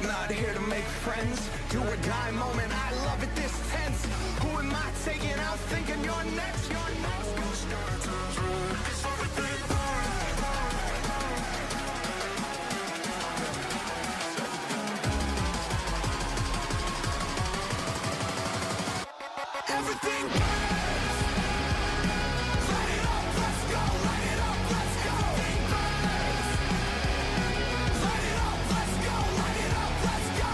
not here to make friends. Do or die moment, I love it this tense. Who am I taking out thinking you're next? You're next. Everything burns. Light it up, let's go. Light it up, let's go. Everything burns. Light it up, let's go. Light it up, let's go.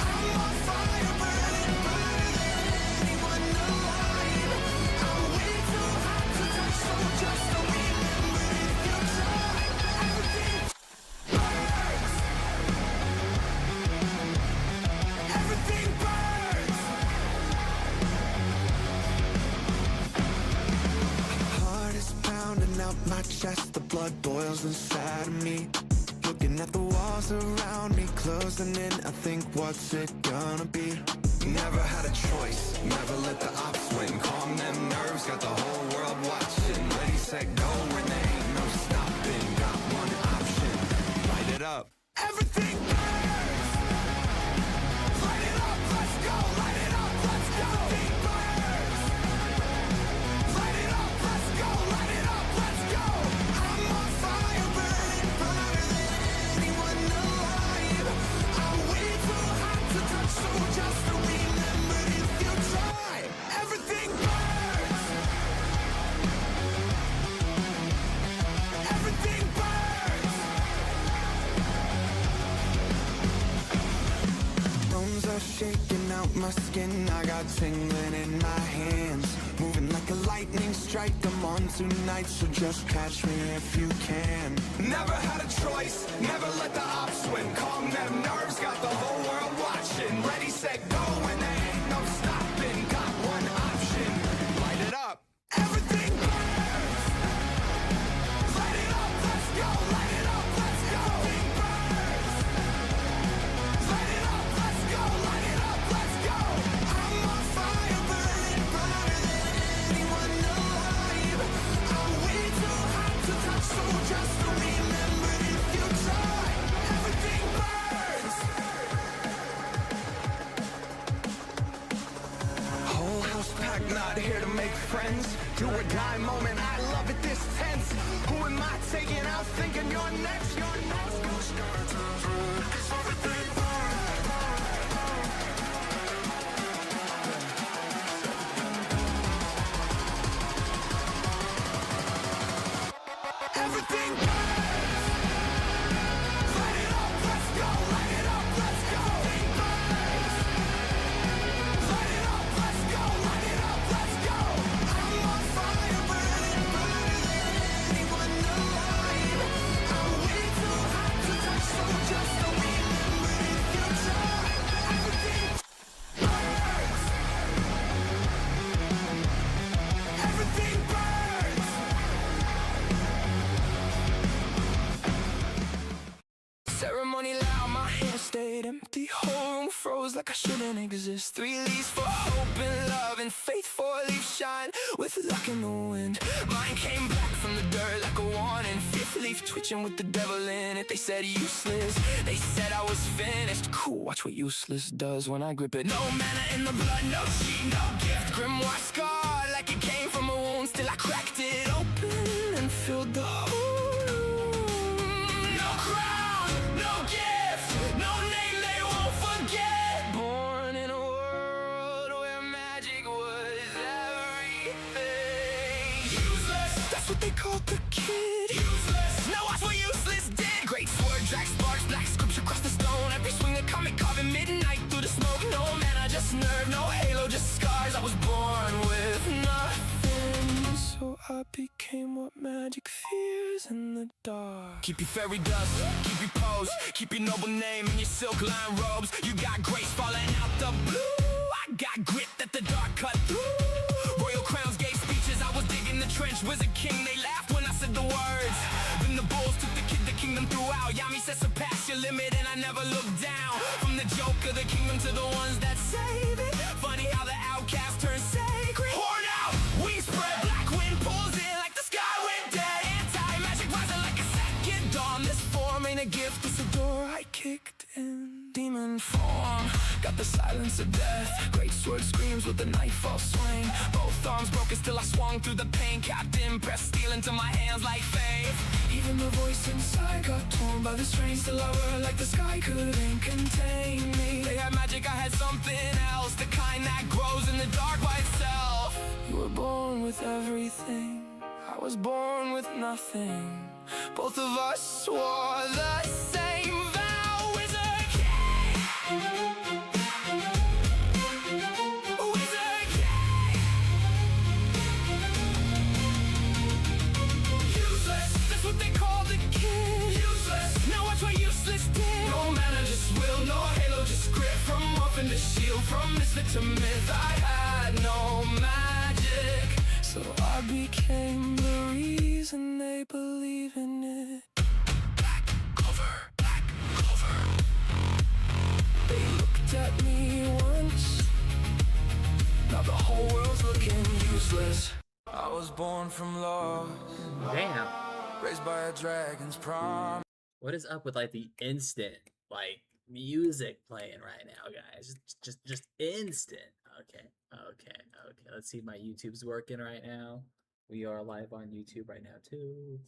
I'm on fire, burning brighter than anyone alive. I'm way too hot to touch, so just remember if you try. Everything burns. Everything burns. Heart is pounding out my chest, the blood boils inside of me. Looking at the walls around me, closing in, I think, what's it gonna be? Never had a choice, never let the ops win. Calm them nerves, got the whole world watching. Ready, set, go, when there ain't no stopping. Got one option, light it up. Everything burns. Light it up, let's go. Light it up, let's go. Everything burns. Light it up, let's go. Light it up, let's go. I'm on fire, burning brighter than anyone alive. I'm way too hot to touch, so just remember if you try. Everything burns. Everything burns. Bones are shaking out my skin, I got tingling in my hands. Moving like a lightning strike, I'm on tonight, so just catch me if you can. Never had a choice, never let the ops win. Calm them nerves, got the whole world watching. Ready, set, go, and there ain't no stopping. Got one option, light it up. Everything burns. Light it up, let's go. Light it up, let's go. Everything burns. Light it up, let's go. Light it up, let's go. I'm on fire, burning brighter than anyone alive. I'm way too hot to touch, so just remember if you try. Everything burns. Whole house packed, not here to make friends. Do or die moment, I love it this tense. Who am I taking out thinking you're next? You're next. Everything Everything burns. Light it up, let's go. Light it up, let's go. Everything burns. Light it up, let's go. Light it up, let's go. I'm on fire, burning brighter than anyone alive. I'm way too hot to touch, so just remember if you try. Everything burns. Everything burns. Ceremony loud, my hands stayed empty. Whole room froze like I shouldn't exist. 3 leaves for hope and love, and faith for a leaf shine with luck in the wind. Mine came back from the dirt like a warning. 5th leaf twitching with the devil in it. They said useless, they said I was finished. Cool, watch what useless does when I grip it. No mana in the blood, no cheat, no gift. Grimoire scarred like it came from a wound. Still I cracked it open and filled the hole. No crown, no gift, no name they won't forget. Born in a world where magic was everything. Useless, that's what they called the kid. Useless, now watch what useless did. Great sword, drag sparks, black scripture across the stone. Every swing a comic carving midnight through the smoke. No mana, just nerve, no halo, just scars. I was born with nothing, so I became what magic fears in the dark. Keep your fairy dust, keep your pose, keep your noble name in your silk line robes. You got grace falling out the blue. I got grit that the dark cut through. Royal crowns gave speeches, I was digging the trench. Wizard king, they laughed when I said the words. Then the bulls took the kingdom throughout. Yami said surpass your limit, and I never looked down. From the joke of the kingdom to the ones that save it. Funny how the outcast turned sacred. Horn out, wings spread, black wind pulls in like the sky went dead. Anti-magic rising like a second dawn. This form ain't a gift, it's a door I kicked in. Demon human form. Got the silence of death. Great sword screams with the knife I'll swing. Both arms broken, still I swung through the pain. Captain pressed steel into my hands like faith. Even the voice inside got torn by the strain. Still I were like the sky couldn't contain me. They had magic, I had something else. The kind that grows in the dark by itself. You were born with everything, I was born with nothing. Both of us swore the same vow. Wizard King, Wizard King. Useless, that's what they call the kid. Useless, now watch what useless did. No mana, just will, no halo, just grit. From orphan to shield, from misfit to myth. I had no magic, so I became the reason they believe in it. Black cover, black cover. They looked at me once, now the whole world's looking useless. I was born from loss. Damn. Raised by a dragon's prom. What is up with like the instant like music playing right now, guys? Just instant. Okay. Let's see if my YouTube's working right now. We are live on YouTube right now too.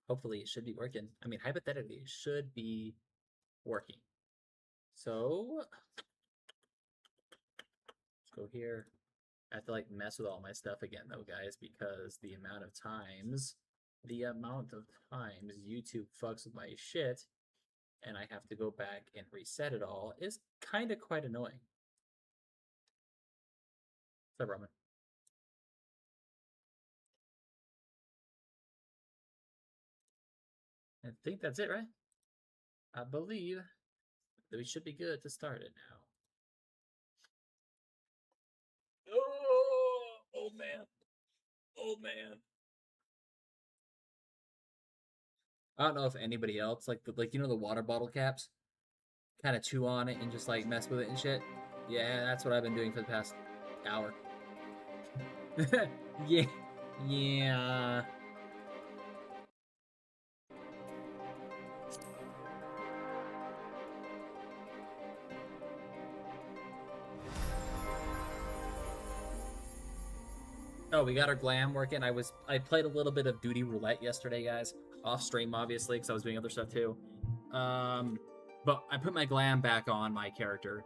Hopefully it should be working. I mean, hypothetically, it should be working. So let's go here. I have to like mess with all my stuff again though, guys, because the amount of times YouTube fucks with my shit and I have to go back and reset it all is kind of quite annoying. What's up, Roman? I think that's it, right? I believe that we should be good to start it now. Oh man. Oh man. I don't know if anybody else like you know the water bottle caps, kind of chew on it and just like mess with it and shit. Yeah, that's what I've been doing for the past hour. Yeah. Oh, we got our glam working. I played a little bit of Duty Roulette yesterday, guys. Off stream, obviously, because I was doing other stuff too. But I put my glam back on my character.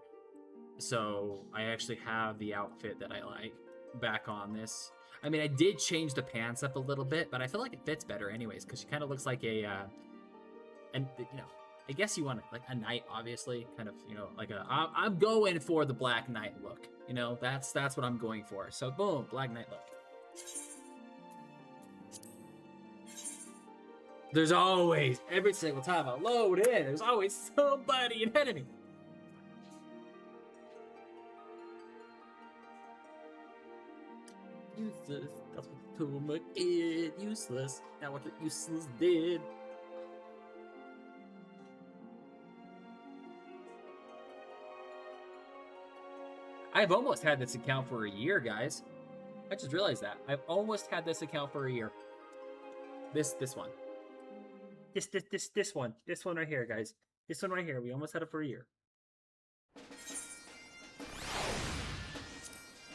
So I actually have the outfit that I like back on this. I mean, I did change the pants up a little bit, but I feel like it fits better anyways, because she kind of looks like a, and you know, I guess you want like a knight, obviously, kind of, you know, like I'm going for the Black Knight look. You know, that's what I'm going for. So boom, Black Knight look. There's always, every single time I load in, there's always somebody ahead of me. Useless, that's what Puma did. Useless, now what useless did. I've almost had this account for a year, guys. I just realized that. I've almost had this account for a year. This one. This one. This one right here, guys. This one right here. We almost had it for a year.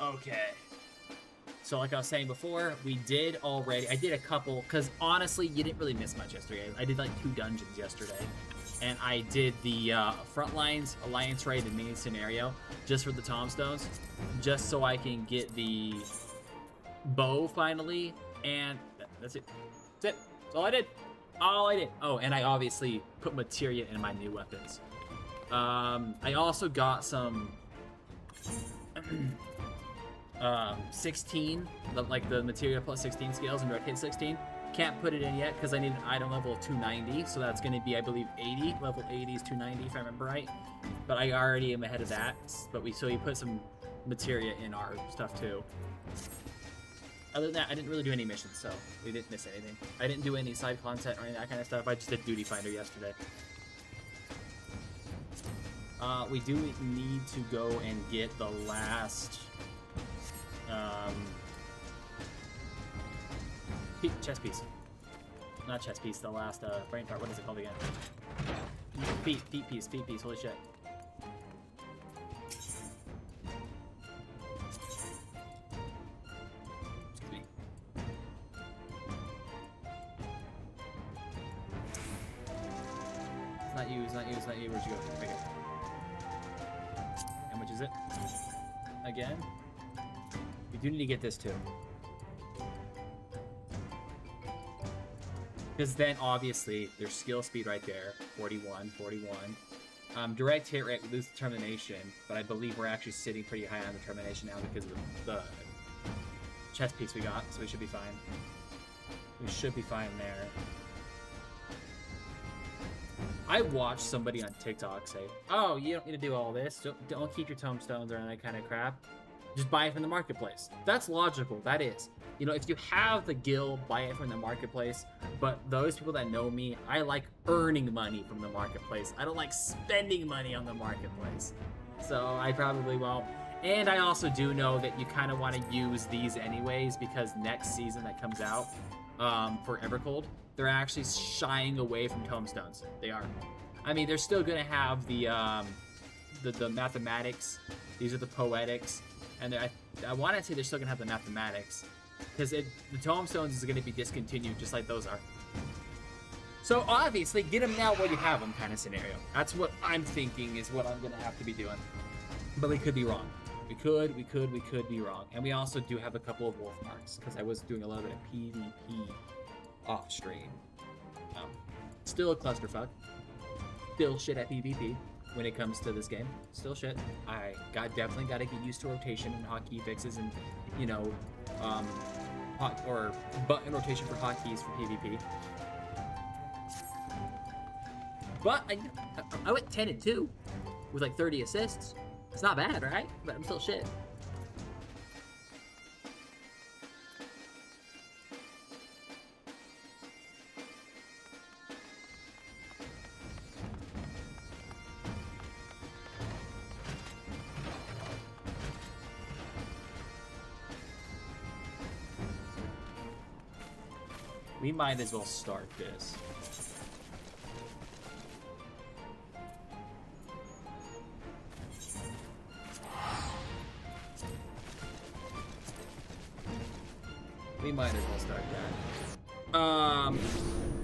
Okay. So like I was saying before, I did a couple, because honestly, you didn't really miss much yesterday. I did like 2 dungeons yesterday. And I did the Frontlines Alliance Raid, the main scenario, just for the Tombstones, just so I can get the bow finally, and that's it. That's it. That's all I did. All I did. Oh, and I obviously put materia in my new weapons. I also got some 16, like the materia plus 16 scales and direct hit 16. Can't put it in yet because I need an item level of 290, so that's going to be, I believe, 80. Level 80 is 290 if I remember right. But I already am ahead of that. But we put some materia in our stuff too. Other than that, I didn't really do any missions, so we didn't miss anything. I didn't do any side content or any of that kind of stuff. I just did Duty Finder yesterday. We do need to go and get the last chess piece. not chest piece, the last brain part. What is it called again? Feet piece. Holy shit. Excuse me. It's not you. Where'd you go? Right here. And which is it? Again? We do need to get this too. Because then, obviously, there's skill speed right there. 41. Direct hit rate, we lose determination, but I believe we're actually sitting pretty high on determination now because of the chest piece we got, so we should be fine. We should be fine there. I watched somebody on TikTok say, oh, you don't need to do all this. Don't keep your tombstones or that kind of crap. Just buy it from the marketplace. That's logical. That is. You know, if you have the gil, buy it from the marketplace. But those people that know me, I like earning money from the marketplace. I don't like spending money on the marketplace. So I probably won't. And I also do know that you kind of want to use these anyways, because next season that comes out for Evercold, they're actually shying away from tombstones. They are. I mean, they're still going to have the mathematics. These are the poetics. And I want to say they're still going to have the mathematics. Because the tombstones is going to be discontinued just like those are. So obviously, get them now while you have them kind of scenario. That's what I'm thinking is what I'm going to have to be doing. But we could be wrong. We could be wrong. And we also do have a couple of wolf marks. Because I was doing a little bit of PvP off stream. Still a clusterfuck. Still shit at PvP. When it comes to this game, still shit. I definitely got to get used to rotation and hotkey fixes, and you know, button rotation for hotkeys for PvP. But I went 10-2 with like 30 assists. It's not bad, right? But I'm still shit. We might as well start this. We might as well start that.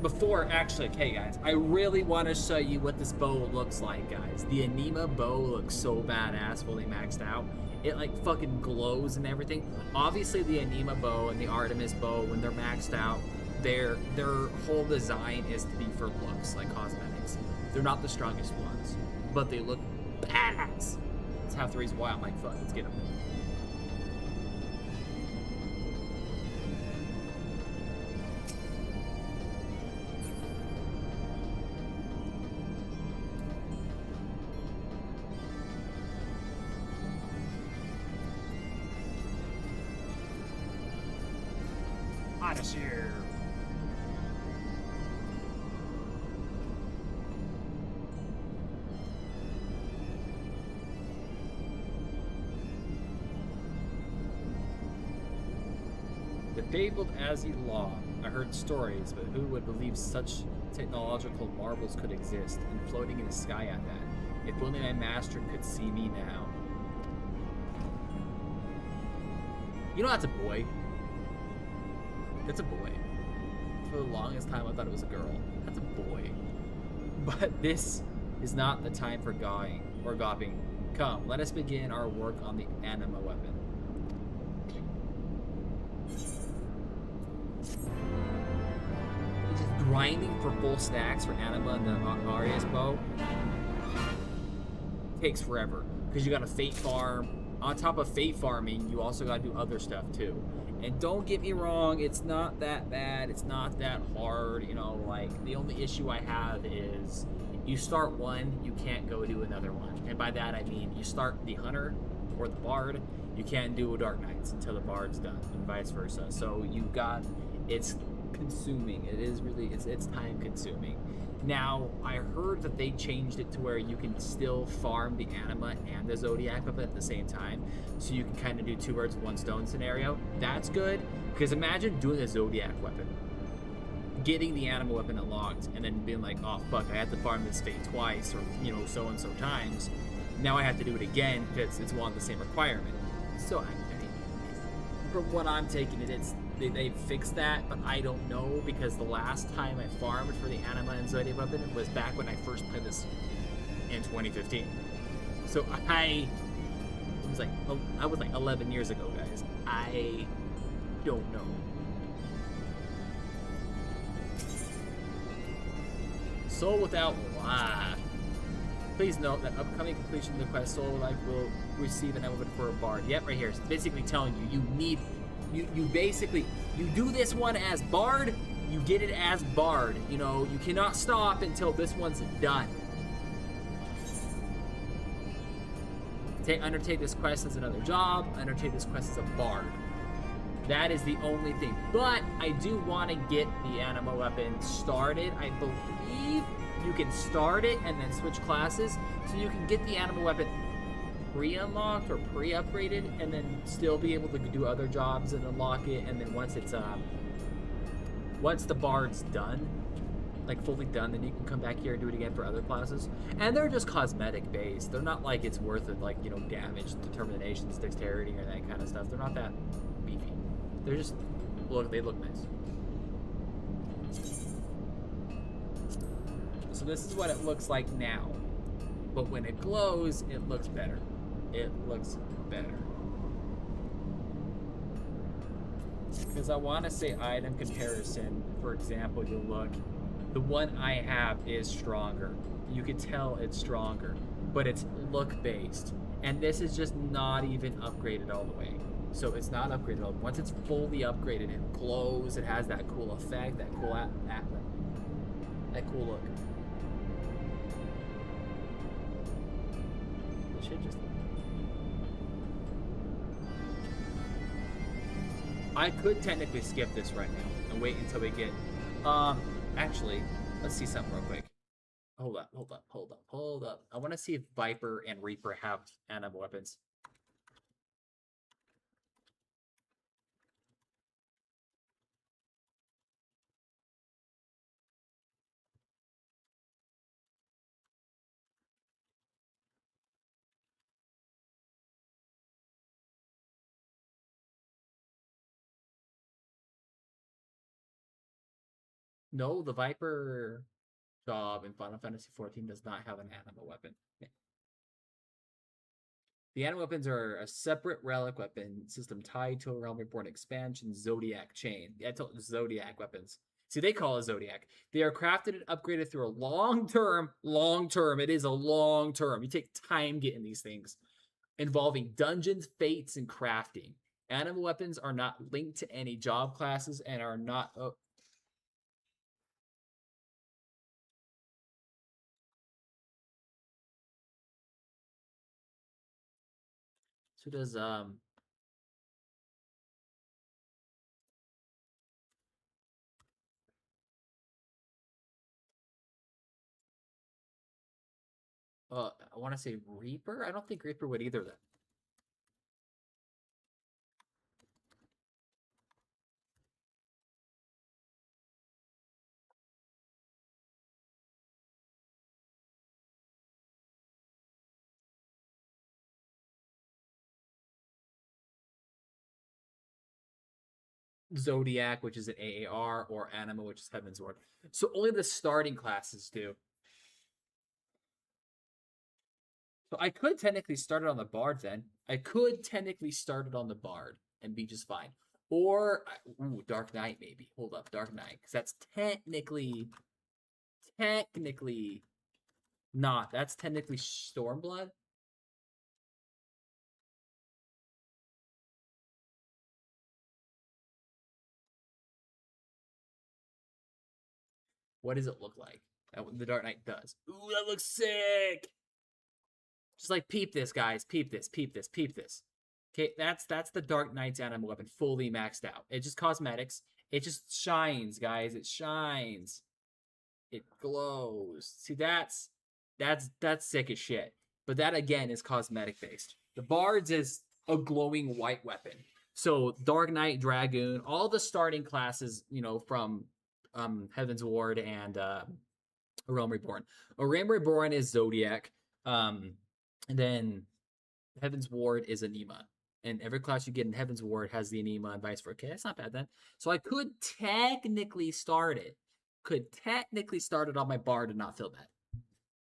Before, actually, okay guys, I really want to show you what this bow looks like, guys. The Anima bow looks so badass fully maxed out. It like fucking glows and everything. Obviously the Anima bow and the Artemis bow, when they're maxed out, their whole design is to be for looks, like cosmetics. They're not the strongest ones, but they look badass. That's half the reason why I'm like, fuck, let's get them. Odyssey. The fabled Azzy Law. I heard stories, but who would believe such technological marvels could exist, and floating in the sky at that? If only my master could see me now. You know that's a boy. That's a boy. For the longest time I thought it was a girl. That's a boy. But this is not the time for gawing or gawping. Come, let us begin our work on the Anima weapon. Just grinding for full stacks for Anima and the Arias bow takes forever. Because you gotta fate farm. On top of fate farming, you also gotta do other stuff too. And don't get me wrong, it's not that bad, it's not that hard, you know, like, the only issue I have is, you start one, you can't go do another one. And by that I mean, you start the Hunter or the Bard, you can't do a Dark Knights until the Bard's done, and vice versa. So you've got, it's consuming, it is really, it's time consuming. Now, I heard that they changed it to where you can still farm the Anima and the Zodiac weapon at the same time. So you can kind of do two birds with one stone scenario. That's good, because imagine doing a Zodiac weapon. getting the animal weapon unlocked and then being like, oh fuck, I had to farm this fate twice, or so and so times. Now I have to do it again because it's one the same requirement. So I mean, from what I'm taking it, they fixed that, but I don't know, because the last time I farmed for the Anima and Zodiac weapon was back when I first played this in 2015. So I was like 11 years ago, guys. I don't know. Soul Without Life. Please note that upcoming completion of the quest Soul Life will receive an element for a bard. Yep, right here. It's basically telling you you basically do this one as bard, you get it as bard. You cannot stop until this one's done. Undertake this quest as another job, undertake this quest as a bard. That is the only thing. But I do want to get the Anima weapon started. I believe you can start it and then switch classes, so you can get the Anima weapon pre-unlocked or pre-upgraded and then still be able to do other jobs and unlock it. And then once the bard's done, like fully done, then you can come back here and do it again for other classes. And they're just cosmetic based. They're not like it's worth it, like, damage, determinations, dexterity, or that kind of stuff. They're not that beefy. They're just, they look nice. So this is what it looks like now. But when it glows, it looks better. It looks better. Because I want to say item comparison. For example, you look, the one I have is stronger. You can tell it's stronger, but it's look based. And this is just not even upgraded all the way. So it's not upgraded all the way. Once it's fully upgraded, it glows, it has that cool effect, that cool look. It should just... I could technically skip this right now and wait until we get... Actually, let's see something real quick. Hold up. I want to see if Viper and Reaper have Anima weapons. No, the Viper job in Final Fantasy XIV does not have an Anima weapon. The Anima weapons are a separate relic weapon system tied to a Realm Reborn expansion Zodiac chain. Yeah, Zodiac weapons. See, they call it Zodiac. They are crafted and upgraded through a long term, it is a long term. You take time getting these things, involving dungeons, fates, and crafting. Anima weapons are not linked to any job classes and are not... So does I want to say Reaper? I don't think Reaper would either then. Zodiac, which is an AAR, or Anima, which is Heaven's Ward. So only the starting classes do. So I could technically start it on the Bard then. I could technically start it on the Bard and be just fine. Or, Dark Knight maybe. Hold up, Dark Knight. Because that's technically not. That's technically Stormblood. What does it look like? The Dark Knight does. Ooh, that looks sick! Just like, peep this, guys. Peep this. Okay, that's the Dark Knight's Anima weapon, fully maxed out. It's just cosmetics. It just shines, guys. It shines. It glows. See, that's sick as shit. But that, again, is cosmetic based. The Bard's is a glowing white weapon. So Dark Knight, Dragoon, all the starting classes, from Heaven's Ward and A Realm Reborn. A Realm Reborn is Zodiac. And then Heaven's Ward is Anima. And every class you get in Heaven's Ward has the Anima and vice versa. Okay, that's not bad then. So I could technically start it. On my Bard and not feel bad.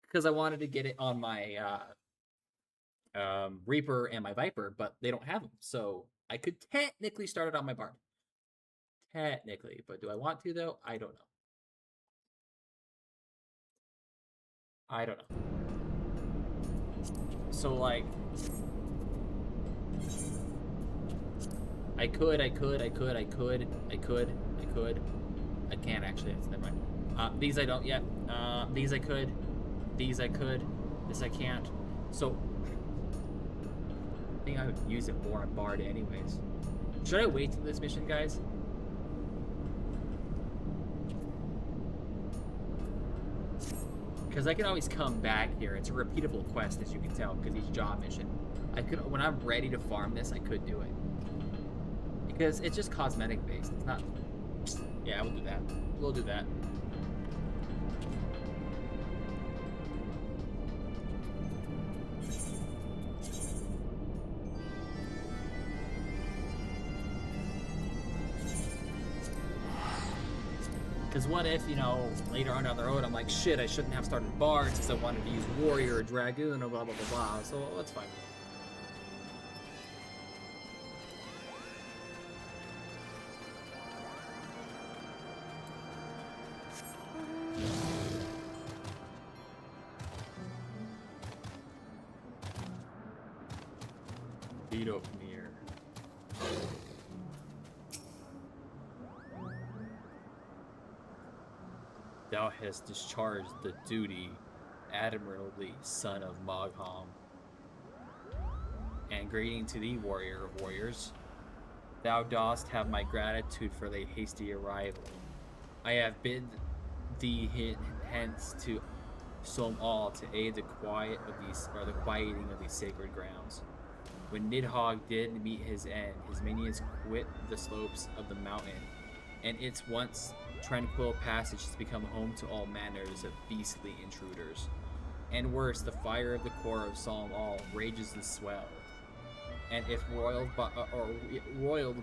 Because I wanted to get it on my Reaper and my Viper, but they don't have them. So I could technically start it on my Bard. Technically. But do I want to, though? I don't know. So, like... I could. I can't actually. Never mind. These I don't yet. These I could. These I could. This I can't. So, I think I would use it more on Bard anyways. Should I wait till this mission, guys? Because I can always come back here. It's a repeatable quest, as you can tell, because each job mission. I could, when I'm ready to farm this, I could do it. Because it's just cosmetic based. It's not... Yeah, we'll do that. We'll do that. Because what if, you know, later on down the road, I'm like, shit, I shouldn't have started Bard since I wanted to use Warrior or Dragoon or blah, blah, blah, blah. So that's fine. Mir. Thou hast discharged the duty admirably, son of Mogham. And greeting to thee, warrior of warriors. Thou dost have my gratitude for thy hasty arrival. I have bid thee hence to Som'al to aid the quiet of these, or the quieting of these sacred grounds. When Nidhogg did meet his end, his minions quit the slopes of the mountain, and its once tranquil passage has become home to all manners of beastly intruders. And worse, the fire of the core of Som'al rages and swells. And if roiled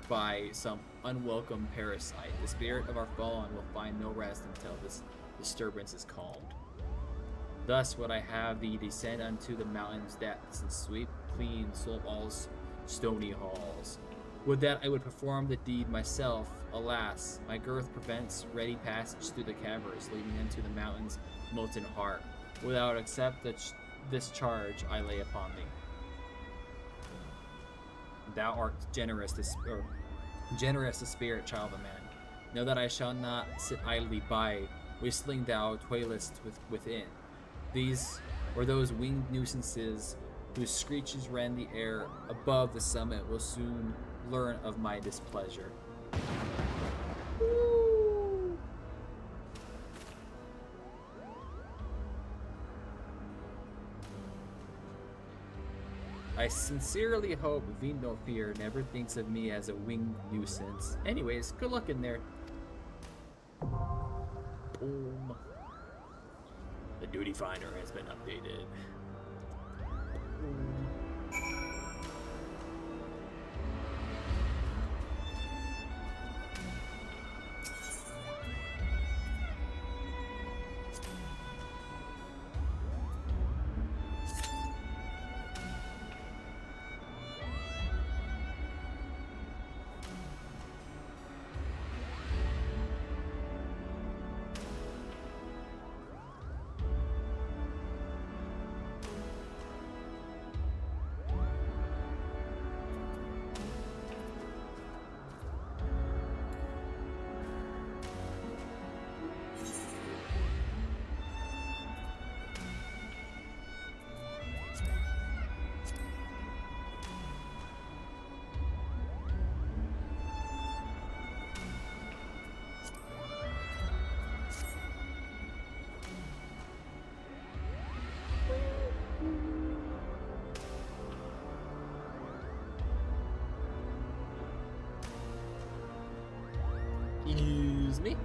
by some unwelcome parasite, the spirit of our fallen will find no rest until this disturbance is calmed. Thus would I have thee descend unto the mountain's depths and sweep clean Som'al's stony halls. Would that I would perform the deed myself. Alas, my girth prevents ready passage through the caverns leading into the mountain's molten heart. Without accept this charge I lay upon thee. Thou art generous to spirit, child of man. Know that I shall not sit idly by, whistling thou toilest within. These or those winged nuisances whose screeches rend the air above the summit will soon learn of my displeasure. Woo. I sincerely hope Vindofir never thinks of me as a winged nuisance. Anyways, good luck in there. Boom. The duty finder has been updated. Excuse me.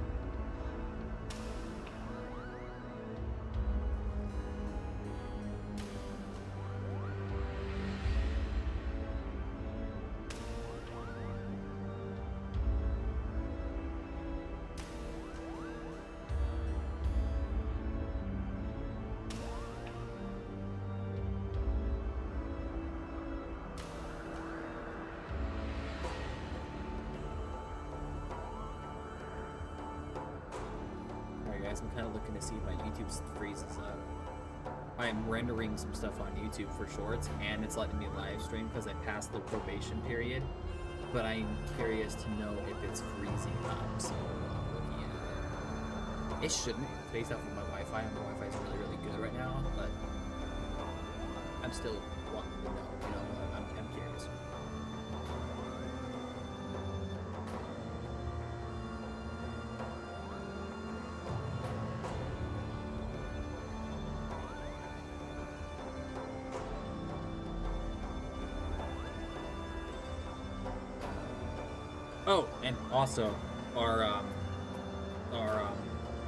guys. I'm kind of looking to see if my YouTube freezes up. I'm rendering some stuff on YouTube for shorts, and it's letting me live stream because I passed the probation period. But I'm curious to know if it's freezing up, so I'm looking at it. It shouldn't, based off of my Wi-Fi, and my Wi-Fi is really, really good right now, but I'm still wanting to know, you know, I'm curious. Oh, and also our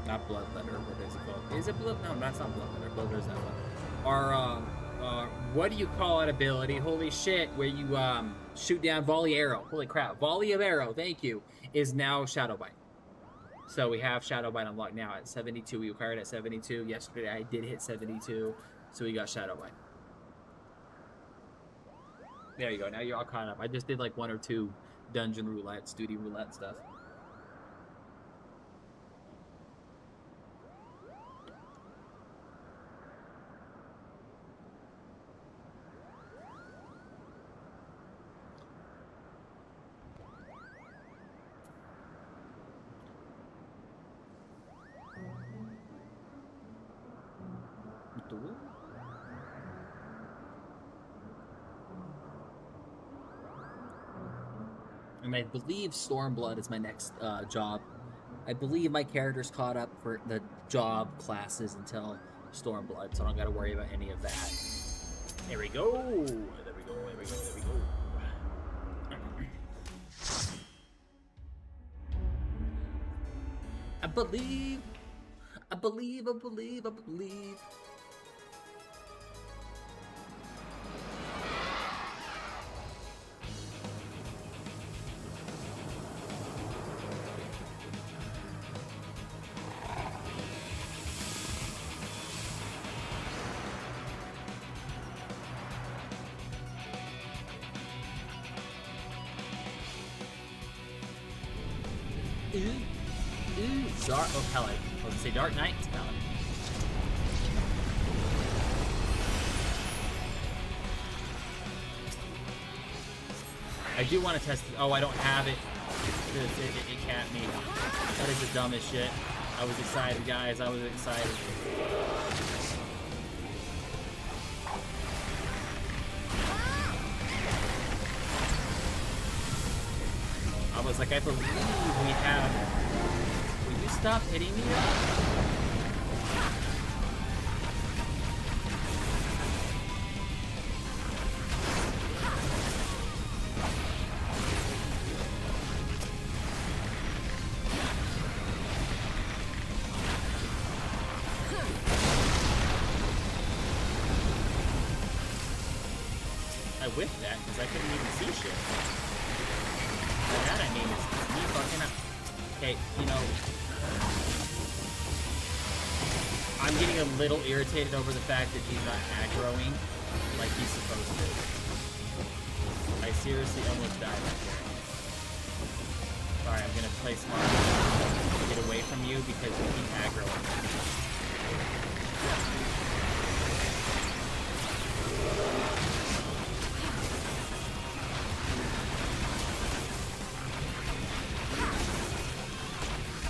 not bloodletter. What is it called? Is it blood? No, that's not bloodletter. Bloodletter's that one. Our what do you call it ability? Holy shit! Where you shoot down volley arrow. Holy crap! Volley of arrow. Thank you. Is now Shadow Bite. So we have Shadow Bite unlocked now at 72. We acquired at 72. Yesterday I did hit 72, so we got Shadow Bite. There you go. Now you're all caught up. I just did like 1 or 2 dungeon roulettes, duty roulette stuff. And I believe Stormblood is my next job. I believe my character's caught up for the job classes until Stormblood, so I don't got to worry about any of that. There we go. There we go. There we go. There we go. I believe. I believe. I believe. I believe. Dark, oh, Pellet. I was gonna say Dark Knight, it's Pellet. I do want to test it. Oh, I don't have it. It capped me. That is the dumbest shit. I was excited, guys. I was excited. I was like, I believe we have... Will you stop hitting me? I whiffed that because I couldn't even see shit. By that I mean is me fucking up. Okay, you know, I'm getting a little irritated over the fact that he's not aggroing like he's supposed to. I seriously almost died right there. Sorry, I'm gonna play smart to get away from you because you keep aggroing.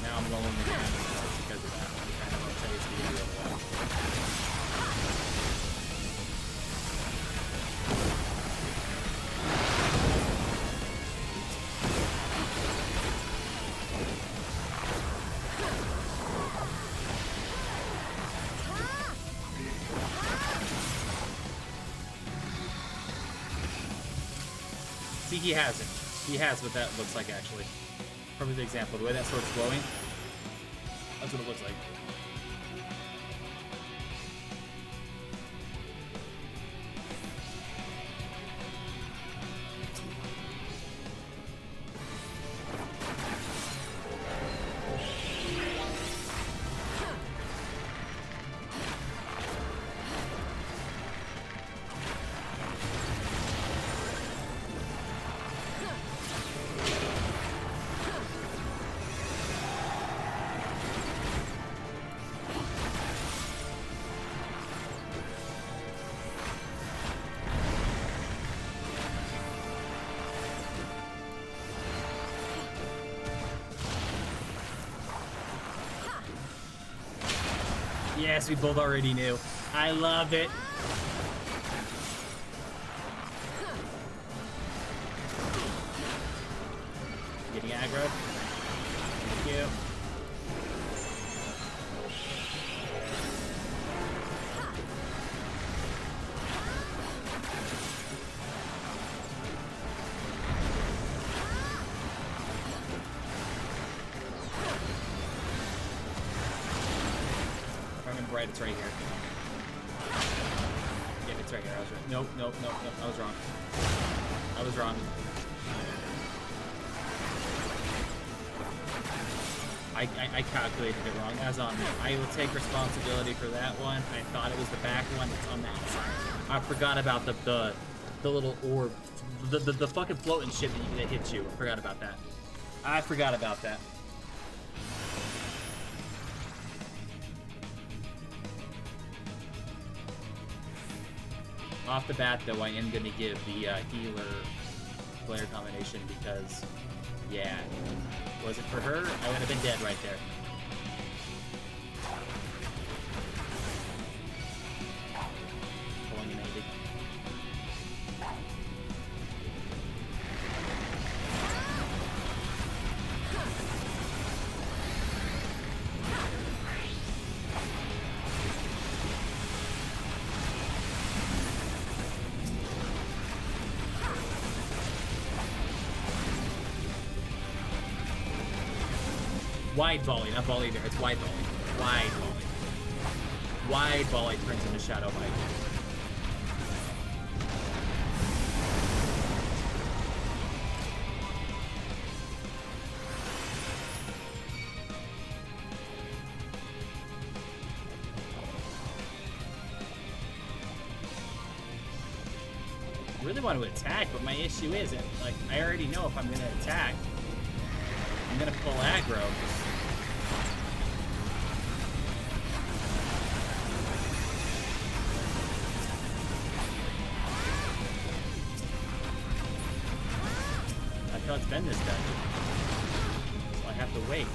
Now I'm rolling the damage because of that. I'm kind of upset it's the other way. See, he has it. He has what that looks like, actually. Perfect example. The way that sword's glowing, that's what it looks like. Yes, we both already knew. I love it. Getting aggro. Thank you. If I remember right, it's right here. Yeah, it's right here. I was right. Nope, nope, nope, nope. I was wrong. I was wrong. I calculated it wrong. That's on me. I will take responsibility for that one. I thought it was the back one. It's on that side. I forgot about the little orb, the fucking floating shit that hits you. I forgot about that. I forgot about that. Off the bat, though, I am gonna give the healer player combination because, yeah, was it for her? I would have been dead right there. Pulling an 80. Wide volley, not volley there. It's wide volley. Wide volley. Wide volley turns into shadow bite. I really want to attack, but my issue is that, like, I already know if I'm going to attack, I'm going to pull aggro. That's how it's been this dungeon. So I have to wait.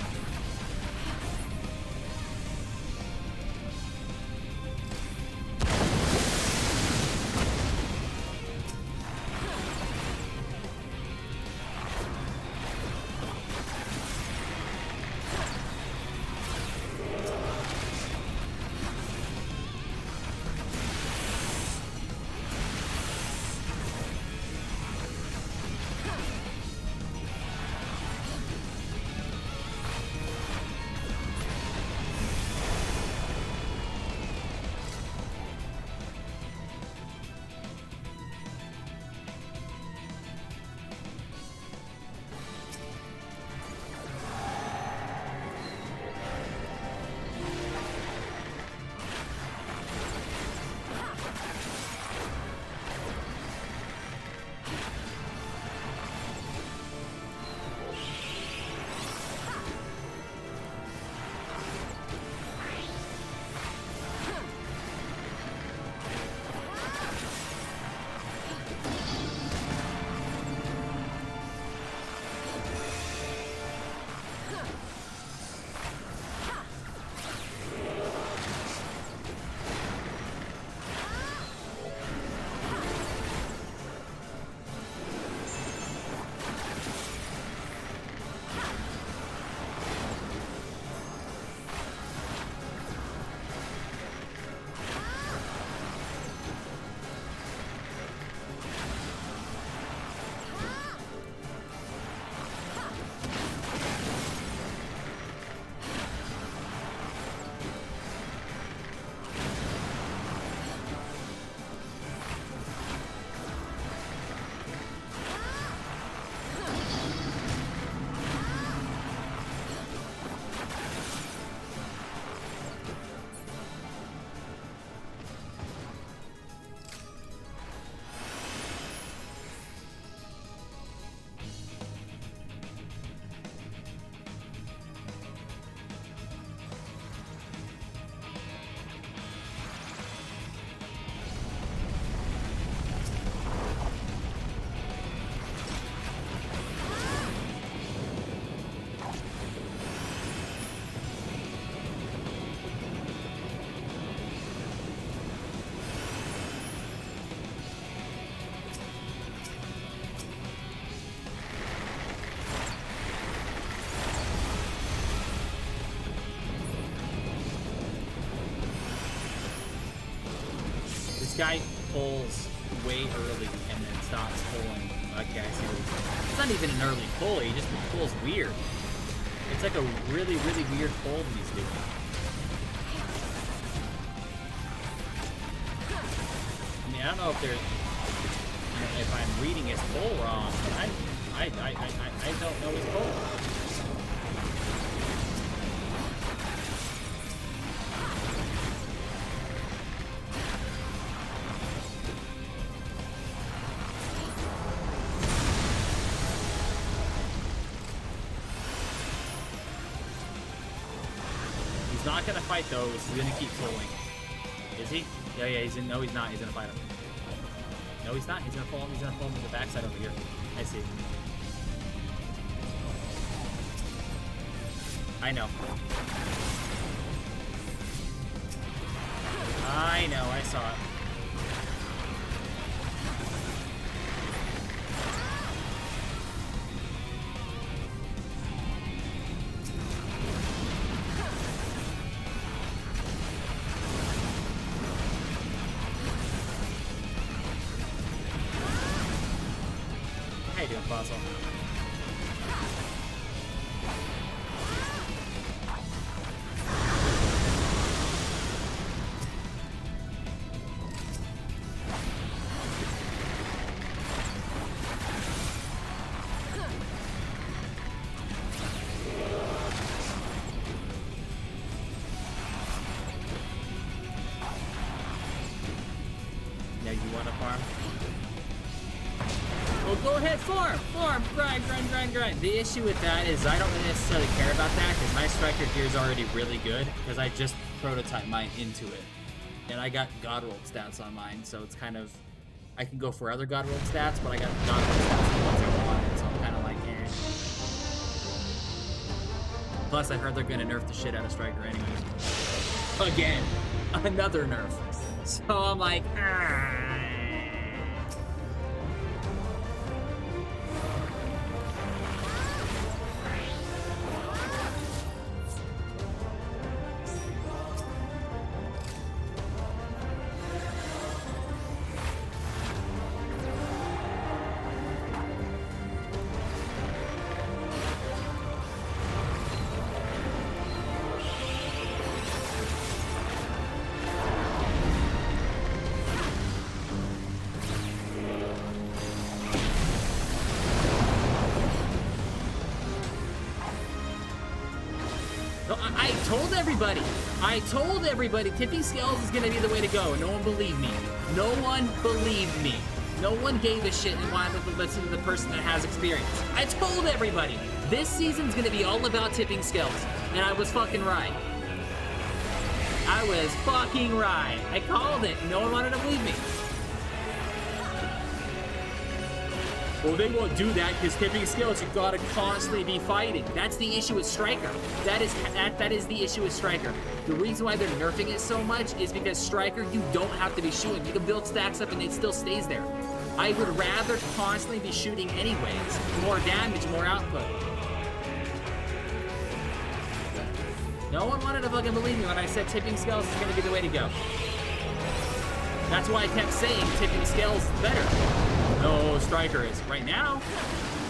guy pulls way early and then stops pulling. Okay, I see what he's doing. It's not even an early pull, he just pulls weird. It's like a really, really weird pull that he's doing. I mean, I don't know if there's, you know, if I'm reading his pull wrong, but I don't know his pull. He's not gonna fight those. He's gonna keep pulling. Is he? Yeah, he's in. No, he's not. He's gonna fight him. No, he's not. He's gonna pull him. He's gonna pull him to the backside over here. I see. I know. I know. I saw it. How you doing, Fossil? Now you want to farm? Well, go ahead, farm, grind. The issue with that is I don't really necessarily care about that because my striker gear is already really good because I just prototyped mine into it. And I got God rolled stats on mine, so it's kind of, I can go for other God rolled stats, but I got God rolled stats the ones I wanted, so I'm kind of like, eh. Plus, I heard they're going to nerf the shit out of striker anyways. Again, another nerf. So I'm like, ah. No, I told everybody tipping scales is gonna be the way to go. No one believed me. No one believed me. No one gave a shit and wanted to listen to the person that has experience. I told everybody this season's gonna be all about tipping scales, and I was fucking right. I was fucking right. I called it. No one wanted to believe me. Well, they won't do that because tipping skills, you gotta constantly be fighting. That's the issue with Striker. That is the issue with Striker. The reason why they're nerfing it so much is because Striker, you don't have to be shooting. You can build stacks up and it still stays there. I would rather constantly be shooting anyways. More damage, more output. No one wanted to fucking believe me when I said tipping scales is gonna be the way to go. That's why I kept saying tipping scales is better. No, Striker is. Right now,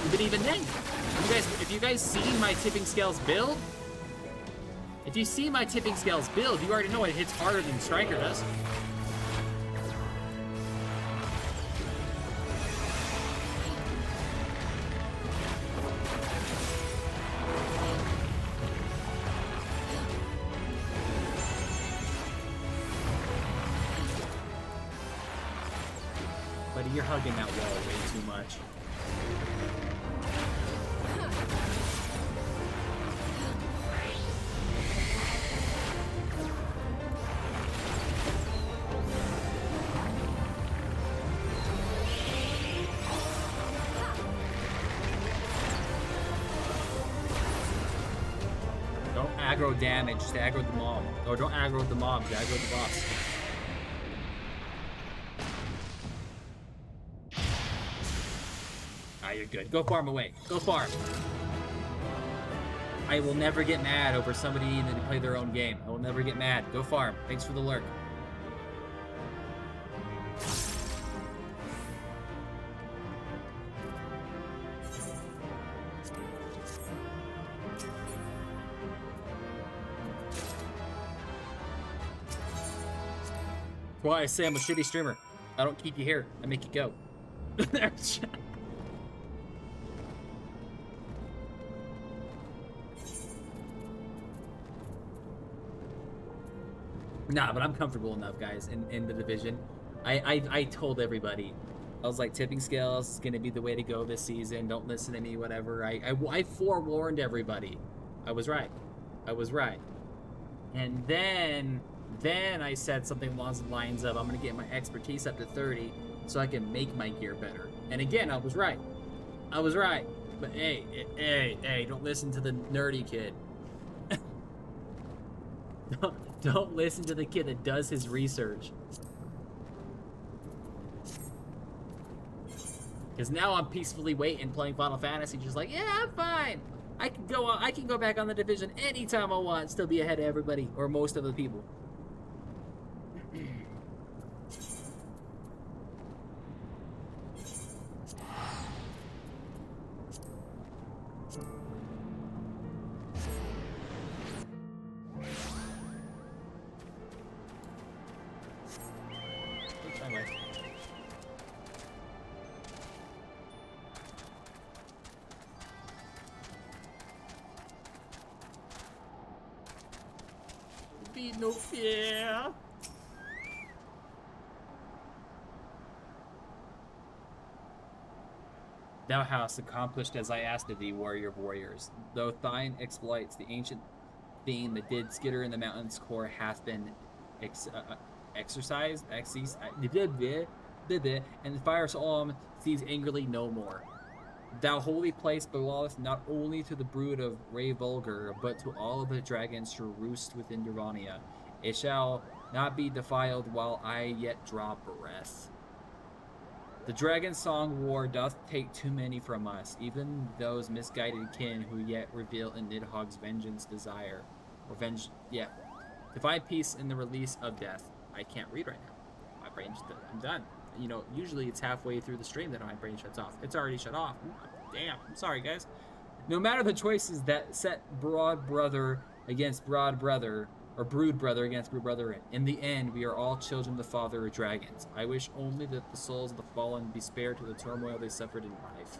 but even then, if you guys see my tipping scales build, you already know it hits harder than Striker does. Buddy, you're hugging that wall way too much. Don't aggro damage, just aggro the mob. Or don't aggro the mob, just aggro the boss. You're good. Go farm away. Go farm. I will never get mad over somebody needing to play their own game. I will never get mad. Go farm. Thanks for the lurk. Why I say I'm a shitty streamer. I don't keep you here. I make you go. Nah, but I'm comfortable enough, guys, in the division. I told everybody. I was like, tipping scales is going to be the way to go this season. Don't listen to me, whatever. I forewarned everybody. I was right. I was right. And then I said something along the lines of, I'm going to get my expertise up to 30 so I can make my gear better. And again, I was right. I was right. But hey, don't listen to the nerdy kid. Don't listen to the kid that does his research. Because now I'm peacefully waiting, playing Final Fantasy, just like, yeah, I'm fine. I can go back on the division anytime I want, still be ahead of everybody, or most of the people. Be no fear. Thou hast accomplished as I asked of thee, warrior of warriors. Though thine exploits, the ancient theme that did skitter in the mountain's core hath been exercised, and the fire Solom sees angrily no more. Thou holy place belongeth not only to the brood of Ray Vulgar, but to all of the dragons who roost within Nirvania. It shall not be defiled while I yet draw breath. The dragon song war doth take too many from us, even those misguided kin who yet reveal in Nidhogg's vengeance desire. Revenge, yeah. To find peace in the release of death. I can't read right now. My brain's done. I'm done. You know, usually it's halfway through the stream that my brain shuts off. It's already shut off. Damn, I'm sorry, guys. No matter the choices that set broad brother against broad brother, or brood brother against brood brother, in the end, we are all children of the father of dragons. I wish only that the souls of the fallen be spared to the turmoil they suffered in life.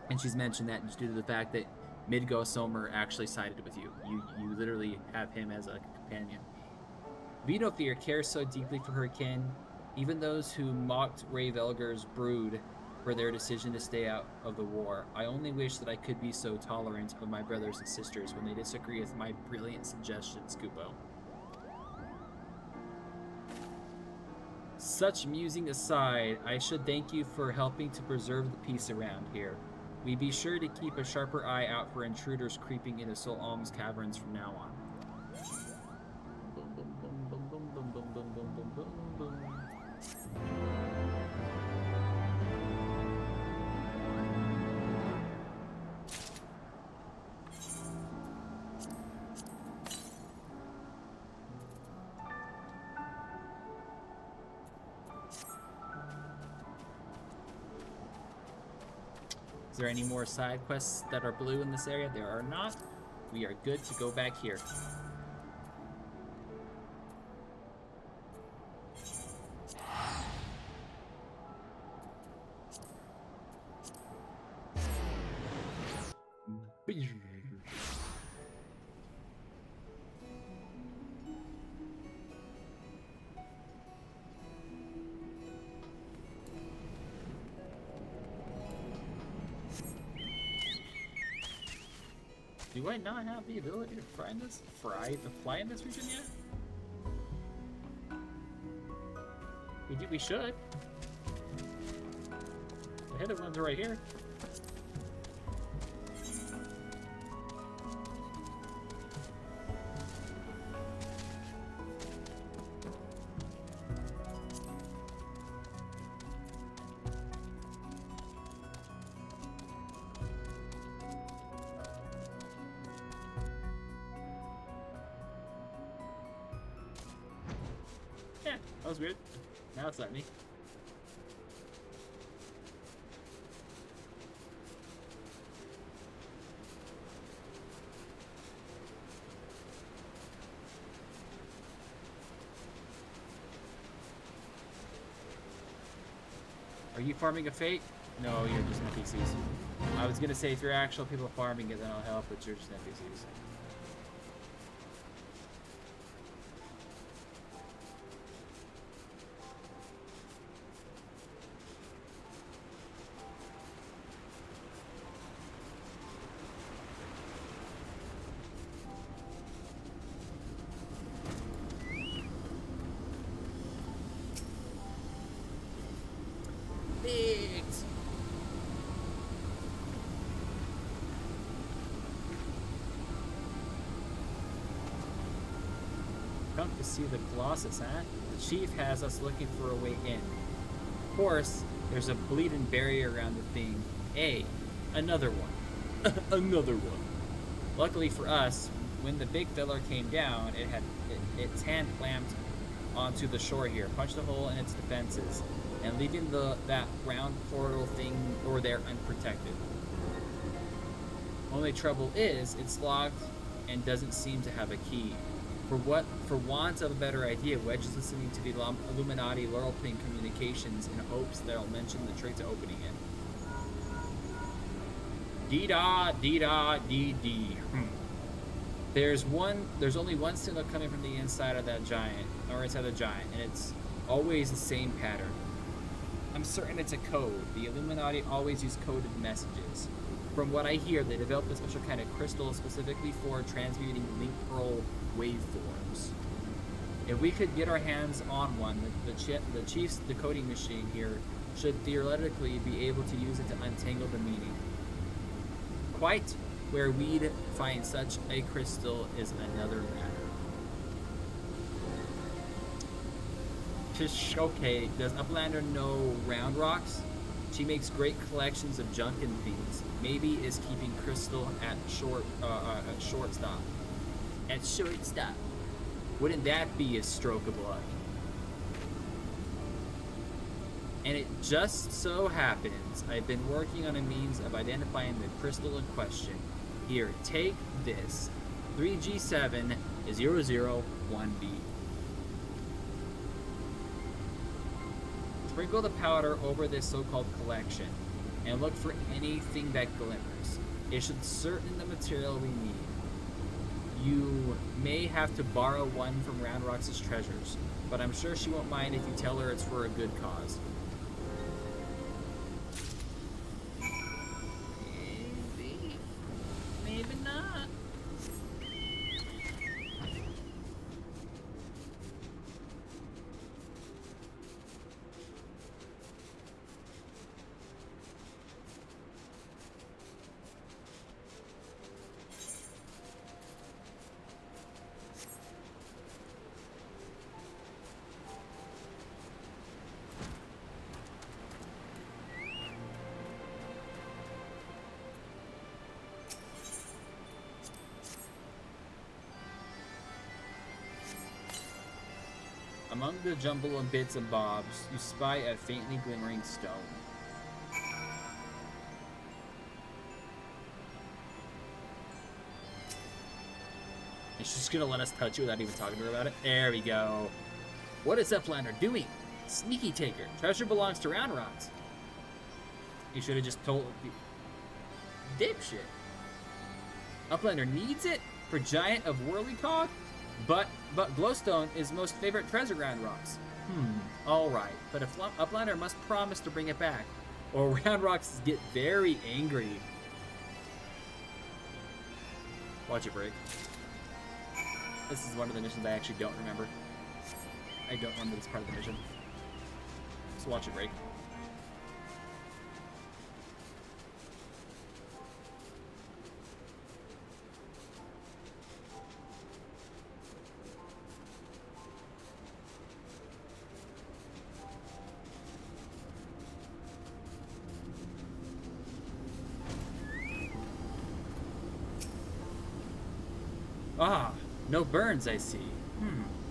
And she's mentioned that due to the fact that Midgo Somer actually sided with you. You literally have him as a companion. Vidofir cares so deeply for her kin, even those who mocked Ray Velger's brood for their decision to stay out of the war. I only wish that I could be so tolerant of my brothers and sisters when they disagree with my brilliant suggestions, Kupo. Such musing aside, I should thank you for helping to preserve the peace around here. We be sure to keep a sharper eye out for intruders creeping into Sol Alm's caverns from now on. Is there any more side quests that are blue in this area? There are not. We are good to go back here. Do I not have the ability to fly in this region yet? We should. The hidden ones are right here. That was weird. Now it's letting me. Are you farming a fate? No, you're just NPCs. I was gonna say if you're actual people farming it, then I'll help, but you're just NPCs. Biggs! Come to see the Colossus, huh? The chief has us looking for a way in. Of course, there's a bleeding barrier around the thing. Hey, another one. Another one. Luckily for us, when the big fella came down, its hand clamped onto the shore here, punched a hole in its defenses, and leaving that round portal thing over there unprotected. Only trouble is, it's locked and doesn't seem to have a key. For want of a better idea, Wedge is listening to the Illuminati Laurel Pin communications in hopes they'll mention the trick to opening it. Dee-da, dee-da, dee-dee. There's only one signal coming from the inside of that giant, or inside the giant, and it's always the same pattern. I'm certain it's a code. The Illuminati always use coded messages. From what I hear, they developed a special kind of crystal specifically for transmuting link pearl waveforms. If we could get our hands on one, the chief's decoding machine here should theoretically be able to use it to untangle the meaning. Quite where we'd find such a crystal is another matter. Okay, does Uplander know Round Rocks? She makes great collections of junk and things. Maybe is keeping crystal at shortstop. At shortstop. Wouldn't that be a stroke of luck? And it just so happens I've been working on a means of identifying the crystal in question. Here, take this. 3G7-001B. Sprinkle the powder over this so-called collection, and look for anything that glimmers. It should certain the material we need. You may have to borrow one from Round Rock's treasures, but I'm sure she won't mind if you tell her it's for a good cause. Maybe. Maybe not. Among the jumble of bits and bobs, you spy a faintly glimmering stone. And she's just gonna let us touch it without even talking to her about it. There we go. What is Uplander doing? Sneaky taker. Treasure belongs to Round Rocks. You should have just told dipshit. Uplander needs it for Giant of Whirlycog? But glowstone is most favorite treasure Round Rocks. Alright. But if Uplander must promise to bring it back, or Round Rocks get very angry. Watch it break. This is one of the missions I actually don't remember. I don't remember this part of the mission. So watch it break. Ah, no burns, I see.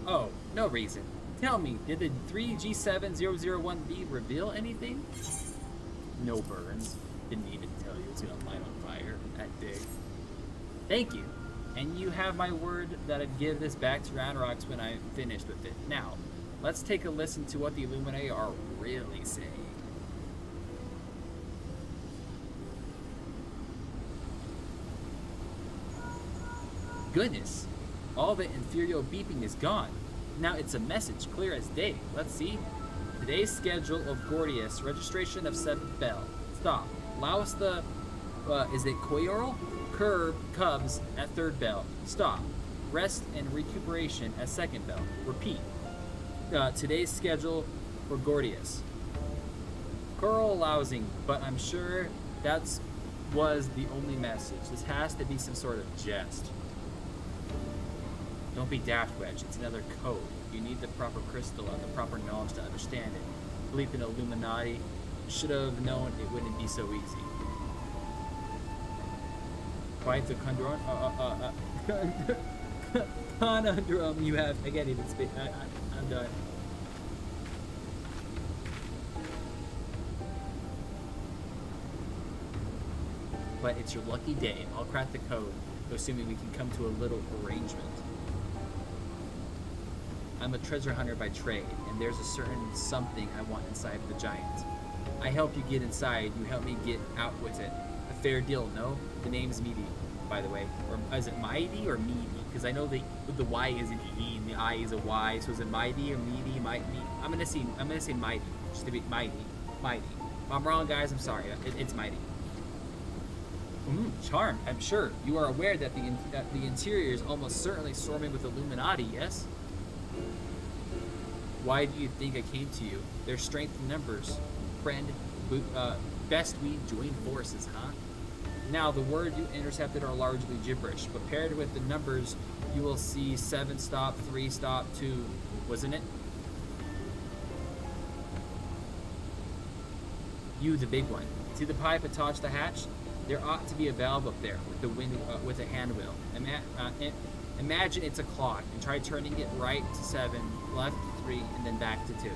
Oh, no reason. Tell me, did the 3G7-001B reveal anything? No burns. Didn't need to tell you it's gonna light on fire. That dig. Thank you. And you have my word that I'd give this back to Round Rocks when I'm finished with it. Now, let's take a listen to what the Illuminati are really saying. Goodness, all the inferior beeping is gone. Now it's a message clear as day. Let's see. Today's schedule of Gordius, registration of 7th bell. Stop. Laos the, is it Coyoral? Curb Cubs at 3rd bell. Stop. Rest and recuperation at 2nd bell. Repeat. Today's schedule for Gordius. Coral lousing, but I'm sure that's was the only message. This has to be some sort of jest. Don't be daft, Wedge. It's another code. You need the proper crystal and the proper knowledge to understand it. Believe in Illuminati. Should have known it wouldn't be so easy. Quite the conundrum you have. I can't even speak. I'm done. But it's your lucky day. I'll crack the code, assuming we can come to a little arrangement. I'm a treasure hunter by trade, and there's a certain something I want inside the giant. I help you get inside, you help me get out with it. A fair deal, no? The name's Meaty, by the way. Or is it Mighty or Meaty? Because I know the Y is an E and the I is a Y, so is it Mighty or Meaty? I'm gonna say Mighty, just to be Mighty. If I'm wrong, guys, I'm sorry. It's Mighty. Charm. I'm sure you are aware that the interior is almost certainly swarming with Illuminati. Yes. Why do you think I came to you? There's strength in numbers, friend. Best we join forces, huh? Now the words you intercepted are largely gibberish, but paired with the numbers, you will see 7 stop, 3 stop, 2, wasn't it? You, the big one. See the pipe attached to the hatch? There ought to be a valve up there with the with a hand wheel. Imagine it's a clock and try turning it right to 7, left to 3, and then back to 2.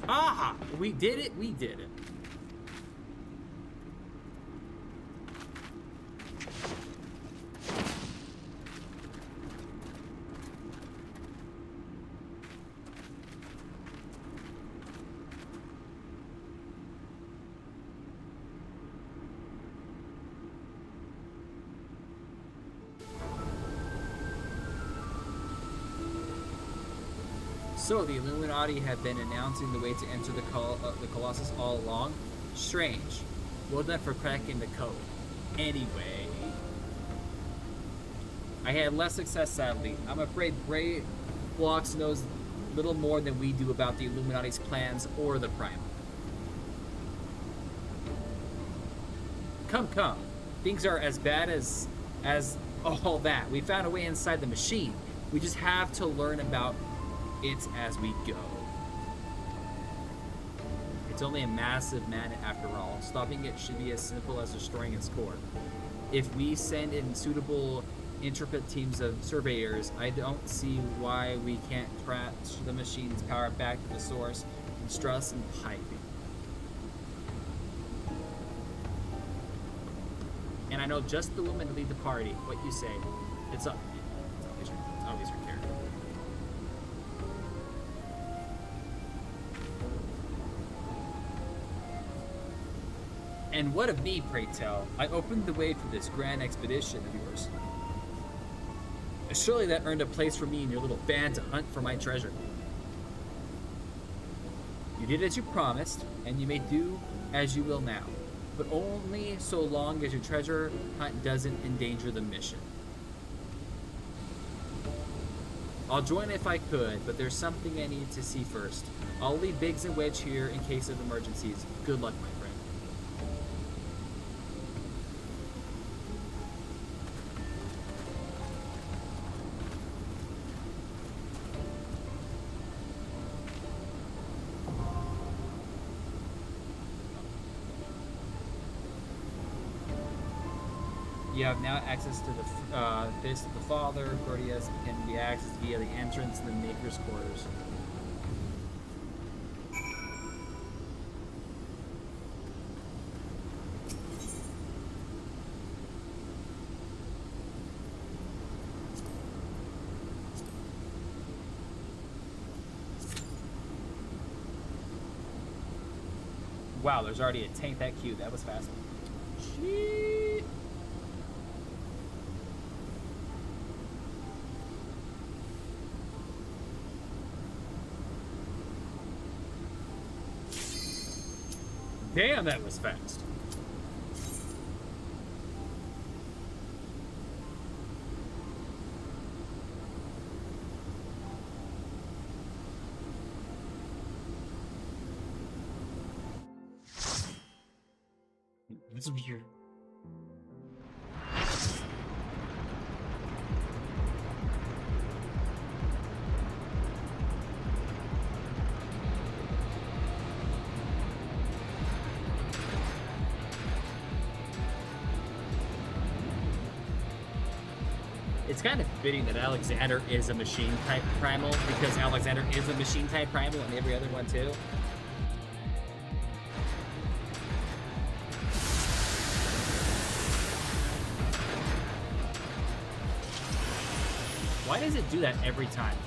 Aha! We did it, we did it. So the Illuminati have been announcing the way to enter the Colossus all along? Strange. Well done for cracking the code. Anyway, I had less success, sadly. I'm afraid Bray Blocks knows little more than we do about the Illuminati's plans or the Prime. Come. Things are as bad as all that. We found a way inside the machine. We just have to learn about it as we go. It's only a massive magnet after all. Stopping it should be as simple as destroying its core. If we send in suitable, intrepid teams of surveyors, I don't see why we can't track the machine's power back to the source and stress and piping. And I know just the woman to lead the party. What you say? It's up. It's always her character. And what of me, pray tell? I opened the way for this grand expedition of yours. Surely that earned a place for me in your little band to hunt for my treasure. You did as you promised, and you may do as you will now, but only so long as your treasure hunt doesn't endanger the mission. I'll join if I could, but there's something I need to see first. I'll leave Biggs and Wedge here in case of emergencies. Good luck, my friend. You have now access to the Fist of the Father. Gordius can be accessed via the entrance in the Maker's Quarters. Wow, there's already a tank that queue. That was fast. Shit. Damn, that was fast. It's weird. It's kind of fitting that Alexander is a machine type primal, because Alexander is a machine type primal and every other one too. Why does it do that every time?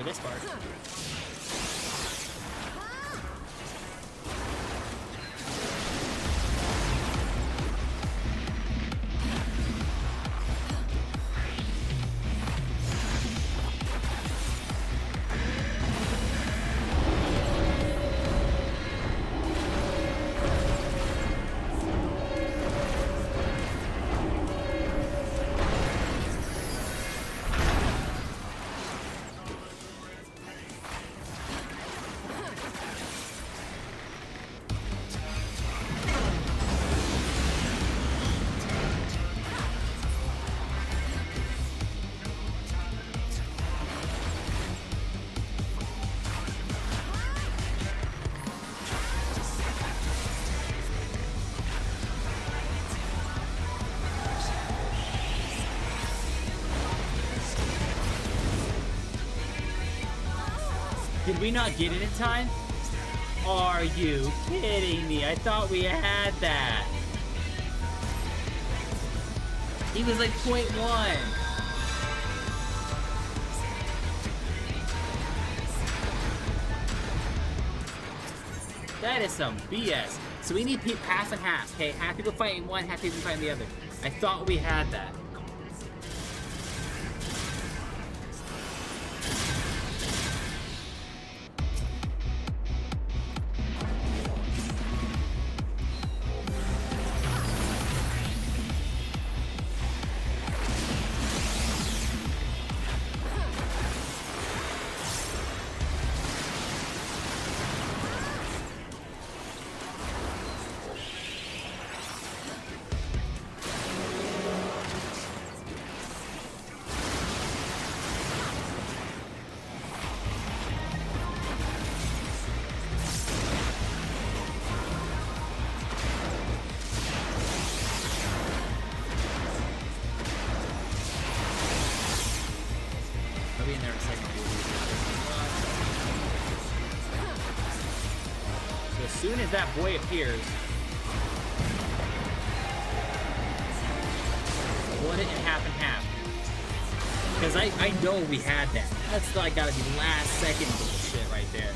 This part. Did we not get it in time? Are you kidding me? I thought we had that. He was like 0.1. That is some BS. So we need half and half. Okay, half people fighting one, half people fighting the other. I thought we had that. as soon as that boy appears, split it in half and half. Because I know we had that. That's like gotta be last second bullshit right there.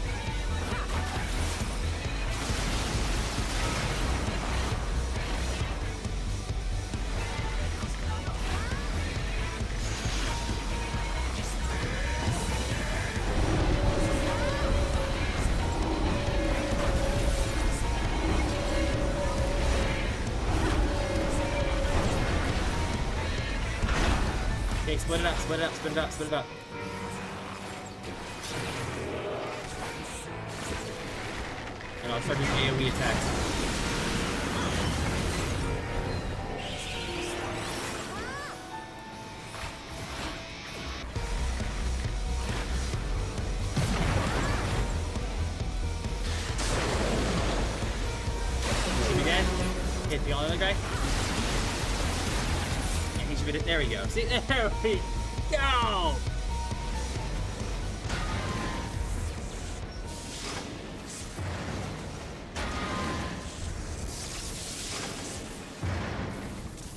Okay, split it up, split it up, split it up, split it up. And I'll start doing AoE attacks. Should be dead. Hit the other guy. And he should be dead. There we go. See, there we go!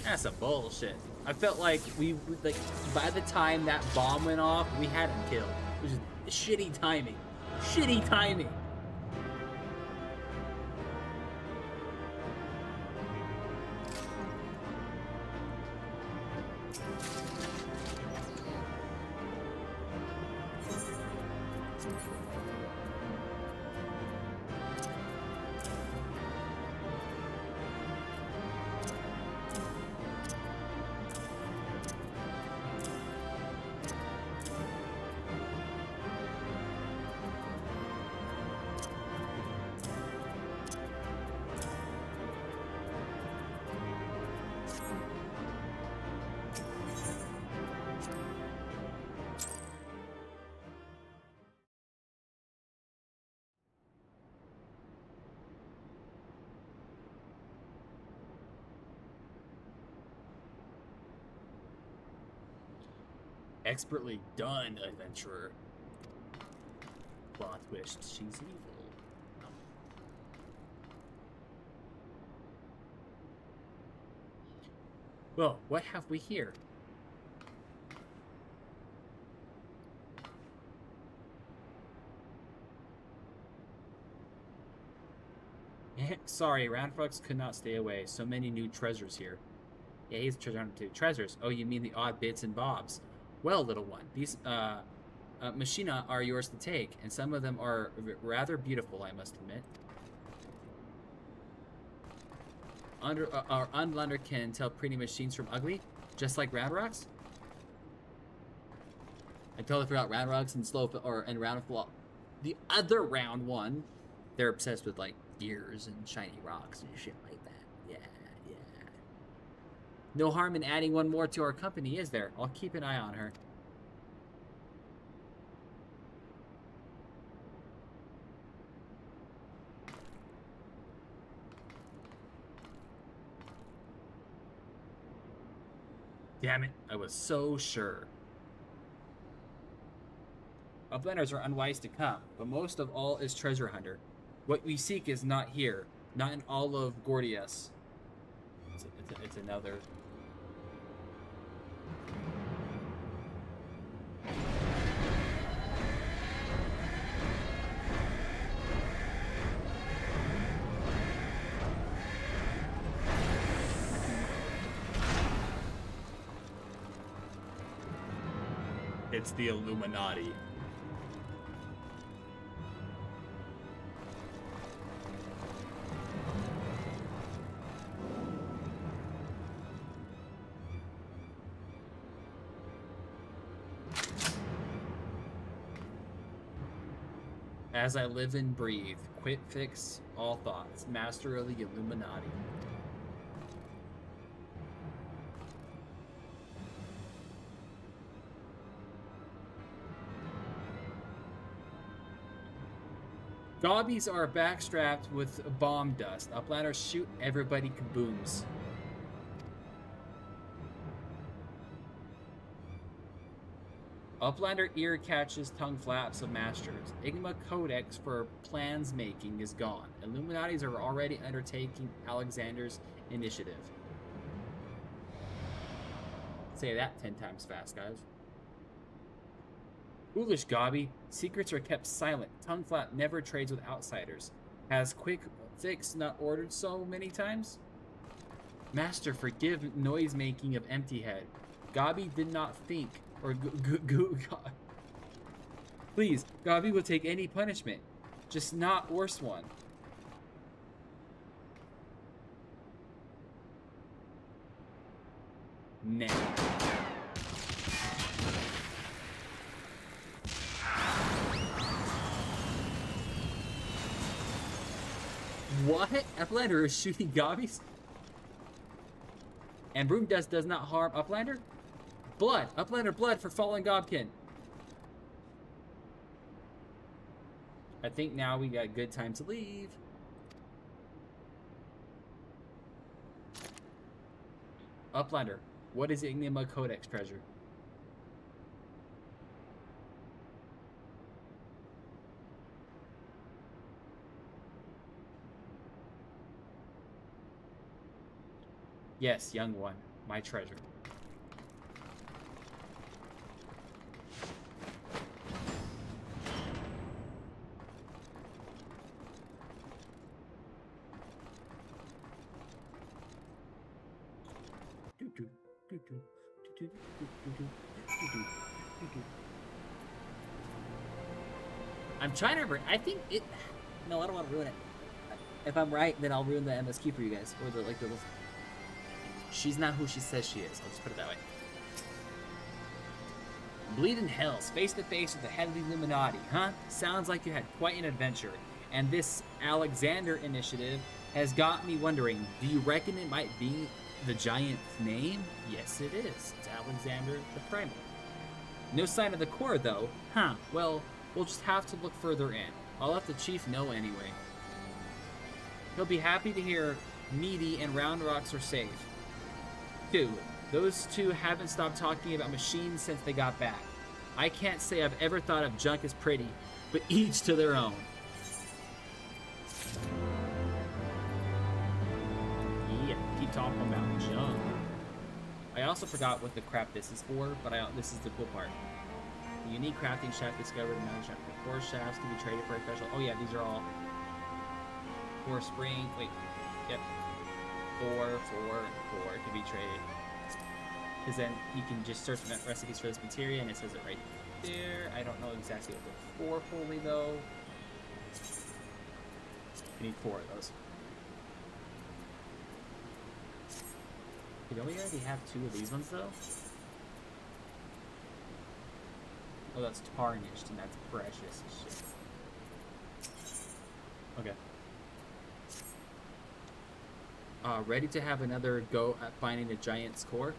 That's some bullshit. I felt like like by the time that bomb went off, we had him killed. It was just shitty timing. Shitty timing. Expertly done, adventurer. Plot twist, she's evil. Well, what have we here? Sorry, Roundfrux could not stay away. So many new treasures here. Yeah, he's a treasure hunter too. Treasures? Oh, you mean the odd bits and bobs. Well, little one, these machina are yours to take, and some of them are rather beautiful, I must admit. Our unlander can tell pretty machines from ugly, just like Roundrocks. I totally forgot Roundrocks and and Round the other round one. They're obsessed with like gears and shiny rocks and shit like that. Yeah. No harm in adding one more to our company, is there? I'll keep an eye on her. Damn it, I was so sure. Uplanders are unwise to come, but most of all is treasure hunter. What we seek is not here, not in all of Gordius. It's another... It's the Illuminati. As I live and breathe, quit fix all thoughts, master of the Illuminati. Gobbies are backstrapped with bomb dust. Uplanders shoot everybody kabooms. Uplander ear catches tongue flaps of masters. Igma Codex for plans making is gone. Illuminatis are already undertaking Alexander's initiative. Say that 10 times fast, guys. Foolish Gobby. Secrets are kept silent. Tongue flap never trades with outsiders. Has quick fix not ordered so many times? Master, forgive noise making of empty head. Gobby did not think, or please, Gobby will take any punishment, just not worse one. Nah. What? Uplander is shooting Gobbies? And Broom Dust does not harm Uplander? Blood! Uplander blood for fallen Gobkin. I think now we got good time to leave. Uplander, what is Igma Codex treasure? Yes, young one, my treasure. I'm trying to remember. I think it. No, I don't want to ruin it. If I'm right, then I'll ruin the MSQ for you guys, or the like the. She's not who she says she is. I'll just put it that way. Bleeding Hells, face to face with the head of the Illuminati, huh? Sounds like you had quite an adventure. And this Alexander initiative has got me wondering, do you reckon it might be the giant's name? Yes, it is. It's Alexander the Primal. No sign of the core, though. Huh, well, we'll just have to look further in. I'll let the chief know anyway. He'll be happy to hear Meaty and Round Rocks are safe. 2. Those two haven't stopped talking about machines since they got back. I can't say I've ever thought of junk as pretty, but each to their own. Yeah, keep talking about junk. I also forgot what the crap this is for, but this is the cool part. The unique crafting shaft discovered in another shaft. 4 shafts can be traded for a special. Oh yeah, these are all 4 spring. Wait, yep. 4, 4, and 4 can be traded. Because then you can just search recipes for this materia, and it says it right there. I don't know exactly what they're for fully, though. You need 4 of those. Don't we already have 2 of these ones, though? Oh, that's tarnished, and that's precious as shit. Okay. Ready to have another go at finding the giant's core?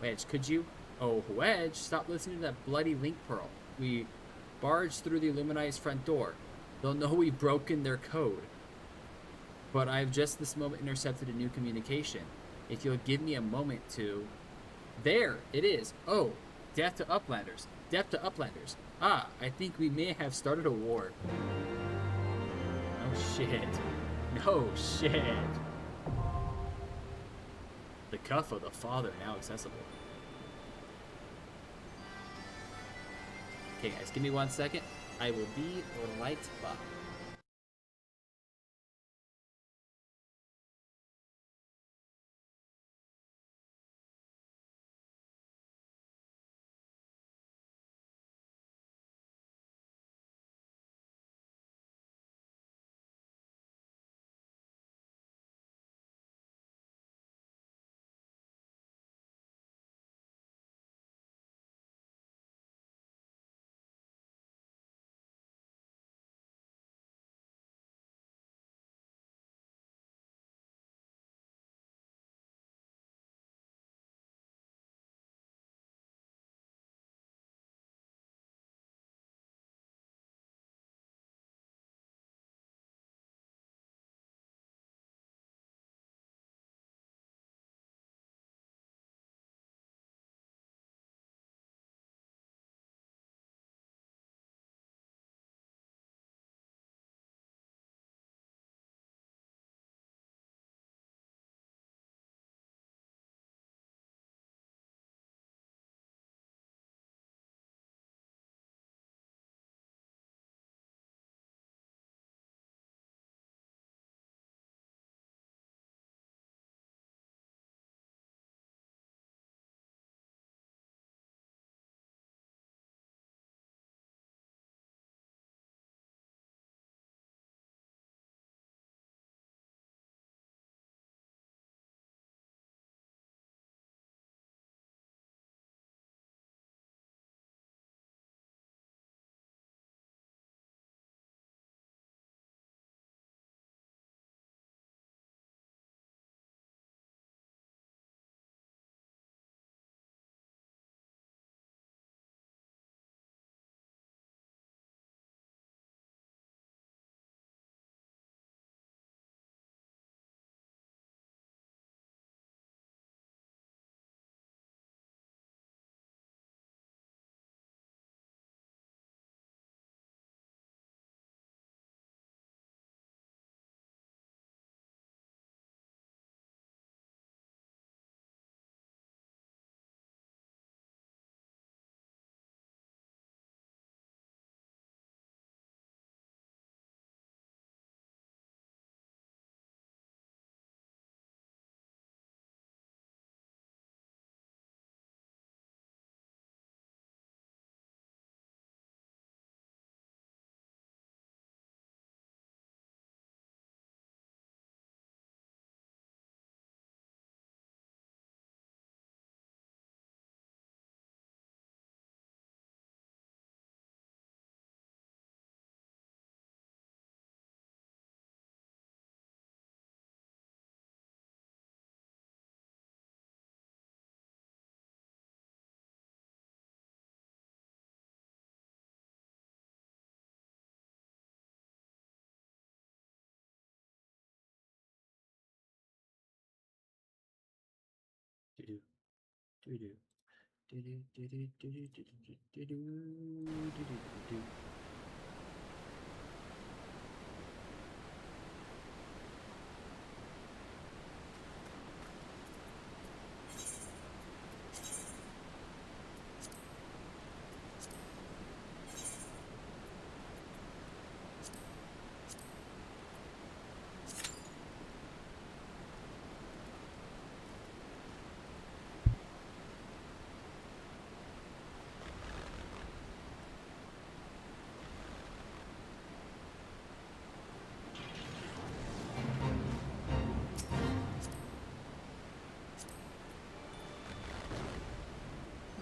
Wedge, could you? Oh, Wedge, stop listening to that bloody link pearl. We barged through the Illuminati's front door. They'll know we've broken their code. But I've just this moment intercepted a new communication. If you'll give me a moment to... There, it is. Oh, death to Uplanders. Death to Uplanders. Ah, I think we may have started a war. Oh, shit. No shit. The cuff of the father now accessible. Okay, guys, give me 1 second. I will be right back.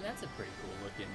That's a pretty cool looking.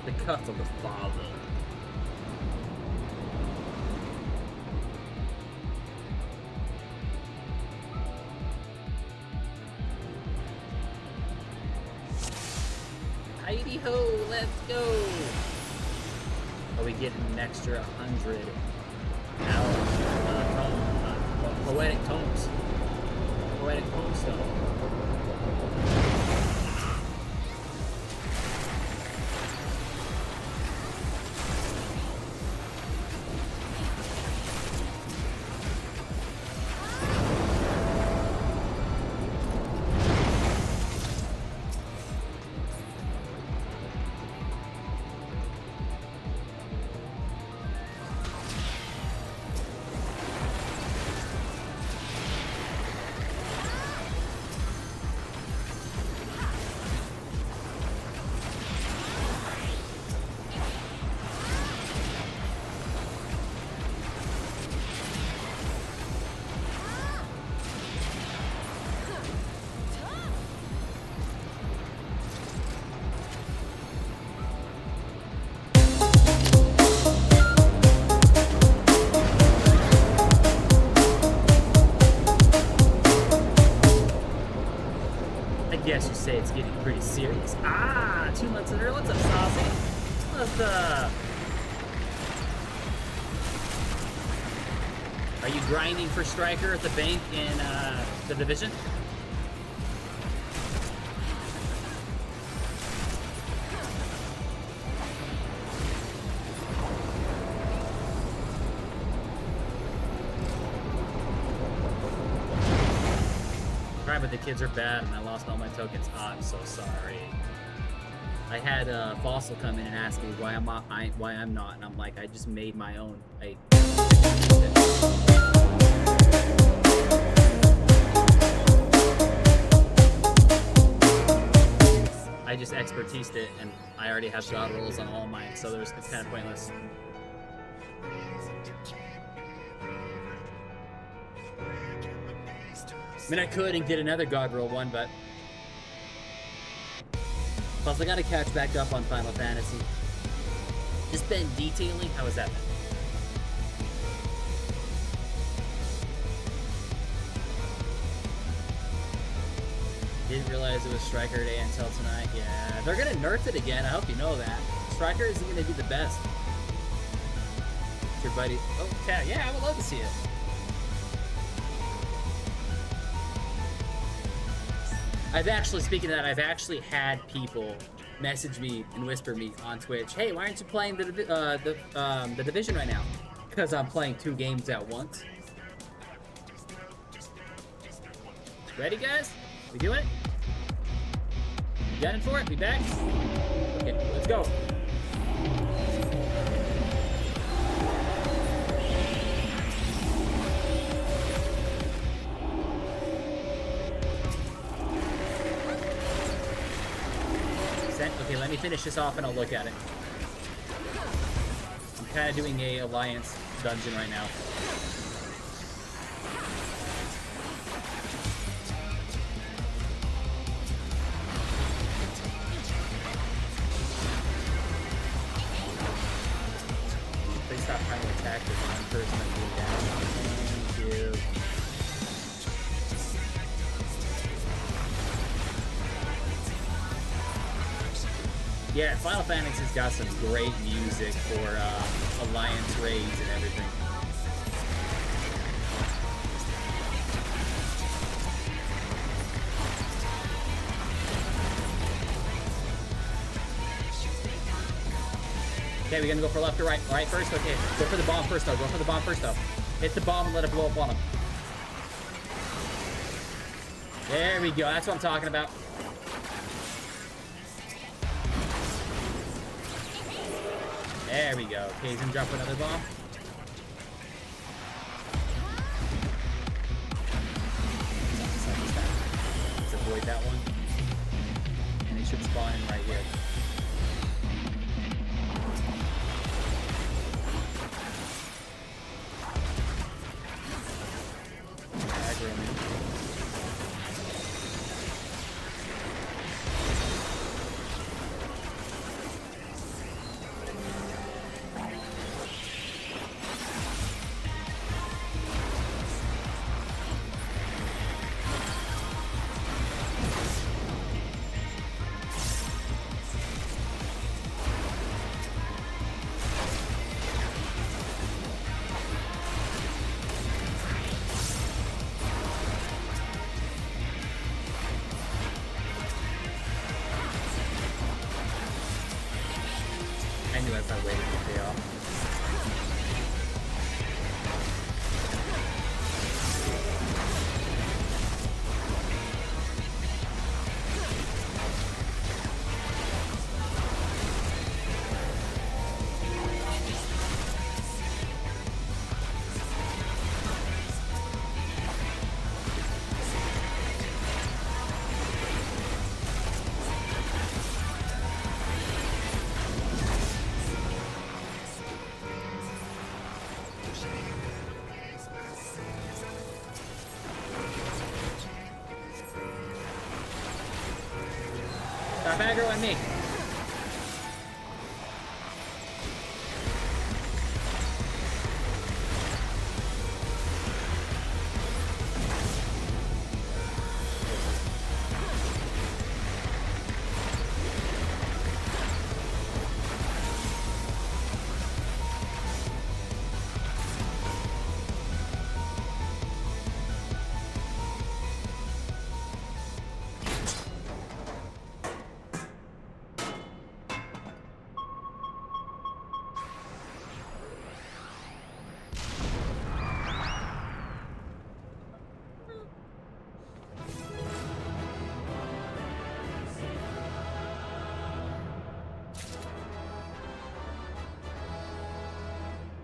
The cuff of the father. Heidi ho, let's go! Are we getting an extra 100 poetic tomes? Poetic tombstone. Yes, you say it's getting pretty serious. Ah, 2 months in a row. What's up, Saucy? What's up? Are you grinding for Striker at the bank in the division? But the kids are bad and I lost all my tokens. Oh, I'm so sorry. I had Fossil come in and ask me why I'm not, and I'm like, I just made my own. I just expertised it, and I already have god rolls on all of mine, so it's kind of pointless. I mean, I could and get another God Roll one, but... Plus, I gotta catch back up on Final Fantasy. Just been detailing. How was that, man? Didn't realize it was Striker Day until tonight. Yeah, they're gonna nerf it again. I hope you know that. Striker isn't gonna be the best. It's your buddy. Oh, Cat. Yeah, I would love to see it. I've actually, speaking of that, I've actually had people message me and whisper me on Twitch, "Hey, why aren't you playing the division right now?" Because I'm playing 2 games at once. Ready, guys? We doing it? Gunning for it? We back? Okay, let's go. Okay, let me finish this off and I'll look at it. I'm kind of doing a Alliance dungeon right now. stop trying to attack the one person that's being down. Thank you. Yeah, Final Fantasy's got some great music for Alliance raids and everything. Okay, we're gonna go for left or right. Right first? Okay, go for the bomb first though. Go for the bomb first though. Hit the bomb and let it blow up on him. There we go, that's what I'm talking about. There we go. Okay, he's gonna drop another bomb. Let's avoid that one. And he should spawn in right here. Aggro me. I knew as I waited to pay off. Stop aggroing me.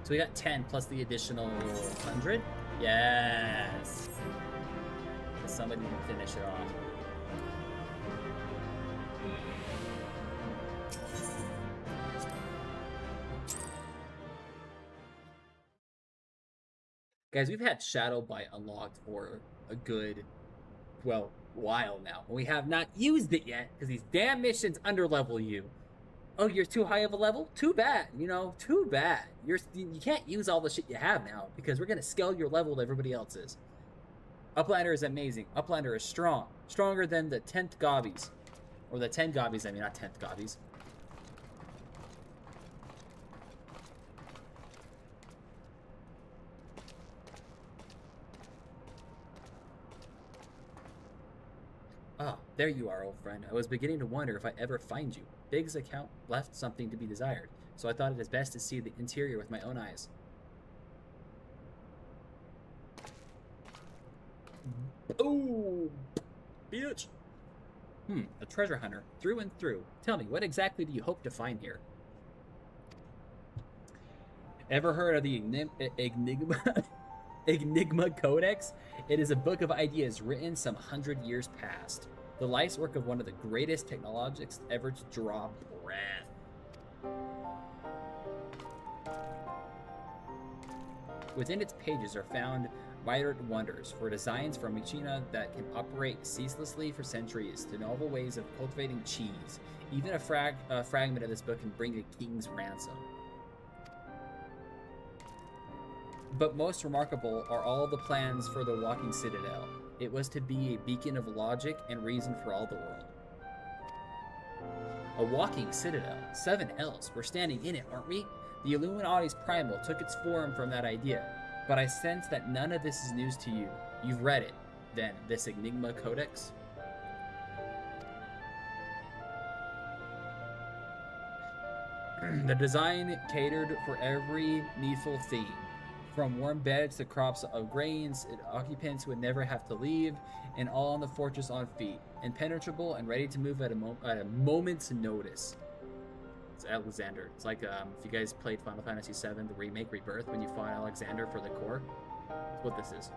So we got 10 plus the additional 100? Yes! Somebody can finish it off. Guys, we've had Shadow Bite unlocked for a good, well, while now. We have not used it yet, because these damn missions underlevel you. Oh, you're too high of a level? Too bad, you know, too bad. You can't use all the shit you have now, because we're going to scale your level to everybody else's. Uplander is amazing. Uplander is strong. Stronger than the 10th Gobbies. Or the 10 Gobbies, I mean, not 10th Gobbies. Ah, there you are, old friend. I was beginning to wonder if I ever find you. Big's account left something to be desired, so I thought it is best to see the interior with my own eyes. Oh, bitch! A treasure hunter, through and through. Tell me, what exactly do you hope to find here? Ever heard of the Enigma Codex? It is a book of ideas written some 100 years past. The life's work of one of the greatest technologists ever to draw breath. Within its pages are found mitred wonders, for designs from machina that can operate ceaselessly for centuries, to novel ways of cultivating cheese. Even a fragment of this book can bring a king's ransom. But most remarkable are all the plans for the walking citadel. It was to be a beacon of logic and reason for all the world. A walking citadel. 7 L's. We're standing in it, aren't we? The Illuminati's primal took its form from that idea. But I sense that none of this is news to you. You've read it, then, this Enigma Codex? The design catered for every needful theme. From warm beds to crops of grains, occupants would never have to leave, and all in the fortress on feet, impenetrable and ready to move at a moment's notice. It's Alexander. It's like if you guys played Final Fantasy VII, the remake Rebirth, when you fought Alexander for the core. That's what this is.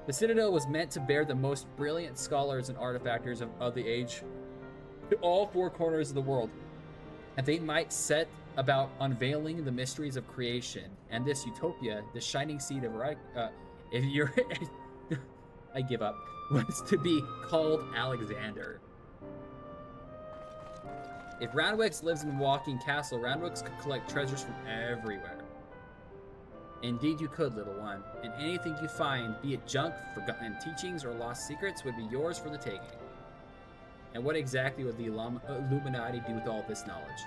The Citadel was meant to bear the most brilliant scholars and artifactors of the age to all 4 corners of the world, and they might set about unveiling the mysteries of creation. And this utopia, the shining seed of if you're I give up, was to be called Alexander. If Roundwix lives in Walking Castle, Roundwix could collect treasures from everywhere. Indeed you could, little one, and anything you find, be it junk, forgotten teachings, or lost secrets, would be yours for the taking. And what exactly would the Illuminati do with all this knowledge?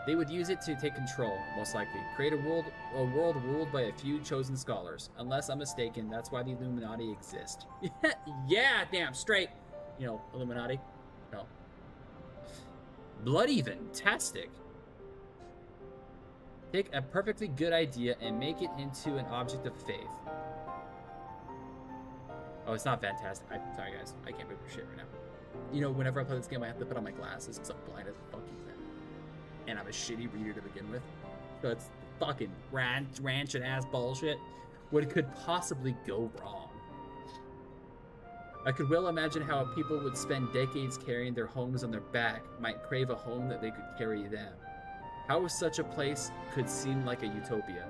They would use it to take control, most likely. Create a world ruled by a few chosen scholars. Unless I'm mistaken, that's why the Illuminati exist. Yeah, damn straight. You know, Illuminati. No. Bloody fantastic. Take a perfectly good idea and make it into an object of faith. Oh, it's not fantastic. Sorry, guys. I can't read for shit right now. You know, whenever I play this game, I have to put on my glasses because I'm blind as fucking thing. And I'm a shitty reader to begin with. So it's fucking rancid ass bullshit. What could possibly go wrong? I could well imagine how people would spend decades carrying their homes on their back might crave a home that they could carry them. How such a place could seem like a utopia.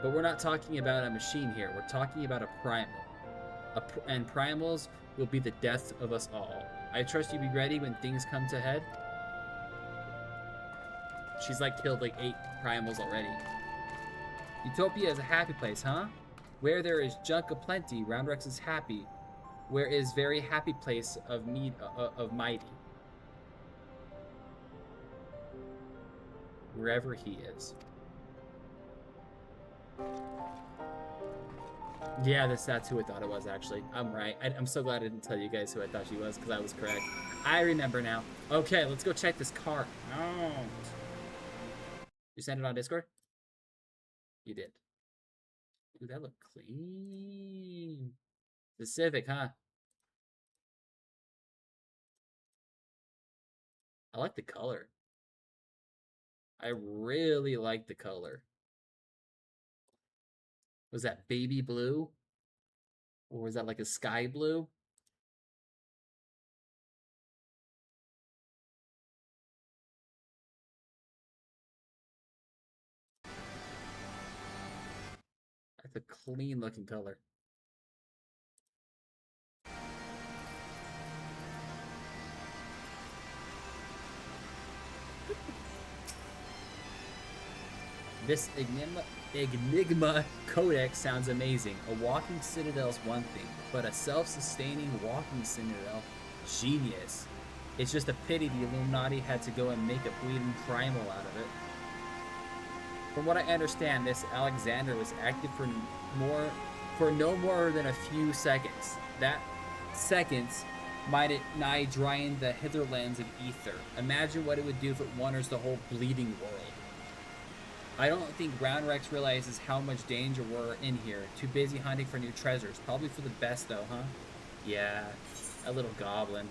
But we're not talking about a machine here. We're talking about a primal. And primals will be the death of us all. I trust you be ready when things come to head. She's like killed like 8 primals already. Utopia is a happy place, huh? Where there is junk aplenty, Roundrex is happy. Where is very happy place of mighty. Wherever he is. Yeah, that's who I thought it was, actually. I'm right. I'm so glad I didn't tell you guys who I thought she was, because I was correct. I remember now. Okay, let's go check this car out. You sent it on Discord? You did. Dude, that looked clean. The Civic, huh? I like the color. I really like the color. Was that baby blue? Or was that like a sky blue? That's a clean looking color. This Enigma Codex sounds amazing. A walking citadel's one thing, but a self-sustaining walking citadel, genius. It's just a pity the Illuminati had to go and make a bleeding primal out of it. From what I understand, this Alexander was active for no more than a few seconds. That seconds might it nigh drying the hitherlands of ether. Imagine what it would do if it wanders the whole bleeding world. I don't think Roundrex realizes how much danger we're in here. Too busy hunting for new treasures. Probably for the best though, huh? Yeah, a little goblin.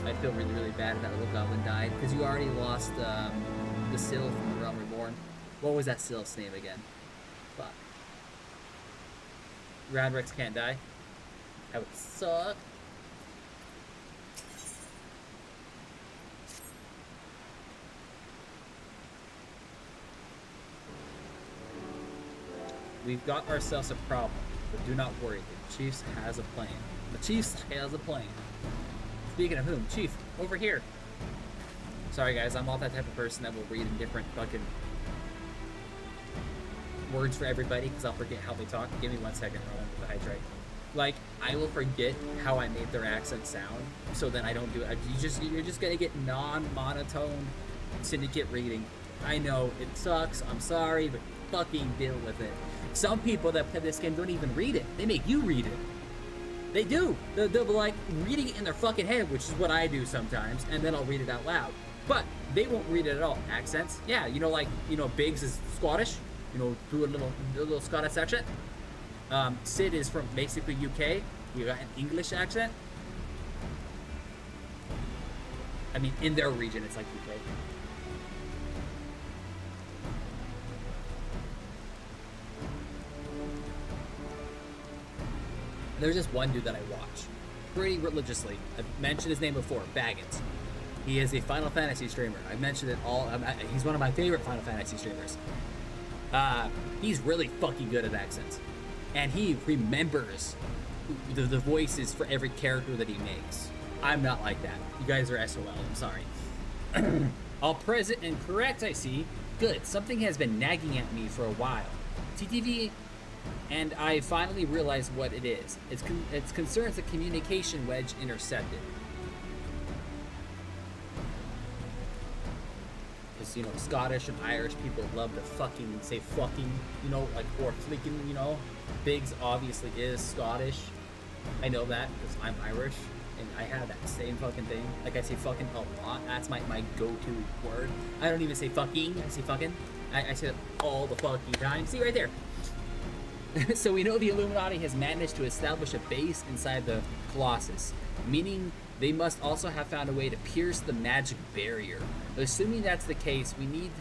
I feel really, really bad if that little goblin died, because you already lost the Syl from the Realm Reborn. What was that Syl's name again? Fuck. Roundrex can't die? That would suck. We've got ourselves a problem, but do not worry, the Chiefs has a plan. The Chiefs has a plan. Speaking of whom, Chief, over here. Sorry guys, I'm not that type of person that will read in different fucking words for everybody because I'll forget how they talk. Give me 1 second, Rowan, with the hydrate. Like, I will forget how I made their accent sound, so then I don't do it. You're just gonna get non-monotone syndicate reading. I know, it sucks, I'm sorry, but fucking deal with it. Some people that play this game don't even read it. They make you read it. They do. They'll be like reading it in their fucking head, which is what I do sometimes, and then I'll read it out loud. But they won't read it at all. Accents? Yeah, you know, like, you know, Biggs is Scottish. You know, do a little Scottish accent. Sid is from basically UK. You got an English accent. I mean, in their region, it's like UK. There's just one dude that I watch pretty religiously. I've mentioned his name before, Baggins. He is a Final Fantasy streamer. I've mentioned it all. He's one of my favorite Final Fantasy streamers. He's really fucking good at accents. And he remembers the voices for every character that he makes. I'm not like that. You guys are SOL, I'm sorry. All present and correct, I see. Good, something has been nagging at me for a while. TTV, and I finally realized what it is. It concerns a communication wedge intercepted. Because, you know, Scottish and Irish people love to fucking say fucking, you know, like, or flicking, you know. Biggs obviously is Scottish. I know that because I'm Irish and I have that same fucking thing. Like, I say fucking a lot. That's my go-to word. I don't even say fucking. I say fucking. I say it all the fucking time. See right there. So we know the Illuminati has managed to establish a base inside the Colossus, meaning they must also have found a way to pierce the magic barrier. Assuming that's the case, we need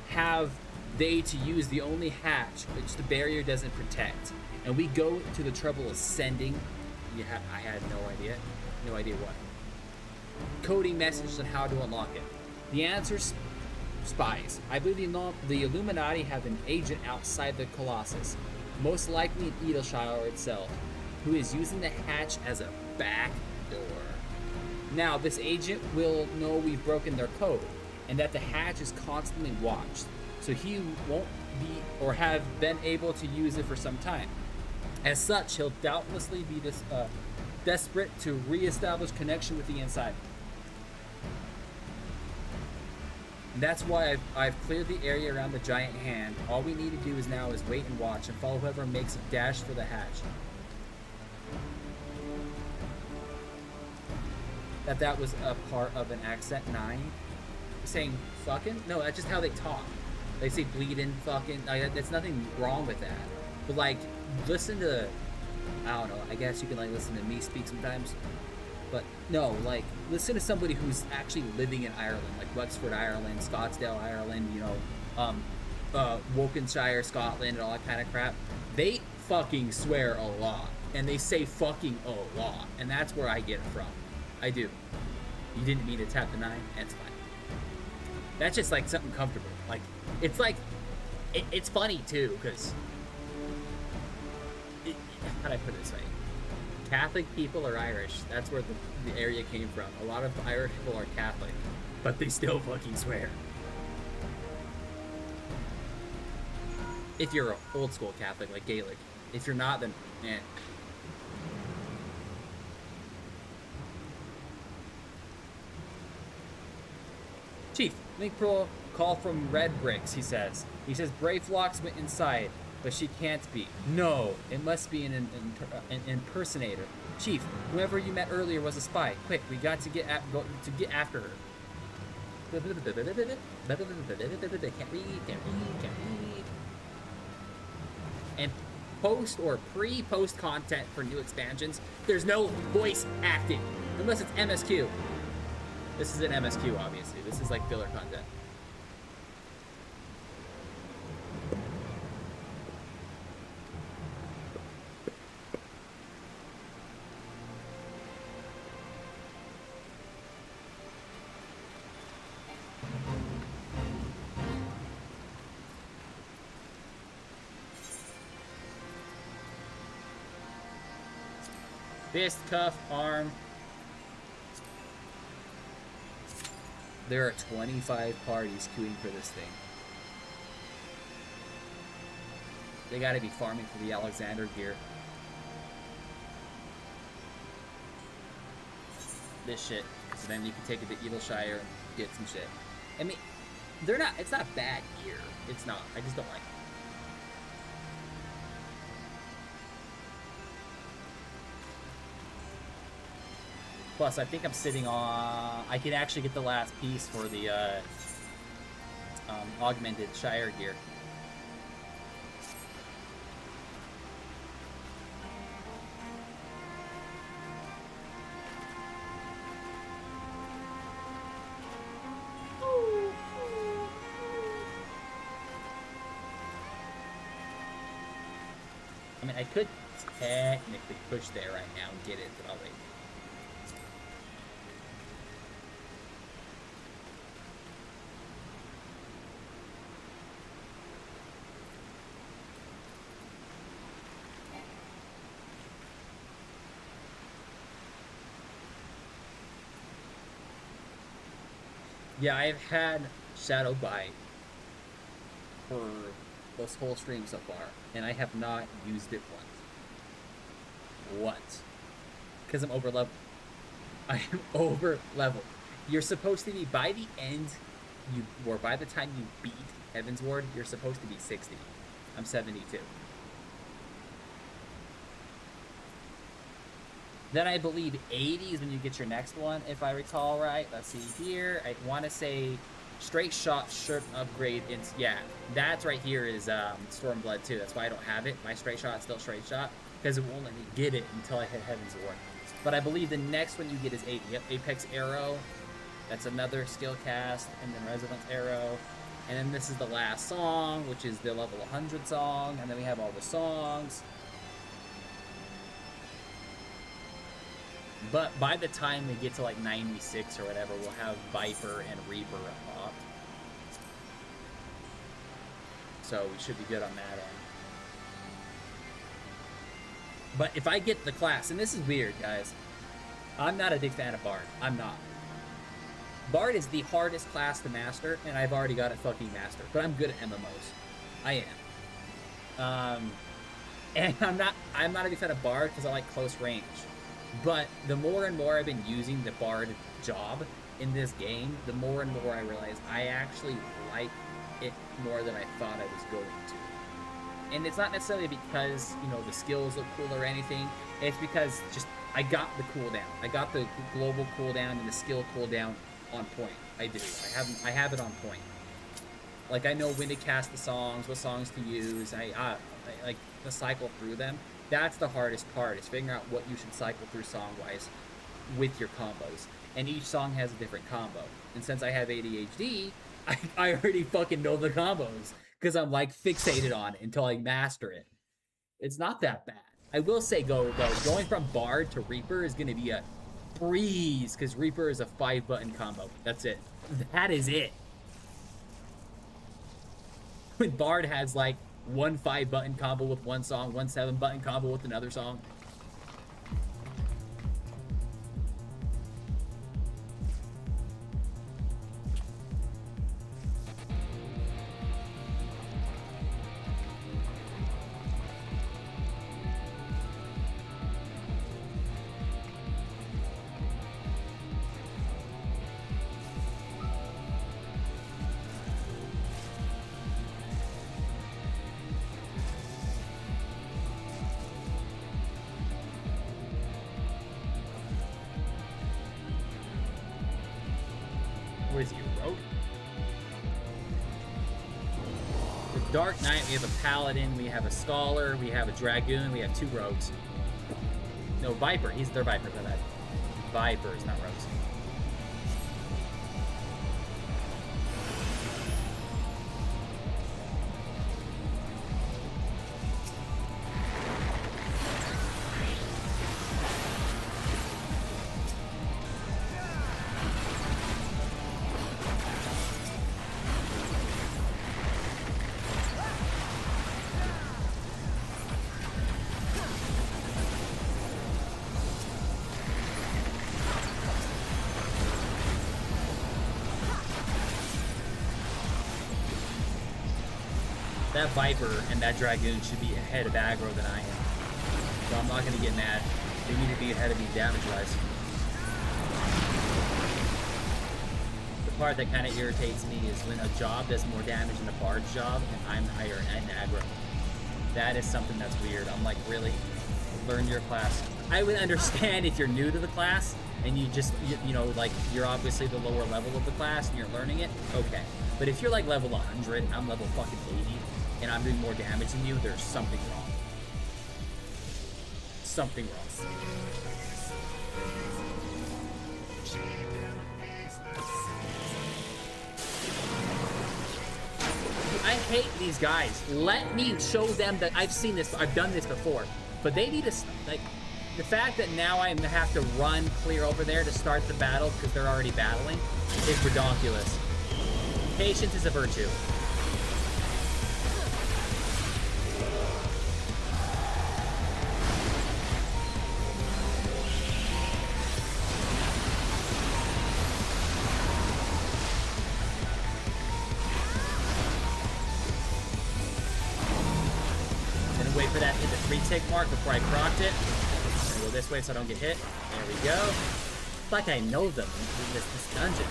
have they to use the only hatch which the barrier doesn't protect. And we go to the trouble of sending, I had no idea what, coding messages on how to unlock it. The answer's spies. I believe the Illuminati have an agent outside the Colossus, most likely in Edelshire itself, who is using the hatch as a back door. Now, this agent will know we've broken their code, and that the hatch is constantly watched, so he won't be or have been able to use it for some time. As such, he'll doubtlessly be desperate to re-establish connection with the inside. And that's why I've cleared the area around the giant hand. All we need to do now is wait and watch and follow whoever makes a dash for the hatch. That was a part of an accent 9. Saying fucking? No, that's just how they talk. They say bleeding, fucking. Like, there's nothing wrong with that. But like, listen to, I don't know, I guess you can like listen to me speak sometimes. But no, like, listen to somebody who's actually living in Ireland, like Wexford, Ireland, Scottsdale, Ireland, you know, Wokinshire, Scotland, and all that kind of crap. They fucking swear a lot. And they say fucking a lot. And that's where I get it from. I do. You didn't mean to tap the 9? That's fine. That's just like something comfortable. Like, it's like, it's funny too, because, how do I put it this way? Catholic people are Irish. That's where the area came from. A lot of Irish people are Catholic, but they still fucking swear. If you're an old school Catholic, like Gaelic. If you're not, then, eh. Chief, link pro call from Red Bricks, he says. He says Brayflocks went inside, but she can't be. No, it must be an impersonator. Chief, whoever you met earlier was a spy. Quick, we got to get after her. Can't read. And pre-post content for new expansions, there's no voice acting, unless it's MSQ. This is an MSQ, obviously. This is like filler content. Fist, cuff, arm. There are 25 parties queuing for this thing. They gotta be farming for the Alexander gear. This shit. So then you can take it to Evilshire and get some shit. I mean, it's not bad gear. It's not. I just don't like it. Plus, I think I'm sitting on... I can actually get the last piece for the augmented Shire gear. I mean, I could technically push there right now and get it, but I'll wait. Yeah, I've had Shadow Bite for this whole stream so far, and I have not used it once. Once. Because I'm over leveled. I am over leveled. You're supposed to be, by the end, or by the time you beat Heaven's Ward, you're supposed to be 60. I'm 72. Then I believe 80 is when you get your next one, if I recall right. Let's see here. I want to say straight shot should upgrade into... Yeah, that's right here is Stormblood too. That's why I don't have it. My straight shot is still straight shot, because it won't let me get it until I hit Heaven's Ward. But I believe the next one you get is 80. Yep, Apex Arrow. That's another skill cast. And then Resonance Arrow. And then this is the last song, which is the level 100 song. And then we have all the songs. But by the time we get to like 96 or whatever, we'll have Viper and Reaper unlocked. So we should be good on that end. But if I get the class, and this is weird, guys. I'm not a big fan of Bard. I'm not. Bard is the hardest class to master, and I've already got it fucking mastered. But I'm good at MMOs. I am. And I'm not a big fan of Bard because I like close range. But the more and more I've been using the Bard job in this game, the more and more I realize I actually like it more than I thought I was going to. And it's not necessarily because, you know, the skills look cool or anything. It's because just I got the cooldown. I got the global cooldown and the skill cooldown on point. I do. I have it on point. Like, I know when to cast the songs, what songs to use. I like to cycle through them. That's the hardest part, is figuring out what you should cycle through song-wise with your combos. And each song has a different combo. And since I have ADHD, I already fucking know the combos. Because I'm, like, fixated on it until I master it. It's not that bad. I will say, though, going from Bard to Reaper is going to be a breeze. Because Reaper is a 5-button combo. That's it. That is it. When Bard has, like, one 5-button combo with one song, one 7-button combo with another song. What is he, a rogue? The Dark Knight, we have a Paladin, we have a Scholar, we have a Dragoon, we have 2 rogues. No, Viper. They're Vipers, I bet. Vipers, not rogues. that Viper and that Dragoon should be ahead of aggro than I am. So I'm not gonna get mad. They need to be ahead of me damage-wise. The part that kind of irritates me is when a job does more damage than a bard's job and I'm higher in aggro. That is something that's weird. I'm like, really? Learn your class. I would understand if you're new to the class and you just, you know, like, you're obviously the lower level of the class and you're learning it, okay. But if you're like level 100 and I'm level fucking 80 and I'm doing more damage than you, there's something wrong. Something wrong. I hate these guys. Let me show them that I've seen this, I've done this before. But they need to, like, the fact that now I have to run clear over there to start the battle because they're already battling is ridiculous. Patience is a virtue. Wait for that to hit the 3-tick mark before I procced it. I'm gonna go this way so I don't get hit. There we go. It's like I know them in this dungeon.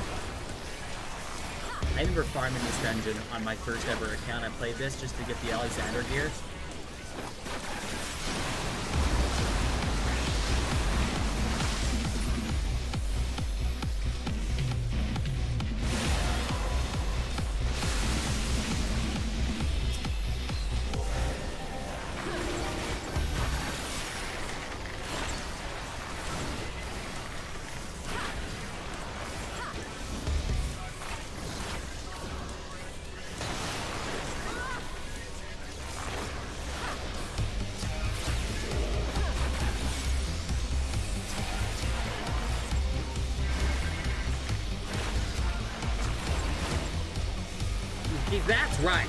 I remember farming this dungeon on my first ever account. I played this just to get the Alexander gear. That's right.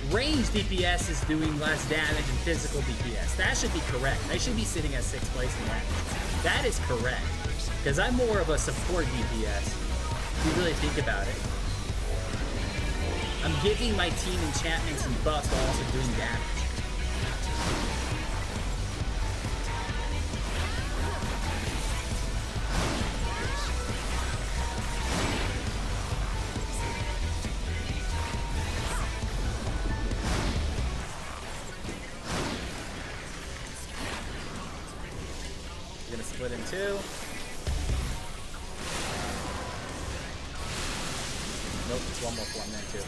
Range DPS is doing less damage than physical DPS. That should be correct. I should be sitting at 6th place in that. That is correct. Because I'm more of a support DPS, if you really think about it. I'm giving my team enchantments and buffs while also doing damage. Split in two. Nope, it's one more one there too.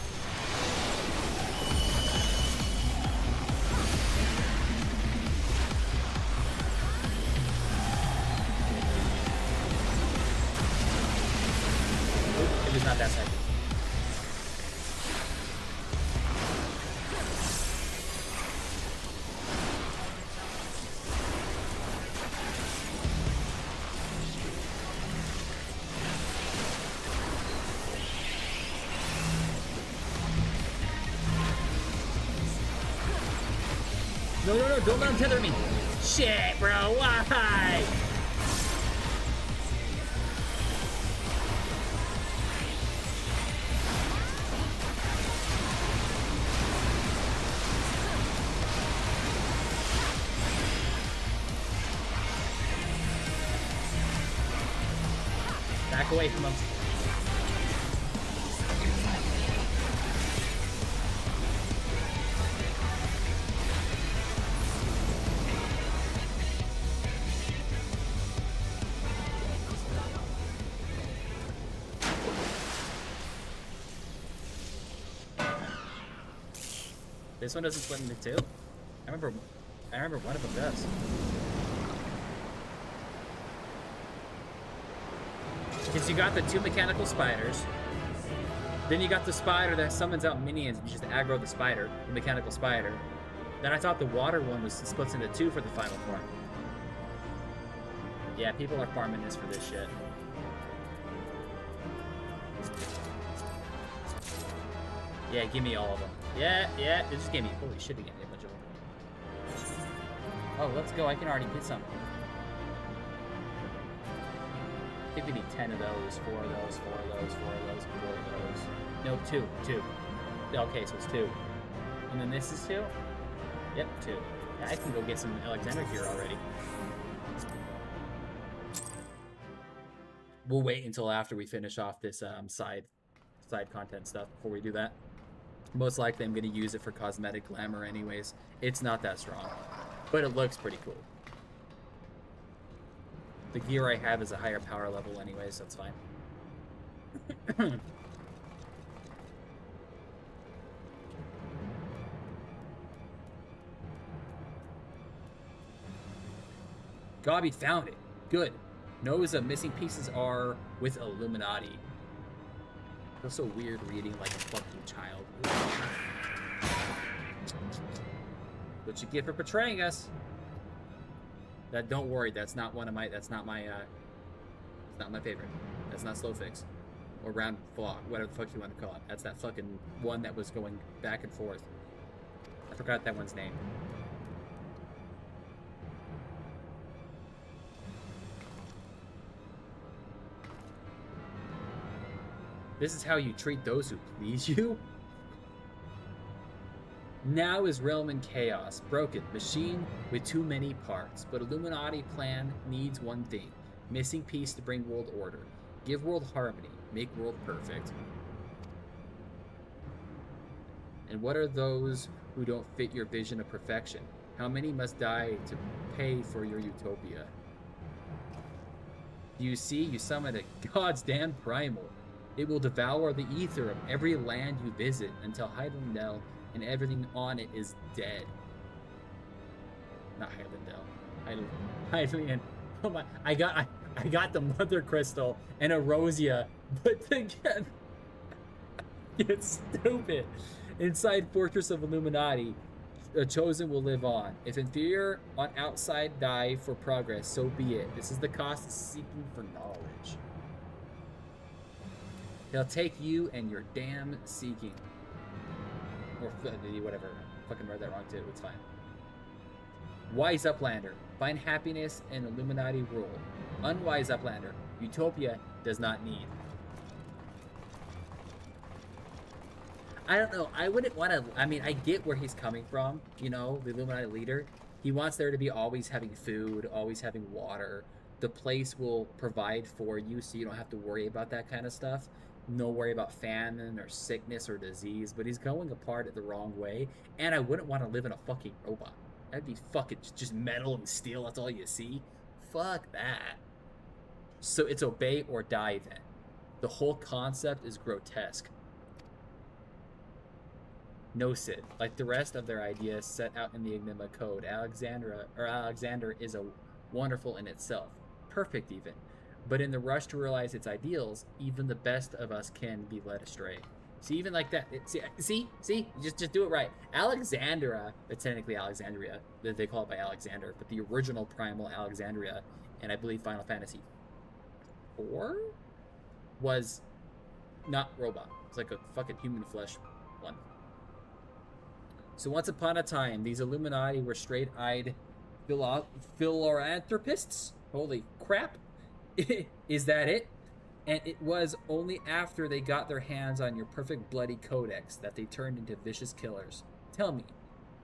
Oop, it was not that second. No, don't let him tether me. Shit, bro, why? Back away from him. This one doesn't split into two? I remember one of them does. Because you got the 2 mechanical spiders, then you got the spider that summons out minions and you just aggro the spider, the mechanical spider. Then I thought the water one was splits into 2 for the final form. Yeah, people are farming this for this shit. Yeah, give me all of them. Yeah, it just gave me, holy shit, it gave me a bunch of them. Oh, let's go, I can already get some. I think we need 10 of those, 4 of those, 4 of those, 4 of those, 4 of those. No, 2. Okay, so it's 2. And then this is 2? Yep, 2. Yeah, I can go get some Alexander here already. We'll wait until after we finish off this side content stuff before we do that. Most likely I'm going to use it for cosmetic glamour anyways. It's not that strong, but it looks pretty cool. The gear I have is a higher power level anyways, so it's fine. Gobby found it. Good. Knows the missing pieces are with Illuminati. Feels so weird reading like a fucking child. What you get for betraying us? That, don't worry, that's not one of my, that's not my favorite. That's not slow fix. Or round vlog, whatever the fuck you want to call it. That's that fucking one that was going back and forth. I forgot that one's name. This is how you treat those who please you? Now is realm in chaos, broken, machine with too many parts. But Illuminati plan needs one thing. Missing piece to bring world order. Give world harmony. Make world perfect. And what are those who don't fit your vision of perfection? How many must die to pay for your utopia? Do you see? You summon a God's damn primal. It will devour the ether of every land you visit until Heidendel and everything on it is dead. Not Heidendel. Heidendel. Oh my! I got the Mother Crystal and Erosia, but together. It's stupid. Inside Fortress of Illuminati, the chosen will live on. If inferior on outside die for progress, so be it. This is the cost of seeking for knowledge. They'll take you and your damn seeking. Or whatever. Fucking read that wrong too. It's fine. Wise Uplander. Find happiness in Illuminati rule. Unwise Uplander. Utopia does not need. I don't know. I wouldn't want to... I mean, I get where he's coming from. You know, the Illuminati leader. He wants there to be always having food, always having water. The place will provide for you so you don't have to worry about that kind of stuff. No worry about famine or sickness or disease, but he's going apart it the wrong way, and I wouldn't want to live in a fucking robot. That'd be fucking just metal and steel, that's all you see. Fuck that. So it's obey or die then. The whole concept is grotesque. No Sid. Like the rest of their ideas set out in the Enigma Code, Alexander is a wonderful in itself. Perfect even. But in the rush to realize its ideals, even the best of us can be led astray. See, even like that. See? Just do it right. Alexandria, it's technically Alexandria. They call it by Alexander, but the original primal Alexandria, and I believe Final Fantasy IV was not robot. It's like a fucking human flesh one. So once upon a time, these Illuminati were straight-eyed philanthropists. Holy crap. Is that it? And it was only after they got their hands on your perfect bloody codex that they turned into vicious killers. Tell me,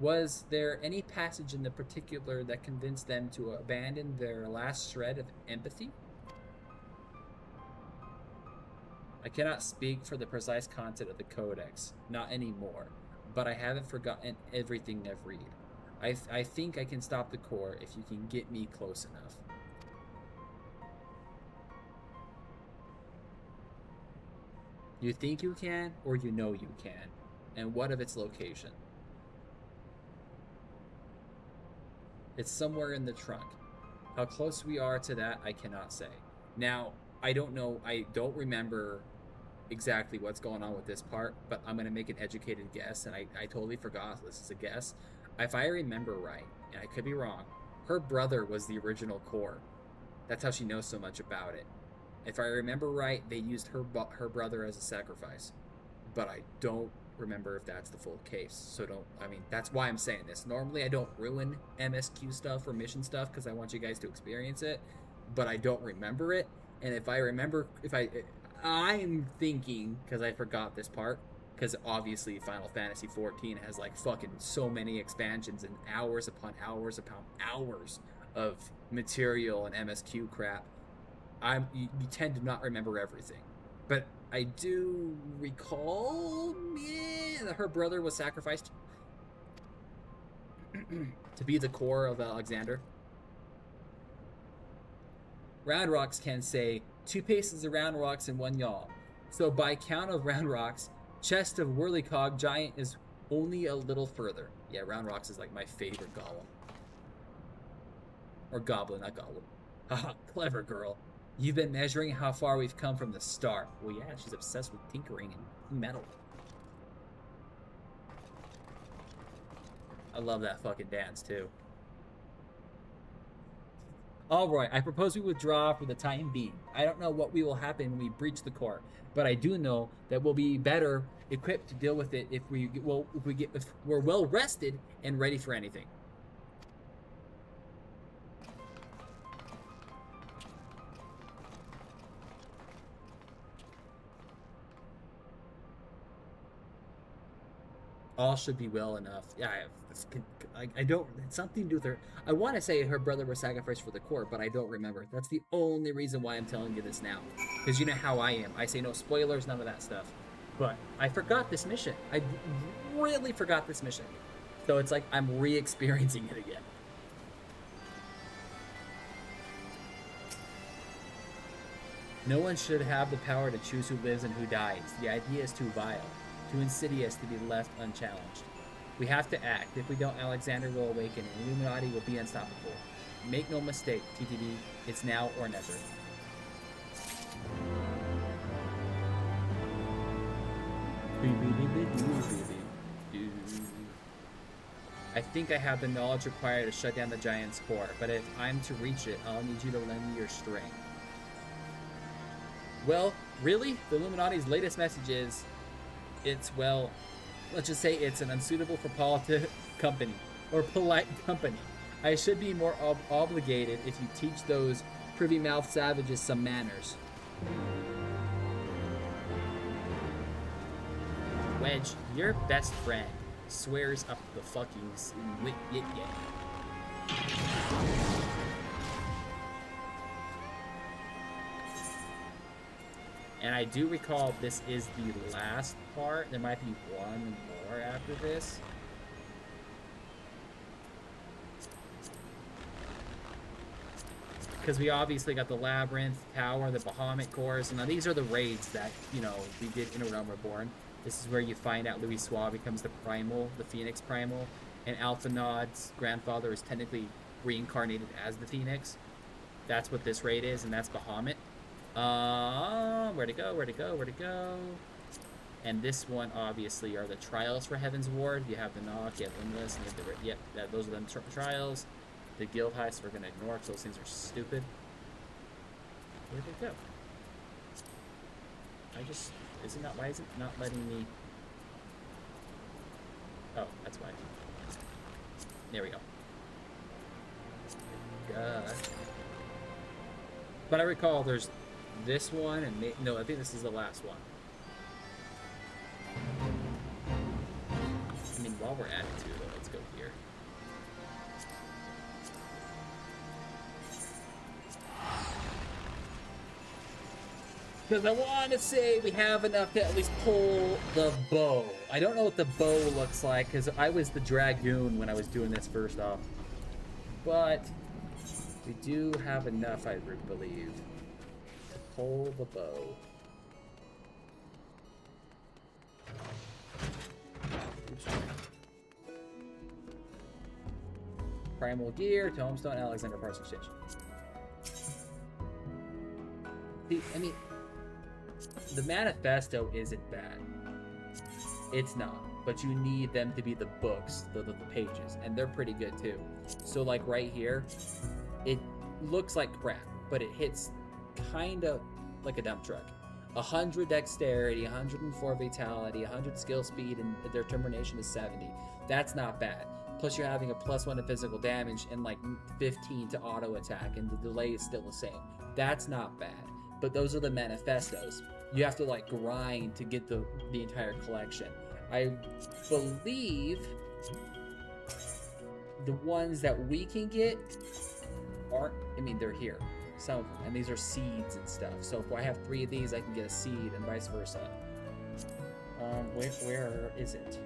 was there any passage in the particular that convinced them to abandon their last shred of empathy? I cannot speak for the precise content of the codex, not anymore, but I haven't forgotten everything I've read. I think I can stop the core if you can get me close enough. You think you can, or you know you can? And what of its location? It's somewhere in the trunk. How close we are to that, I cannot say. Now, I don't know, I don't remember exactly what's going on with this part, but I'm going to make an educated guess, and I totally forgot this is a guess. If I remember right, and I could be wrong, her brother was the original core. That's how she knows so much about it. If I remember right, they used her brother as a sacrifice. But I don't remember if that's the full case. So that's why I'm saying this. Normally I don't ruin MSQ stuff or mission stuff because I want you guys to experience it. But I don't remember it. And if I remember, I'm thinking, because I forgot this part, because obviously Final Fantasy 14 has like fucking so many expansions and hours upon hours upon hours of material and MSQ crap. You tend to not remember everything, but I do recall that her brother was sacrificed to be the core of Alexander. Round Rocks can say 2 paces of Round Rocks and 1 yaw. So by count of Round Rocks, chest of Whirlycog Giant is only a little further. Yeah, Round Rocks is like my favorite golem. Or goblin, not goblin. Haha, clever girl. You've been measuring how far we've come from the start. Well, yeah, she's obsessed with tinkering and metal. I love that fucking dance, too. Alright, I propose we withdraw for the time being. I don't know what will happen when we breach the core, but I do know that we'll be better equipped to deal with it if we're well rested and ready for anything. All should be well enough. Yeah, I don't. It's something to do with her. I want to say her brother was sacrificed for the core, but I don't remember. That's the only reason why I'm telling you this now, because you know how I am. I say no spoilers, none of that stuff. But I forgot this mission. I really forgot this mission. So it's like I'm re-experiencing it again. No one should have the power to choose who lives and who dies. The idea is too vile, too insidious to be left unchallenged. We have to act. If we don't, Alexander will awaken and Illuminati will be unstoppable. Make no mistake, TTD, it's now or never. I think I have the knowledge required to shut down the Giant's core, but if I'm to reach it, I'll need you to lend me your strength. Well, really? The Illuminati's latest message is, well, let's just say it's an unsuitable for polite company. I should be more obligated if you teach those privy-mouthed savages some manners. Wedge, your best friend, swears up the fucking yit. And I do recall this is the last part. There might be one more after this. Because we obviously got the Labyrinth, Tower, the Bahamut cores. And now these are the raids that, you know, we did in A Realm Reborn. This is where you find out Louis Suave becomes the Primal, the Phoenix Primal. And Alphanod's grandfather is technically reincarnated as the Phoenix. That's what this raid is, and that's Bahamut. Where to go? And this one, obviously, are the trials for Heaven's Ward. You have the Knock, you have Endless, and you have the... those are the trials. The Guild Heist we're gonna ignore because those things are stupid. Where'd they go? Why is it not letting me... Oh, that's why. There we go. But I recall there's this one and no, I think this is the last one. I mean, while we're at it too, though, let's go here. Because I want to say we have enough to at least pull the bow. I don't know what the bow looks like because I was the Dragoon when I was doing this first off. But we do have enough, I believe, to pull the bow. Primal Gear, Tombstone, Alexander Parts Exchange. See, I mean, the manifesto isn't bad. It's not. But you need them to be the books, the pages, and they're pretty good too. So like right here, it looks like crap, but it hits kind of like a dump truck. 100 dexterity, 104 vitality, 100 skill speed, and their determination is 70. That's not bad. Plus you're having a +1 to physical damage and like 15 to auto attack, and the delay is still the same. That's not bad. But those are the manifestos. You have to like grind to get the entire collection. I believe the ones that we can get aren't, I mean, they're here, some of them, and these are seeds and stuff. So if I have 3 of these, I can get a seed and vice versa. Where is it?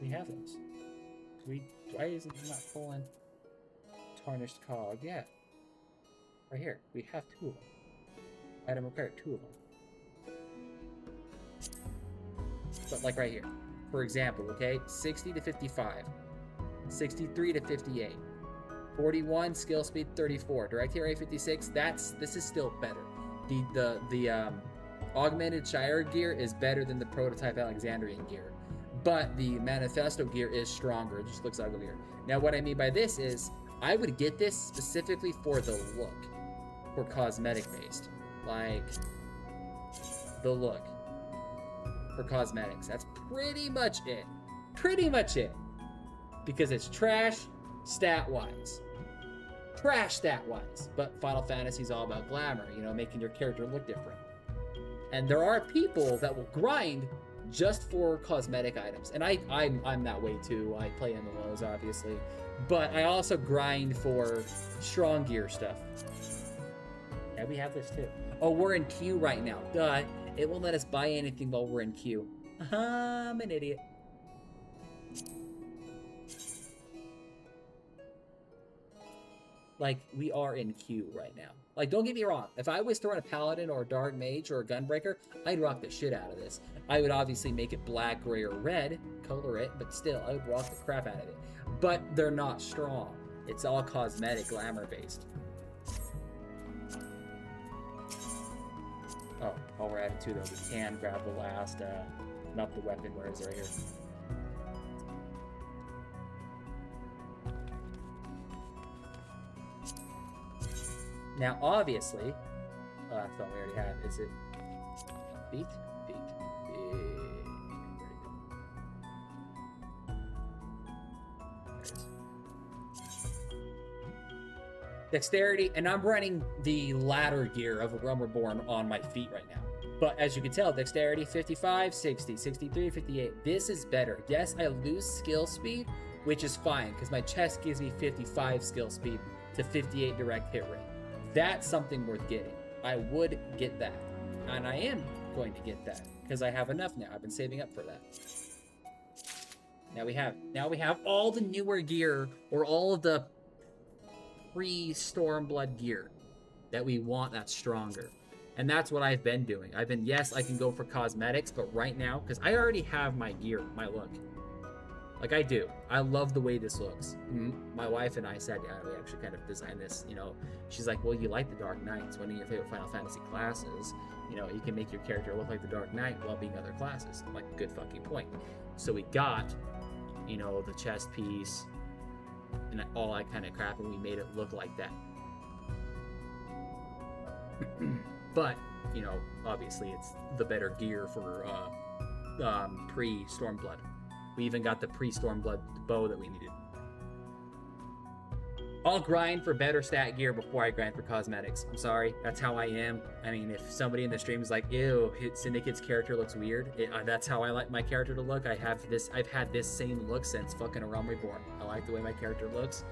We have those. Why isn't it not pulling tarnished cog? Yeah. Right here. We have 2 of them. Item required, 2 of them. But like right here. For example, okay? 60 to 55. 63 to 58. 41, skill speed 34. Direct hit rate 56. This is still better. The augmented Shire gear is better than the prototype Alexandrian gear. But the Manifesto gear is stronger. It just looks uglier. Now, what I mean by this is, I would get this specifically for the look. For cosmetic based. Like, the look. For cosmetics. That's pretty much it. Pretty much it. Because it's trash stat-wise. Trash stat-wise. But Final Fantasy's all about glamour, you know, making your character look different. And there are people that will grind just for cosmetic items. And I'm that way too. I play in the lows, obviously. But I also grind for strong gear stuff. Yeah, we have this too. Oh, we're in queue right now. Duh. It won't let us buy anything while we're in queue. I'm an idiot. Like, we are in queue right now. Like, don't get me wrong. If I was throwing a paladin or a dark mage or a gunbreaker, I'd rock the shit out of this. I would obviously make it black, gray, or red, color it, but still, I would rock the crap out of it. But they're not strong. It's all cosmetic, glamour-based. Oh, while we're at it too, though, we can grab the last, not the weapon, where is it right here? Now, obviously, I thought we already had, is it feet? Feet. Dexterity, and I'm running the ladder gear of a Realm Reborn on my feet right now. But as you can tell, dexterity 55, 60, 63, 58. This is better. Yes, I lose skill speed, which is fine, because my chest gives me 55 skill speed to 58 direct hit rate. That's something worth getting. I would get that. And I am going to get that, because I have enough now. I've been saving up for that. Now we have all the newer gear, or all of the pre-stormblood gear that we want that's stronger. And that's what I've been doing. Yes, I can go for cosmetics, but right now, because I already have my gear, my look. Like, I do. I love the way this looks. My wife and I sat down, we actually kind of designed this, you know. She's like, well, you like the Dark Knights. One of your favorite Final Fantasy classes. You know, you can make your character look like the Dark Knight while being other classes. I'm like, good fucking point. So we got, you know, the chest piece and all that kind of crap, and we made it look like that. But, you know, obviously it's the better gear for pre-Stormblood. We even got the pre-Stormblood bow that we needed. I'll grind for better stat gear before I grind for cosmetics. I'm sorry, that's how I am. I mean, if somebody in the stream is like, ew, Syndicate's character looks weird, that's how I like my character to look. I've had this same look since fucking A Realm Reborn. I like the way my character looks.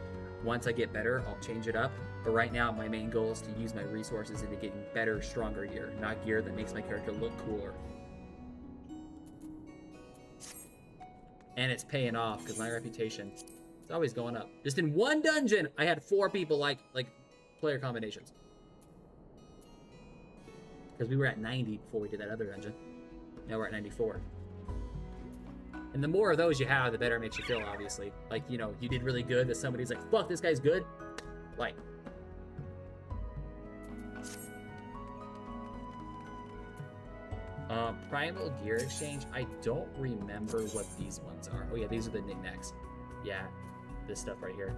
Once I get better, I'll change it up. But right now, my main goal is to use my resources into getting better, stronger gear, not gear that makes my character look cooler. And it's paying off, because my reputation is always going up. Just in one dungeon, I had 4 people like player combinations. Because we were at 90 before we did that other dungeon. Now we're at 94. And the more of those you have, the better it makes you feel, obviously. Like, you know, you did really good, that somebody's like, fuck, this guy's good. Like, Primal Gear Exchange, I don't remember what these ones are. Oh yeah, these are the knickknacks. Yeah, this stuff right here.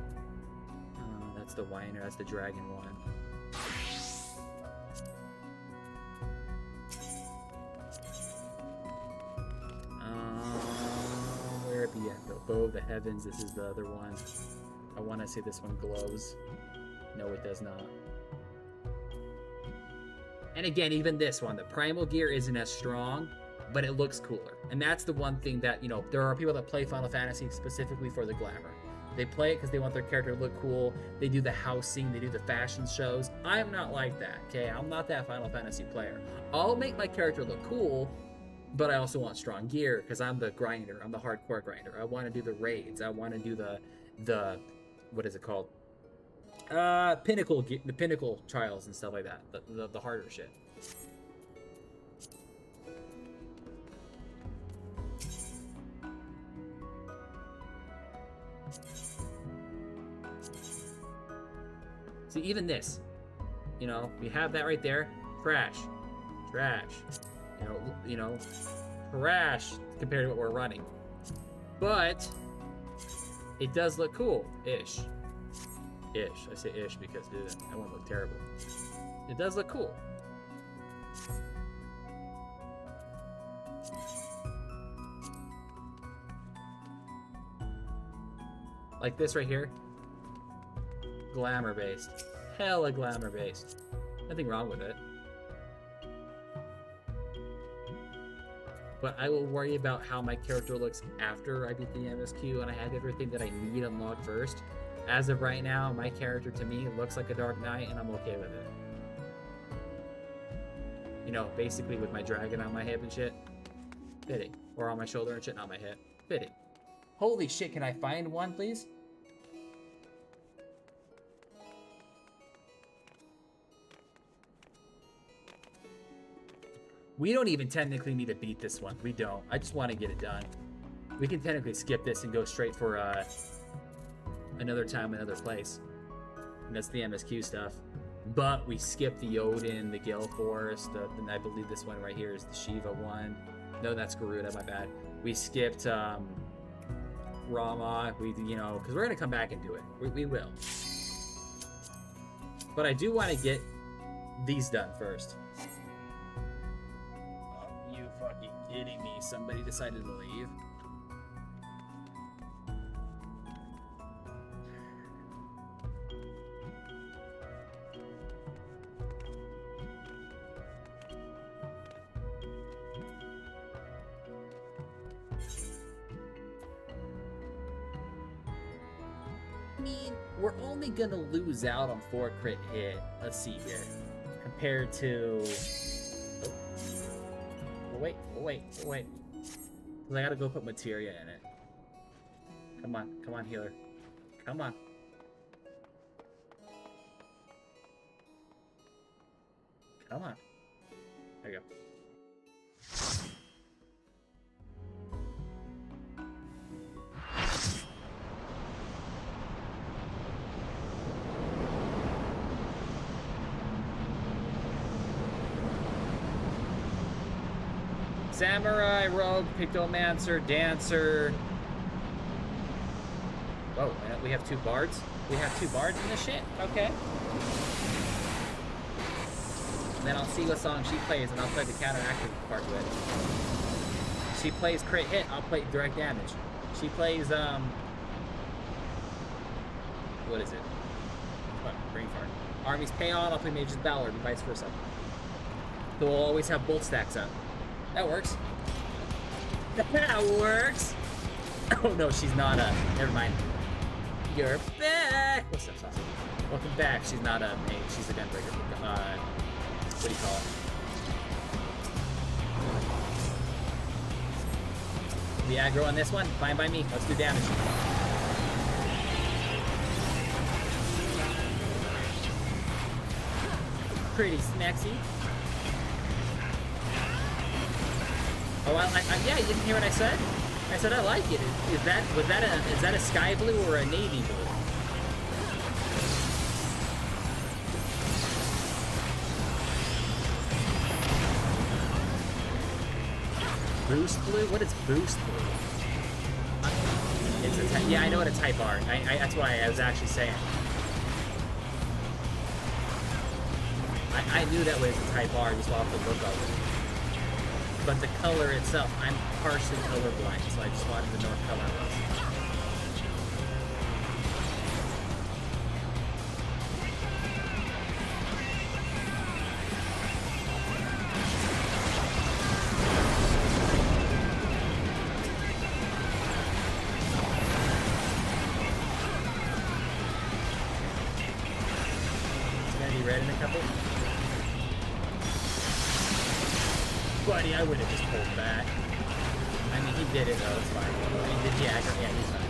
That's the Whiner, that's the Dragon one. Where it be at? The Bow of the Heavens, this is the other one. I want to say this one glows. No, it does not. And again, even this one, the primal gear isn't as strong, but it looks cooler. And that's the one thing that, you know, there are people that play Final Fantasy specifically for the glamour. They play it because they want their character to look cool. They do the housing, they do the fashion shows. I'm not like that, okay? I'm not that Final Fantasy player. I'll make my character look cool, but I also want strong gear because I'm the grinder. I'm the hardcore grinder. I want to do the raids. I want to do the what is it called? The pinnacle trials and stuff like that. The harder shit. See, even this, you know, we have that right there. Trash. You know, trash compared to what we're running. But it does look cool-ish. I say ish because I won't look terrible. It does look cool. Like this right here. Glamour based. Hella glamour based. Nothing wrong with it. But I will worry about how my character looks after I beat the MSQ and I have everything that I need unlocked first. As of right now, my character to me looks like a Dark Knight and I'm okay with it. You know, basically with my dragon on my hip and shit. Fitting. Or on my shoulder and shit, not my hip. Fitting. Holy shit, can I find one, please? We don't even technically need to beat this one. We don't. I just want to get it done. We can technically skip this and go straight for another time, another place. And that's the MSQ stuff. But we skipped the Odin, the Gale Forest, and I believe this one right here is the Shiva one. No, that's Garuda, my bad. We skipped Rama. You know, because we're going to come back and do it. We will. But I do want to get these done first. Are you fucking kidding me? Somebody decided to leave. I mean, we're only gonna lose out on 4 crit hit. Let's see here. Compared to... Oh. Wait. Because I gotta go put materia in it. Come on, healer. Come on. There you go. Samurai, rogue, pictomancer, dancer. Whoa, and we have 2 bards? We have 2 bards in this shit? Okay. And then I'll see what song she plays and I'll play the counteractive part to it. She plays crit hit, I'll play direct damage. She plays, what is it? What? Brain fart. Armies pay on, I'll play Mage's Ballard and vice versa. So we'll always have both stacks up. That works. That works! Oh no, she's not never mind. You're back! What's up, Sausage? Welcome back. She's not a mage, she's a gunbreaker. What do you call it? The aggro on this one? Fine by me. Let's do damage. Pretty smexy. Oh, yeah, you didn't hear what I said? I said I like it. Is that a sky blue or a navy blue? Boost blue? What is boost blue? It's a yeah, I know what a type are. That's why I was actually saying. I knew that was a type R just off the look of it. But the color itself, I'm partially colorblind, so I just wanted to know what color it was. red in a couple. Buddy, I would have just pulled back. I mean, he did it though, it's fine. I mean, did he aggro? Yeah, he's fine.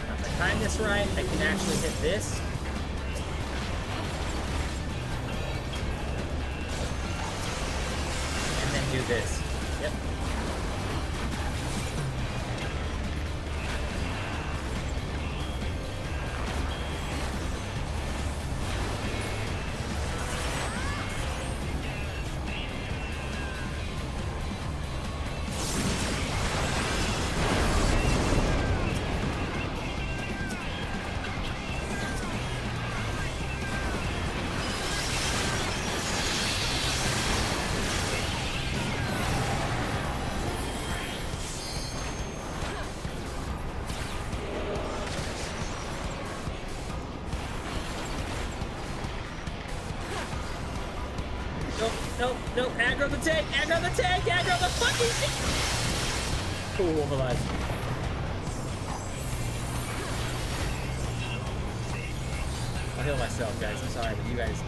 If I time this right, I can actually hit this. Do this. Yep. No, aggro the tank, aggro the tank, aggro the fucking tank! Cool, Wolf alive. I'll heal myself, guys. I'm sorry, but you guys,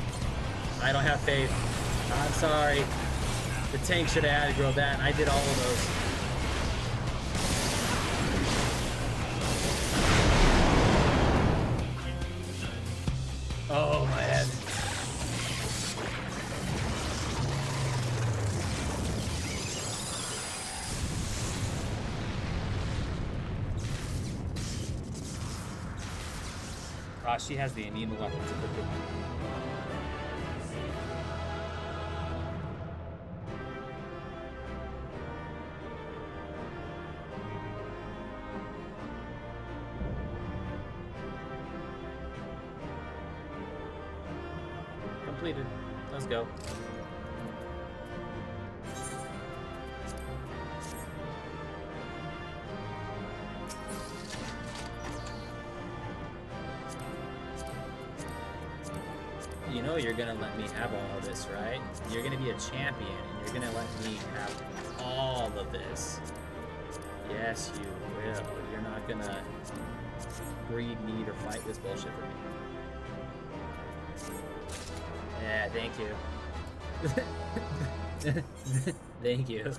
I don't have faith. I'm sorry. The tank should have aggroed that, and I did all of those. Oh, my head. She has the immune weapons. Completed. Let's go. You know you're gonna let me have all of this, right? You're gonna be a champion, and you're gonna let me have all of this. Yes, you will. You're not gonna breed, need, or fight this bullshit for me. Yeah, thank you. Thank you.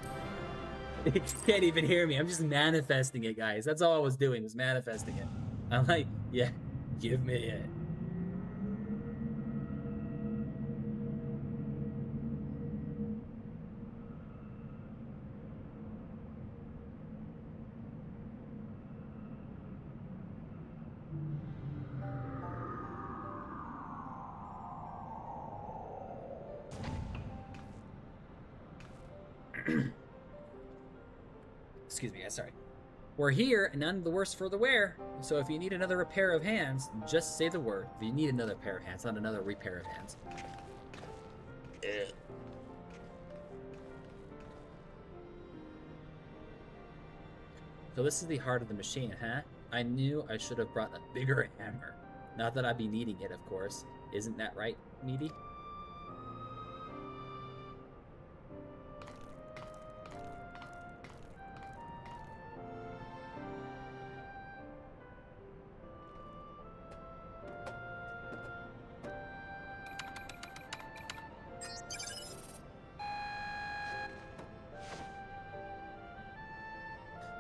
You can't even hear me. I'm just manifesting it, guys. That's all I was doing, was manifesting it. I'm like, yeah, give me it. Excuse me, sorry. We're here, and none the worse for the wear. So if you need another pair of hands, just say the word. If you need another pair of hands, not another repair of hands. So this is the heart of the machine, huh? I knew I should have brought a bigger hammer. Not that I'd be needing it, of course. Isn't that right, Meaty?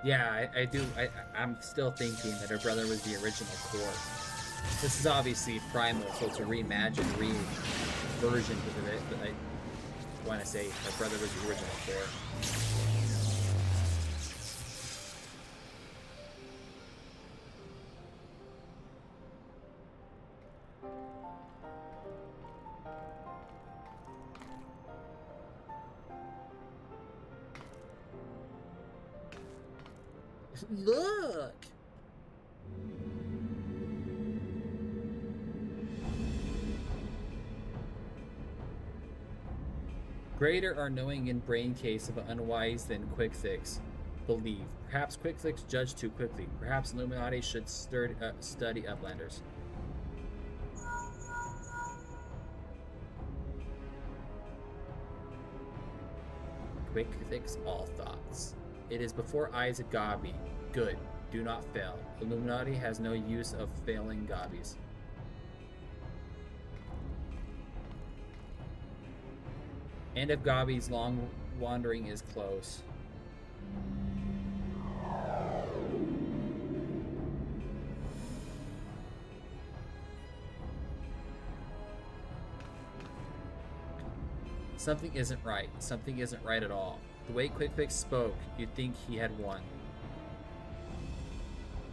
Yeah, I do. I'm still thinking that her brother was the original core. This is obviously Primal, so it's a reimagined, version of it, but I want to say her brother was the original core. Look! Greater are knowing in brain case of an unwise than quick fix. Believe. Perhaps quick fix judge too quickly. Perhaps Illuminati should study Uplanders. Quick fix all thoughts. It is before eyes of Gabi. Good. Do not fail. Illuminati has no use of failing Gabis. End of Gabi's long wandering is close. Something isn't right. Something isn't right at all. The way Quick Fix spoke, you'd think he had won.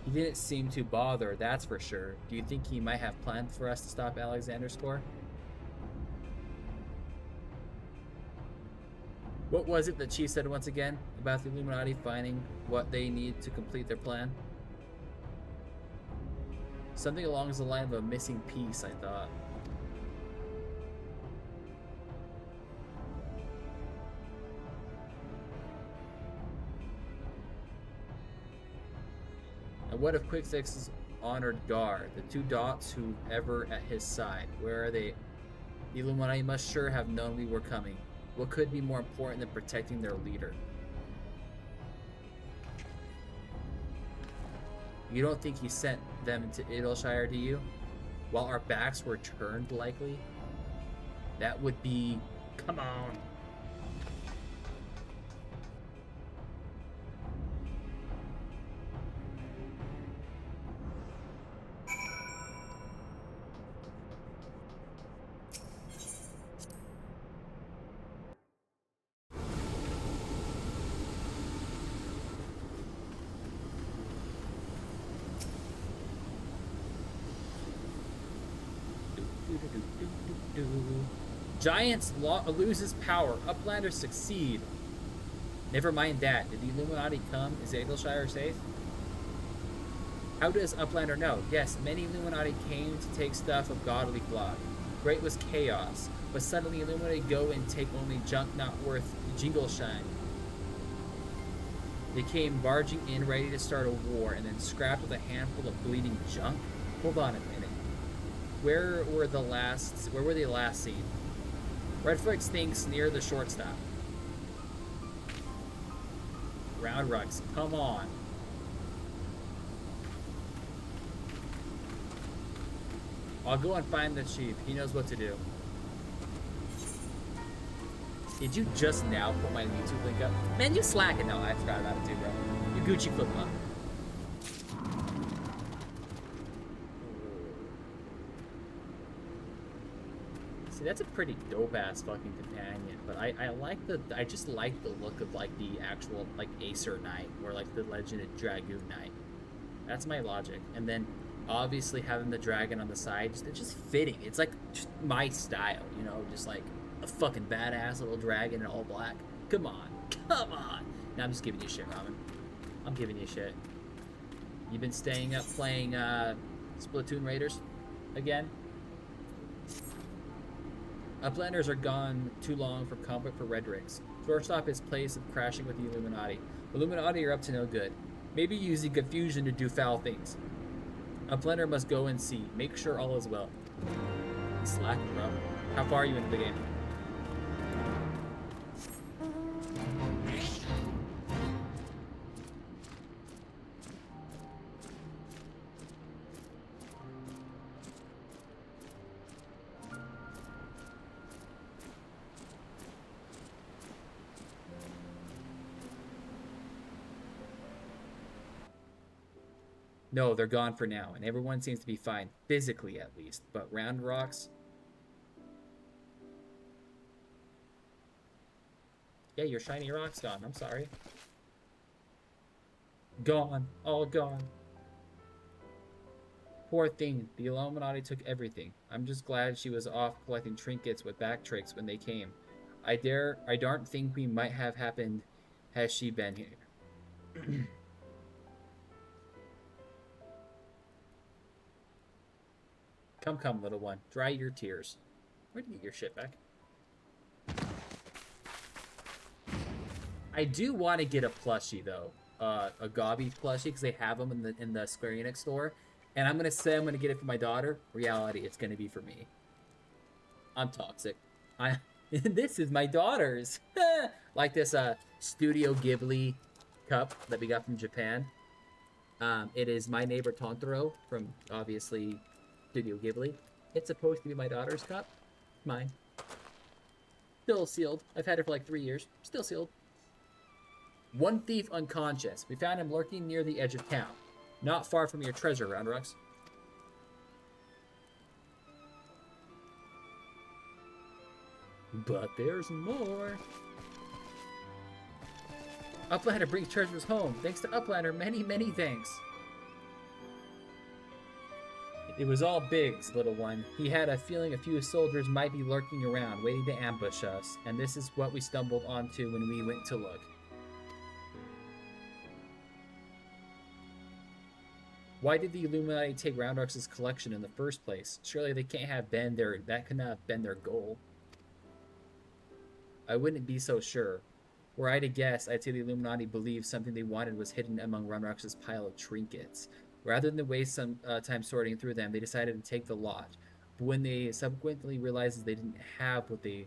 He didn't seem too bothered, that's for sure. Do you think he might have planned for us to stop Alexander's score? What was it that Chief said once again about the Illuminati finding what they need to complete their plan? Something along the line of a missing piece, I thought. And what if Quickfix's honored guard, the two dots who ever at his side? Where are they? The Illuminati must sure have known we were coming. What could be more important than protecting their leader? You don't think he sent them to Idleshire, do you? While our backs were turned, likely? That would be... Come on! Giants loses power. Uplanders succeed. Never mind that. Did the Illuminati come? Is Idleshire safe? How does Uplander know? Yes, many Illuminati came to take stuff of godly flock. Great was chaos. But suddenly Illuminati go and take only junk not worth jingleshine. They came barging in ready to start a war and then scrapped with a handful of bleeding junk? Hold on a minute. Where were they last seen? Redfoot thinks near the shortstop. Round rucks, come on. I'll go and find the chief. He knows what to do. Did you just now put my YouTube link up? Man, you slacking. No, I forgot about it too, bro. You Gucci flip up. That's a pretty dope ass fucking companion, but I just like the look of like the actual like Acer Knight or like the Legend of Dragoon Knight. That's my logic. And then obviously having the dragon on the side, it's just fitting. It's like just my style, you know, just like a fucking badass little dragon in all black. Come on. Now I'm just giving you shit, Ramen. I'm giving you shit. You've been staying up playing Splatoon Raiders again? Uplanders are gone too long for combat for Redrix. Shortstop is place of crashing with the Illuminati. Illuminati are up to no good. Maybe using confusion to do foul things. Uplander must go and see. Make sure all is well. Slack, bro. How far are you into the game? No, they're gone for now, and everyone seems to be fine, physically at least. But Round Rocks... Yeah, your shiny rock's gone. I'm sorry. Gone. All gone. Poor thing. The Illuminati took everything. I'm just glad she was off collecting trinkets with back tricks when they came. I don't think we might have happened had she been here. Come, little one. Dry your tears. Where'd you get your shit back? I do want to get a plushie, though. A Gabi plushie, because they have them in the Square Enix store. And I'm going to say I'm going to get it for my daughter. Reality, it's going to be for me. I'm toxic. This is my daughter's. Like this Studio Ghibli cup that we got from Japan. It is My Neighbor Totoro from, obviously, Studio Ghibli. It's supposed to be my daughter's cup. Mine. Still sealed. I've had it for like 3 years. Still sealed. One thief unconscious. We found him lurking near the edge of town. Not far from your treasure, Roundrux. But there's more. Uplander brings treasures home. Thanks to Uplander, many, many thanks. It was all Biggs, little one. He had a feeling a few soldiers might be lurking around, waiting to ambush us, and this is what we stumbled onto when we went to look. Why did the Illuminati take Roundrux's collection in the first place? Surely they can't have been that could not have been their goal. I wouldn't be so sure. Were I to guess, I'd say the Illuminati believed something they wanted was hidden among Roundrux's pile of trinkets. Rather than waste some time sorting through them, they decided to take the lot. But when they subsequently realized they didn't have what they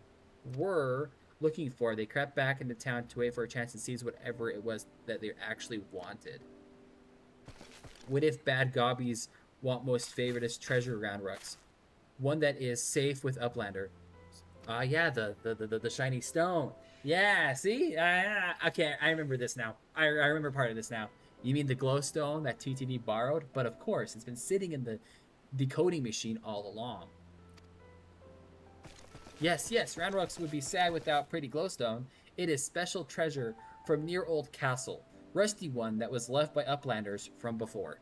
were looking for, they crept back into town to wait for a chance to seize whatever it was that they actually wanted. What if bad gobbies want most favoritist treasure, Roundrux? One that is safe with Uplander. Yeah, the shiny stone. Yeah, see? Okay, I remember this now. I remember part of this now. You mean the glowstone that TTV borrowed? But of course, it's been sitting in the decoding machine all along. Yes, Roundrux would be sad without pretty glowstone. It is special treasure from near old castle. Rusty one that was left by Uplanders from before.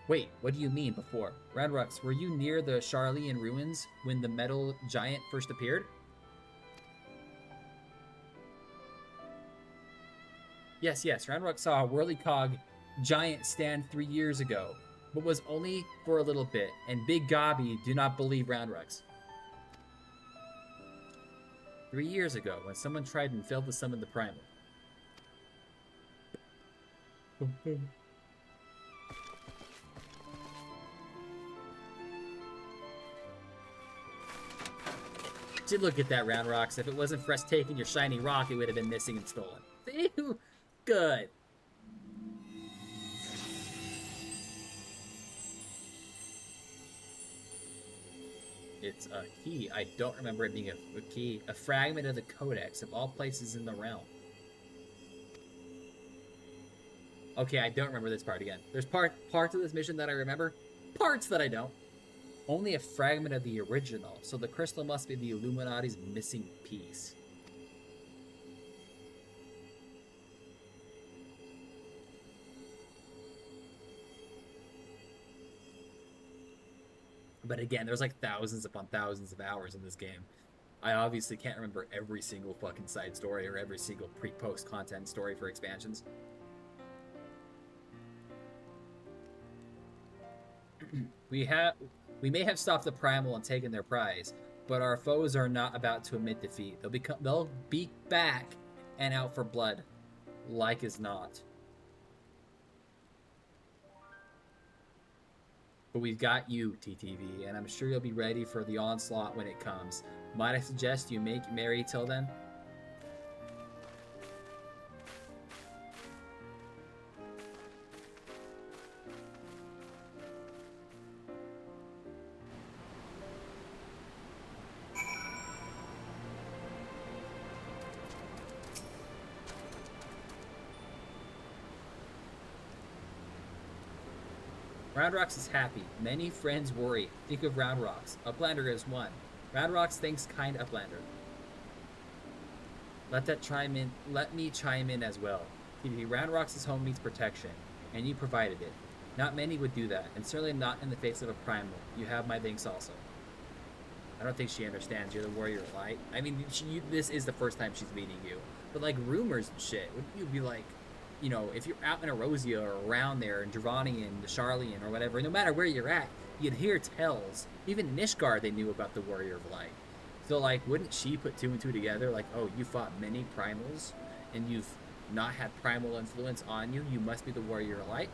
Wait, what do you mean before? Roundrux, were you near the Charlian ruins when the metal giant first appeared? Yes, Roundrux saw a Whirlycog giant stand 3 years ago, but was only for a little bit, and Big Gobby do not believe Roundrux. 3 years ago, when someone tried and failed to summon the Primal. Did look at that, Roundrux. If it wasn't for us taking your shiny rock, it would have been missing and stolen. Ew, good. It's a key. I don't remember it being a key. A fragment of the Codex of all places in the realm. Okay, I don't remember this part again. There's parts of this mission that I remember, parts that I don't. Only a fragment of the original, so the crystal must be the Illuminati's missing piece. But again, there's like thousands upon thousands of hours in this game. I obviously can't remember every single fucking side story or every single pre-post content story for expansions. We may have stopped the Primal and taken their prize, but our foes are not about to admit defeat. They'll be back and out for blood, like as not. But we've got you, TTV, and I'm sure you'll be ready for the onslaught when it comes. Might I suggest you make merry till then? Roundrux is happy. Many friends worry. Think of Roundrux. Uplander is one. Roundrux thanks kind Uplander. Let me chime in as well. TTV, Roundrux's home needs protection, and you provided it. Not many would do that, and certainly not in the face of a Primal. You have my thanks also. I don't think she understands. You're the warrior of light. I mean, this is the first time she's meeting you. But like rumors and shit, wouldn't you be like, you know, if you're out in Erosia or around there in Dravani and the Charlian or whatever, no matter where you're at, you'd hear tells. Even in Ishgard, they knew about the Warrior of Light. So, like, wouldn't she put two and two together? Like, oh, you fought many Primals, and you've not had Primal influence on you. You must be the Warrior of Light.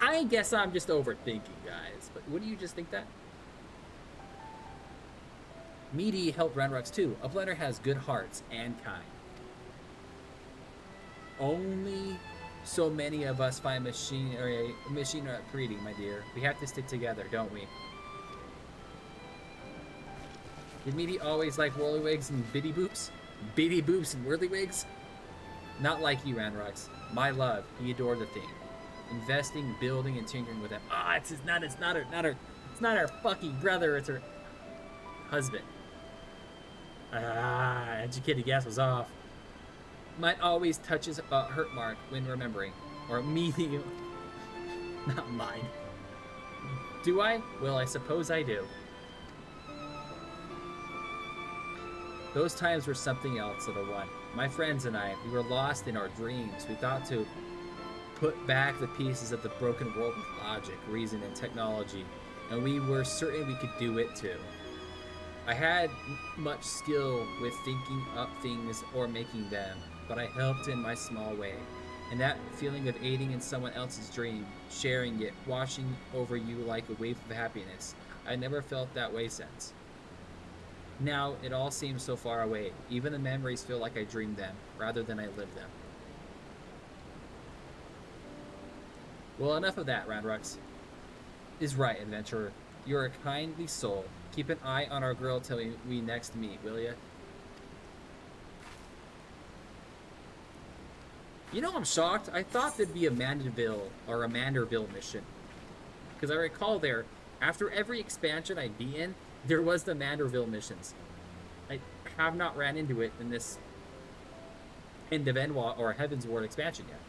I guess I'm just overthinking, guys. But wouldn't you just think that? Meaty helped Ranrox too. Uplander has good hearts and kind. Only so many of us find machine breeding, my dear. We have to stick together, don't we? Did Meaty always like whirlywigs and biddy boops? Biddy boops and whirlywigs? Not like you, Ranrox. My love, he adored the thing. Investing, building, and tinkering with it. Ah, it's not her fucking brother, it's her husband. Ah, educated guess was off. Might always touch his hurt mark when remembering. Or Meaty. Not mine. Do I? Well, I suppose I do. Those times were something else, little one. My friends and I, we were lost in our dreams. We thought to put back the pieces of the broken world with logic, reason, and technology, and we were certain we could do it too. I had much skill with thinking up things or making them, but I helped in my small way. And that feeling of aiding in someone else's dream, sharing it, washing over you like a wave of happiness, I never felt that way since. Now, it all seems so far away. Even the memories feel like I dreamed them, rather than I lived them. Well, enough of that, Ranrox. Is right, adventurer. You're a kindly soul. Keep an eye on our girl till we next meet, will ya? You know, I'm shocked. I thought there'd be a Manderville or a Manderville mission. Because I recall there, after every expansion I'd be in, there was the Manderville missions. I have not ran into it in this End of Enwa or Heaven's Ward expansion yet.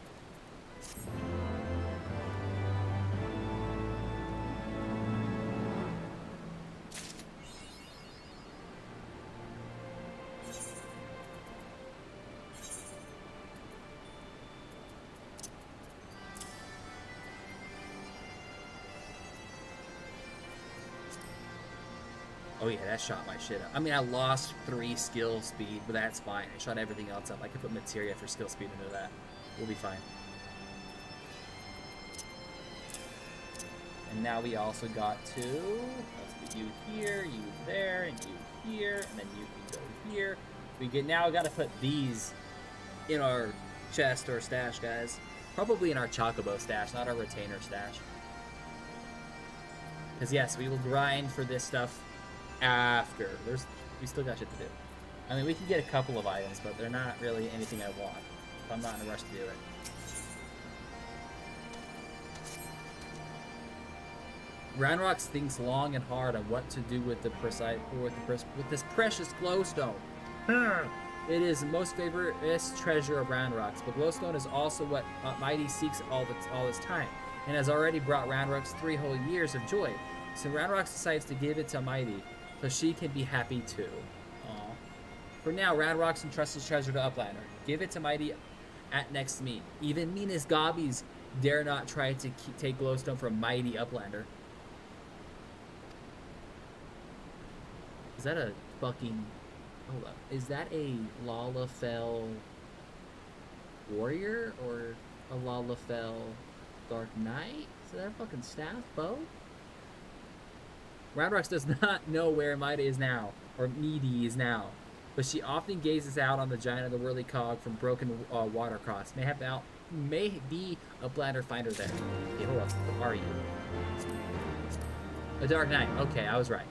Oh yeah, that shot my shit up. I mean, I lost 3 skill speed, but that's fine. I shot everything else up. I could put materia for skill speed into that. We'll be fine. And now we also got to... Let's put you here, you there, and you here, and then you can go here. Now we got to put these in our chest or stash, guys. Probably in our Chocobo stash, not our retainer stash. Because yes, we will grind for this stuff after. We still got shit to do. I mean, we can get a couple of items, but they're not really anything I want. I'm not in a rush to do it. Ranrox thinks long and hard on what to do with this precious glowstone. It is the most favorite treasure of Ranrox, but glowstone is also what Mighty seeks all this time, and has already brought Ranrox 3 whole years of joy. So Ranrox decides to give it to Mighty, so she can be happy too. Aww. For now, Ranrox entrusts his treasure to Uplander. Give it to Mighty at next meet. Even meanest gobbies dare not try to take glowstone from Mighty Uplander. Is that a fucking... Hold up. Is that a Lalafell warrior or a Lalafell Dark Knight? Is that a fucking staff bow? Ranrox does not know where Mighty is now, or Meaty is now, but she often gazes out on the giant of the whirly cog from broken watercross. May be a bladder finder there. Okay, hold up. Where are you? A Dark Knight. Okay, I was right.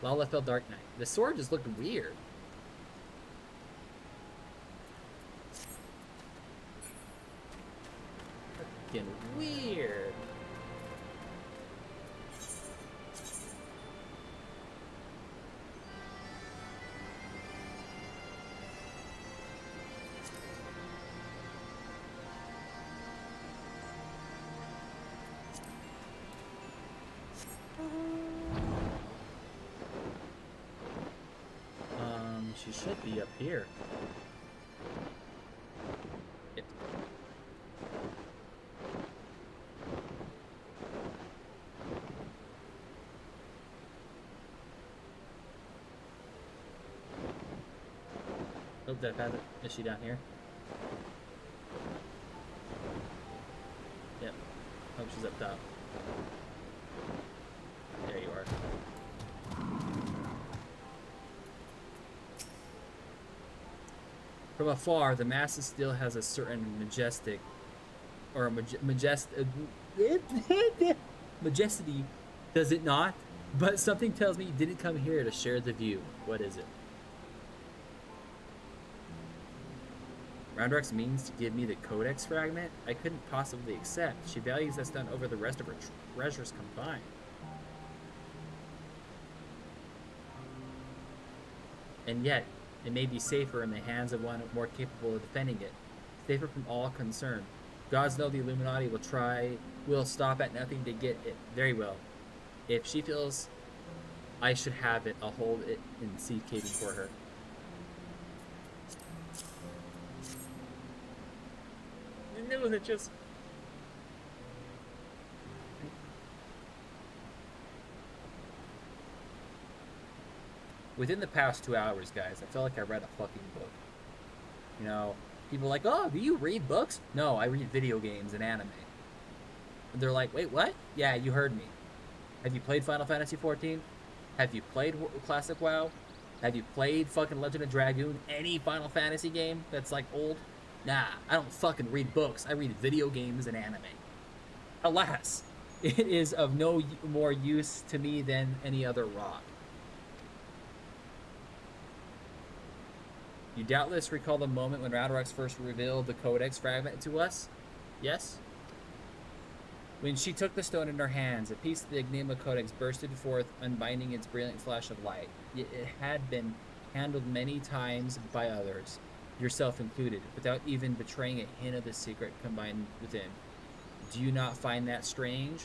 Lalafell Dark Knight. The sword just looked weird. Fucking weird. She should be up here. Yep. Oh, did I pass it? Is she down here? Yep. Oh, she's up top. There you are. From afar, the masses still has a certain majestic, or majesty, does it not? But something tells me you didn't come here to share the view. What is it? Roundrox means to give me the Codex fragment? I couldn't possibly accept. She values that stone over the rest of her treasures combined. And yet, it may be safer in the hands of one more capable of defending it. Safer from all concerned. Gods know the Illuminati will stop at nothing to get it. Very well. If she feels I should have it, I'll hold it in safekeeping for her. No, that just... Within the past 2 hours, guys, I felt like I read a fucking book. You know, people are like, oh, do you read books? No, I read video games and anime. And they're like, wait, what? Yeah, you heard me. Have you played Final Fantasy XIV? Have you played Classic WoW? Have you played fucking Legend of Dragoon? Any Final Fantasy game that's like old? Nah, I don't fucking read books. I read video games and anime. Alas, it is of no more use to me than any other rock. You doubtless recall the moment when Roundrox first revealed the Codex fragment to us? Yes? When she took the stone in her hands, a piece of the Enigma Codex bursted forth, unbinding its brilliant flash of light. It had been handled many times by others, yourself included, without even betraying a hint of the secret combined within. Do you not find that strange?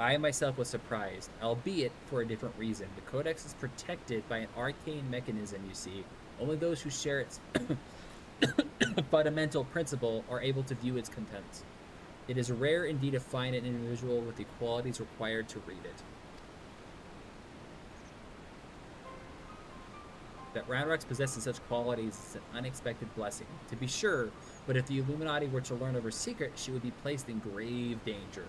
I myself was surprised, albeit for a different reason. The Codex is protected by an arcane mechanism, you see. Only those who share its fundamental principle are able to view its contents. It is rare indeed to find an individual with the qualities required to read it. That Roundrox possesses such qualities is an unexpected blessing, to be sure, but if the Illuminati were to learn of her secret, she would be placed in grave danger.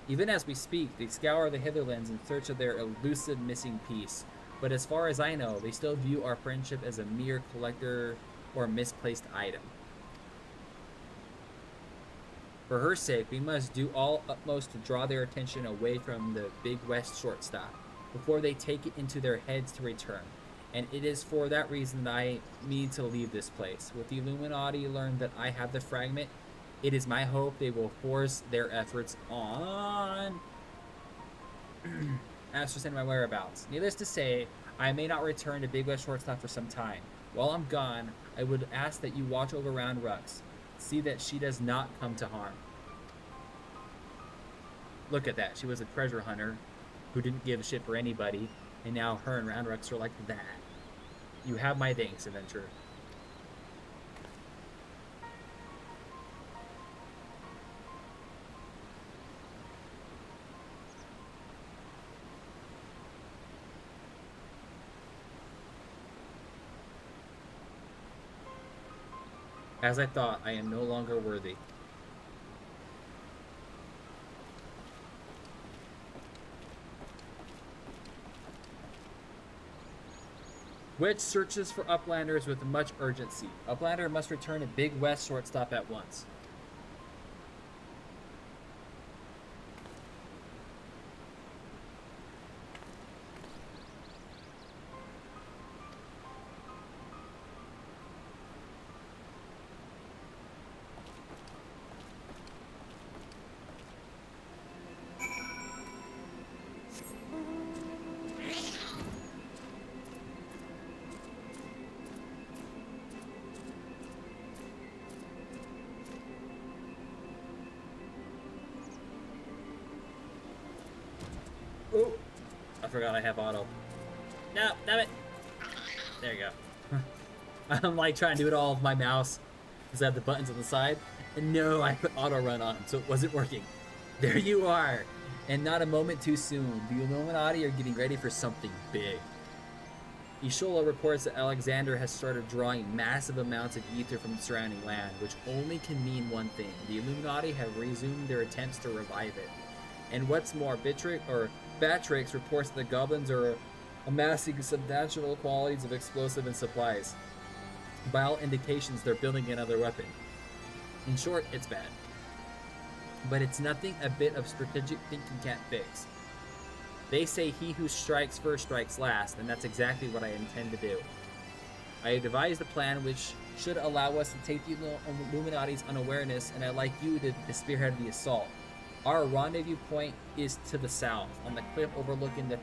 Even as we speak, they scour the hitherlands in search of their elusive missing piece, but as far as I know, they still view our friendship as a mere collector or misplaced item. For her sake, we must do all utmost to draw their attention away from the Big West shortstop before they take it into their heads to return. And it is for that reason that I mean to leave this place. With the Illuminati learn that I have the fragment, it is my hope they will force their efforts on ascertain my whereabouts. Needless to say, I may not return to Big West Shortstop for some time. While I'm gone, I would ask that you watch over Roundrox. See that she does not come to harm. Look at that. She was a treasure hunter who didn't give a shit for anybody, and now her and Roundrox are like that. You have my thanks, adventurer. As I thought, I am no longer worthy. Witch searches for Uplanders with much urgency. Uplander must return to Big West Shortstop at once. Oh, I forgot I have auto. No, damn it. There you go. I'm like trying to do it all with my mouse because I have the buttons on the side. And no, I put auto run on, so it wasn't working. There you are. And not a moment too soon. The Illuminati are getting ready for something big. Ishola reports that Alexander has started drawing massive amounts of ether from the surrounding land, which only can mean one thing. The Illuminati have resumed their attempts to revive it. And what's more, Batrix reports that the goblins are amassing substantial quantities of explosive and supplies. By all indications, they're building another weapon. In short, it's bad. But it's nothing a bit of strategic thinking can't fix. They say he who strikes first strikes last, and that's exactly what I intend to do. I have devised a plan which should allow us to take the Illuminati's unawareness, and I'd like you to spearhead the assault. Our rendezvous point is to the south, on the cliff overlooking the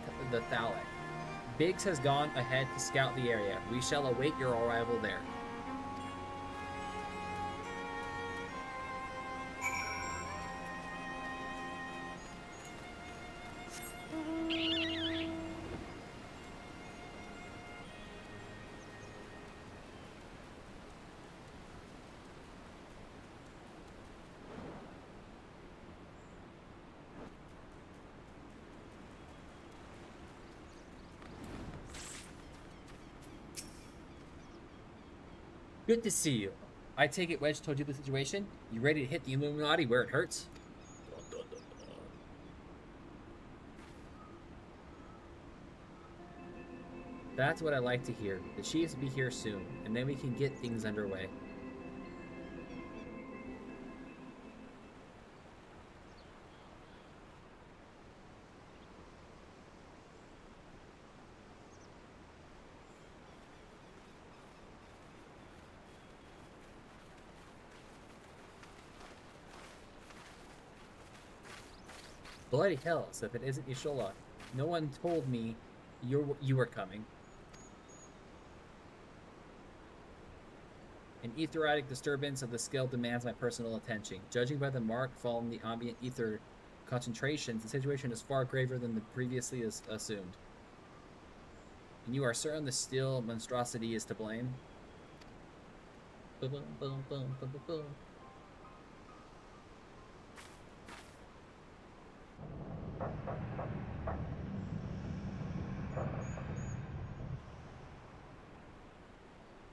Thalek. Biggs has gone ahead to scout the area. We shall await your arrival there. Good to see you. I take it Wedge told you the situation? You ready to hit the Illuminati where it hurts? That's what I like to hear. The Chiefs will be here soon, and then we can get things underway. Bloody hells, if it isn't Ishola. No one told me you were coming. An etheritic disturbance of the scale demands my personal attention. Judging by the mark following the ambient ether concentrations, the situation is far graver than the previously assumed. And you are certain the steel monstrosity is to blame? Boom, boom, boom, boom, boom, boom.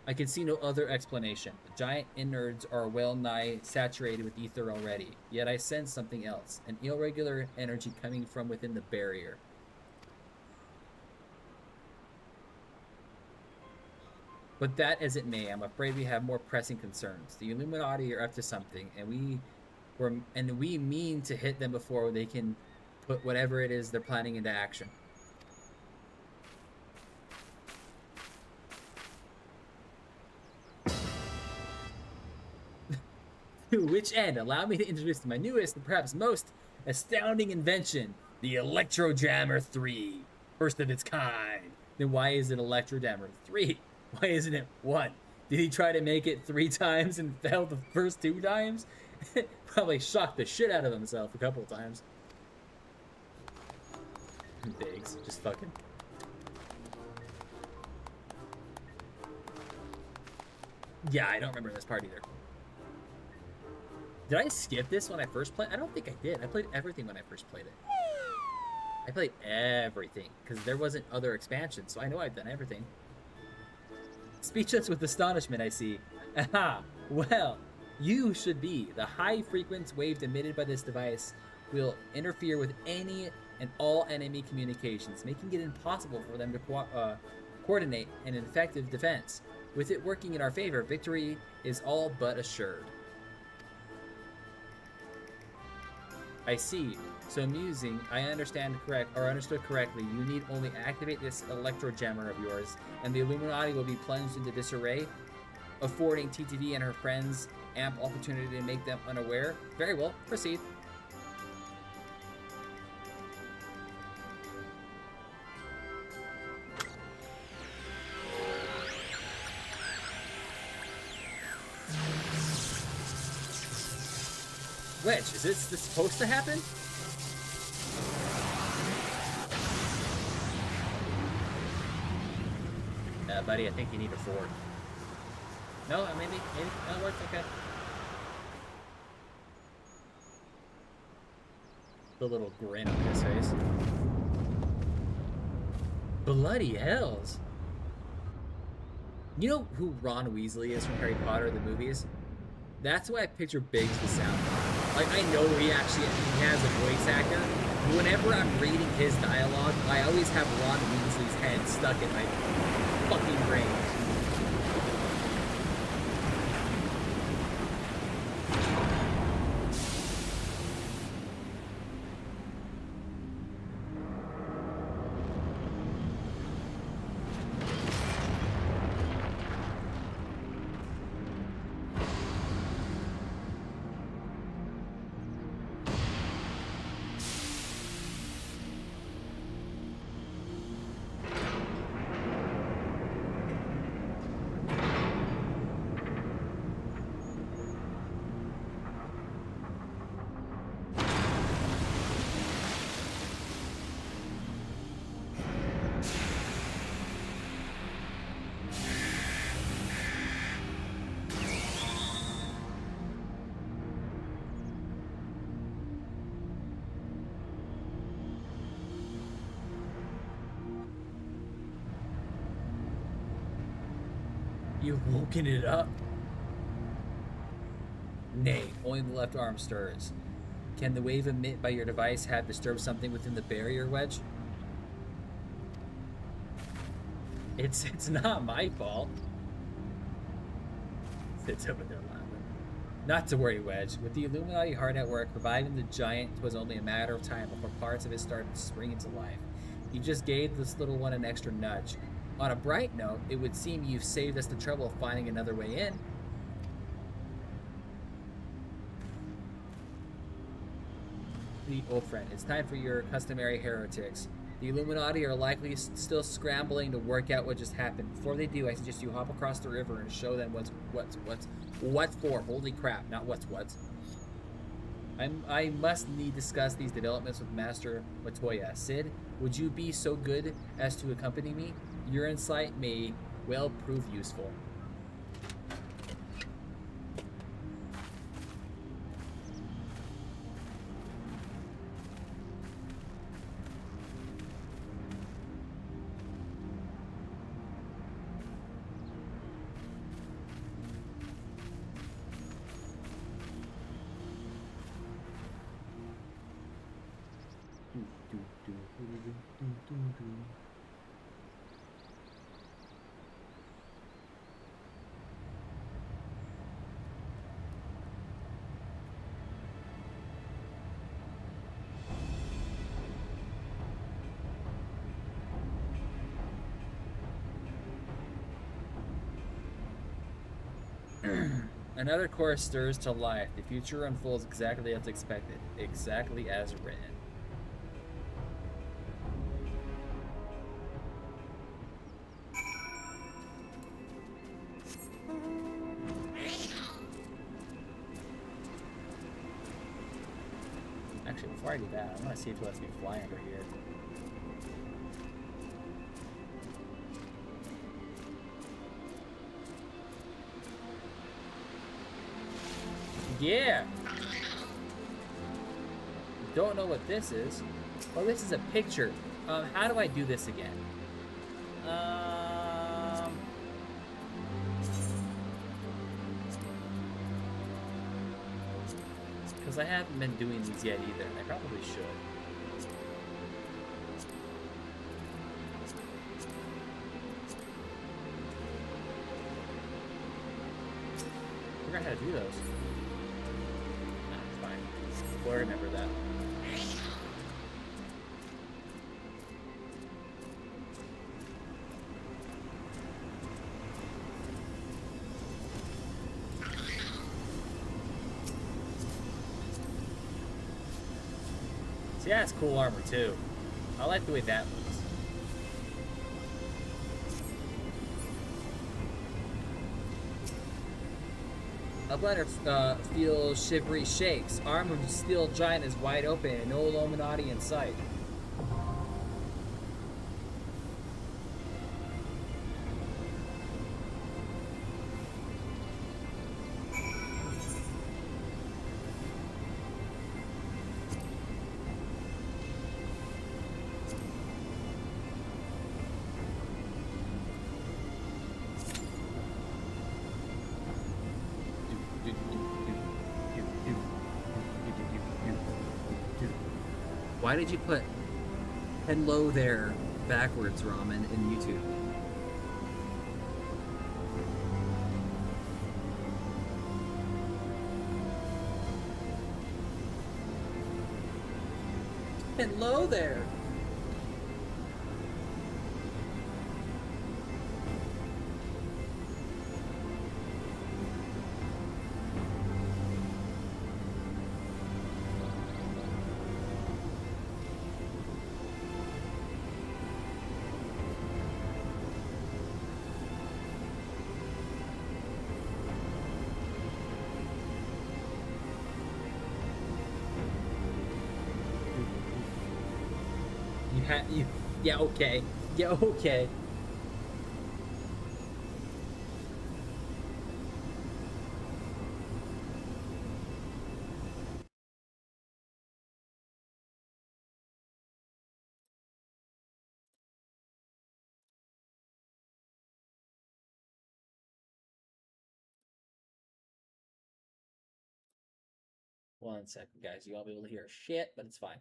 I can see no other explanation. The giant innards are well nigh saturated with ether already, yet I sense something else, an irregular energy coming from within the barrier. But that as it may, I'm afraid we have more pressing concerns. The Illuminati are up to something, and we mean to hit them before they can put whatever it is they're planning into action. To which end, allow me to introduce my newest and perhaps most astounding invention, the Electro-Jammer 3. First of its kind. Then why is it Electro-Jammer 3? Why isn't it 1? Did he try to make it 3 times and failed the first 2 times? Probably shocked the shit out of himself a couple of times. Biggs, just fucking... Yeah, I don't remember this part either. Did I skip this when I first played? I don't think I did. I played everything when I first played it. I played everything, because there wasn't other expansions, so I know I've done everything. Speechless with astonishment, I see. Aha! Well, you should be. The high-frequency wave emitted by this device will interfere with any and all enemy communications, making it impossible for them to coordinate an effective defense. With it working in our favor, victory is all but assured. I see. So amusing. I understood correctly. You need only activate this electro-jammer of yours, and the Illuminati will be plunged into disarray, affording TTD and her friends ample opportunity to make them unaware. Very well. Proceed. Wedge, is this supposed to happen? Buddy, I think you need a 4. No, maybe that works, okay. The little grin on his face. Bloody hells. You know who Ron Weasley is from Harry Potter, the movies? That's why I picture Biggs the sound. Like, I know he has a voice actor. Whenever I'm reading his dialogue, I always have Ron Weasley's head stuck in my fucking brain. You've woken it up? Nay, only the left arm stirs. Can the wave emitted by your device have disturbed something within the barrier wedge? It's not my fault. Sits over there laughing. Not to worry, Wedge. With the Illuminati hard at work, reviving the giant was only a matter of time before parts of it started to spring into life. You just gave this little one an extra nudge. On a bright note, it would seem you've saved us the trouble of finding another way in. The old friend, it's time for your customary heretics. The Illuminati are likely still scrambling to work out what just happened. Before they do, I suggest you hop across the river and show them what for. Holy crap, not what. I must need discuss these developments with Master Matoya. Sid, would you be so good as to accompany me? Your insight may well prove useful. Another course stirs to life. The future unfolds exactly as expected, exactly as written. Actually, before I do that, I want to see if it lets me fly under here. Yeah! Don't know what this is. Oh, this is a picture. How do I do this again? Because I haven't been doing these yet either. I probably should. I forgot how to do those. We'll remember that. See, that's cool armor too. I like the way that looks. A blender feels shivery shakes. Arm of the steel giant is wide open and no Illuminati in sight. Why did you put hello there backwards, Ramen, in YouTube? Hello there. Yeah, okay. Yeah, okay. One second, guys. You won't be able to hear shit, but it's fine.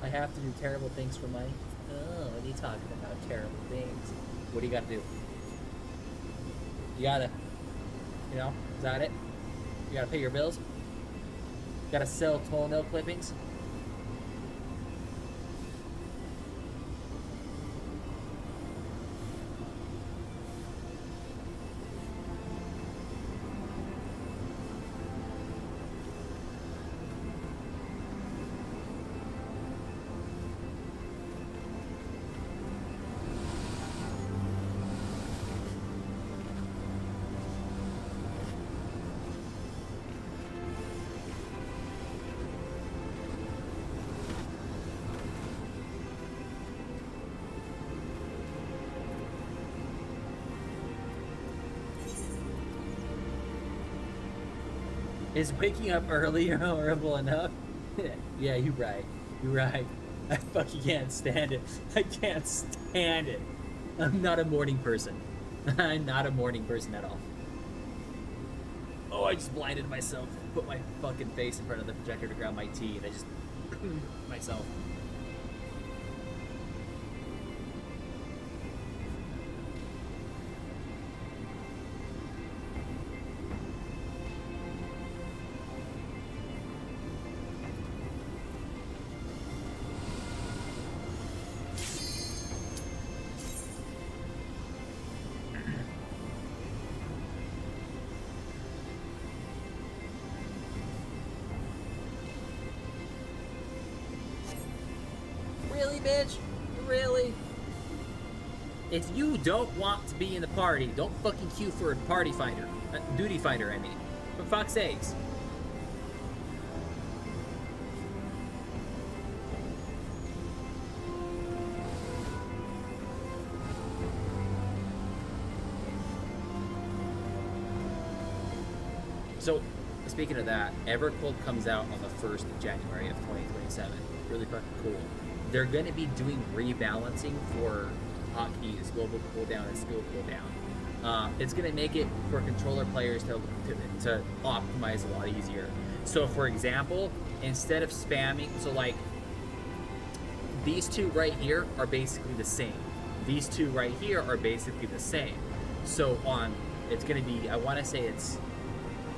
I have to do terrible things for money. Oh, what are you talking about? Terrible things. What do you got to do? You gotta, is that it? You gotta pay your bills? You gotta sell toenail clippings? Is waking up early horrible enough? Yeah, you're right. You're right. I fucking can't stand it. I can't stand it. I'm not a morning person. I'm not a morning person at all. Oh, I just blinded myself. Put my fucking face in front of the projector to grab my tea, and I just myself. Really, bitch? Really? If you don't want to be in the party, don't fucking queue for a party fighter. Duty fighter, I mean. For fuck's sakes. So, speaking of that, Evercold comes out on the 1st of January of 2027. Really fucking cool. They're going to be doing rebalancing for hotkeys, global cooldown and skill cooldown. It's going to make it for controller players to optimize a lot easier. So, for example, instead of spamming, so like these two right here are basically the same. These two right here are basically the same. So it's going to be, I want to say it's,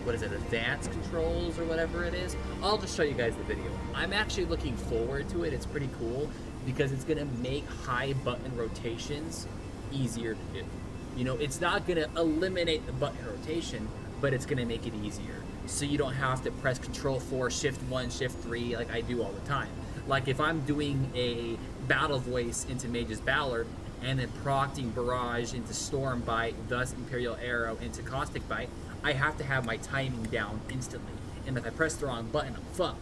what is it, advanced controls or whatever it is. I'll just show you guys the video. I'm actually looking forward to it. It's pretty cool because it's gonna make high button rotations easier to do. You know, it's not gonna eliminate the button rotation, but it's gonna make it easier. So you don't have to press Control 4, Shift 1, Shift 3 like I do all the time. Like if I'm doing a battle voice into Mage's Ballard and then procting Barrage into Storm Bite, thus Imperial Arrow into Caustic Bite, I have to have my timing down instantly. And if I press the wrong button, I'm fucked.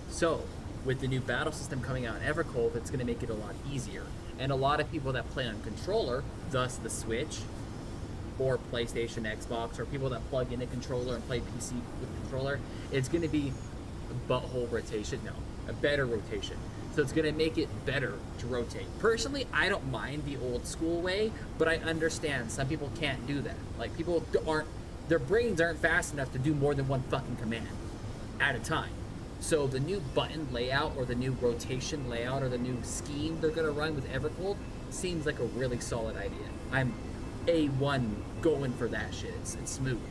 So with the new battle system coming out in Evercold, it's going to make it a lot easier. And a lot of people that play on controller, thus the Switch, or PlayStation, Xbox, or people that plug in a controller and play PC with controller, it's going to be butthole rotation. No, a better rotation. So it's going to make it better to rotate. Personally, I don't mind the old school way, but I understand some people can't do that. Like, people aren't, their brains aren't fast enough to do more than one fucking command at a time. So the new button layout, or the new rotation layout, or the new scheme they're going to run with Evercold seems like a really solid idea. I'm A1 going for that shit. It's smooth.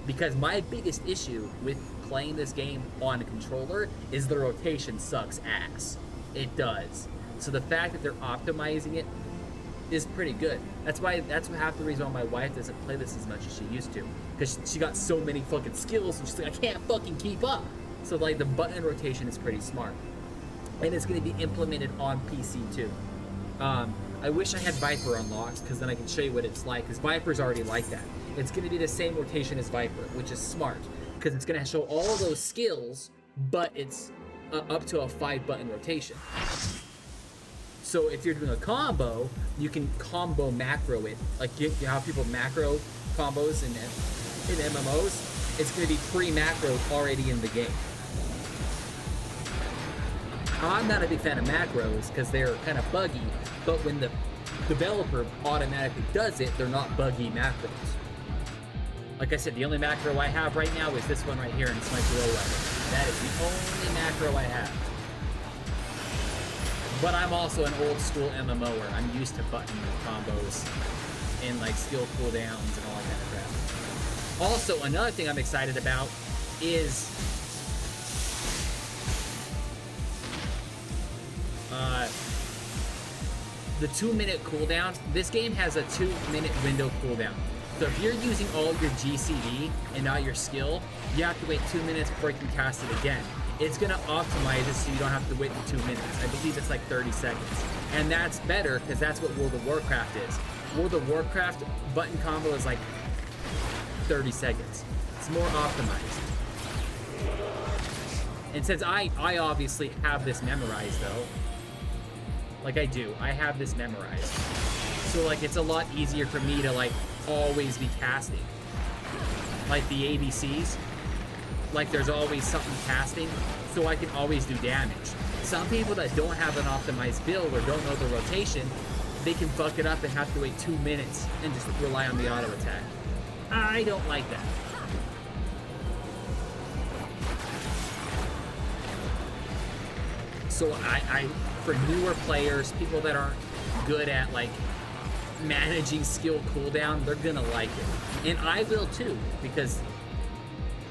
Because my biggest issue with playing this game on a controller is the rotation sucks ass. It does. So the fact that they're optimizing it is pretty good. That's half the reason why my wife doesn't play this as much as she used to. Because she got so many fucking skills and she's like, I can't fucking keep up. So like the button rotation is pretty smart. And it's going to be implemented on PC too. I wish I had Viper unlocked, because then I can show you what it's like, because Viper's already like that. It's going to be the same rotation as Viper, which is smart, because it's going to show all of those skills, but it's up to a 5-button rotation. So if you're doing a combo, you can combo macro it. Like you know how people macro combos in MMOs? It's going to be pre-macro already in the game. I'm not a big fan of macros because they're kind of buggy, but when the developer automatically does it, they're not buggy macros. Like I said, the only macro I have right now is this one right here, and it's my drill weapon. That is the only macro I have. But I'm also an old school MMOer. I'm used to button combos and like skill cooldowns and all that kind of crap. Also, another thing I'm excited about is the 2-minute cooldown. This game has a 2-minute window cooldown. So if you're using all your GCD and not your skill, you have to wait 2 minutes before you can cast it again. It's gonna optimize it so you don't have to wait for 2 minutes. I believe it's like 30 seconds. And that's better because that's what World of Warcraft is. World of Warcraft button combo is like 30 seconds. It's more optimized. And since I obviously have this memorized though, like I do, I have this memorized. So like it's a lot easier for me to like always be casting. Like the ABCs, like there's always something casting, so I can always do damage. Some people that don't have an optimized build or don't know the rotation, they can fuck it up and have to wait 2 minutes and just rely on the auto attack. I don't like that. So I for newer players, people that aren't good at like managing skill cooldown, they're gonna like it. And I will too, because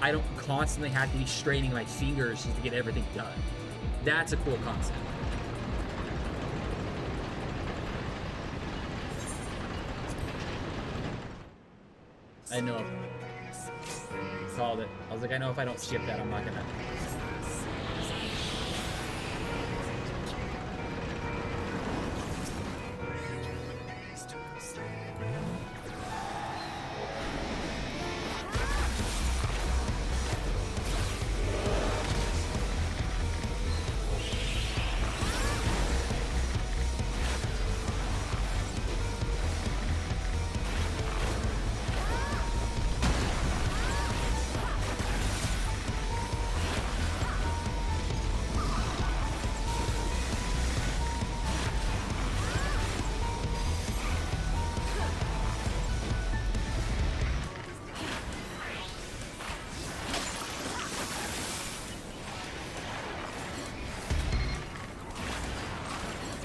I don't constantly have to be straining my fingers just to get everything done. That's a cool concept. I know. Called it. I was like, I know if I don't skip that, I'm not gonna.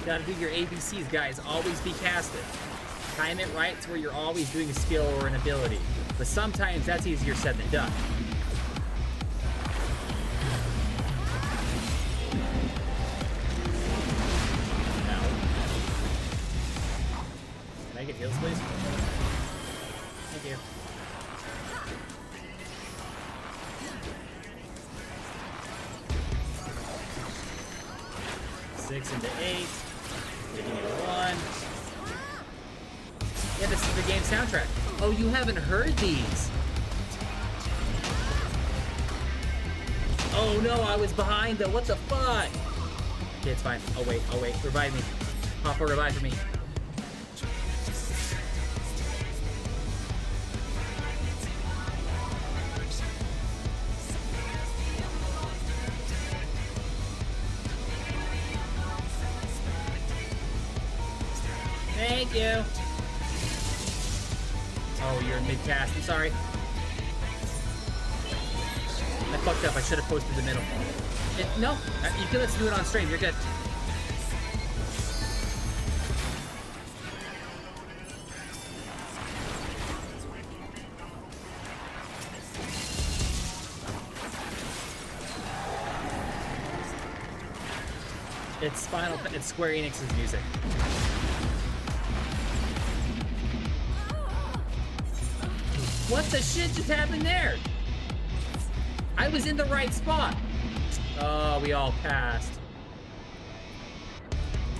Gotta do your ABCs, guys. Always be casted. Time it right to where you're always doing a skill or an ability. But sometimes that's easier said than done. No. Can I get heals, please? Thank you. Six into 8. Taking it 1. Yeah, this is the game soundtrack. Oh, you haven't heard these. Oh no, I was behind though. What the fuck? Okay, it's fine. I'll wait. Revive me. Papa, revive for me. Thank you. Oh, you're in mid-cast. I'm sorry. I fucked up. I should have posted the middle. No, you can let's do it on stream. You're good. It's Square Enix's music. What the shit just happened there? I was in the right spot. Oh, we all passed.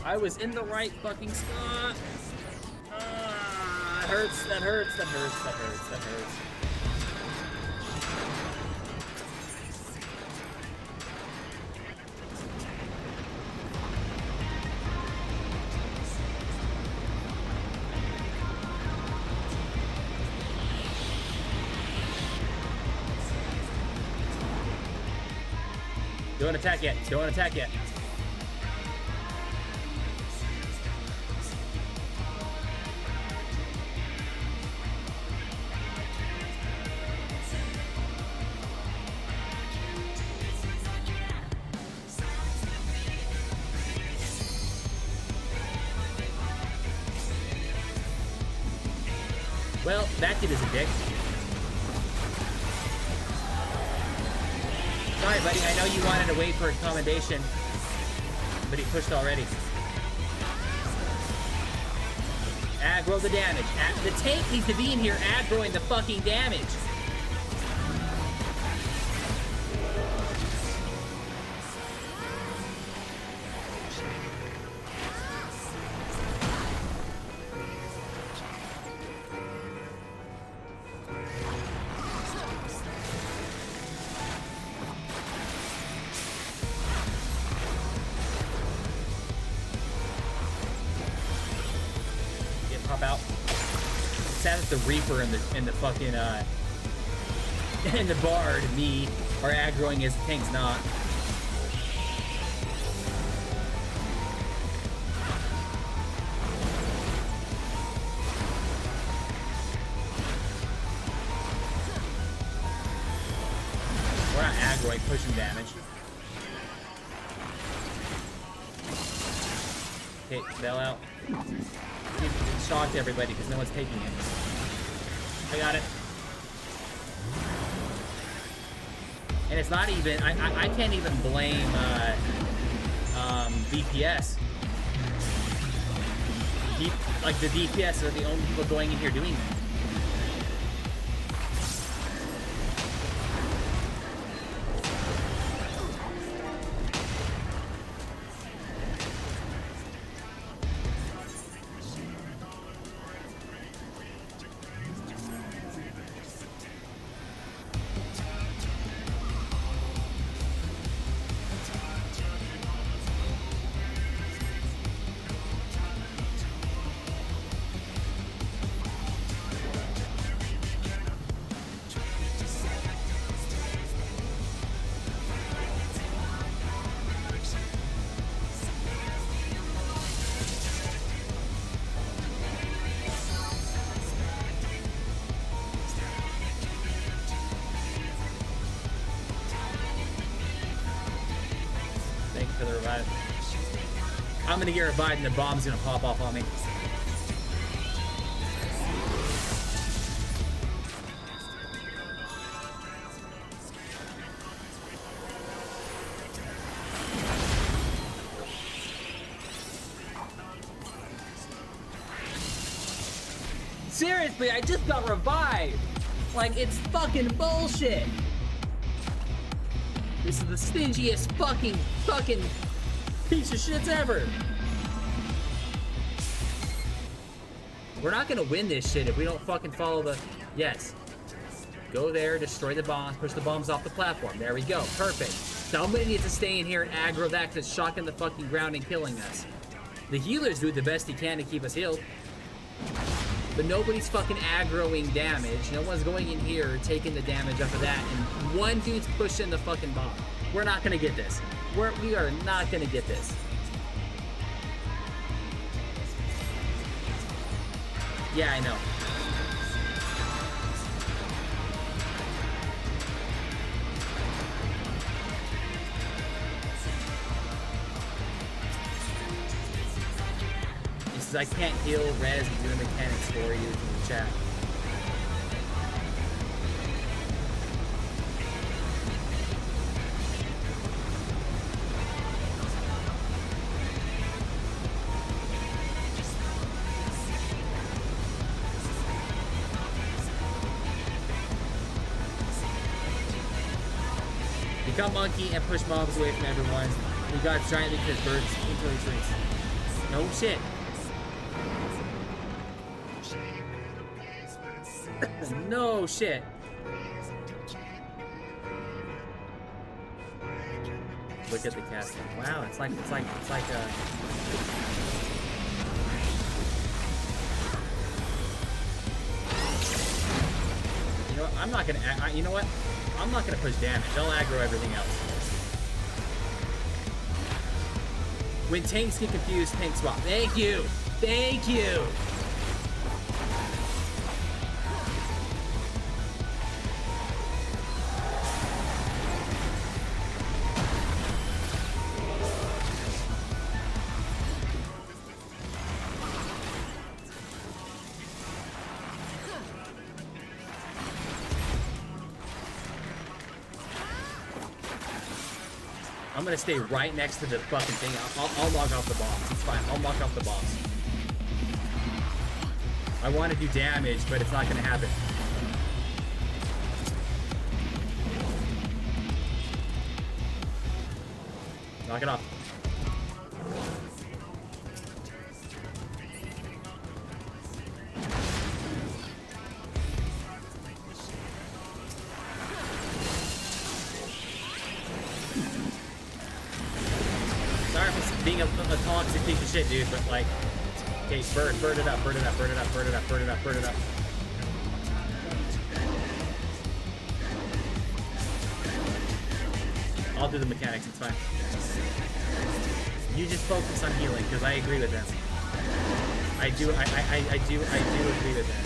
I was in the right fucking spot. That hurts. Don't attack yet. Well, that kid is a dick. Sorry, buddy. I know you wanted to wait for a commendation, but he pushed already. Aggro the damage. The tank needs to be in here aggroing the fucking damage. The Reaper and the fucking and the Bard, me, are aggroing as the tank's not. We're not aggroing, pushing damage. Okay, bail out. Shock to everybody because no one's taking it. I got it. And it's not even, I can't even blame DPS. Like the DPS are the only people going in here doing that. I'm gonna get revived and the bomb's gonna pop off on me. Seriously, I just got revived. Like, it's fucking bullshit. This is the stingiest fucking piece of shits ever. We're not gonna win this shit if we don't fucking follow the... Yes. Go there, destroy the bombs, push the bombs off the platform. There we go. Perfect. Somebody needs to stay in here and aggro that because it's shocking the fucking ground and killing us. The healer's doing the best he can to keep us healed. But nobody's fucking aggroing damage. No one's going in here taking the damage off of that. And one dude's pushing the fucking bomb. We're not gonna get this. We are not gonna get this. Yeah, I know. He says, I can't heal res and do the mechanics for you in the chat. Become monkey and push mobs away from everyone. We got giantly because birds into his rings. No shit. No shit. Look at the casting. Wow, it's like you know what? I'm not gonna. You know what? I'm not gonna push damage. I'll aggro everything else. When tanks get confused, tank swap. Thank you. Thank you. I'm gonna stay right next to the fucking thing. I'll log off the boss. It's fine. I'll log off the boss. I want to do damage, but it's not gonna happen. Knock it off. Sorry for being a toxic piece of shit, dude, but like, okay, burn it up, burn it up, burn it up, burn it up, burn it up, burn it up. I'll do the mechanics, it's fine. You just focus on healing, because I agree with them. I do agree with them.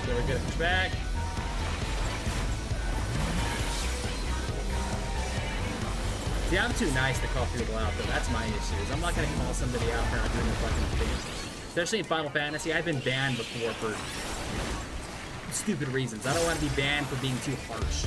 So we're gonna push back. See, I'm too nice to call people out, though. That's my issue. I'm not gonna call somebody out for not doing the fucking thing. Especially in Final Fantasy, I've been banned before for stupid reasons. I don't want to be banned for being too harsh.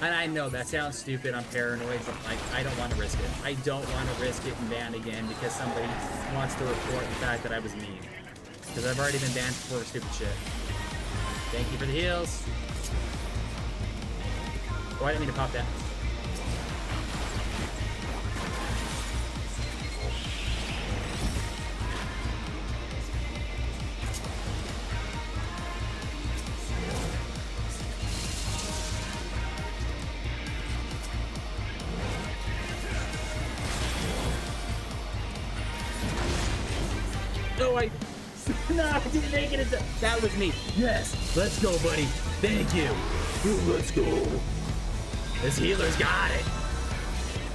And I know that sounds stupid, I'm paranoid, but like, I don't want to risk it. I don't want to risk getting banned again because somebody wants to report the fact that I was mean. Because I've already been banned for stupid shit. Thank you for the heals. Oh, I didn't mean to pop that. No, I didn't make it. That was me. Yes, let's go, buddy. Thank you. Ooh, let's go. This healer's got it.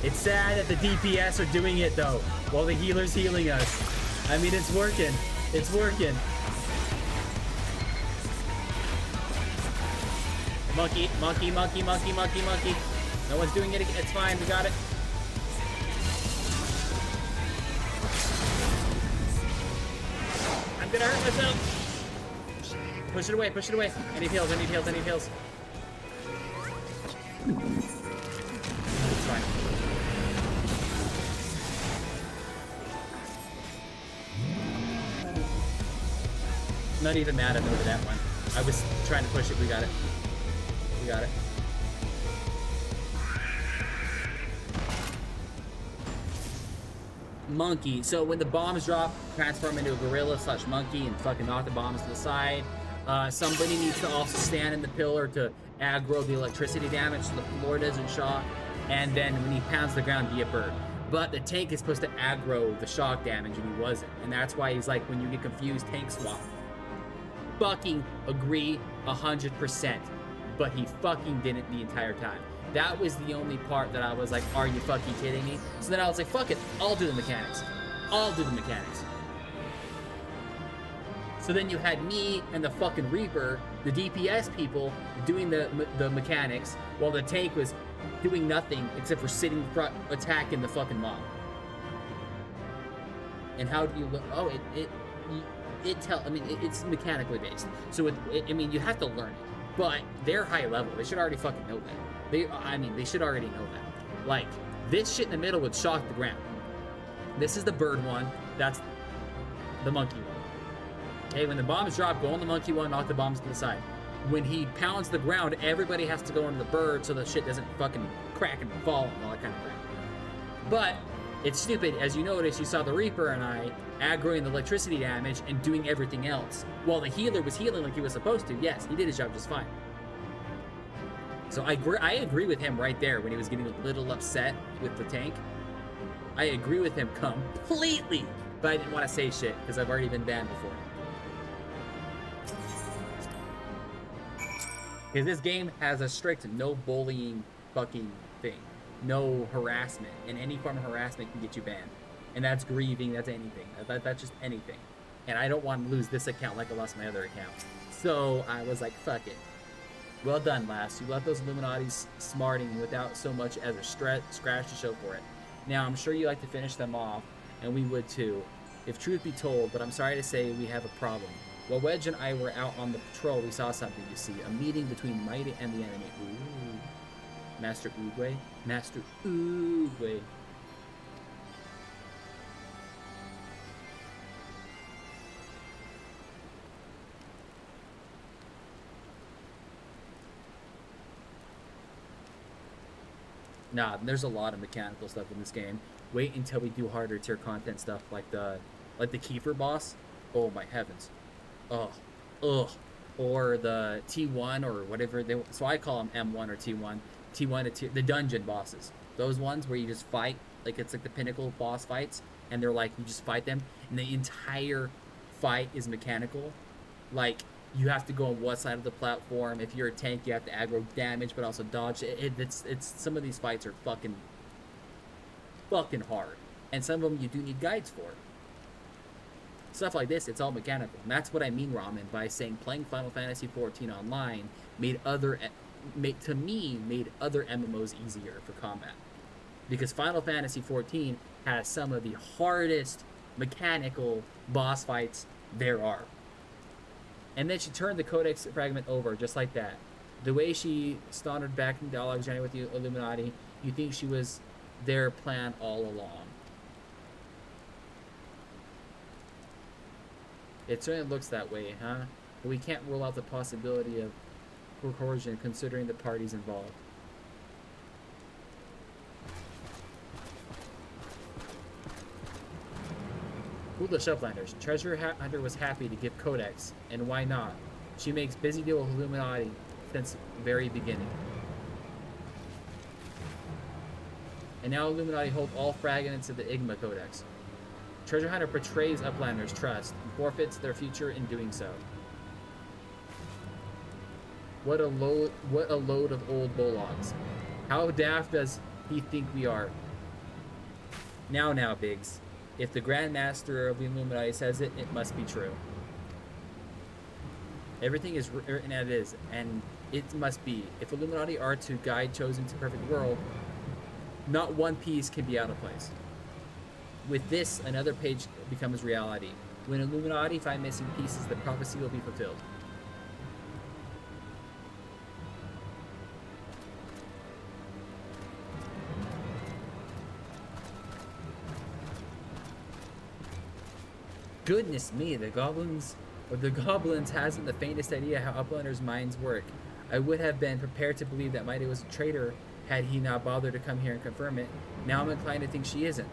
It's sad that the DPS are doing it, though, while the healer's healing us. I mean, it's working. It's working. Monkey, monkey, monkey, monkey, monkey, monkey. No one's doing it. It's fine. We got it. I'm gonna hurt myself. Push it away, push it away. I need heals, I need heals, I need heals. Not even mad at me over that one. I was trying to push it. We got it. We got it. Monkey. So when the bombs drop, transform into a gorilla / monkey and fucking knock the bombs to the side. Somebody needs to also stand in the pillar to aggro the electricity damage so the floor doesn't shock. And then when he pounds the ground, be a bird. But the tank is supposed to aggro the shock damage, and he wasn't. And that's why he's like, when you get confused, tank swap. Fucking agree 100%. But he fucking didn't the entire time. That was the only part that I was like, are you fucking kidding me? So then I was like, fuck it, I'll do the mechanics. I'll do the mechanics. So then you had me and the fucking Reaper, the DPS people, doing the mechanics, while the tank was doing nothing except for sitting front, attacking the fucking mob. And how do you look? Oh, it's mechanically based. So I mean, you have to learn it. But they're high level. They should already fucking know that. They should already know that. Like, this shit in the middle would shock the ground. This is the bird one. That's the monkey one. Okay, when the bombs drop, go on the monkey one, knock the bombs to the side. When he pounds the ground, everybody has to go into the bird so the shit doesn't fucking crack and fall and all that kind of crap. But it's stupid. As you noticed, you saw the Reaper and I aggroing the electricity damage and doing everything else. While the healer was healing like he was supposed to. Yes, he did his job just fine. So I agree with him right there when he was getting a little upset with the tank. I agree with him completely. But I didn't want to say shit because I've already been banned before. Because this game has a strict no bullying fucking thing. No harassment. And any form of harassment can get you banned. And that's grieving, that's anything. That's just anything. And I don't want to lose this account like I lost my other account. So I was like, fuck it. Well done, lass. You left those Illuminatis smarting without so much as a scratch to show for it. Now, I'm sure you like to finish them off, and we would too, if truth be told, but I'm sorry to say we have a problem. While Wedge and I were out on the patrol, we saw something, you see. A meeting between Might and the enemy. Ooh. Master Oogway? Master Oogway. Nah, there's a lot of mechanical stuff in this game. Wait until we do harder tier content stuff like the Kiefer boss. Oh my heavens. Ugh. Or the T1 or whatever they. So I call them M1 or T1. T1 the dungeon bosses. Those ones where you just fight, like it's like the pinnacle boss fights, and they're like you just fight them, and the entire fight is mechanical. Like you have to go on what side of the platform. If you're a tank, you have to aggro damage, but also dodge. It's some of these fights are fucking hard, and some of them you do need guides for. Stuff like this, it's all mechanical. And that's what I mean, Ramen, by saying playing Final Fantasy XIV Online made other MMOs easier for combat. Because Final Fantasy XIV has some of the hardest mechanical boss fights there are. And then she turned the Codex fragment over just like that. The way she sauntered back in dialogue journey with the Illuminati, you think she was their plan all along. It certainly looks that way, huh? But we can't rule out the possibility of coercion considering the parties involved. Foolish Uplanders. Treasure Hunter was happy to give Codex, and why not? She makes busy deal with Illuminati since the very beginning. And now Illuminati hold all fragments of the Igma Codex. Treasure Hunter betrays Uplanders' trust and forfeits their future in doing so. What a load of old Bologs. How daft does he think we are? Now, Biggs. If the Grand Master of the Illuminati says it, it must be true. Everything is written as it is, and it must be. If Illuminati are to guide Chosen to perfect world, not one piece can be out of place. With this, another page becomes reality. When Illuminati find missing pieces, the prophecy will be fulfilled. Goodness me, the goblins or the goblins hasn't the faintest idea how Uplanders' minds work. I would have been prepared to believe that Maida was a traitor had he not bothered to come here and confirm it. Now I'm inclined to think she isn't.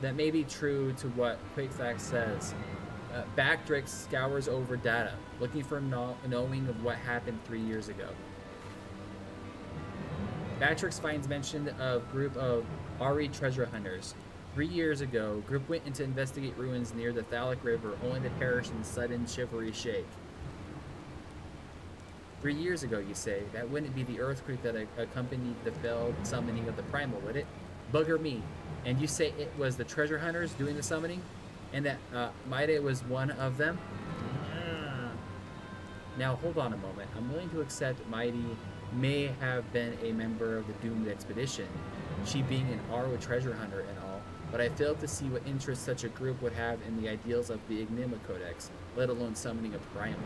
That may be true to what QuakeFax says. Backdrix scours over data, looking for knowing of what happened 3 years ago. Backdrix finds mention of group of Ari treasure hunters. 3 years ago, group went in to investigate ruins near the Thalic River, only to perish in sudden chivalry shake. 3 years ago, you say? That wouldn't be the earthquake that accompanied the failed summoning of the Primal, would it? Bugger me. And you say it was the treasure hunters doing the summoning? And that Maida was one of them? Now, hold on a moment. I'm willing to accept Mighty may have been a member of the Doomed Expedition, she being an Aro treasure hunter and all, but I failed to see what interest such a group would have in the ideals of the Enigma Codex, let alone summoning a Primal.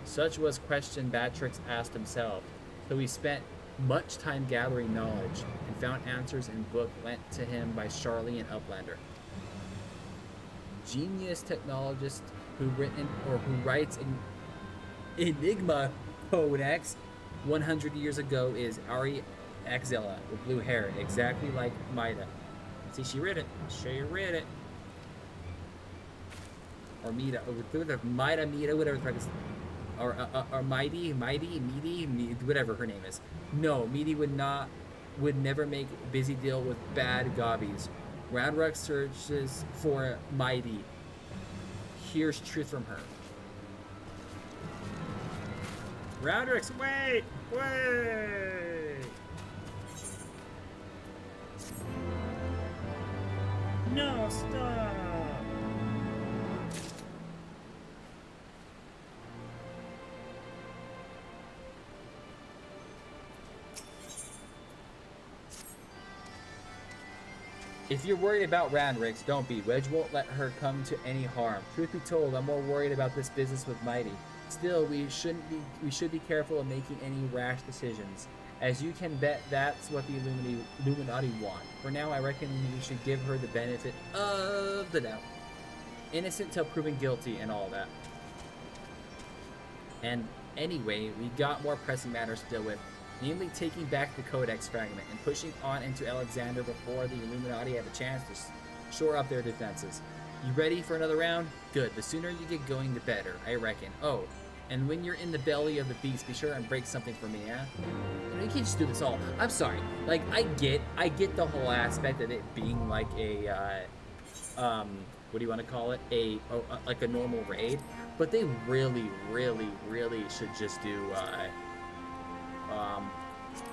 Such was question Batrix asked himself, so he spent much time gathering knowledge and found answers in book lent to him by Charlie and Uplander. Genius technologist who writes Enigma Codex 100 years ago is Ari Axella with blue hair, exactly like Maida. See, she read it. She read it. Or Mida, or Maida, Mida, whatever the fuck is. Or Mighty, Meaty, whatever her name is. No, Meaty would never make busy deal with bad gobbies. Roundruck searches for Mighty. Here's truth from her. Roundrix, wait! No, stop! If you're worried about Roundrix, don't be. Wedge won't let her come to any harm. Truth be told, I'm more worried about this business with Mighty. Still, we should be careful of making any rash decisions. As you can bet, that's what the Illuminati want. For now, I reckon we should give her the benefit of the doubt. Innocent till proven guilty and all that. And anyway, we got more pressing matters to deal with. Namely, taking back the Codex fragment and pushing on into Alexander before the Illuminati have a chance to shore up their defenses. You ready for another round? Good. The sooner you get going, the better, I reckon. Oh, and when you're in the belly of the beast, be sure and break something for me, yeah? You can't just do this all. I'm sorry. Like, I get the whole aspect of it being like a, what do you want to call it? Like a normal raid. But they really, really, really should just do,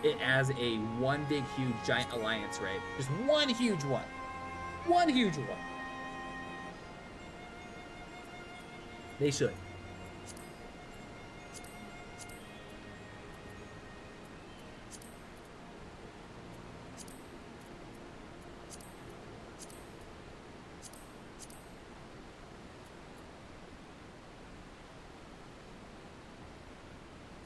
it as a one big, huge, giant alliance raid. Just one huge one. One huge one. They should.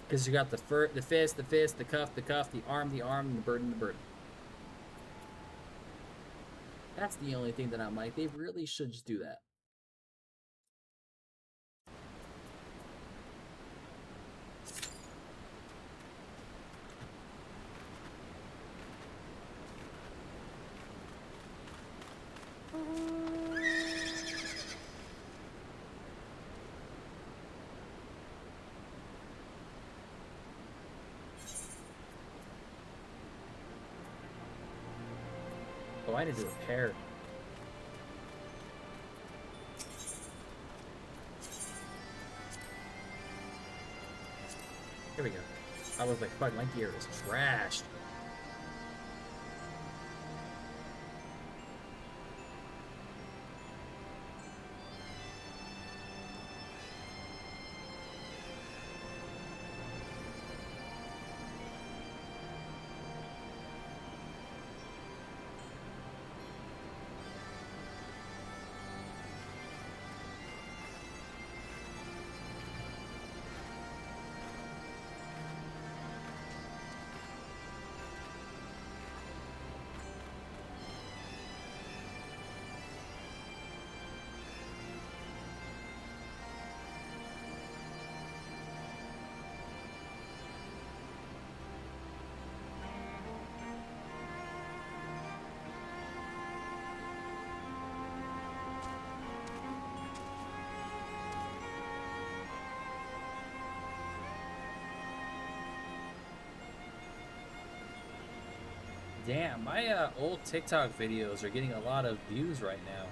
Because you got the fist, the cuff, the arm, and the burden, That's the only thing that I'm like, they really should just do that. Oh, I need to repair. Here we go. I was like, fuck, my gear is trashed. Damn, my old TikTok videos are getting a lot of views right now.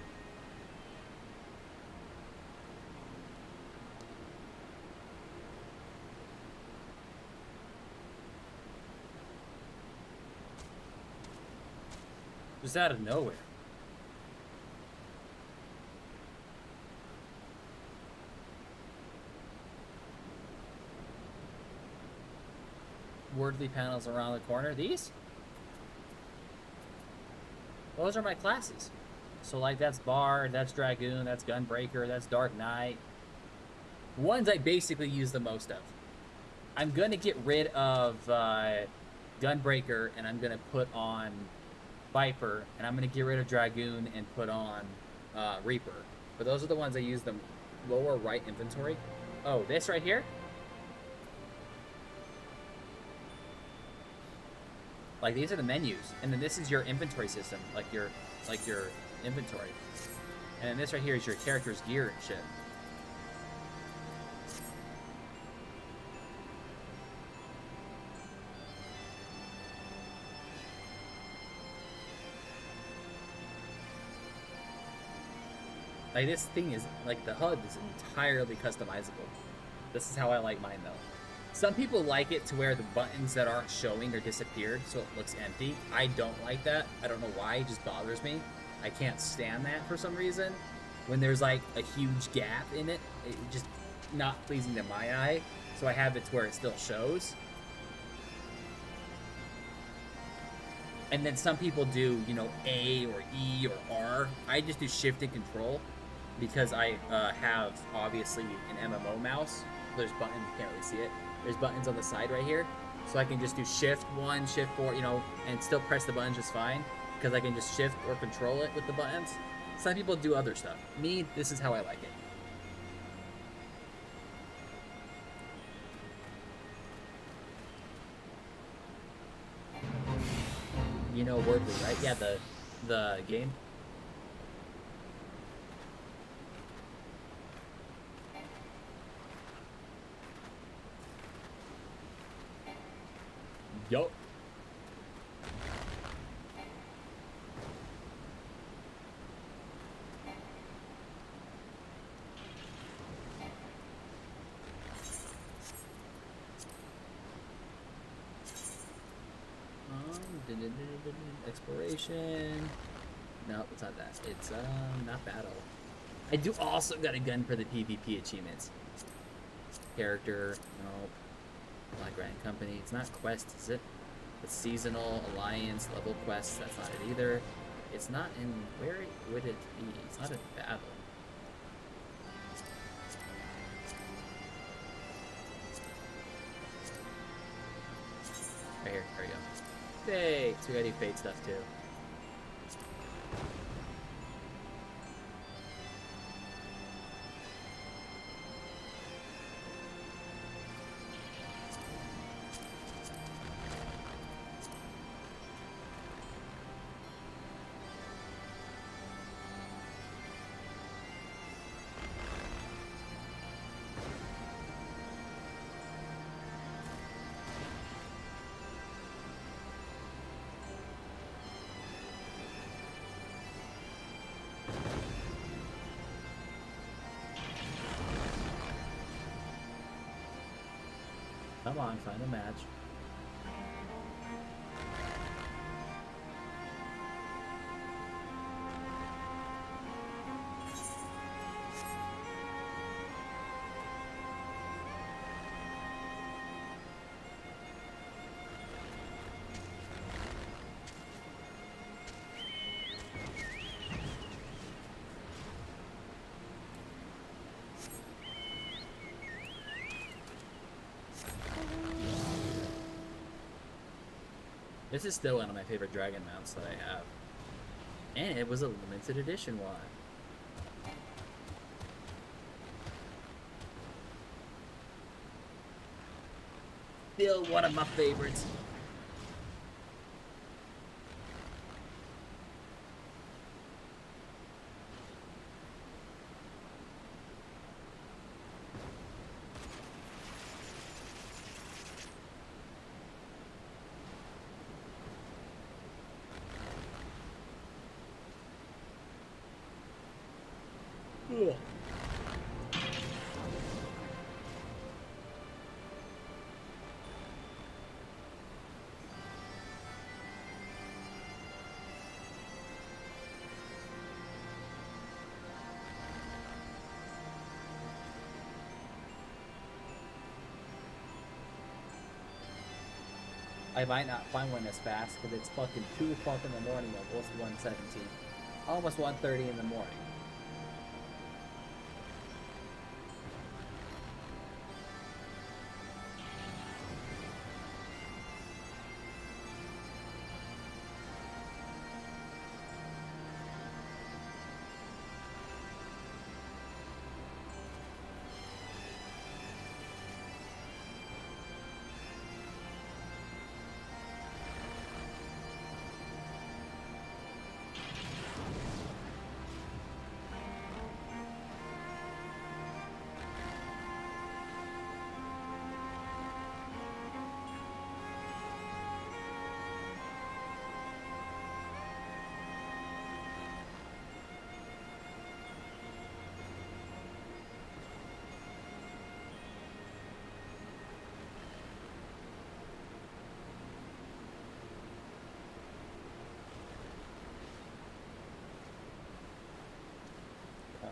Just out of nowhere. Wordly panels around the corner. These? Those are my classes. So like that's Bard, that's Dragoon, that's Gunbreaker, that's Dark Knight. Ones I basically use the most of. I'm gonna get rid of Gunbreaker and I'm gonna put on Viper, and I'm gonna get rid of Dragoon and put on Reaper. But those are the ones I use the lower right inventory. Oh, this right here? Like these are the menus, and then this is your inventory system, like your inventory. And then this right here is your character's gear and shit. Like this thing is, like the HUD is entirely customizable. This is how I like mine though. Some people like it to where the buttons that aren't showing are disappeared, so it looks empty. I don't like that. I don't know why, it just bothers me. I can't stand that for some reason. When there's like a huge gap in it, it's just not pleasing to my eye. So I have it to where it still shows. And then some people do, you know, A or E or R. I just do Shift and Control because I have, obviously, an MMO mouse. There's buttons, you can't really see it. There's buttons on the side right here. So I can just do Shift 1, Shift 4, you know, and still press the buttons just fine. Because I can just Shift or Control it with the buttons. Some people do other stuff. Me, this is how I like it. You know Wordly, right? Yeah, the game. Yup. Exploration. No, it's not that. It's not battle. I do also got a gun for the PvP achievements. Character, no. Black Grand Company. It's not quest, is it? It's seasonal, alliance, level quests. That's not it either. It's not in. Where would it be? It's not in battle. Right here. There we go. Hey, so we gotta do fate stuff too. Come on, find a match. This is still one of my favorite dragon mounts that I have. And it was a limited edition one. Still one of my favorites. I might not find one as fast because it's fucking 2 o'clock in the morning, almost 1:17. Almost 1:30 in the morning.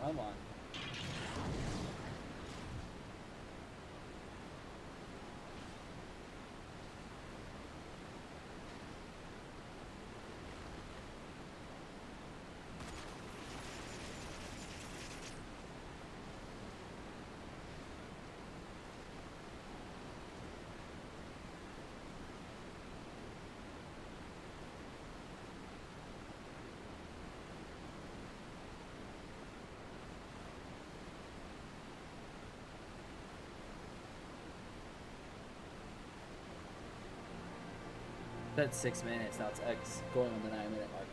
Come on. That's 6 minutes. Now it's going on the 9-minute mark.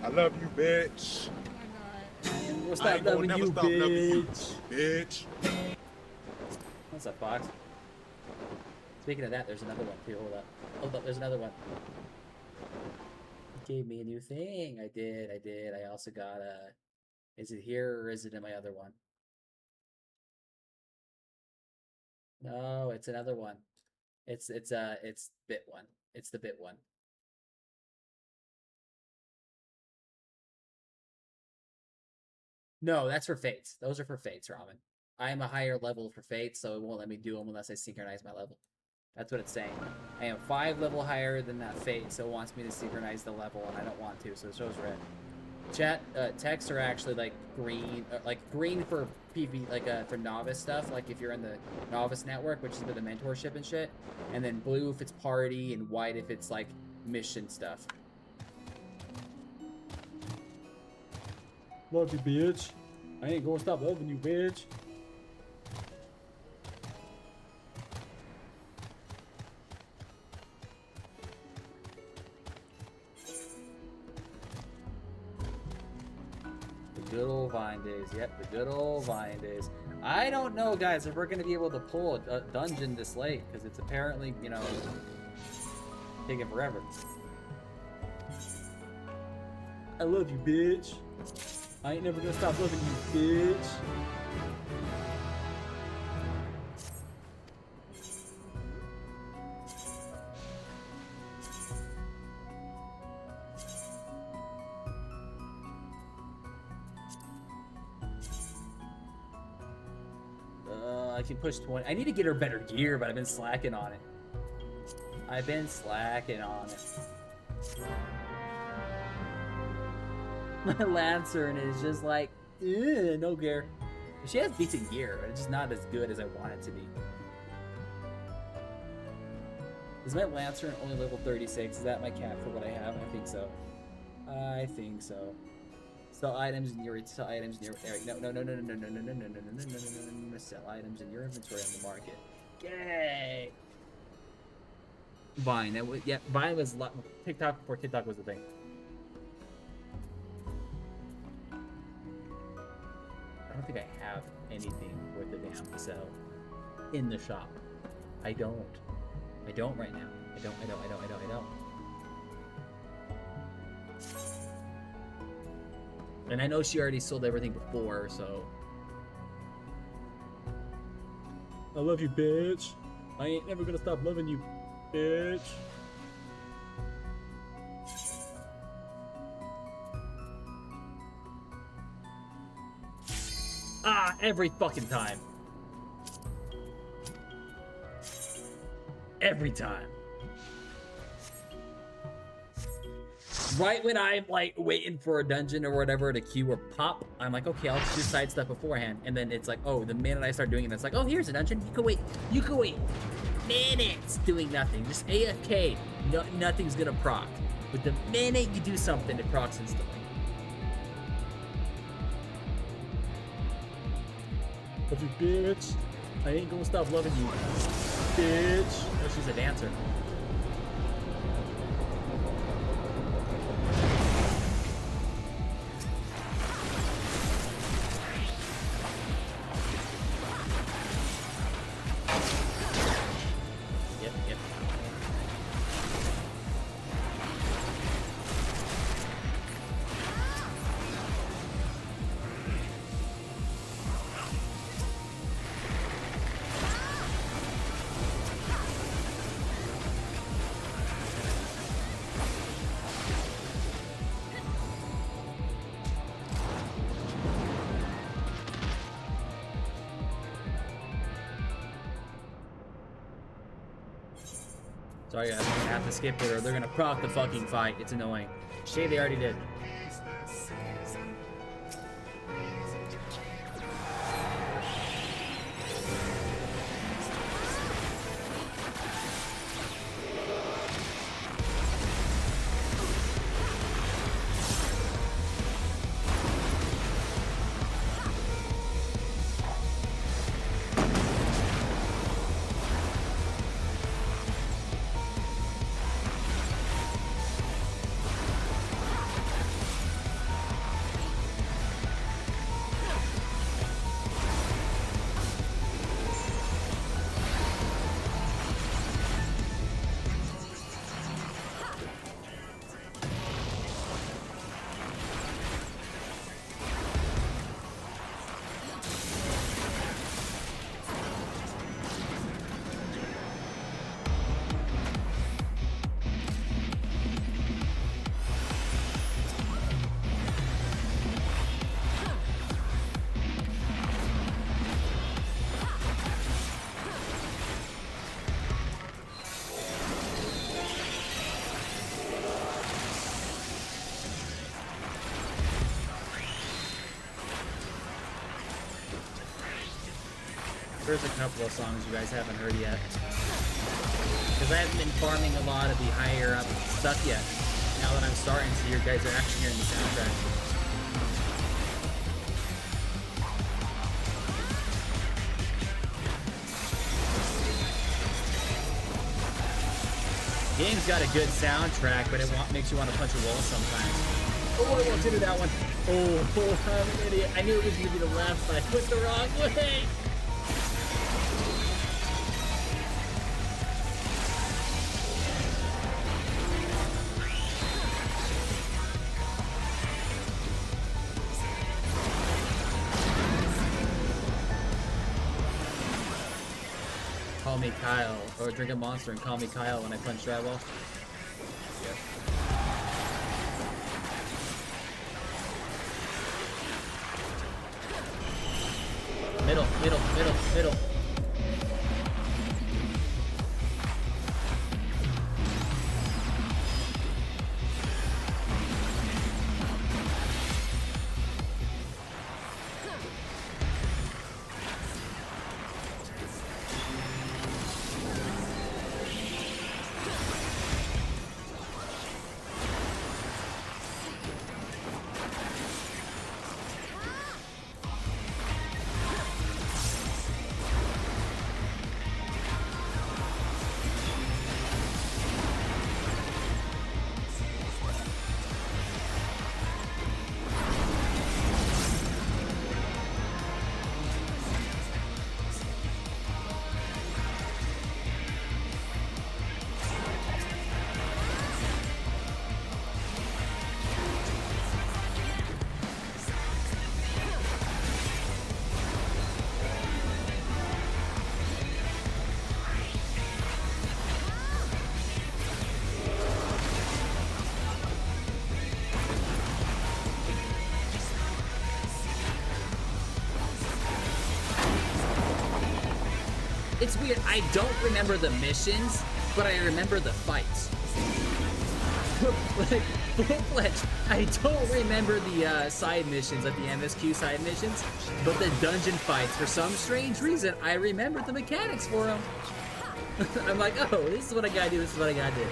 I love you, bitch. What's I that ain't gonna loving never you, stop loving you, bitch? bitch. What's up, Fox? Speaking of that, there's another one too. Hold up. Hold up, there's another one. It gave me a new thing. I did. I also got a... Is it here or is it in my other one? No, it's another one. It's bit one. It's the bit one. No, that's for fates. Those are for fates, Ramen. I am a higher level for fates, so it won't let me do them unless I synchronize my level. That's what it's saying. I am 5 level higher than that fate, so it wants me to synchronize the level, and I don't want to, so it shows red. Chat texts are actually like green, like green for PV, like for novice stuff, like if you're in the novice network, which is with the mentorship and shit, and then blue if it's party, and white if it's like mission stuff. Love you, bitch. I ain't gonna stop loving you, bitch. The good old Vine days. Yep, the good old Vine days. I don't know, guys, if we're gonna be able to pull a dungeon this late, because it's apparently, you know, taking forever. I love you, bitch. I ain't never gonna stop loving you, bitch. I can push 20. I need to get her better gear, but I've been slacking on it. My Lancern is just like, no gear. She has decent gear, but it's just not as good as I want it to be. Is my Lancern only level 36? Is that my cap for what I have? I think so. I think so. Sell items in your sell items in your no. Sell items in your inventory on the market. Yay! Vine. That was, yeah, Vine was TikTok before TikTok was a thing. I don't think I have anything worth a damn to sell in the shop. I don't right now. I don't. And I know she already sold everything before, so. I love you, bitch. I ain't never gonna stop loving you, bitch. Ah, every fucking time. Every time. Right when I'm like waiting for a dungeon or whatever to queue or pop, I'm like, okay, I'll just do side stuff beforehand. And then it's like, oh, the minute I start doing it, it's like, oh, here's a dungeon. You can wait minutes doing nothing. Just AFK. No, nothing's gonna proc. But the minute you do something, it procs instantly. Love you, bitch. I ain't gonna stop loving you, bitch. Oh, she's a dancer. Yep. Sorry guys, I'm gonna have to skip it or they're gonna proc the fucking fight. It's annoying. Shit, they already did. There's a couple of songs you guys haven't heard yet. Because I haven't been farming a lot of the higher up stuff yet. Now that I'm starting, so you guys are actually hearing the soundtrack. Game's got a good soundtrack, but it makes you want to punch a wall sometimes. Oh, I won't do that one. Oh, I'm an idiot. I knew it was going to be the left, but I went the wrong way. Call me Kyle, or drink a monster and call me Kyle when I punch drywall. Yep. Middle. It's weird. I don't remember the missions, but I remember the fights. Like, full-fledged, I don't remember the side missions, like the MSQ side missions, but the dungeon fights, for some strange reason, I remember the mechanics for them. I'm like, oh, this is what I gotta do, this is what I gotta do.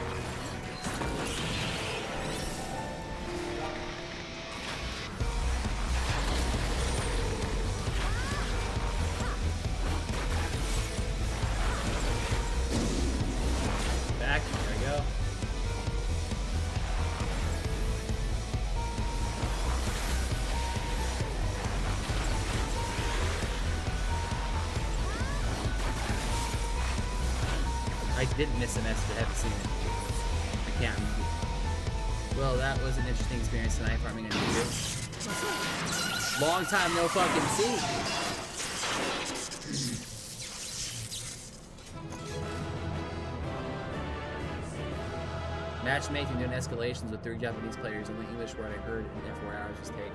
Back, there we go. I didn't miss a message, I haven't seen it. I can't remember. Well, that was an interesting experience tonight farming a new group. Long time no fucking see. Matchmaking doing escalations with 3 Japanese players in the English word I heard in 4 hours just take.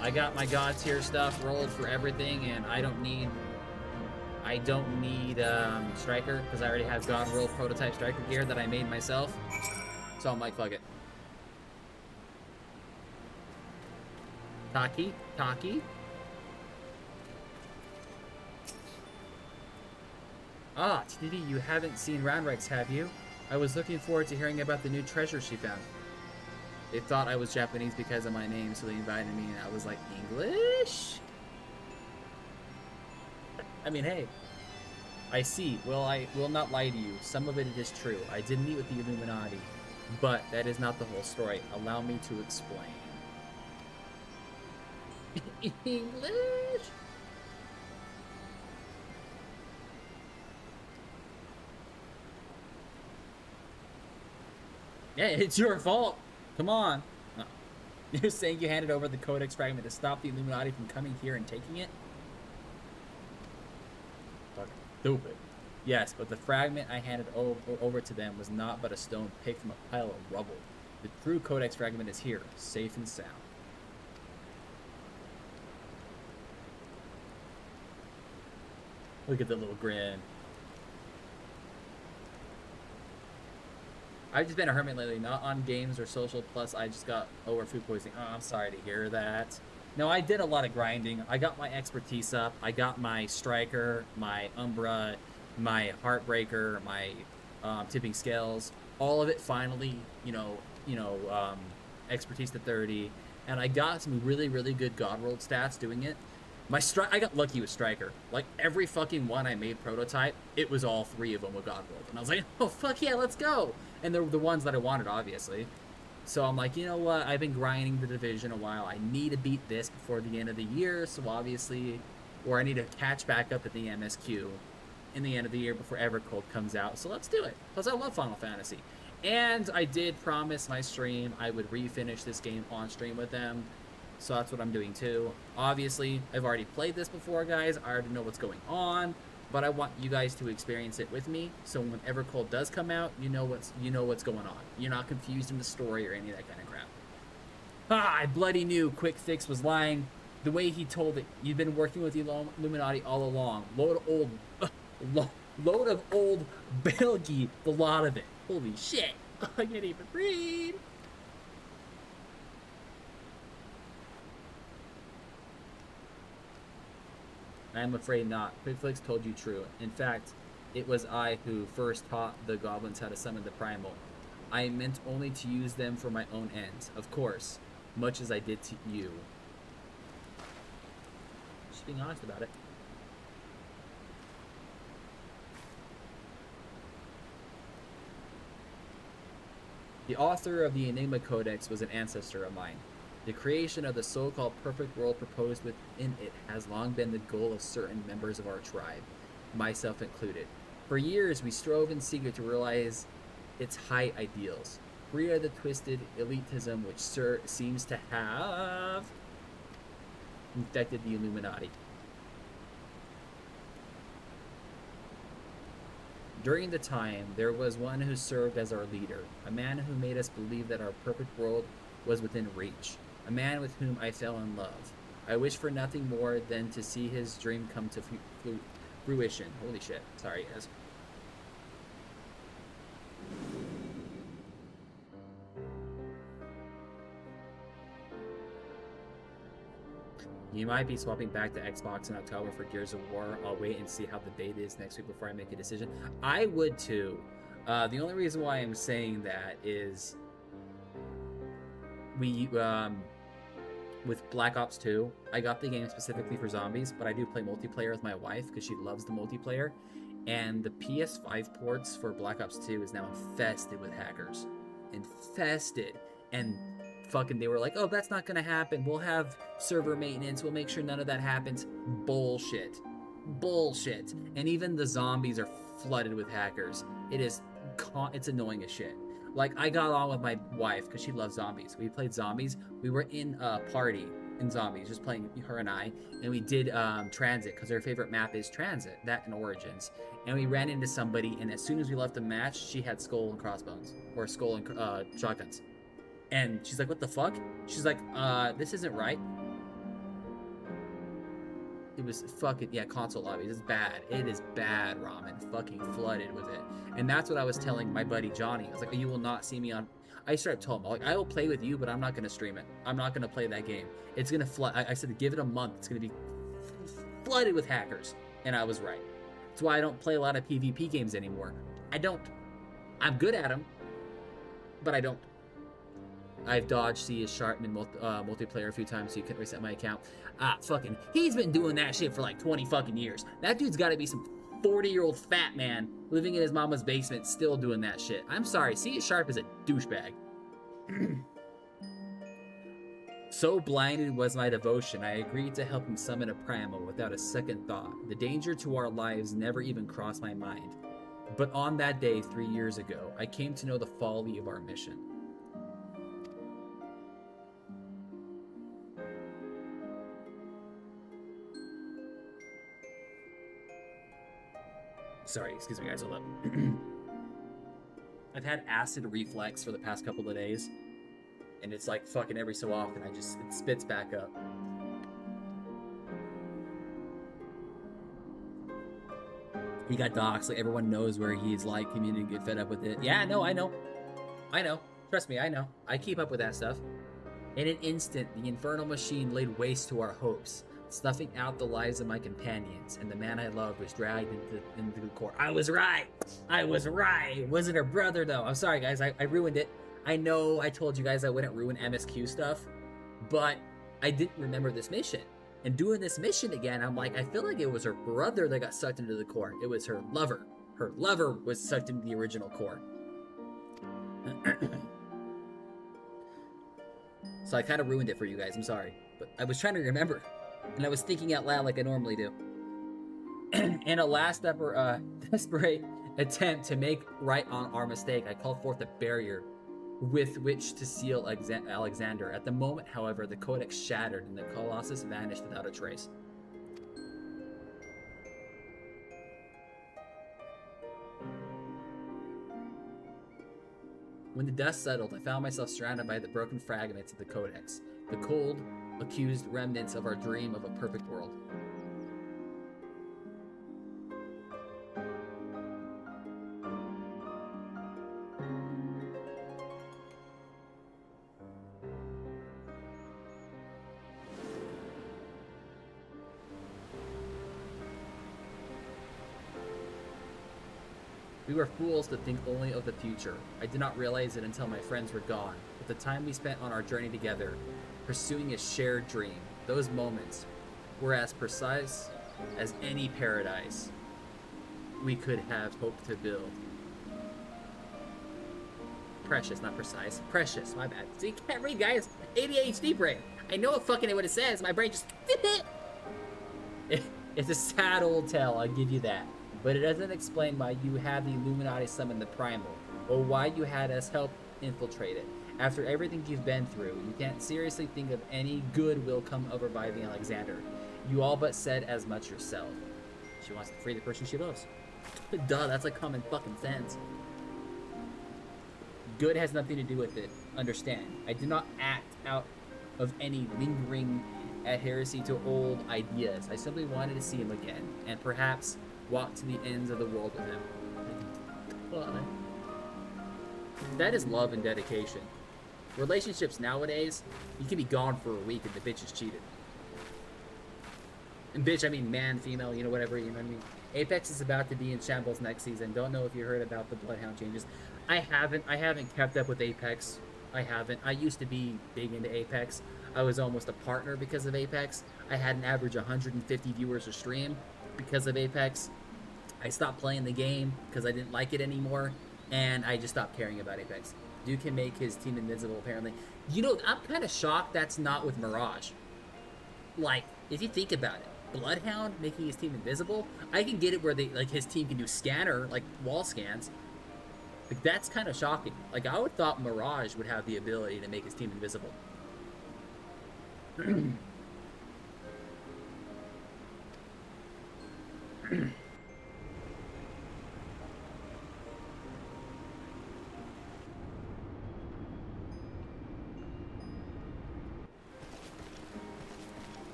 I got my god tier stuff rolled for everything, and I don't need striker because I already have god roll prototype striker gear that I made myself. So I'm like, fuck it. Taki. Ah, TDD, you haven't seen Roundrex, have you? I was looking forward to hearing about the new treasure she found. They thought I was Japanese because of my name, so they invited me, and I was like, English? I mean, hey. I see. Well, I will not lie to you. Some of it is true. I did meet with the Illuminati, but that is not the whole story. Allow me to explain. English? Yeah, it's your fault. Come on. No. You're saying you handed over the Codex fragment to stop the Illuminati from coming here and taking it? Fucking stupid. Yes, but the fragment I handed over to them was not but a stone picked from a pile of rubble. The true Codex fragment is here, safe and sound. Look at the little grin. I've just been a hermit lately, not on games or social, plus I just got over food poisoning. Oh, I'm sorry to hear that. No, I did a lot of grinding. I got my expertise up. I got my striker, my umbra, my heartbreaker, my tipping scales. All of it finally, expertise to 30. And I got some really, really good god rolled stats doing it. I got lucky with striker. Like every fucking one I made prototype, it was all 3 of them with god rolled. And I was like, oh fuck yeah, let's go. And they're the ones that I wanted, obviously. So I'm like, you know what? I've been grinding the division a while. I need to beat this before the end of the year. So obviously, or I need to catch back up at the MSQ in the end of the year before Evercold comes out. So let's do it. Plus, I love Final Fantasy. And I did promise my stream I would refinish this game on stream with them. So that's what I'm doing too. Obviously, I've already played this before, guys. I already know what's going on. But I want you guys to experience it with me, so when Evercold does come out, you know what's going on. You're not confused in the story or any of that kind of crap. Ah, I bloody knew Quick Fix was lying. The way he told it, you've been working with the Illuminati all along. Load of old Belgi, the lot of it. Holy shit! I can't even read. I'm afraid not. QuickFlix told you true. In fact, it was I who first taught the goblins how to summon the primal. I meant only to use them for my own ends, of course, much as I did to you. Just being honest about it. The author of the Enigma Codex was an ancestor of mine. The creation of the so-called perfect world proposed within it has long been the goal of certain members of our tribe, myself included. For years, we strove in secret to realize its high ideals, free of the twisted elitism which seems to have infected the Illuminati. During the time, there was one who served as our leader, a man who made us believe that our perfect world was within reach. a man with whom I fell in love. I wish for nothing more than to see his dream come to fruition. Holy shit. Sorry, guys. You might be swapping back to Xbox in October for Gears of War. I'll wait and see how the beta is next week before I make a decision. I would too. The only reason why I'm saying that is with Black Ops 2, I got the game specifically for zombies, but I do play multiplayer with my wife because she loves the multiplayer. And the PS5 ports for Black Ops 2 is now infested with hackers. Infested. And fucking they were like, oh, that's not gonna happen. We'll have server maintenance. We'll make sure none of that happens. Bullshit. Bullshit. And even the zombies are flooded with hackers. It's annoying as shit. Like, I got along with my wife because she loves zombies. We played zombies. We were in a party in zombies, just playing, her and I, and we did Transit because her favorite map is Transit, that and Origins. And we ran into somebody, and as soon as we left the match, she had skull and crossbones, or skull and shotguns. And she's like, what the fuck? She's like, this isn't right. It was fucking, yeah, console lobbies. It's bad. It is bad, Ramen. Fucking flooded with it. And that's what I was telling my buddy Johnny. I was like, you will not see me on... I straight up told him, like, I will play with you, but I'm not going to stream it. I'm not going to play that game. It's going to flood. I said, give it a month. It's going to be flooded with hackers. And I was right. That's why I don't play a lot of PvP games anymore. I don't. I'm good at them, but I don't. I've dodged C.S. Sharpman multiplayer a few times so you couldn't reset my account. Fucking, he's been doing that shit for like 20 fucking years. That dude's got to be some 40-year-old fat man living in his mama's basement still doing that shit. I'm sorry, C.S. Sharp is a douchebag. So blinded was my devotion, I agreed to help him summon a primal without a second thought. The danger to our lives never even crossed my mind. But on that day 3 years ago, I came to know the folly of our mission. Sorry, excuse me guys, hold up. I've had acid reflux for the past couple of days, and it's like fucking every so often it spits back up. He got doxxed, like everyone knows where he's like, community get fed up with it. Yeah, no, I know. Trust me, I know. I keep up with that stuff. In an instant, the infernal machine laid waste to our hopes, snuffing out the lives of my companions, and the man I loved was dragged into the core. I was right! It wasn't her brother, though. I'm sorry, guys. I ruined it. I know I told you guys I wouldn't ruin MSQ stuff, but I didn't remember this mission. And doing this mission again, I'm like, I feel like it was her brother that got sucked into the core. It was her lover. Her lover was sucked into the original core. So I kind of ruined it for you guys. I'm sorry. But I was trying to remember. And I was thinking out loud like I normally do. In a last desperate attempt to make right on our mistake, I called forth a barrier with which to seal Alexander. At the moment, however, the codex shattered and the Colossus vanished without a trace. When the dust settled, I found myself surrounded by the broken fragments of the codex, the cold, accused remnants of our dream of a perfect world. We were fools to think only of the future. I did not realize it until my friends were gone, but the time we spent on our journey together, pursuing a shared dream, those moments were as precise as any paradise we could have hoped to build. Precious, not precise. Precious, my bad. See, you can't read, guys. ADHD brain. I know what it says. My brain just... It's a sad old tale, I'll give you that. But it doesn't explain why you had the Illuminati summon the Primal, or why you had us help infiltrate it. After everything you've been through, you can't seriously think of any good will come of reviving Alexander. You all but said as much yourself. She wants to free the person she loves. Duh, that's like common fucking sense. Good has nothing to do with it. Understand. I did not act out of any lingering adherency to old ideas. I simply wanted to see him again, and perhaps walk to the ends of the world with him. Well, that is love and dedication. Relationships nowadays, you can be gone for a week and the bitch is cheated. And bitch, I mean man, female, you know, whatever, you know what I mean? Apex is about to be in shambles next season. Don't know if you heard about the Bloodhound changes. I haven't kept up with Apex. I haven't. I used to be big into Apex. I was almost a partner because of Apex. I had an average 150 viewers a stream because of Apex. I stopped playing the game because I didn't like it anymore, and I just stopped caring about Apex. Dude can make his team invincible, apparently. You know, I'm kind of shocked that's not with Mirage. Like, if you think about it, Bloodhound making his team invisible, I can get it where they, like, his team can do scanner, like, wall scans. Like, that's kind of shocking. Like, I would thought Mirage would have the ability to make his team invisible. And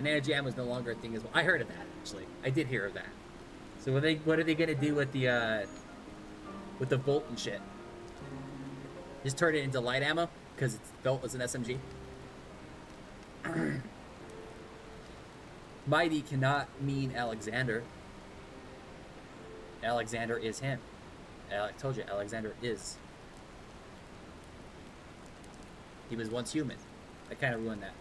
Nano Jam was no longer a thing as well. I heard of that, actually. I did hear of that. So what are they gonna do with the Volt and shit? Just turn it into light ammo because it's built as an SMG. Mighty cannot mean Alexander. Alexander is him. I told you, Alexander is. He was once human. I kind of ruined that.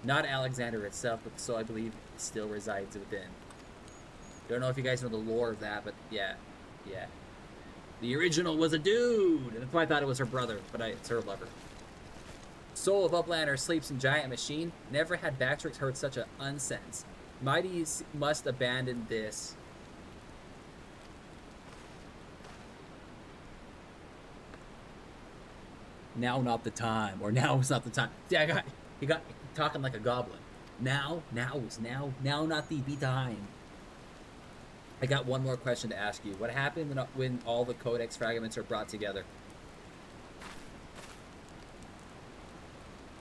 Not Alexander itself, but so I believe it still resides within. Don't know if you guys know the lore of that, but yeah. The original was a dude! And that's why I thought it was her brother, but it's her lover. Soul of Uplander sleeps in giant machine. Never had Bactrix heard such an unsense. Mighty must abandon this. Now not the time, or now is not the time. Yeah, he got talking like a goblin. Now not the time. I got one more question to ask you. What happened when all the codex fragments are brought together?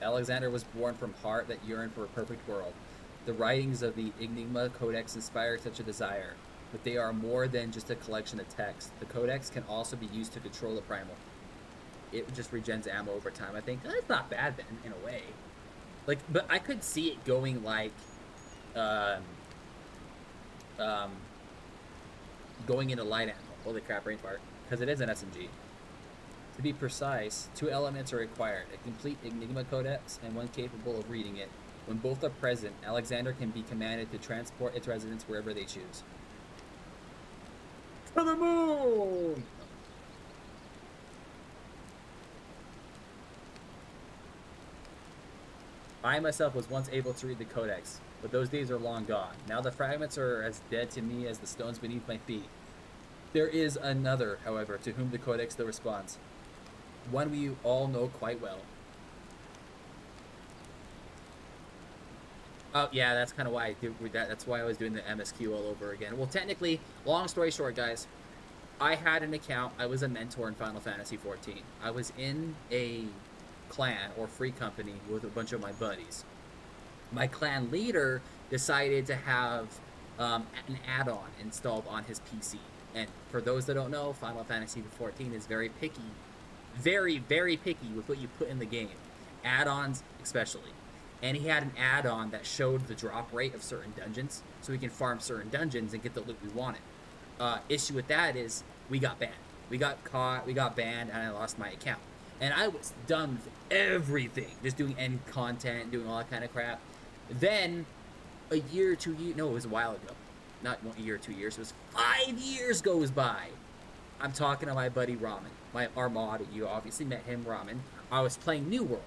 Alexander was born from heart that yearned for a perfect world. The writings of the Enigma Codex inspire such a desire, but they are more than just a collection of text. The codex can also be used to control the primal. It just regens ammo over time. I think that's not bad then, in a way. Like, but I could see it going like, going into light ammo. Holy crap, rangebar, because it is an SMG. To be precise, 2 elements are required: a complete Enigma Codex and one capable of reading it. When both are present, Alexander can be commanded to transport its residents wherever they choose. To the moon! I myself was once able to read the Codex, but those days are long gone. Now the fragments are as dead to me as the stones beneath my feet. There is another, however, to whom the Codex still responds. One we all know quite well. Oh, yeah, that's kind of why I do that. That's why I was doing the MSQ all over again. Well, technically, long story short, guys, I had an account. I was a mentor in Final Fantasy XIV. I was in a clan or free company with a bunch of my buddies. My clan leader decided to have an add-on installed on his PC. And for those that don't know, Final Fantasy XIV is very picky. Very, very picky with what you put in the game. Add-ons especially. And he had an add-on that showed the drop rate of certain dungeons, so we can farm certain dungeons and get the loot we wanted. Issue with that is we got banned. We got caught, we got banned, and I lost my account. And I was done with everything, just doing end content, doing all that kind of crap. Then, a year or 2 years, no, it was a while ago. Not 1 year or 2 years, it was 5 years goes by. I'm talking to my buddy Ramen, my Armada. You obviously met him, Ramen. I was playing New World.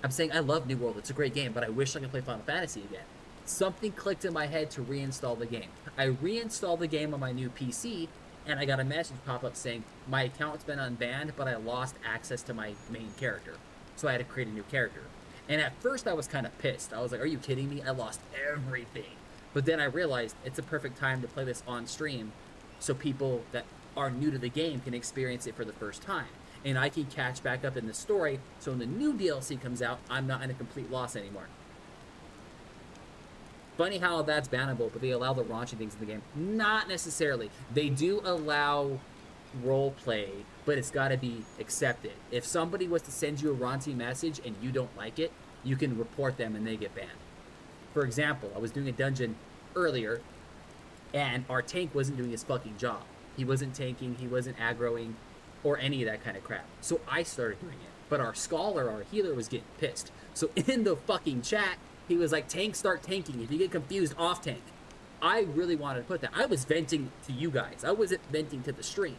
I'm saying I love New World, it's a great game, but I wish I could play Final Fantasy again. Something clicked in my head to reinstall the game. I reinstalled the game on my new PC, and I got a message pop up saying, my account's been unbanned, but I lost access to my main character. So I had to create a new character. And at first I was kind of pissed. I was like, are you kidding me? I lost everything. But then I realized it's a perfect time to play this on stream so people that are new to the game can experience it for the first time. and I can catch back up in the story, so when the new DLC comes out, I'm not in a complete loss anymore. Funny how that's bannable, but they allow the raunchy things in the game. Not necessarily. They do allow roleplay, but it's got to be accepted. If somebody was to send you a raunchy message and you don't like it, you can report them and they get banned. For example, I was doing a dungeon earlier, and our tank wasn't doing his fucking job. He wasn't tanking, he wasn't aggroing, or any of that kind of crap. So I started doing it. But our scholar, our healer, was getting pissed. So in the fucking chat, he was like, tank, start tanking. If you get confused, off tank. I really wanted to put that. I was venting to you guys. I wasn't venting to the stream.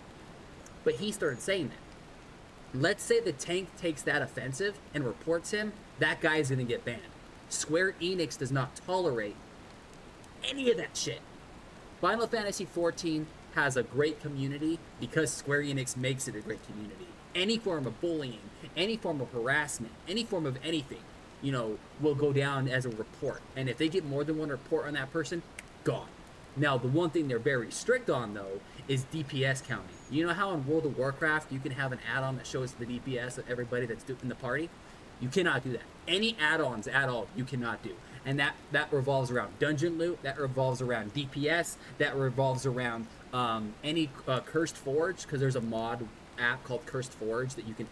But he started saying that. Let's say the tank takes that offensive and reports him, that guy's gonna get banned. Square Enix does not tolerate any of that shit. Final Fantasy XIV has a great community because Square Enix makes it a great community. Any form of bullying, any form of harassment, any form of anything, you know, will go down as a report. And if they get more than one report on that person, gone. Now, the one thing they're very strict on, though, is DPS counting. You know how in World of Warcraft you can have an add-on that shows the DPS of everybody that's in the party? You cannot do that. Any add-ons at all, you cannot do. And that revolves around dungeon loot, that revolves around DPS, that revolves around any Cursed Forge, because there's a mod app called Cursed Forge that you can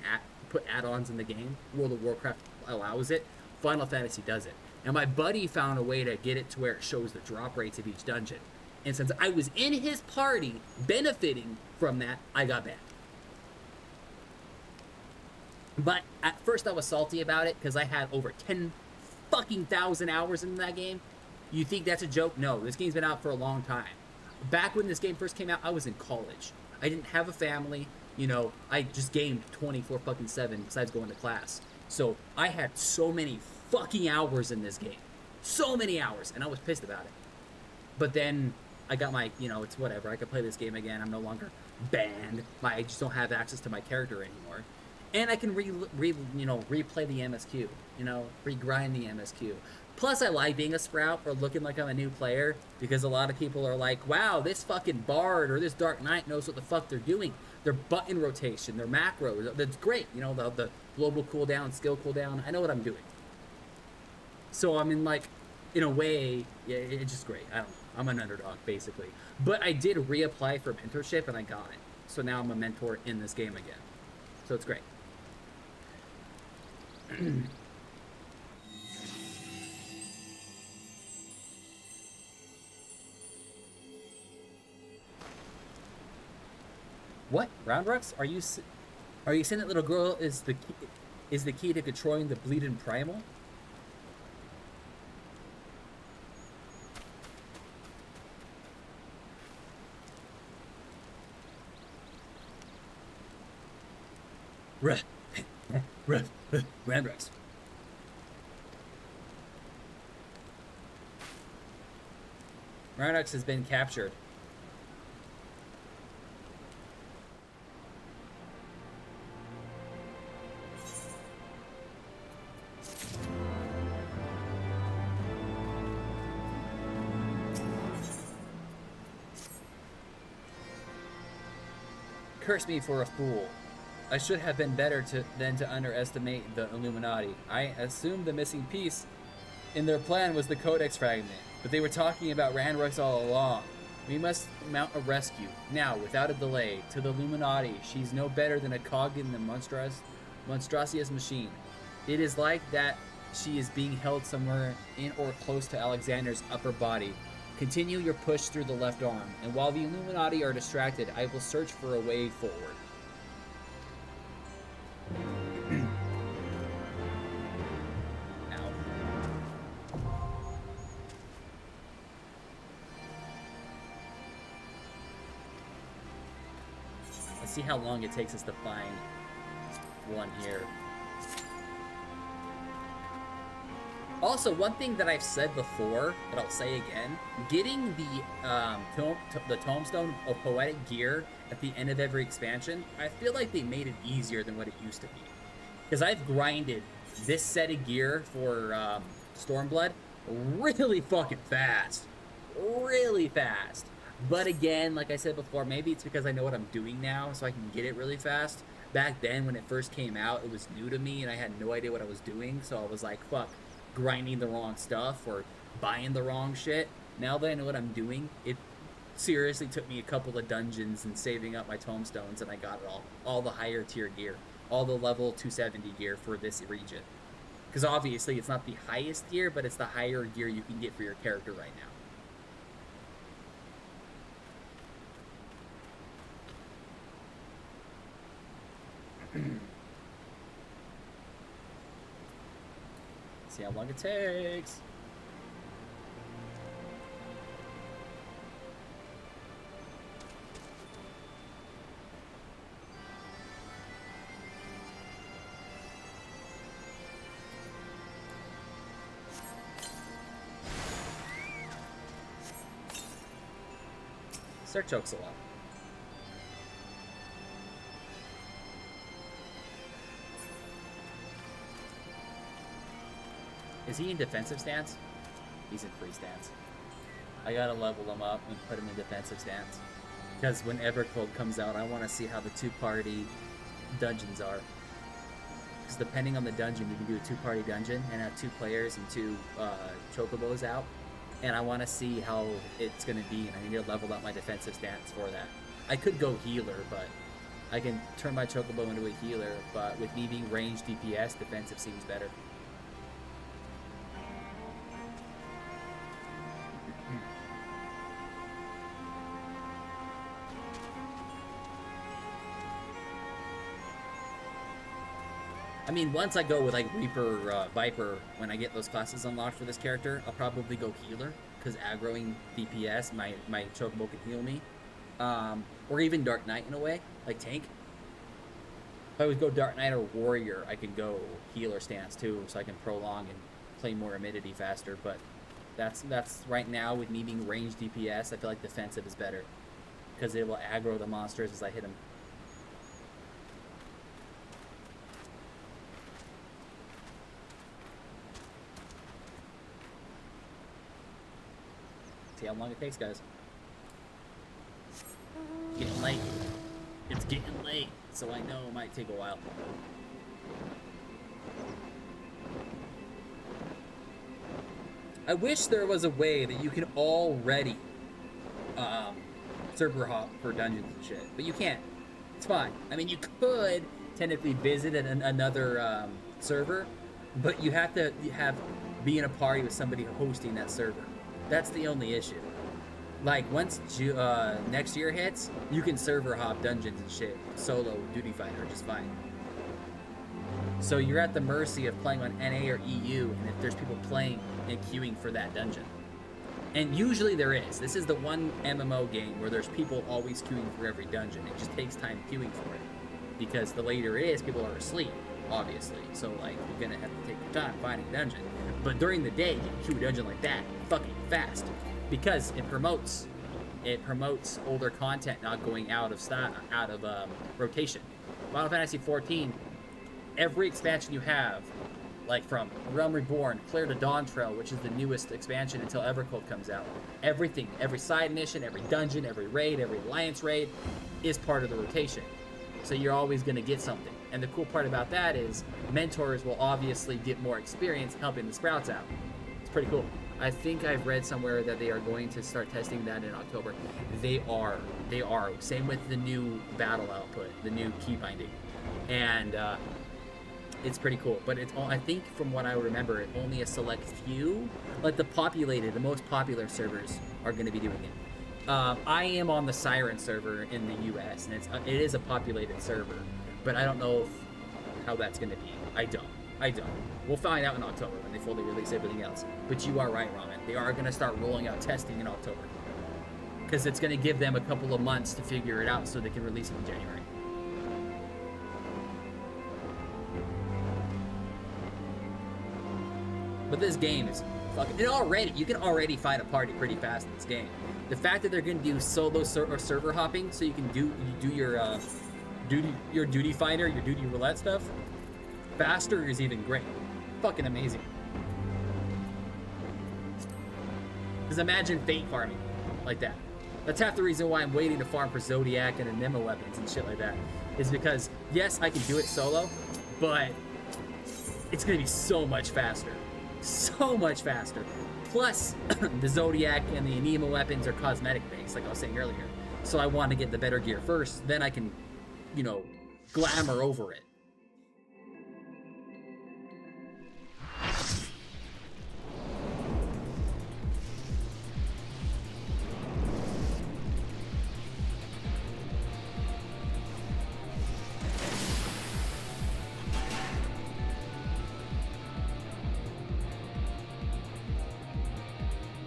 put add-ons in the game. World of Warcraft allows it. Final Fantasy does it. And my buddy found a way to get it to where it shows the drop rates of each dungeon. And since I was in his party benefiting from that, I got banned. But at first I was salty about it because I had over 10 fucking thousand hours in that game. You think that's a joke? No, this game's been out for a long time. Back when this game first came out, I was in college. I didn't have a family. You know, I just gamed 24/7 besides going to class. So I had so many fucking hours in this game. So many hours. And I was pissed about it. But then I got my, you know, it's whatever. I could play this game again. I'm no longer banned. I just don't have access to my character anymore. And I can replay the MSQ. You know, regrind the MSQ. Plus, I like being a Sprout or looking like I'm a new player because a lot of people are like, wow, this fucking Bard or this Dark Knight knows what the fuck they're doing. Their button rotation, their macros, that's great. You know, the global cooldown, skill cooldown, I know what I'm doing. So I'm in a way, yeah, it's just great. I don't know. I'm an underdog, basically. But I did reapply for mentorship and I got it. So now I'm a mentor in this game again. So it's great. What? Roundrux? Are you saying that little girl is the key to controlling the bleeding primal? Roundrux. Roundrux has been captured. Curse me for a fool. I should have been better than to underestimate the Illuminati. I assumed the missing piece in their plan was the Codex fragment, but they were talking about Randrux all along. We must mount a rescue, now, without a delay, to the Illuminati. She's no better than a cog in the monstrosious machine. It is like that she is being held somewhere in or close to Alexander's upper body. Continue your push through the left arm, and while the Illuminati are distracted, I will search for a way forward. Let's see how long it takes us to find one here. Also, one thing that I've said before, but I'll say again, getting the Tombstone of Poetic Gear at the end of every expansion, I feel like they made it easier than what it used to be. Because I've grinded this set of gear for Stormblood really fucking fast. Really fast. But again, like I said before, maybe it's because I know what I'm doing now, so I can get it really fast. back then when it first came out, it was new to me and I had no idea what I was doing. So I was like, fuck, grinding the wrong stuff or buying the wrong shit. Now that I know what I'm doing, it seriously took me a couple of dungeons and saving up my tomestones, and I got it all the higher tier gear, all the level 270 gear for this region. Because obviously it's not the highest gear, but it's the higher gear you can get for your character right now. See how long it takes. Start chokes a lot. Is he in defensive stance? He's in free stance. I gotta level him up and put him in defensive stance. Because when Evercold comes out, I want to see how the two-party dungeons are. Because depending on the dungeon, you can do a two-party dungeon and have 2 players and 2 chocobos out. And I want to see how it's going to be, and I need to level up my defensive stance for that. I could go healer, but I can turn my chocobo into a healer, but with me being ranged DPS, defensive seems better. I mean, once I go with like Reaper, Viper, when I get those classes unlocked for this character, I'll probably go healer, because aggroing DPS, my chocobo can heal me. Or even Dark Knight in a way, like tank. If I would go Dark Knight or Warrior, I can go healer stance too, so I can prolong and play more immunity faster. But that's right now, with me being ranged DPS, I feel like defensive is better, because it will aggro the monsters as I hit them. See how long it takes, guys. Getting late. It's getting late, so I know it might take a while. I wish there was a way that you could already server hop for dungeons and shit, but you can't. It's fine. I mean, you could technically visit another server, but you have to be in a party with somebody hosting that server. That's the only issue. Like, once next year hits, you can server hop dungeons and shit solo duty fighter just fine. So you're at the mercy of playing on NA or EU, and if there's people playing and queuing for that dungeon. And usually there is. This is the one MMO game where there's people always queuing for every dungeon. It just takes time queuing for it. Because the later it is, people are asleep, obviously. So, like, you're gonna have to take your time finding a dungeon. But during the day, you can queue a dungeon like that fucking fast. Because it promotes older content not going out of rotation. Final Fantasy 14, every expansion you have, like from Realm Reborn, clear to Dawn Trail, which is the newest expansion until Evercold comes out, everything, every side mission, every dungeon, every raid, every alliance raid is part of the rotation. So you're always going to get something. And the cool part about that is mentors will obviously get more experience helping the Sprouts out. It's pretty cool. I think I've read somewhere that they are going to start testing that in October. They are. Same with the new battle output, the new key binding. And it's pretty cool. But it's all, I think from what I remember, only a select few, like the most popular servers are going to be doing it. I am on the Siren server in the US, and it is a populated server, but I don't know how that's going to be. I don't. We'll find out in October when they fully release everything else. But you are right, Ramen. They are going to start rolling out testing in October, because it's going to give them a couple of months to figure it out so they can release it in January. But this game is fucking... you can already find a party pretty fast in this game. The fact that they're going to do solo or server hopping so you can do your duty fighter, your duty roulette stuff faster is even great. Fucking amazing. Because imagine Fate farming like that. That's half the reason why I'm waiting to farm for Zodiac and Anima weapons and shit like that. is because, yes, I can do it solo, but it's going to be so much faster. So much faster. Plus, the Zodiac and the Anima weapons are cosmetic based, like I was saying earlier. So I want to get the better gear first, then I can, you know, glamour over it.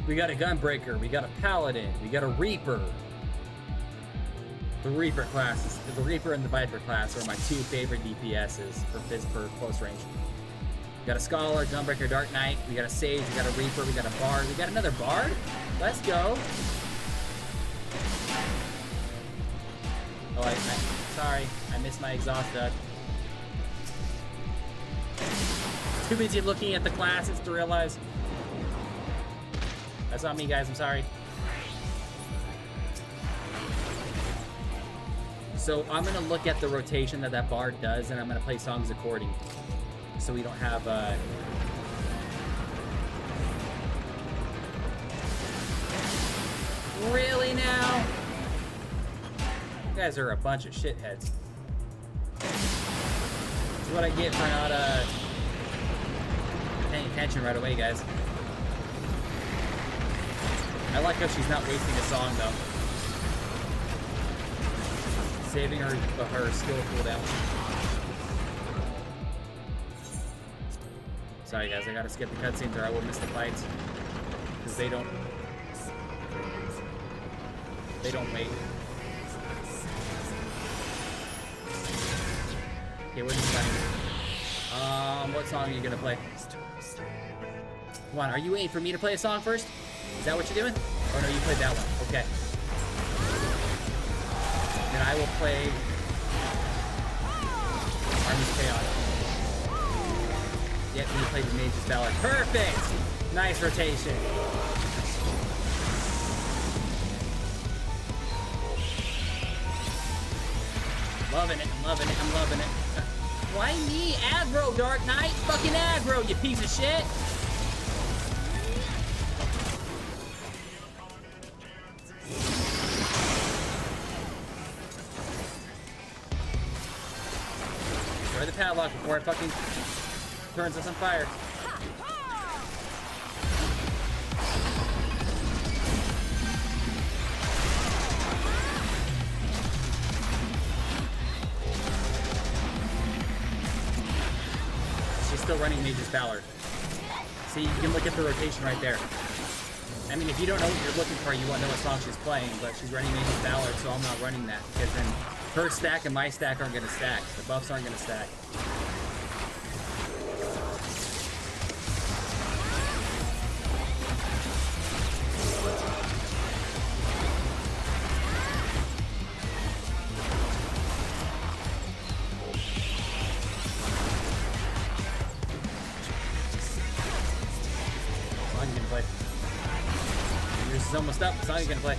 We got a Gunbreaker, we got a Paladin, we got a Reaper. The Reaper classes, the Reaper and the Viper class are my two favorite DPSs for close range. We got a Scholar, Gunbreaker, Dark Knight, we got a Sage, we got a Reaper, we got a Bard, we got another Bard? Let's go. Oh, sorry, I missed my exhaust duct. Too busy looking at the classes to realize. That's on me, guys, I'm sorry. So I'm gonna look at the rotation that Bard does, and I'm gonna play songs according. So we don't have, Really now? You guys are a bunch of shitheads. That's what I get for not, paying attention right away, guys. I like how she's not wasting a song, though. Saving her skill cooldown. Sorry, guys, I gotta skip the cutscenes or I will miss the fights. Because they don't wait. Okay, what are you playing? What song are you gonna play? Come on, are you waiting for me to play a song first? Is that what you're doing? Oh no, you played that one. Okay. Then I will play Army's Chaotic. Yep, you played the Mage's Valor. Perfect! Nice rotation. Loving it, I'm loving it, I'm loving it. Why me? Aggro, Dark Knight! Fucking aggro, you piece of shit! Destroy the padlock before it fucking turns us on fire. She's still running Mage's Valor. See, you can look at the rotation right there. I mean, if you don't know what you're looking for, you won't know what song she's playing, but she's running Mage's Valor, so I'm not running that, because then her stack and my stack aren't going to stack. The buffs aren't going to stack. Yours is almost up. What song are you gonna play?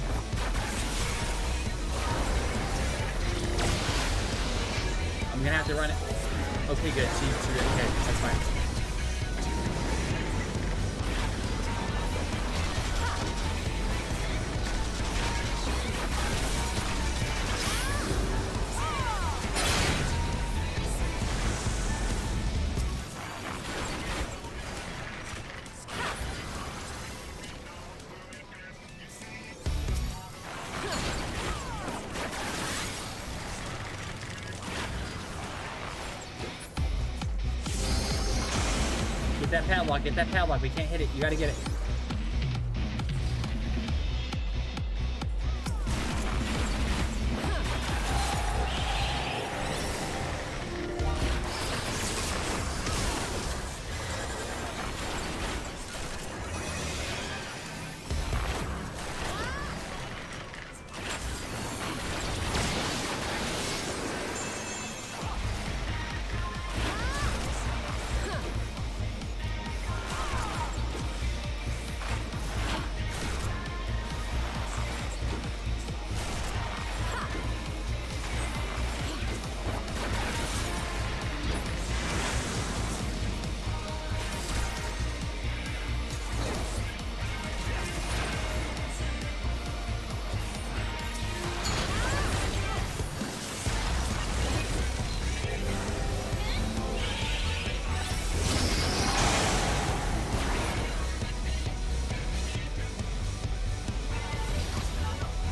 I'm gonna have to run it. Okay, good. She's good. Okay, that's fine. Get that padlock, get that padlock. We can't hit it. You gotta get it.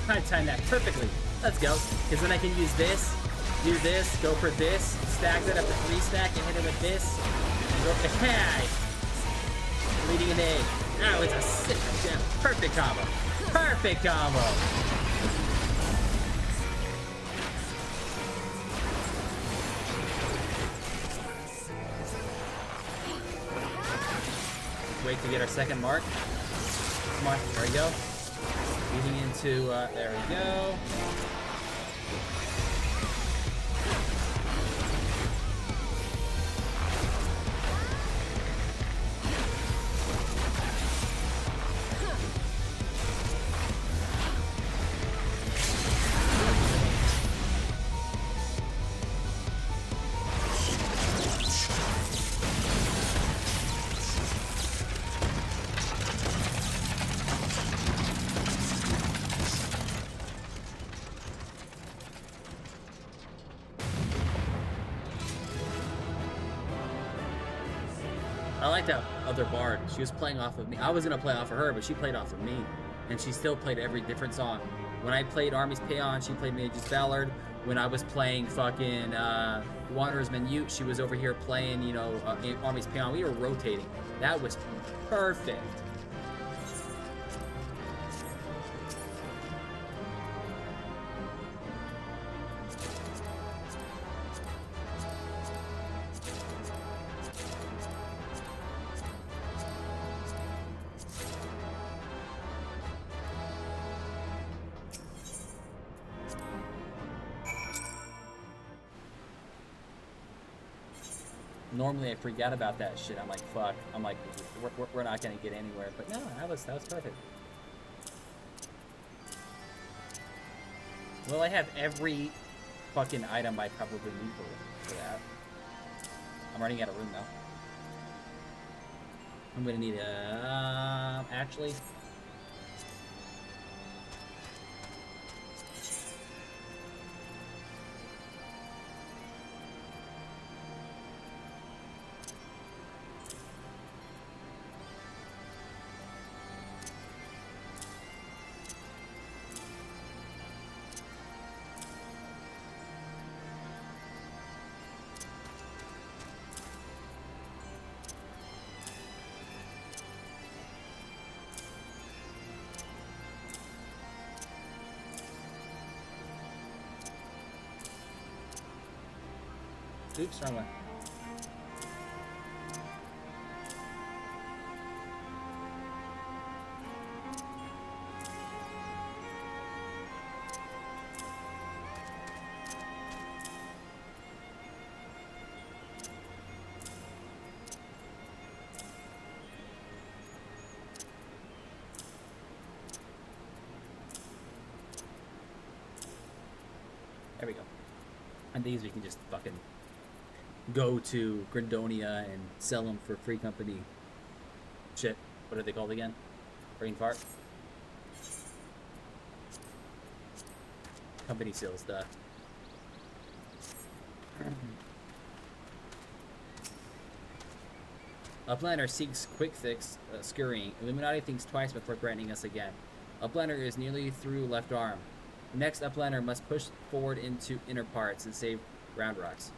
I timed that perfectly. Let's go. Because then I can use this, do this, go for this, stack that up to 3 stack, and hit it with this. And go for the hey! Leading an egg. Oh, it's a sick, perfect combo. Perfect combo. Wait to get our second mark. Come on, there we go. Leading into, there we go. I like that other bard. She was playing off of me. I was gonna play off of her, but she played off of me. And she still played every different song. When I played Army's Payon, she played Mage's Ballard. When I was playing fucking Wanderer's Minute, she was over here playing, you know, Army's Payon. We were rotating. That was perfect. Normally I freak out about that shit. I'm like, fuck. I'm like, we're not gonna get anywhere. But no, that was perfect. Well, I have every fucking item I probably need for that. I'm running out of room though. I'm gonna need a actually. Oops, wrong one. There we go. And these we can just fucking go to Grindonia and sell them for free company shit. What are they called again? Brain fart? Company sales, duh. Uplander seeks quick fix, scurrying. Illuminati thinks twice before threatening us again. Uplander is nearly through left arm. Next, Uplander must push forward into inner parts and save Round Rocks.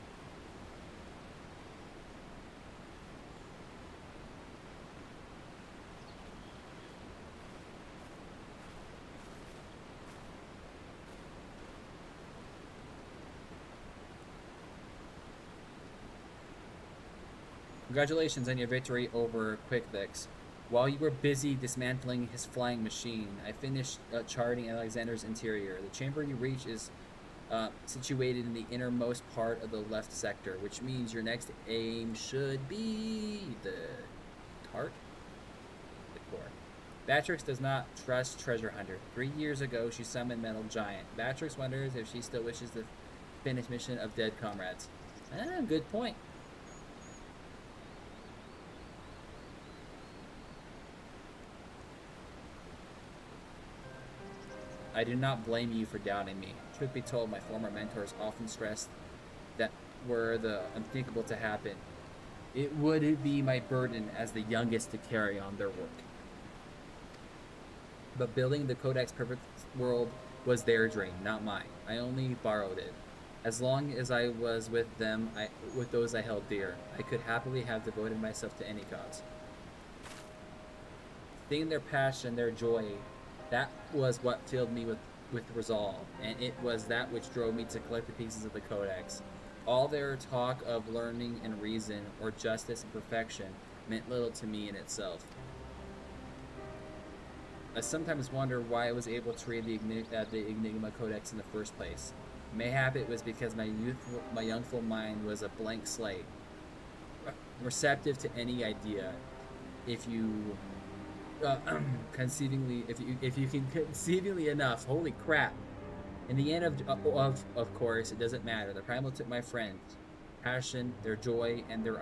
Congratulations on your victory over Quickfix. While you were busy dismantling his flying machine, I finished charting Alexander's interior. The chamber you reach is situated in the innermost part of the left sector, which means your next aim should be the tart? The core. Batrix does not trust Treasure Hunter. 3 years ago, she summoned Metal Giant. Batrix wonders if she still wishes to finish mission of dead comrades. Good point. I do not blame you for doubting me. Truth be told, my former mentors often stressed that were the unthinkable to happen, it would be my burden as the youngest to carry on their work. But building the Codex Perfect world was their dream, not mine. I only borrowed it. As long as I was with them, with those I held dear, I could happily have devoted myself to any cause. Seeing their passion, their joy, that was what filled me with resolve, and it was that which drove me to collect the pieces of the Codex. All their talk of learning and reason, or justice and perfection, meant little to me in itself. I sometimes wonder why I was able to read the Enigma Codex in the first place. Mayhap it was because my youngful mind was a blank slate, receptive to any idea. If you can conceivingly enough, holy crap. In the end of course, it doesn't matter. The primal took my friends, passion, their joy, and their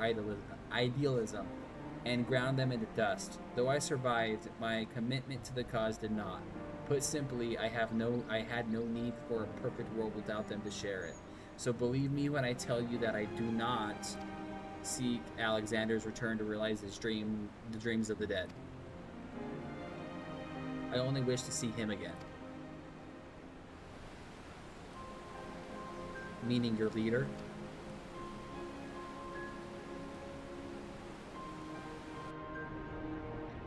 idealism, and ground them into dust. Though I survived, my commitment to the cause did not. Put simply, I had no need for a perfect world without them to share it. So believe me when I tell you that I do not seek Alexander's return to realize the dreams of the dead. I only wish to see him again. Meaning your leader?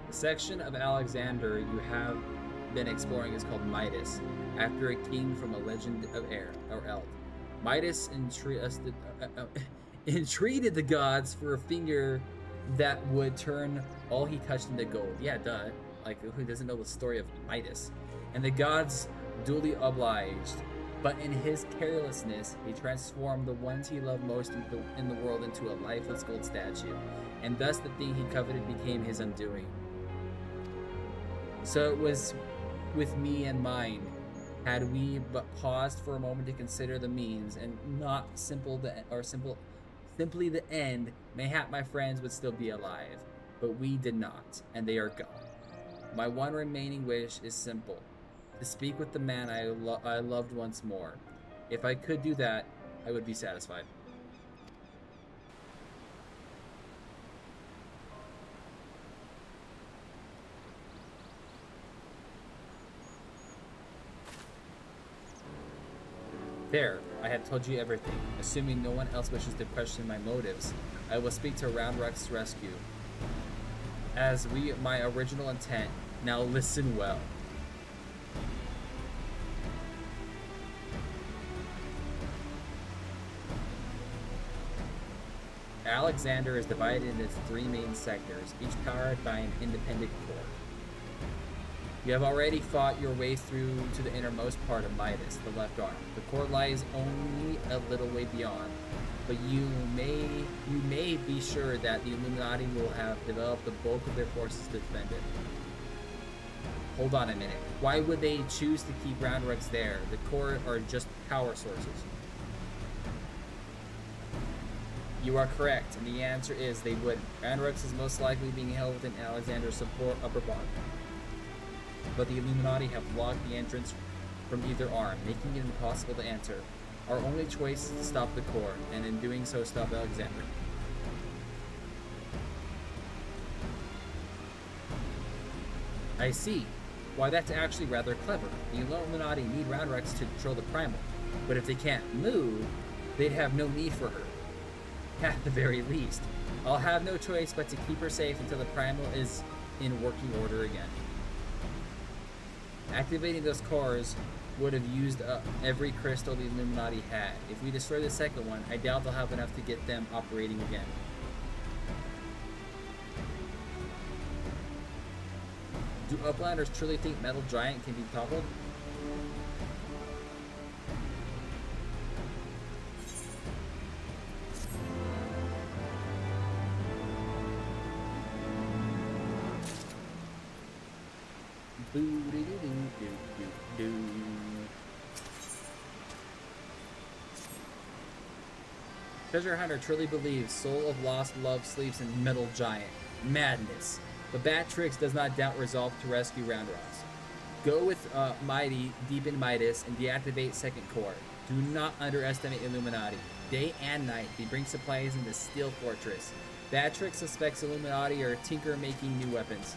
The section of Alexander you have been exploring is called Midas, after a king from a legend of Eld. Midas entreated the gods for a finger that would turn all he touched into gold. Yeah, duh. Like, who doesn't know the story of Midas? And the gods duly obliged. But in his carelessness, he transformed the ones he loved most in the world into a lifeless gold statue. And thus the thing he coveted became his undoing. So it was with me and mine. Had we but paused for a moment to consider the means and not simply the end, mayhap my friends would still be alive. But we did not, and they are gone. My one remaining wish is simple: to speak with the man I loved once more. If I could do that, I would be satisfied. There, I have told you everything. Assuming no one else wishes to question my motives, I will speak to Roundruck's rescue. As my original intent, now listen well. Alexander is divided into 3 main sectors, each powered by an independent core. You have already fought your way through to the innermost part of Midas, the left arm. The core lies only a little way beyond, but you may be sure that the Illuminati will have developed the bulk of their forces to defend it. Hold on a minute. Why would they choose to keep Roundrucks there? The core are just power sources. You are correct, and the answer is they wouldn't. Roundrucks is most likely being held within Alexander's support upper body. But the Illuminati have blocked the entrance from either arm, making it impossible to enter. Our only choice is to stop the core, and in doing so, stop Alexander. I see. Why, that's actually rather clever. The Illuminati need Roundrucks to control the Primal, but if they can't move, they'd have no need for her. At the very least, I'll have no choice but to keep her safe until the Primal is in working order again. Activating those cores would have used up every crystal the Illuminati had. If we destroy the second one, I doubt they'll have enough to get them operating again. Do Uplanders truly think Metal Giant can be toppled? Treasure Hunter truly believes Soul of Lost Love sleeps in Metal Giant. Madness. But Batrix does not doubt resolve to rescue Roundrocks. Go with Mighty deep in Midas and deactivate second core. Do not underestimate Illuminati. Day and night, they bring supplies into Steel Fortress. Batrix suspects Illuminati are tinker making new weapons.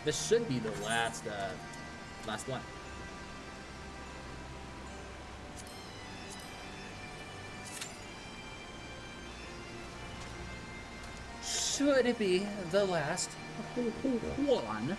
This should be the last one. Should it be the last one?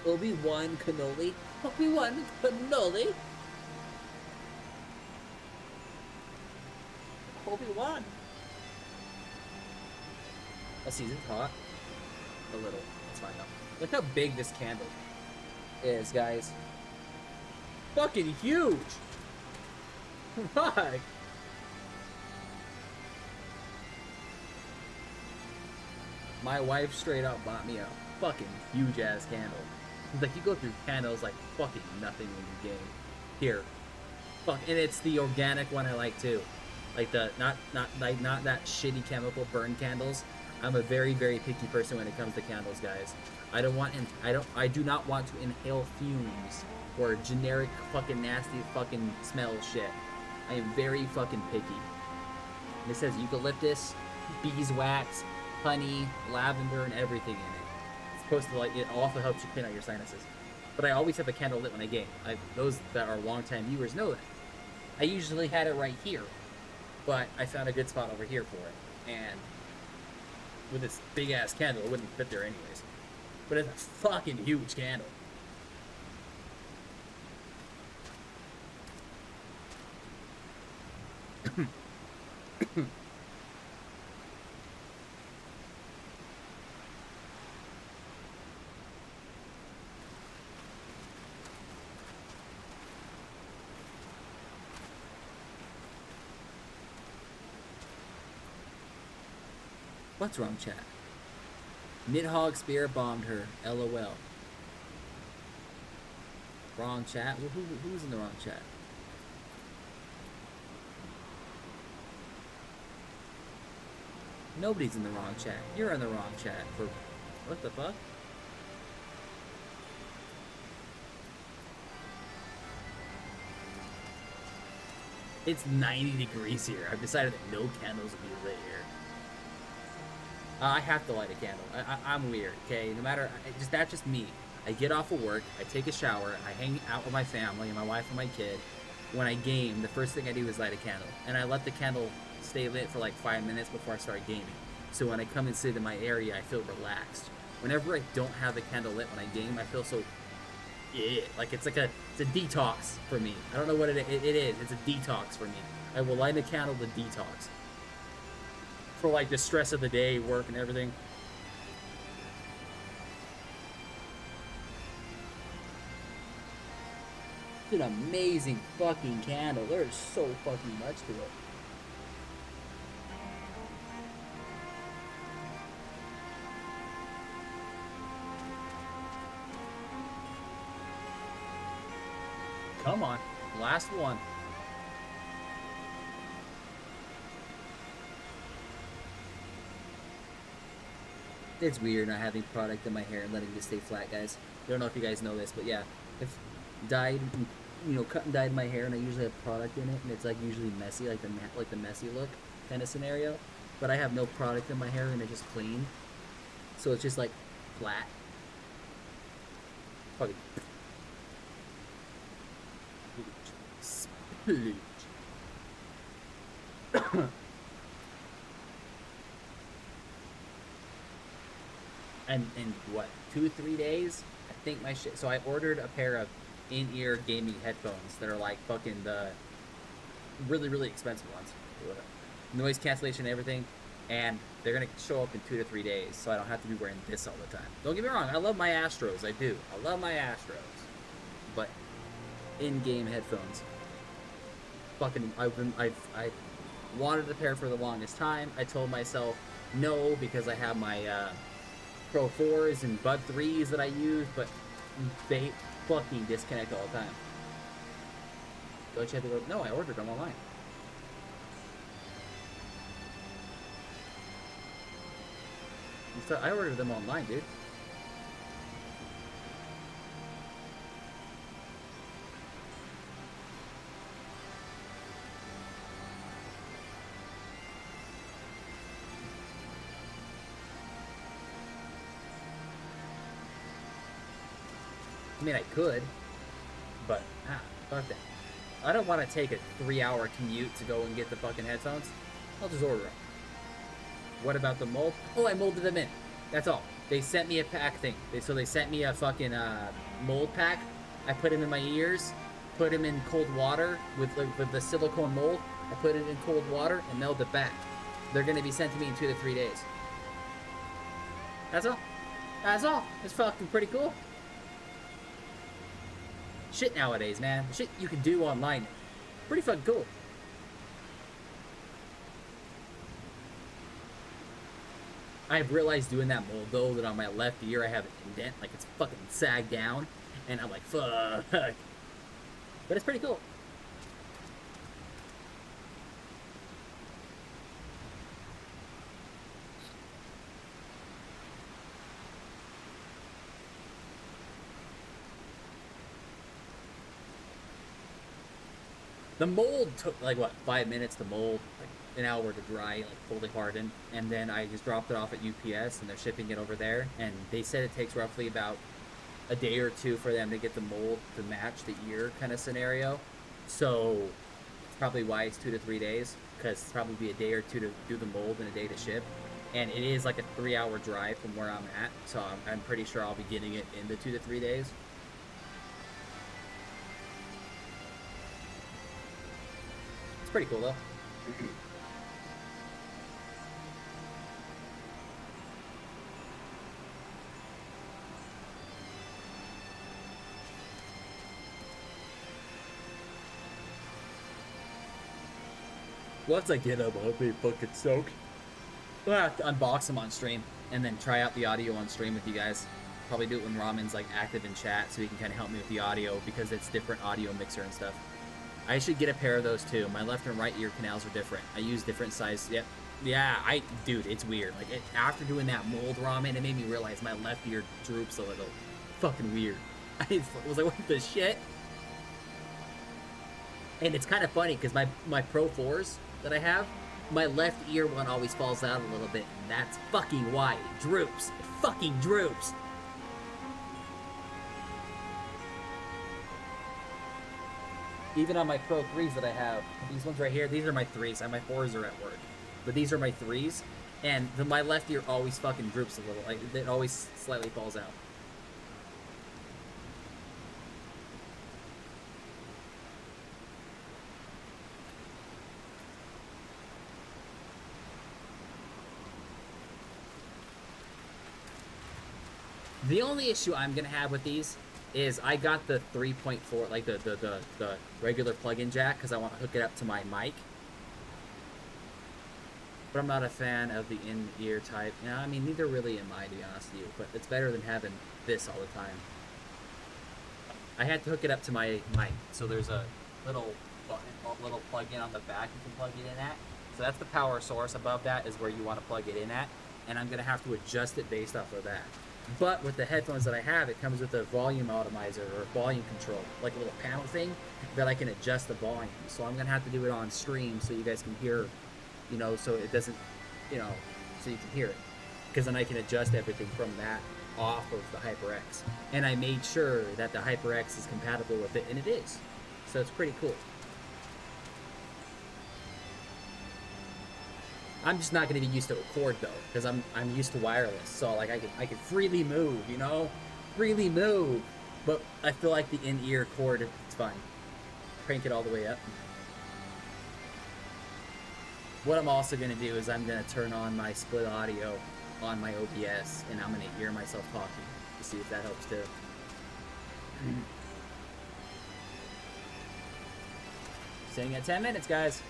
Obi-Wan Kenobi. Obi-Wan Kenobi. Obi-Wan. A season's hot. A little. That's fine though. Look how big this candle is, guys. Fucking huge. Fuck. My wife straight up bought me a fucking huge ass candle. Like, you go through candles like fucking nothing when you game. Here. Fuck, and it's the organic one I like too. Like the not that shitty chemical burn candles. I'm a very, very picky person when it comes to candles, guys. I do not want to inhale fumes or generic fucking nasty fucking smell shit. I am very fucking picky. And it says eucalyptus, beeswax, honey, lavender, and everything in it. It's supposed to, like, it also helps you clean out your sinuses. But I always have the candle lit when I game. Those that are longtime viewers know that. I usually had it right here, but I found a good spot over here for it. And with this big ass candle, it wouldn't fit there anyways. But it's a fucking huge candle. What's wrong, chat? Nidhogg spear bombed her. LOL. Wrong chat? Who's in the wrong chat? Nobody's in the wrong chat. You're in the wrong chat for... What the fuck? It's 90 degrees here. I've decided that no candles will be lit here. I have to light a candle. I'm weird, okay? No matter... That's just me. I get off of work, I take a shower, I hang out with my family, my wife and my kid. When I game, the first thing I do is light a candle. And I let the candle stay lit for like 5 minutes before I start gaming. So when I come and sit in my area, I feel relaxed. Whenever I don't have the candle lit when I game, I feel so... Yeah, like it's a detox for me. I don't know what it is. It's a detox for me. I will light a candle to detox. For like the stress of the day, work and everything. It's an amazing fucking candle. There's so fucking much to it. Come on, last one. It's weird not having product in my hair and letting it stay flat, guys. I don't know if you guys know this, but yeah, if dyed, cut and dyed my hair, and I usually have product in it, and it's like usually messy, like the messy look kind of scenario. But I have no product in my hair, and it's just clean, so it's just like flat. Fucking splooge. And in what, 2-3 days? I think my shit. So I ordered a pair of in-ear gaming headphones that are like fucking the really, really expensive ones. Noise cancellation and everything. And they're gonna show up in 2 to 3 days, so I don't have to be wearing this all the time. Don't get me wrong, I love my Astros, I do. I love my Astros. But in-game headphones. Fucking, I wanted a pair for the longest time. I told myself no because I have my Pro 4s and Bud 3s that I use, but they fucking disconnect all the time. Don't you have to go? No, I ordered them online. I ordered them online, dude. I mean, I could, but fuck that. I don't want to take a 3-hour commute to go and get the fucking headphones. I'll just order them. What about the mold? Oh, I molded them in. That's all. They sent me a pack thing. So they sent me a fucking mold pack. I put them in my ears, put them in cold water with the silicone mold. I put it in cold water and mailed it back. They're going to be sent to me in 2 to 3 days. That's all. That's all. It's fucking pretty cool. Shit nowadays, man. The shit you can do online. Pretty fucking cool. I've realized doing that mold, though, that on my left ear I have an indent. Like, it's fucking sagged down. And I'm like, fuck. But it's pretty cool. The mold took, like, what, 5 minutes to mold, like, an hour to dry, like, fully harden, and then I just dropped it off at UPS, and they're shipping it over there, and they said it takes roughly about a day or two for them to get the mold to match the ear kind of scenario, so it's probably why it's 2 to 3 days, because it's probably be a day or two to do the mold and a day to ship, and it is like a 3-hour drive from where I'm at, so I'm pretty sure I'll be getting it in the 2 to 3 days. Pretty cool though. Once I get them, I'll be fucking soaked. I'll have to unbox them on stream and then try out the audio on stream with you guys. Probably do it when Ramen's like active in chat so he can kind of help me with the audio because it's different audio mixer and stuff. I should get a pair of those too. My left and right ear canals are different. I use different size. Yep. Yeah, dude, it's weird. Like, after doing that mold Ramen, it made me realize my left ear droops a little. Fucking weird. I was like, what the shit? And it's kind of funny because my Pro 4s that I have, my left ear one always falls out a little bit. And that's fucking why it droops. It fucking droops. Even on my Pro 3s that I have, these ones right here, these are my 3s, and my 4s are at work. But these are my 3s, and my left ear always fucking droops a little. Like, it always slightly falls out. The only issue I'm gonna have with these is I got the 3.4, like the regular plug-in jack, because I want to hook it up to my mic. But I'm not a fan of the in-ear type. Yeah, I mean, neither really am I, to be honest with you, but it's better than having this all the time. I had to hook it up to my mic, so there's a little plug-in on the back you can plug it in at. So that's the power source. Above that is where you want to plug it in at. and I'm gonna have to adjust it based off of that. But with the headphones that I have, it comes with a volume atomizer or volume control, like a little panel thing that I can adjust the volume. So I'm gonna have to do it on stream so you guys can hear, you know, so it doesn't, you know, so you can hear it. Because then I can adjust everything from that off of the HyperX. And I made sure that the HyperX is compatible with it, and it is. So it's pretty cool. I'm just not going to be used to record though, because I'm used to wireless. So like I can freely move, you know, freely move. But I feel like the in-ear cord, it's fine. Crank it all the way up. What I'm also going to do is I'm going to turn on my split audio on my OBS, and I'm going to hear myself talking to see if that helps too. Sitting at 10 minutes, guys.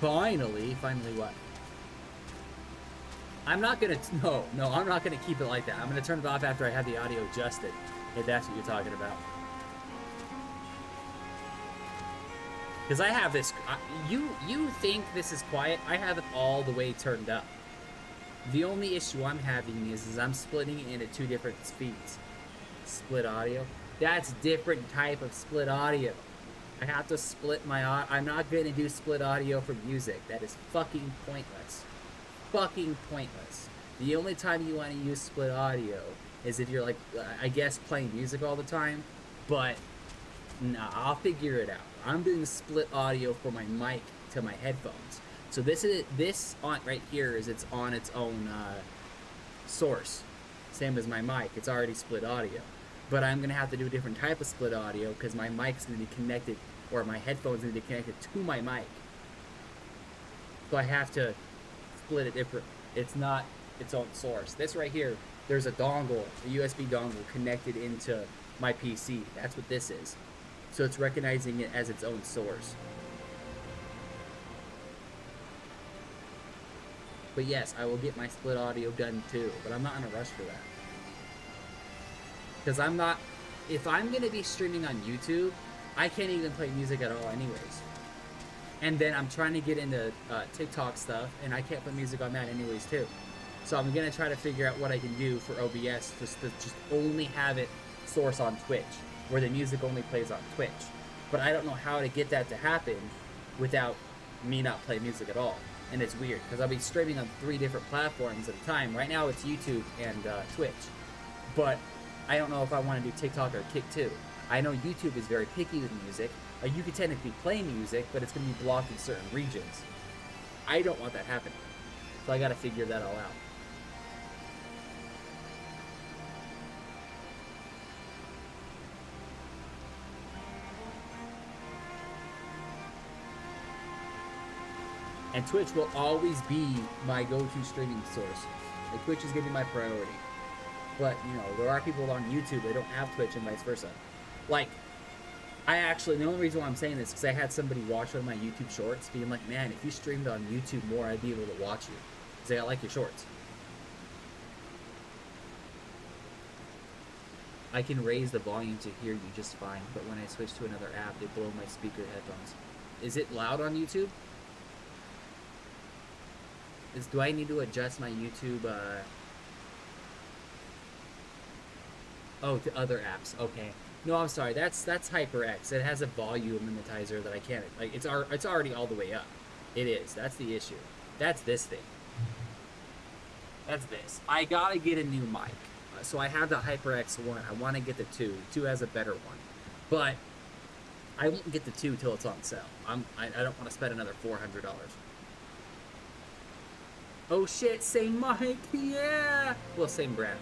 Finally what? I'm not gonna, no, I'm not gonna keep it like that. I'm gonna turn it off after I have the audio adjusted, if that's what you're talking about. Because I have this, you think this is quiet? I have it all the way turned up. The only issue I'm having is I'm splitting it into two different speeds. Split audio. That's different type of split audio. I have to split my audio. I'm not going to do split audio for music. That is fucking pointless. Fucking pointless. The only time you want to use split audio is if you're like, I guess, playing music all the time. But, nah, I'll figure it out. I'm doing split audio for my mic to my headphones. So this on right here is it's on its own source. Same as my mic. It's already split audio. But I'm going to have to do a different type of split audio because my mic's going to be connected, or my headphones need to be connected to my mic. So I have to split it different. It's not its own source. This right here, there's a dongle, a USB dongle connected into my PC. That's what this is. So it's recognizing it as its own source. But yes, I will get my split audio done too, but I'm not in a rush for that. Because I'm not, if I'm going to be streaming on YouTube, I can't even play music at all anyways. And then I'm trying to get into TikTok stuff, and I can't put music on that anyways too. So I'm going to try to figure out what I can do for OBS just to only have it source on Twitch, where the music only plays on Twitch. But I don't know how to get that to happen without me not playing music at all. And it's weird, because I'll be streaming on 3 different platforms at a time. Right now it's YouTube and Twitch. But I don't know if I want to do TikTok or Kick too. I know YouTube is very picky with music. You can technically play music, but it's going to be blocked in certain regions. I don't want that happening. So I got to figure that all out. And Twitch will always be my go-to streaming source. Like, Twitch is going to be my priority. But, you know, there are people on YouTube that don't have Twitch and vice versa. Like, the only reason why I'm saying this is because I had somebody watch one of my YouTube shorts being like, man, if you streamed on YouTube more, I'd be able to watch you. Because I like your shorts. I can raise the volume to hear you just fine, but when I switch to another app, they blow my speaker headphones. Is it loud on YouTube? Do I need to adjust my YouTube, oh, to other apps, okay. No, I'm sorry, that's HyperX. It has a volume limitizer that I can't, like, it's already all the way up. It is, that's the issue. That's this thing. That's this. I gotta get a new mic. So I have the HyperX 1, I wanna get the 2. 2 has a better one. But, I won't get the 2 till it's on sale. I don't wanna spend another $400. Oh shit, same mic, yeah! Well, same brand.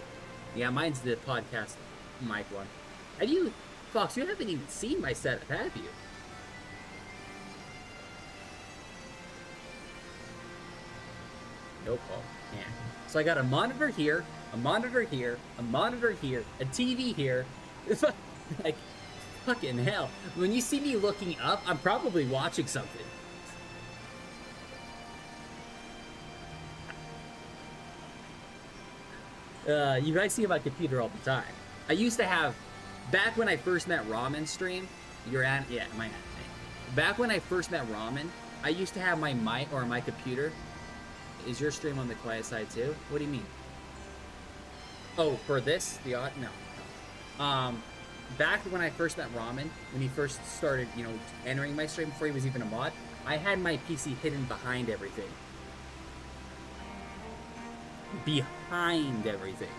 Yeah, mine's the podcast mic one. Have you, Fox, you haven't even seen my setup, have you? Nope, oh, yeah. So I got a monitor here, a monitor here, a monitor here, a TV here. It's like, fucking hell. When you see me looking up, I'm probably watching something. You guys see my computer all the time. I used to have, back when I first met Ramen stream, back when I first met Ramen, I used to have my mic or my computer. Is your stream on the quiet side too? What do you mean? Oh, for this, the odd no. Back when I first met Ramen, when he first started, you know, entering my stream before he was even a mod, I had my PC hidden behind everything. Behind everything.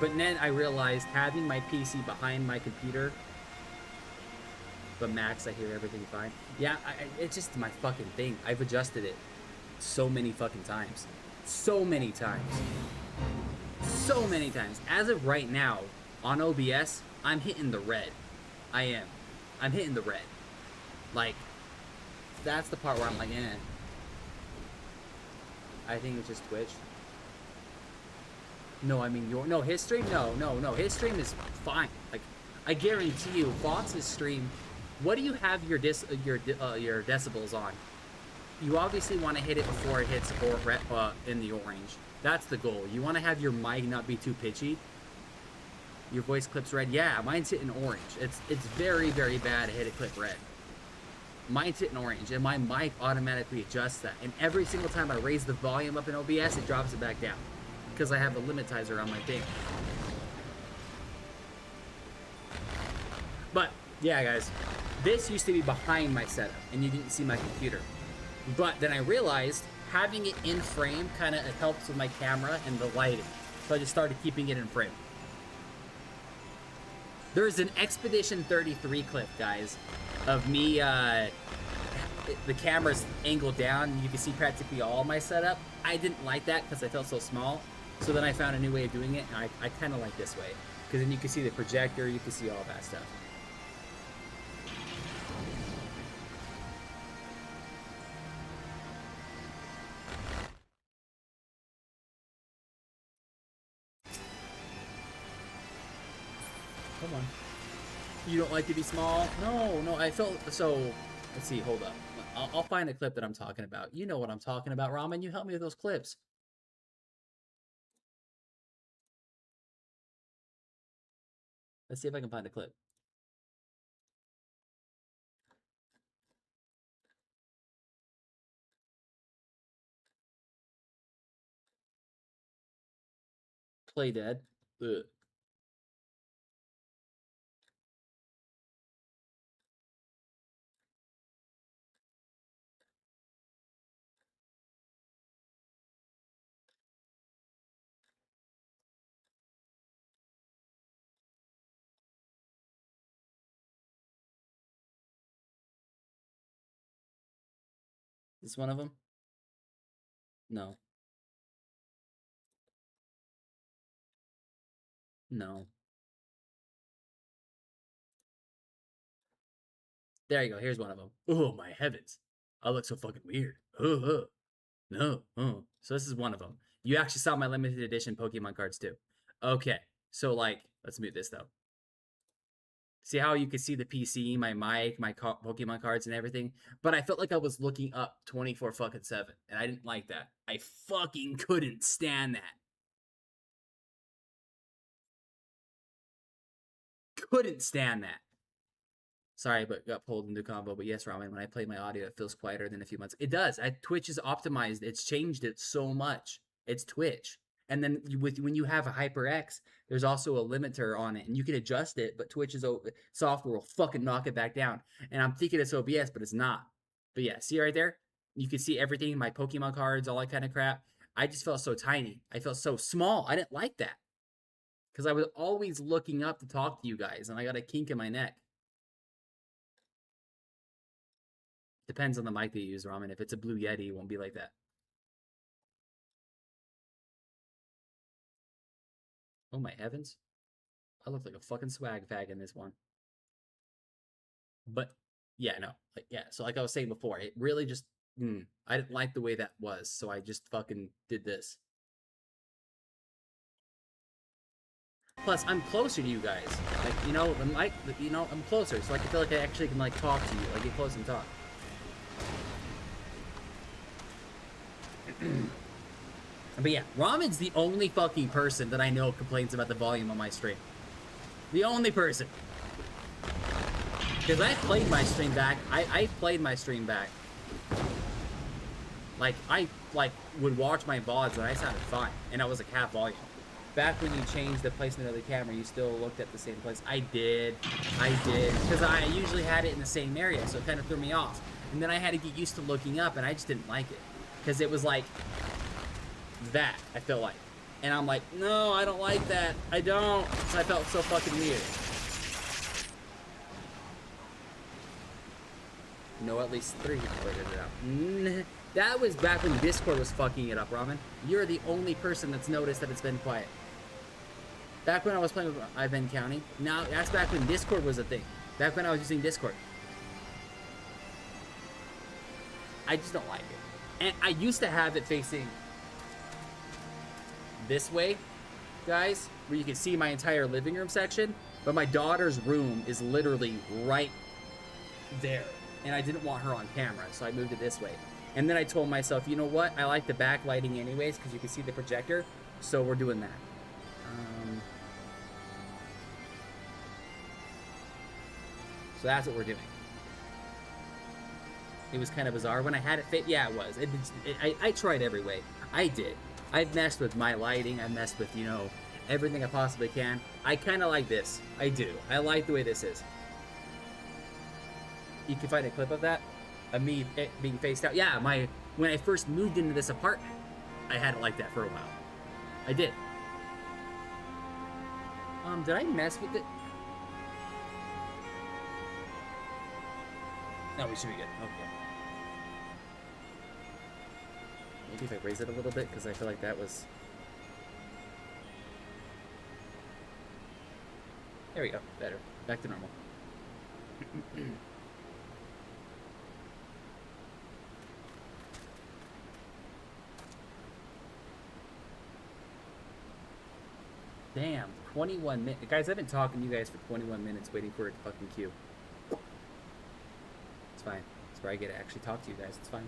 But then I realized having my PC behind my computer. But Max, I hear everything fine. Yeah, it's just my fucking thing. I've adjusted it so many fucking times. So many times. So many times. As of right now, on OBS, I'm hitting the red. I am. I'm hitting the red. Like, that's the part where I'm like, eh. I think it's just Twitch. No, I mean, no, his stream, no, his stream is fine. Like, I guarantee you, Fox's stream, what do you have your decibels on? You obviously want to hit it before it hits in the orange. That's the goal. You want to have your mic not be too pitchy. Your voice clips red. Yeah, mine's hitting orange. It's very, very bad to hit a clip red. Mine's hitting orange, and my mic automatically adjusts that. And every single time I raise the volume up in OBS, it drops it back down. Because I have a limitizer on my thing. But, yeah, guys. This used to be behind my setup, and you didn't see my computer. But then I realized having it in frame kind of helps with my camera and the lighting. So I just started keeping it in frame. There's an Expedition 33 clip, guys, of me, the camera's angled down, and you can see practically all my setup. I didn't like that because I felt so small. So then I found a new way of doing it, and I kind of like this way. Because then you can see the projector, you can see all that stuff. Come on. You don't like to be small? No, I felt so. Let's see, hold up. I'll find a clip that I'm talking about. You know what I'm talking about, Ramen. You help me with those clips. Let's see if I can find a clip. Play dead. Ugh. Is one of them? No. No. There you go. Here's one of them. Oh, my heavens. I look so fucking weird. No. So this is one of them. You actually saw my limited edition Pokemon cards too. Okay. So like, let's mute this though. See how you can see the PC, my mic, my Pokemon cards and everything? But I felt like I was looking up 24/7, and I didn't like that. I fucking couldn't stand that. Couldn't stand that. Sorry, but got pulled into combo. But yes, Ramen, when I play my audio, it feels quieter than a few months. It does. Twitch is optimized. It's changed it so much. It's Twitch. And then when you have a HyperX, there's also a limiter on it, and you can adjust it. But Twitch's software will fucking knock it back down. And I'm thinking it's OBS, but it's not. But yeah, see right there? You can see everything, my Pokemon cards, all that kind of crap. I just felt so tiny. I felt so small. I didn't like that. Because I was always looking up to talk to you guys, and I got a kink in my neck. Depends on the mic that you use, Ramen. If it's a Blue Yeti, it won't be like that. Oh my heavens. I look like a fucking swag fag in this one. But, yeah, no. So like I was saying before, it really just, I didn't like the way that was, so I just fucking did this. Plus, I'm closer to you guys. Like, you know, I'm closer, so I feel like I actually can, like, talk to you. Like, get close and talk. But yeah, Ramen's the only fucking person that I know complains about the volume on my stream. The only person. Because I played my stream back. I played my stream back. Like, I would watch my VODs and I sounded fine. And I was like half volume. Back when you changed the placement of the camera, you still looked at the same place. I did. Because I usually had it in the same area, so it kind of threw me off. And then I had to get used to looking up, and I just didn't like it. Because it was like that, I felt like. And I'm like, no, I don't like that. I don't. So I felt so fucking weird. No, at least 3 people figured it out. That was back when Discord was fucking it up, Ramen. You're the only person that's noticed that it's been quiet. Back when I was playing with Ivan County. Now, that's back when Discord was a thing. Back when I was using Discord. I just don't like it. And I used to have it facing this way, guys, where you can see my entire living room section. But my daughter's room is literally right there. And I didn't want her on camera, so I moved it this way. And then I told myself, you know what? I like the backlighting anyways, because you can see the projector. So we're doing that. So that's what we're doing. It was kind of bizarre. When I had it fit, yeah, it was. I tried every way. I did. I've messed with my lighting. I've messed with, you know, everything I possibly can. I kind of like this. I do. I like the way this is. You can find a clip of that. Of me being faced out. Yeah, when I first moved into this apartment, I had it like that for a while. I did. Did I mess with it? No, we should be good. Okay. Maybe if I raise it a little bit, because I feel like that was... There we go. Better. Back to normal. Damn, 21 minutes. Guys, I've been talking to you guys for 21 minutes waiting for it to fucking queue. It's fine. That's where I get to actually talk to you guys. It's fine.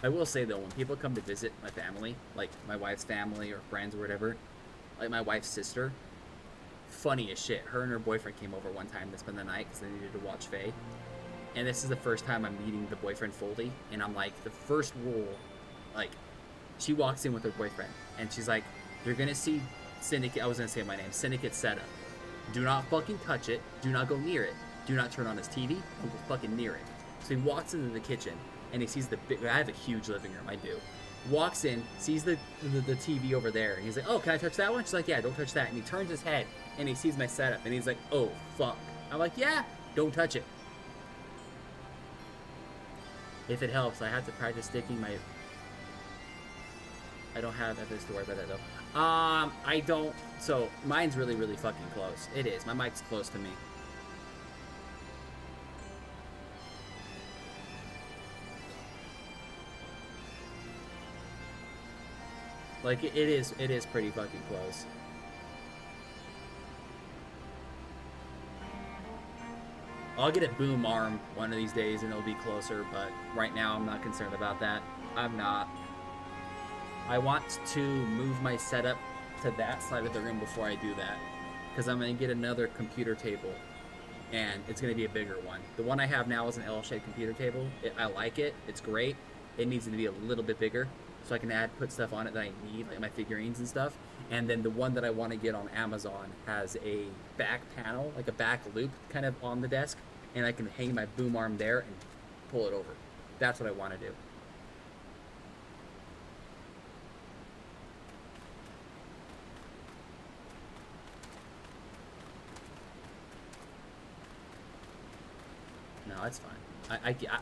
I will say though, when people come to visit my family, like my wife's family or friends or whatever, like my wife's sister, funny as shit. Her and her boyfriend came over one time to spend the night because they needed to watch Faye. And this is the first time I'm meeting the boyfriend fully. And I'm like, the first rule, like, she walks in with her boyfriend. And she's like, you're going to see Syndicate. I was going to say my name. Syndicate setup. Do not fucking touch it. Do not go near it. Do not turn on his TV. Don't go fucking near it. So he walks into the kitchen. And he sees the big... I have a huge living room. I do. Walks in, sees the TV over there. And he's like, oh, can I touch that one? She's like, yeah, don't touch that. And he turns his head. And he sees my setup. And he's like, oh, fuck. I'm like, yeah, don't touch it. If it helps, I have to practice sticking my... I don't have evidence to worry about that, though. I don't... So, mine's really, really fucking close. It is. My mic's close to me. Like, it is pretty fucking close. I'll get a boom arm one of these days and it'll be closer, but right now I'm not concerned about that. I'm not. I want to move my setup to that side of the room before I do that, because I'm going to get another computer table, and it's going to be a bigger one. The one I have now is an L-shaped computer table. I like it. It's great. It needs to be a little bit bigger, so I can put stuff on it that I need, like my figurines and stuff. And then the one that I want to get on Amazon has a back panel, like a back loop kind of on the desk, and I can hang my boom arm there and pull it over. That's what I want to do. No, it's fine.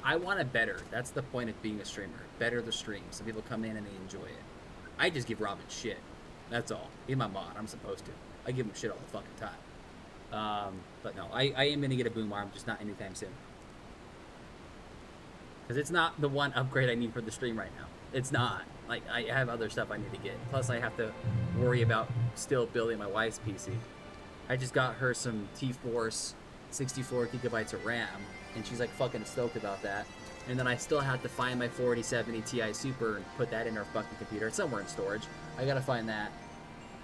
I want it better. That's the point of being a streamer. Better the stream, so people come in and they enjoy it. I just give Robin shit. That's all. He's my mod. I'm supposed to. I give him shit all the fucking time. But no, I am going to get a boom arm, just not anytime soon. Because it's not the one upgrade I need for the stream right now. It's not. Like, I have other stuff I need to get. Plus, I have to worry about still building my wife's PC. I just got her some T-Force 64 gigabytes of RAM, and she's like fucking stoked about that. And then I still have to find my 4070 Ti Super and put that in her fucking computer. It's somewhere in storage. I gotta find that.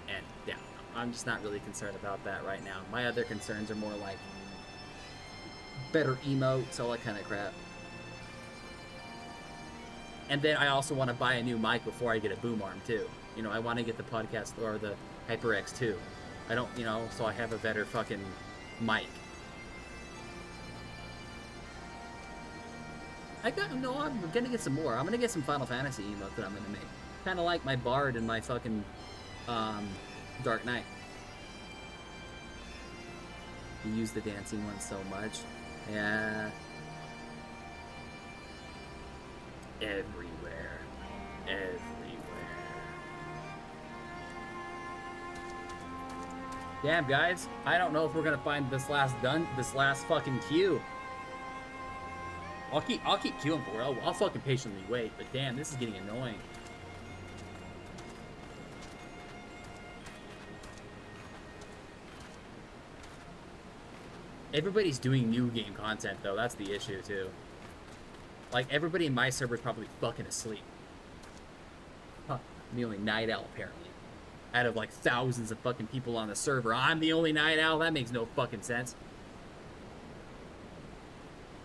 And yeah, I'm just not really concerned about that right now. My other concerns are more like better emotes, all that kind of crap. And then I also want to buy a new mic before I get a boom arm too. You know, I want to get the podcast or the HyperX 2. I don't, you know, so I have a better fucking mic. I'm gonna get some more. I'm gonna get some Final Fantasy emotes that I'm gonna make. Kind of like my Bard and my fucking Dark Knight. You use the dancing one so much. Yeah. Everywhere. Everywhere. Damn, guys. I don't know if we're gonna find this last fucking queue. I'll keep queuing for it. I'll fucking patiently wait, but damn, this is getting annoying. Everybody's doing new game content though, that's the issue too. Like, everybody in my server is probably fucking asleep. Huh, I'm the only night owl apparently. Out of like thousands of fucking people on the server, I'm the only night owl? That makes no fucking sense.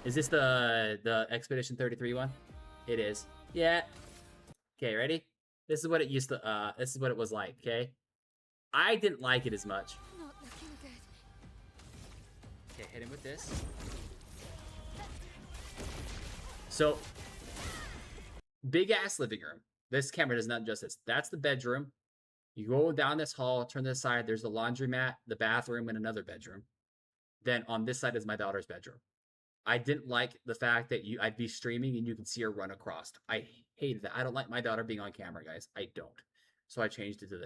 Is this the Expedition 33 one? It is. Yeah. Okay, ready? This is what it used to, this is what it was like, okay? I didn't like it as much. Not looking good. Okay, hit him with this. So, big ass living room. This camera does not justice. That's the bedroom. You go down this hall, turn to the side, there's the laundromat, the bathroom, and another bedroom. Then on this side is my daughter's bedroom. I didn't like the fact that I'd be streaming and you can see her run across. I hated that. I don't like my daughter being on camera, guys. I don't. So I changed it to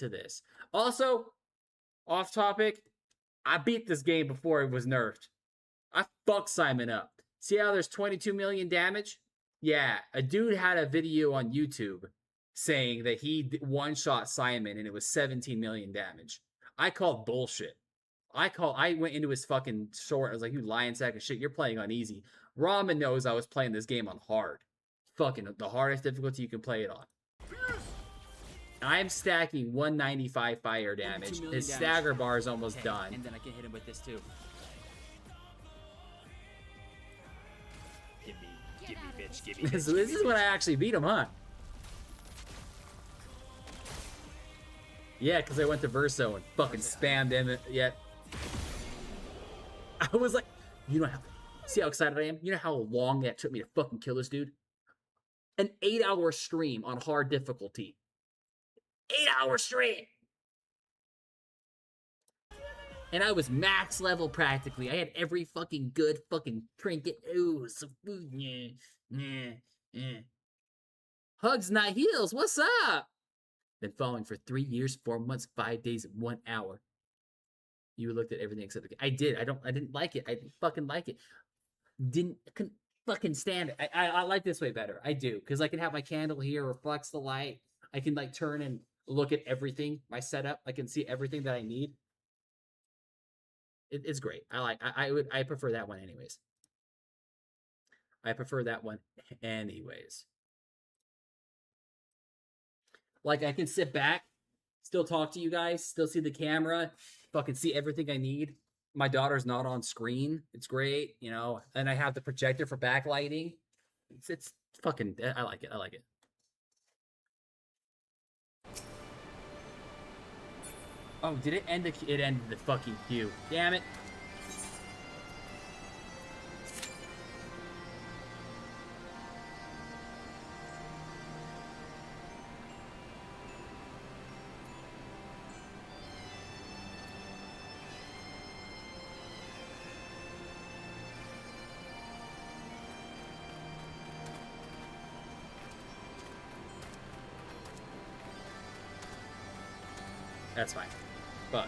this. Also, off topic, I beat this game before it was nerfed. I fucked Simon up. See how there's 22 million damage? Yeah, a dude had a video on YouTube saying that he one-shot Simon and it was 17 million damage. I called bullshit. I went into his fucking short. I was like, you lying sack of shit. You're playing on easy. Ramen knows I was playing this game on hard. Fucking the hardest difficulty you can play it on. I'm stacking 195 fire damage. His stagger bar is almost done. And then I can hit him with this too. Give me, bitch, give me. So this is when I actually beat him, huh? Yeah, because I went to Verso and fucking spammed him yet. I was like, you know how, see how excited I am? You know how long that took me to fucking kill this dude? An 8-hour stream on hard difficulty. 8-hour stream! And I was max level practically. I had every fucking good fucking trinket. Ooh, so, Hugs, not heals, what's up? Been following for 3 years, 4 months, 5 days, 1 hour. You looked at everything except the game. I did. I didn't like it. I didn't fucking like it. Couldn't fucking stand it. I like this way better. I do. Because I can have my candle here, reflects the light. I can like turn and look at everything, my setup. I can see everything that I need. It's great. I prefer that one anyways. I prefer that one anyways. Like, I can sit back, still talk to you guys, still see the camera, fucking see everything I need. My daughter's not on screen. It's great, you know. And I have the projector for backlighting. It's fucking, I like it. I like it. Oh, did it end the, it ended the fucking queue. Damn it. That's fine. But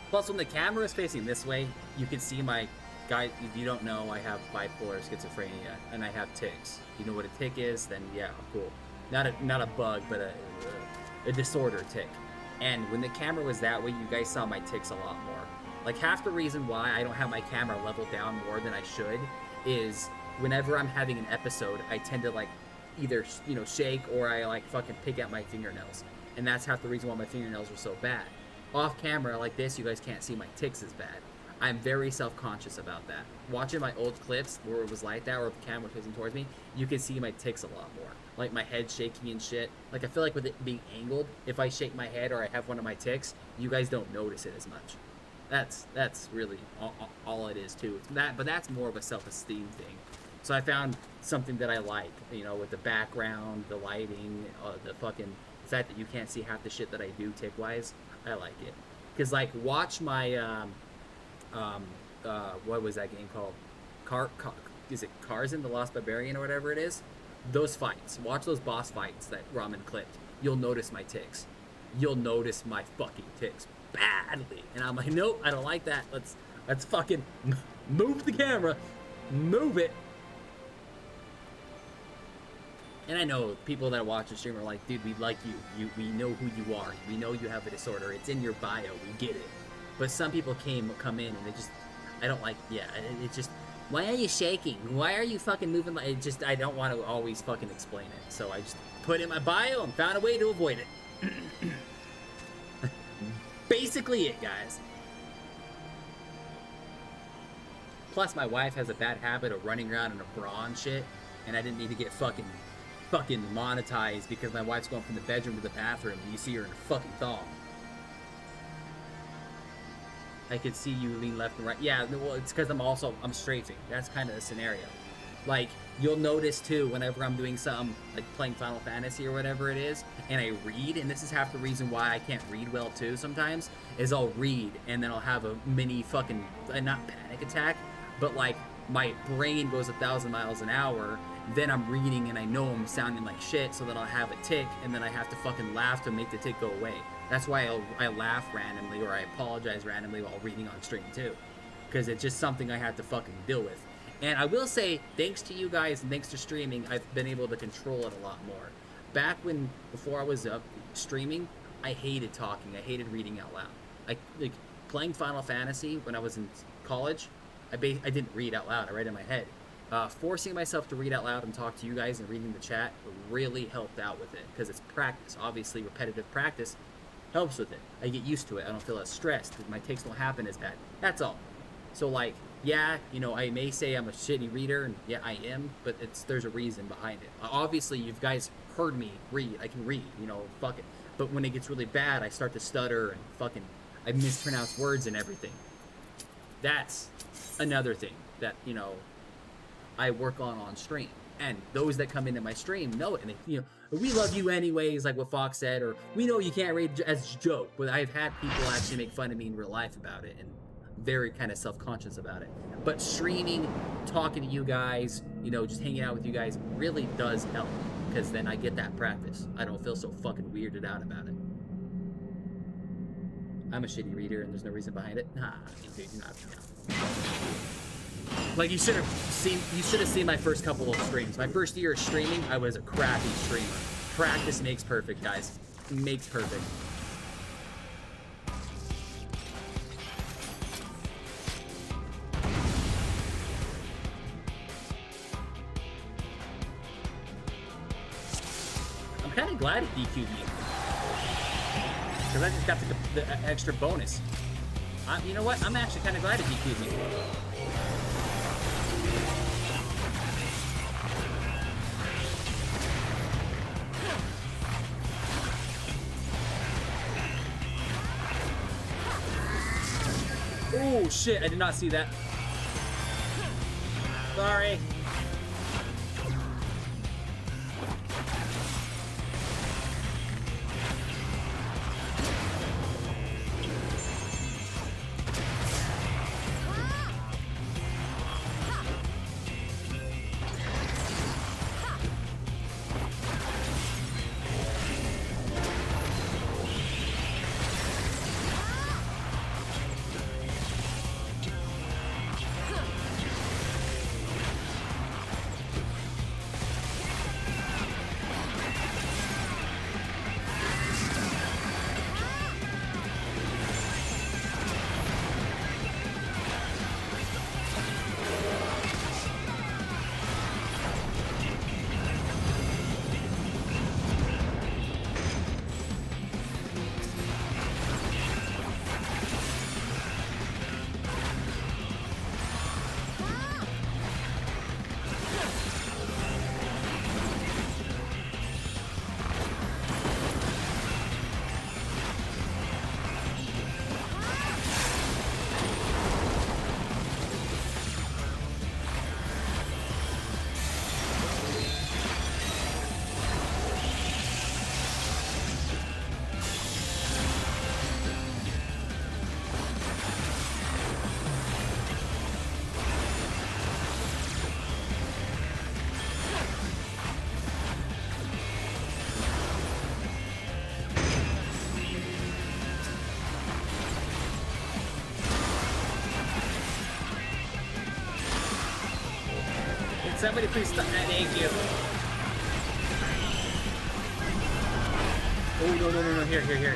Plus, when the camera is facing this way, you can see my guy. If you don't know, I have bipolar schizophrenia, and I have tics. You know what a tic is? Then yeah, cool. Not a bug, but a disorder tic. And when the camera was that way, you guys saw my tics a lot more. Like, half the reason why I don't have my camera leveled down more than I should is whenever I'm having an episode, I tend to, like, either, you know, shake or I, like, fucking pick at my fingernails. And that's half the reason why my fingernails are so bad. Off camera like this, you guys can't see my tics as bad. I'm very self-conscious about that. Watching my old clips where it was like that, or the camera was facing towards me, you can see my tics a lot more. Like my head shaking and shit. Like I feel like with it being angled, if I shake my head or I have one of my tics, you guys don't notice it as much. That's really all it is too. But that's more of a self-esteem thing. So I found something that I like, you know, with the background, the lighting, the fucking fact that you can't see half the shit that I do tic-wise. I like it. Cause like watch my what was that game called? Is it Cars in the Lost Barbarian or whatever it is? Those fights. Watch those boss fights that Ramen clipped. You'll notice my tics. You'll notice my fucking tics badly. And I'm like, nope, I don't like that. Let's fucking move the camera. Move it. And I know people that watch the stream are like, dude, we like you. We know who you are. We know you have a disorder. It's in your bio. We get it. But some people come in and they just, I don't like, yeah, it just, why are you shaking? Why are you fucking moving like, it just, I don't want to always fucking explain it. So I just put it in my bio and found a way to avoid it. Basically it, guys. Plus my wife has a bad habit of running around in a bra and shit, and I didn't need to get fucking monetized because my wife's going from the bedroom to the bathroom and you see her in a fucking thong. I could see you lean left and right. Yeah, well, it's because I'm strafing. That's kind of the scenario. Like, you'll notice too, whenever I'm doing something, like playing Final Fantasy or whatever it is, and I read, and this is half the reason why I can't read well too sometimes, is I'll read, and then I'll have a mini fucking, not panic attack, but like, my brain goes 1,000 miles an hour, then I'm reading and I know I'm sounding like shit, so then I'll have a tic, and then I have to fucking laugh to make the tic go away. That's why I laugh randomly, or I apologize randomly while reading on stream too. Because it's just something I have to fucking deal with. And I will say, thanks to you guys and thanks to streaming, I've been able to control it a lot more. Back before I was streaming, I hated talking. I hated reading out loud. Like playing Final Fantasy when I was in college, I didn't read out loud. I read in my head. Forcing myself to read out loud and talk to you guys and reading the chat really helped out with it. Because it's practice. Obviously, repetitive practice helps with it. I get used to it. I don't feel as stressed. My takes don't happen as bad. That's all. So like, yeah, you know, I may say I'm a shitty reader, and yeah, I am, but there's a reason behind it. Obviously, you guys heard me read. I can read, you know, fuck it. But when it gets really bad, I start to stutter and fucking, I mispronounce words and everything. That's another thing that, you know, I work on stream. And those that come into my stream know it, and they, you know, we love you anyways, like what Fox said, or we know you can't read as a joke. But I've had people actually make fun of me in real life about it, and very kind of self-conscious about it. But streaming, talking to you guys, you know, just hanging out with you guys really does help, because then I get that practice. I don't feel so fucking weirded out about it. I'm a shitty reader, and there's no reason behind it. Nah, dude, you're not. Like, you should have seen my first couple of streams. My first year of streaming, I was a crappy streamer. Practice makes perfect, guys. Makes perfect. I'm kind of glad it DQ'd me, because I just got the extra bonus. You know what? I'm actually kind of glad it DQ'd me. Oh shit, I did not see that. Sorry. somebody please stop that? Thank you. Oh, no, no, no, no. Here, here, here.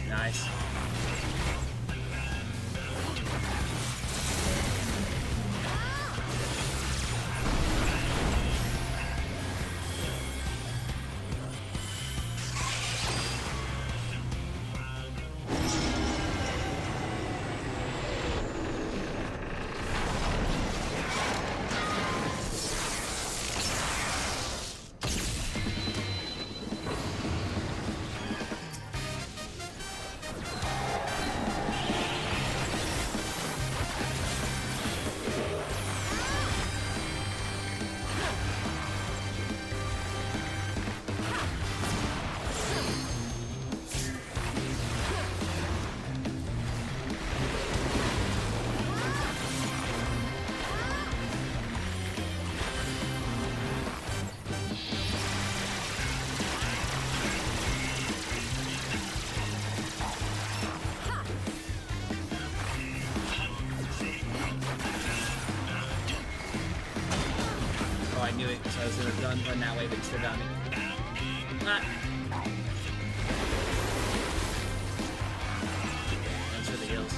Nice. I knew it, so I was gonna run that way, but he still got me. Ah. Thanks for the heals.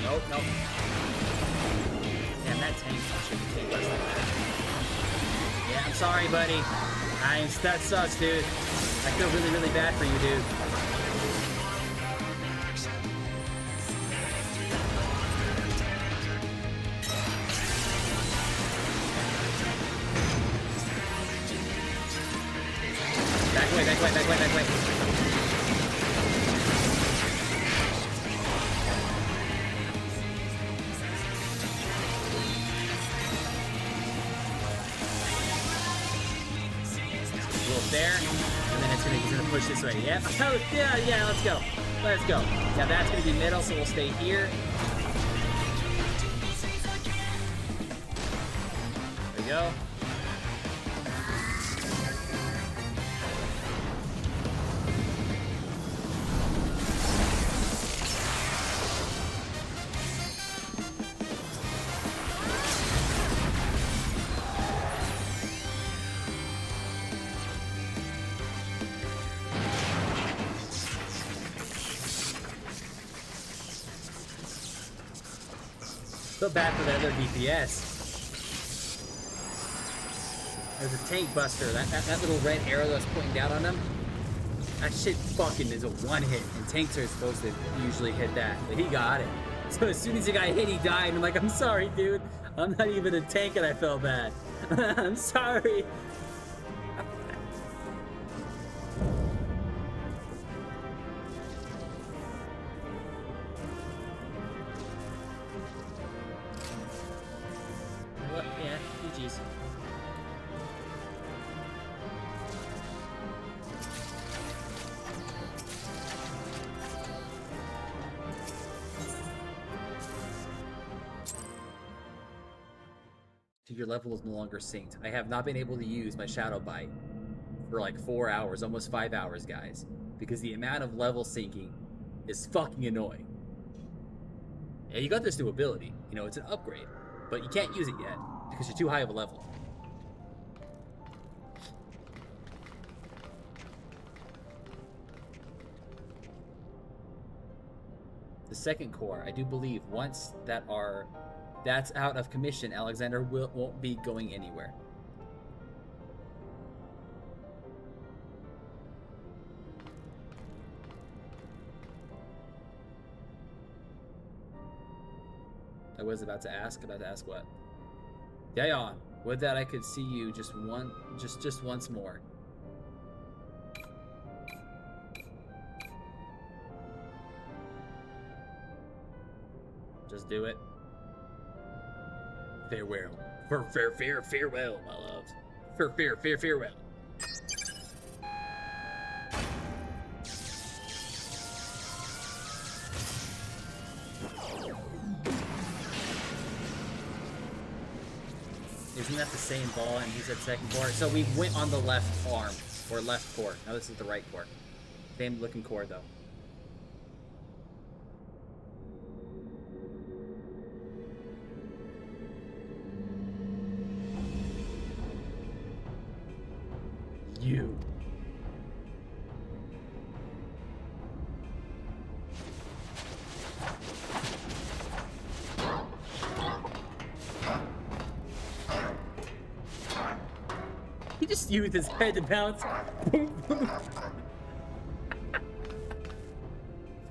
Nope, nope. Damn, that tank shouldn't take less than that. Yeah, I'm sorry, buddy. That sucks, dude. I feel really, really bad for you, dude. Back away, back away, back away, back away. There, and then he's gonna push this way. Yep. Oh, yeah, yeah, let's go. Let's go. Yeah, that's gonna be middle, so we'll stay here. There we go. So bad for that other DPS. There's a tank buster. That little red arrow that's pointing down on him. That shit fucking is a one hit, and tanks are supposed to usually hit that, but he got it. So as soon as he got hit, he died. And I'm like, I'm sorry, dude. I'm not even a tank, and I felt bad. I'm sorry. What? Yeah, GG's. Your level is no longer synced. I have not been able to use my Shadow Bite for like 4 hours, almost 5 hours, guys, because the amount of level syncing is fucking annoying. Yeah, you got this new ability. You know, it's an upgrade, but you can't use it yet because you're too high of a level. The second core, I do believe, once that's out of commission, Alexander won't be going anywhere. I was about to ask what? Dayon, would that I could see you just once more. Just do it. Farewell. Farewell, my love. Farewell. Isn't that the same ball and he's at second court? So we went on the left arm, or left court. Now this is the right court. Same looking court though. You. He just used his head to bounce.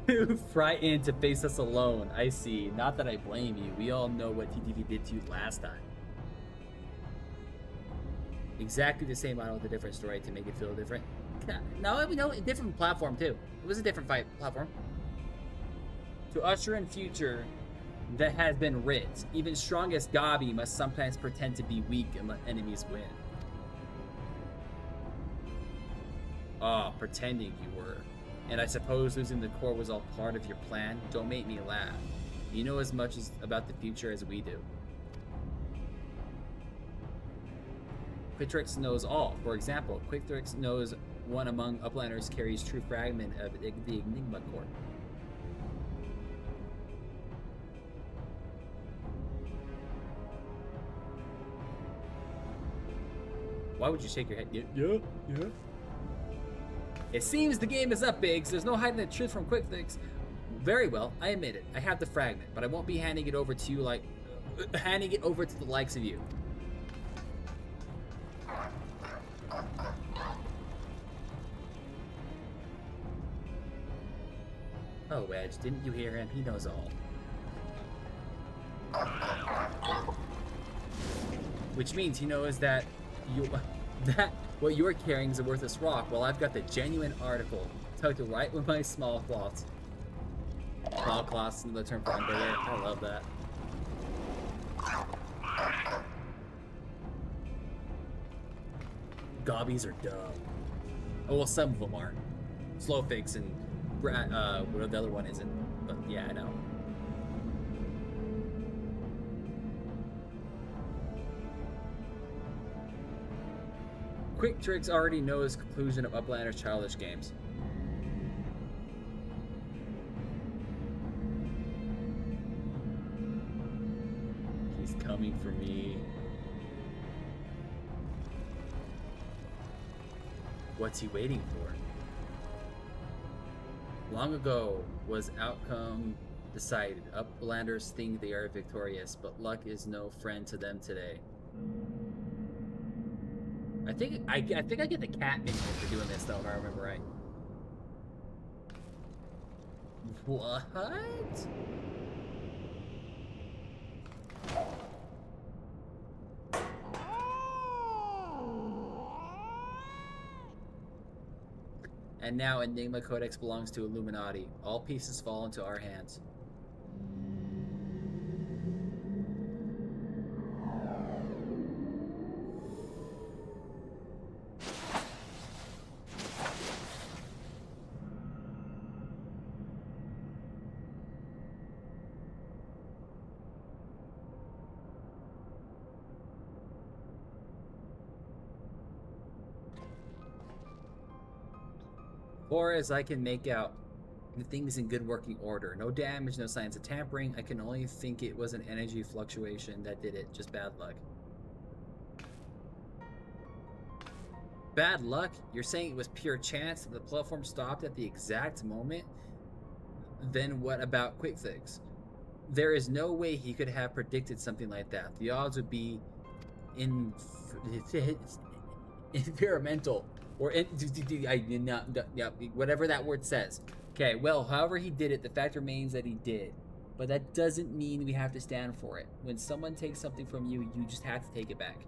Too frightened to face us alone. I see. Not that I blame you. We all know what TTV did to you last time. Exactly the same model with a different story to make it feel different. No, we know a different platform too. It was a different fight platform. To usher in future that has been writ, even strongest Gabi must sometimes pretend to be weak and let enemies win. Ah, pretending you were. And I suppose losing the core was all part of your plan? Don't make me laugh. You know as much about the future as we do. Quicktrex knows all. For example, Quicktrex knows one among Uplanders carries true fragment of the Enigma core. Why would you shake your head? Yeah. It seems the game is up, Biggs. There's no hiding the truth from Quicktrex. Very well, I admit it. I have the fragment, but I won't be handing it over to you like handing it over to the likes of you. Oh, Wedge, didn't you hear him? He knows all. Which means he knows that what you're carrying is a worthless rock, while I've got the genuine article tucked right with my small cloths. Small cloths is another term for hamburger. I love that. Gobbies are dumb. Oh, well, some of them aren't. Slowfix and what the other one isn't. But yeah, I know. Quicktrex already knows conclusion of Uplander's childish games. He's coming for me. What's he waiting for? Long ago was outcome decided. Uplanders think they are victorious, but luck is no friend to them today. I think I get the cat minion for doing this though, if I remember right. What? And now Enigma Codex belongs to Illuminati. All pieces fall into our hands. Or as I can make out, the thing's in good working order. No damage, no signs of tampering. I can only think it was an energy fluctuation that did it. Just bad luck. Bad luck? You're saying it was pure chance that the platform stopped at the exact moment? Then what about Quicktrex? There is no way he could have predicted something like that. The odds would be environmental. Or whatever that word says. Okay, well, however he did it, the fact remains that he did. but that doesn't mean we have to stand for it. When someone takes something from you, you just have to take it back.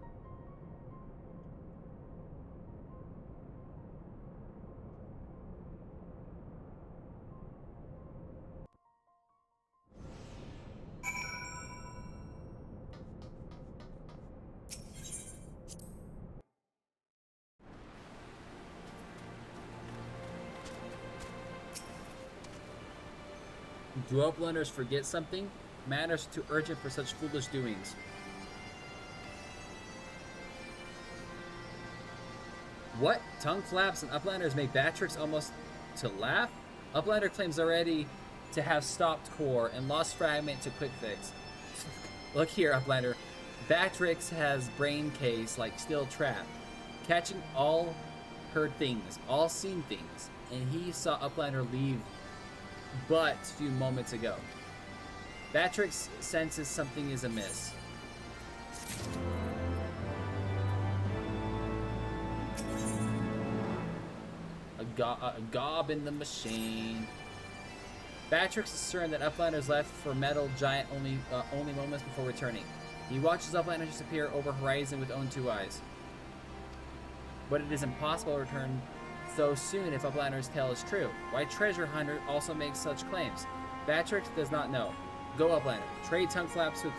Do uplanders forget something? Matters too urgent for such foolish doings. What? Tongue flaps and uplanders make Batrix almost to laugh? Uplander claims already to have stopped core and lost fragment to quick fix. Look here, Uplander. Batrix has brain case like steel trap, catching all heard things, all seen things, and he saw Uplander leave but a few moments ago. Batrix senses something is amiss. A gob in the machine. Batrix is certain that Uplanders left for metal giant only moments before returning. He watches Uplanders disappear over horizon with own two eyes. But it is impossible to return so soon if Uplander's tale is true. Why Treasure Hunter also makes such claims? Batrix does not know. Go Uplander. Trade tongue flaps with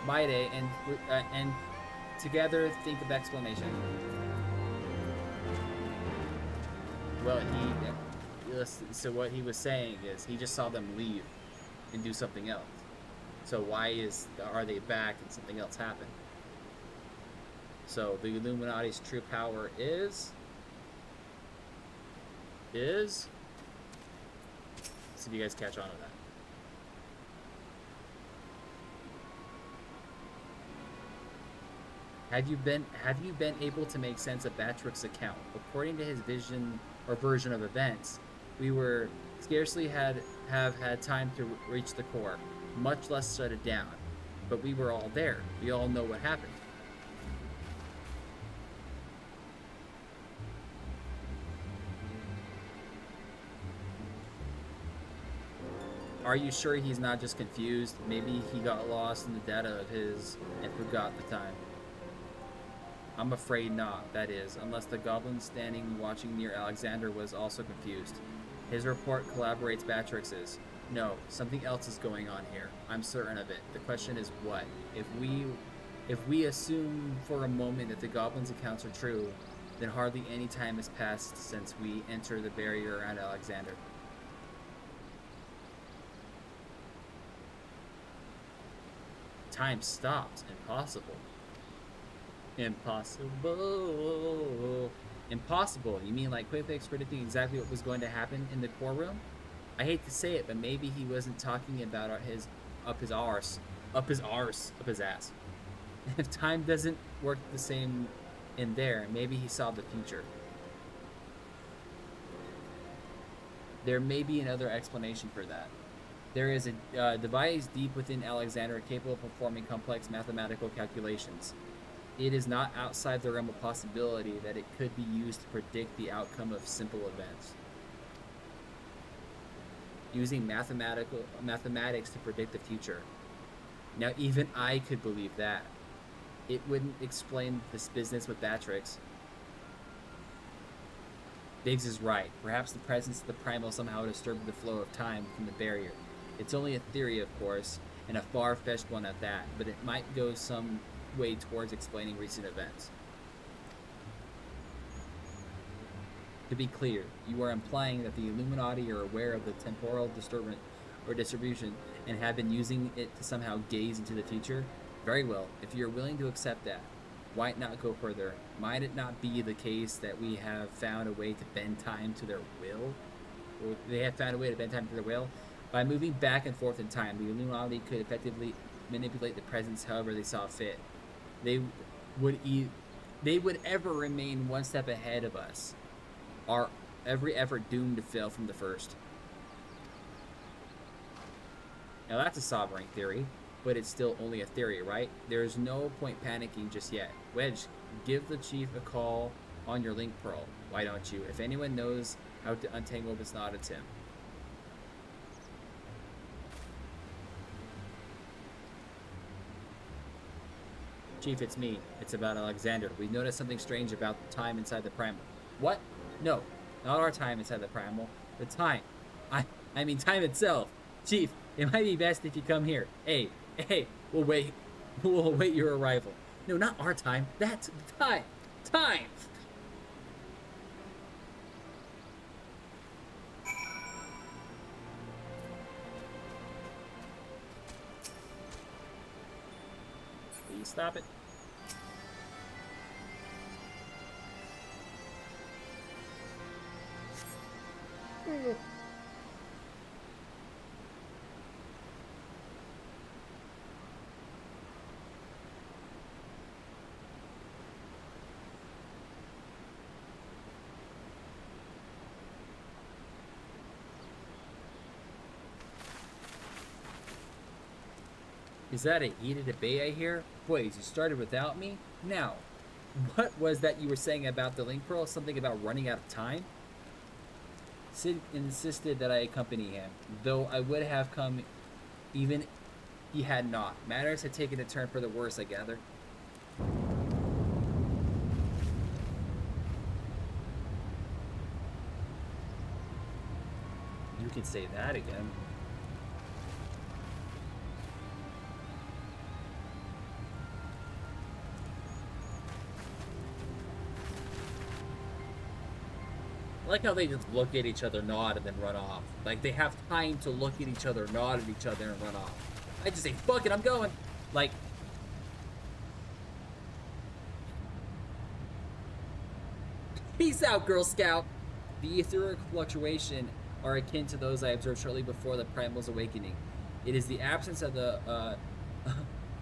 Maide and together think of explanation. Well, so what he was saying is he just saw them leave and do something else. So are they back and something else happened? So the Illuminati's true power is. See if you guys catch on to that. Have you been able to make sense of Batrix's account? According to his vision or version of events, we were scarcely have had time to reach the core, much less shut it down. But we were all there. We all know what happened. Are you sure he's not just confused? Maybe he got lost in the data of his and forgot the time. I'm afraid not, that is, unless the goblin standing watching near Alexander was also confused. His report collaborates Batrix's. No, something else is going on here. I'm certain of it. The question is what? If we assume for a moment that the goblin's accounts are true, then hardly any time has passed since we entered the barrier around Alexander. Time stopped. Impossible. Impossible. Impossible. You mean like Quayfix predicting exactly what was going to happen in the core room? I hate to say it, but maybe he wasn't talking about up his ass. If time doesn't work the same in there, maybe he saw the future. There may be another explanation for that. There is a device deep within Alexander capable of performing complex mathematical calculations. It is not outside the realm of possibility that it could be used to predict the outcome of simple events. Using mathematics to predict the future. Now even I could believe that. It wouldn't explain this business with Batrix. Biggs is right. Perhaps the presence of the primal somehow disturbed the flow of time from the barrier. It's only a theory, of course, and a far-fetched one at that, but it might go some way towards explaining recent events. To be clear, you are implying that the Illuminati are aware of the temporal disturbance or distribution and have been using it to somehow gaze into the future? Very well, if you're willing to accept that, why not go further? Might it not be the case that we have found a way to bend time to their will? Or they have found a way to bend time to their will? By moving back and forth in time, the Illuminati could effectively manipulate the presence however they saw fit. They would ever remain one step ahead of us. Are every effort doomed to fail from the first? Now that's a sobering theory, but it's still only a theory, right? There's no point panicking just yet. Wedge, give the chief a call on your link pearl. Why don't you? If anyone knows how to untangle this knot, it's him. Chief, it's me. It's about Alexander. We noticed something strange about the time inside the primal. What? No, not our time inside the primal. The time. I mean time itself. Chief, it might be best if you come here. Hey, we'll wait. We'll await your arrival. No, not our time. That's time. Time! Please stop it. Is that a heated debate I hear? Boys, you started without me? Now, what was that you were saying about the link pearl? Something about running out of time? Sid insisted that I accompany him, though I would have come even he had not. Matters had taken a turn for the worse, I gather. You can say that again. I like how they just look at each other, nod, and then run off. Like, they have time to look at each other, nod at each other, and run off. I just say, fuck it, I'm going. Like, peace out, Girl Scout. The etheric fluctuation are akin to those I observed shortly before the Primal's awakening. It is the absence of the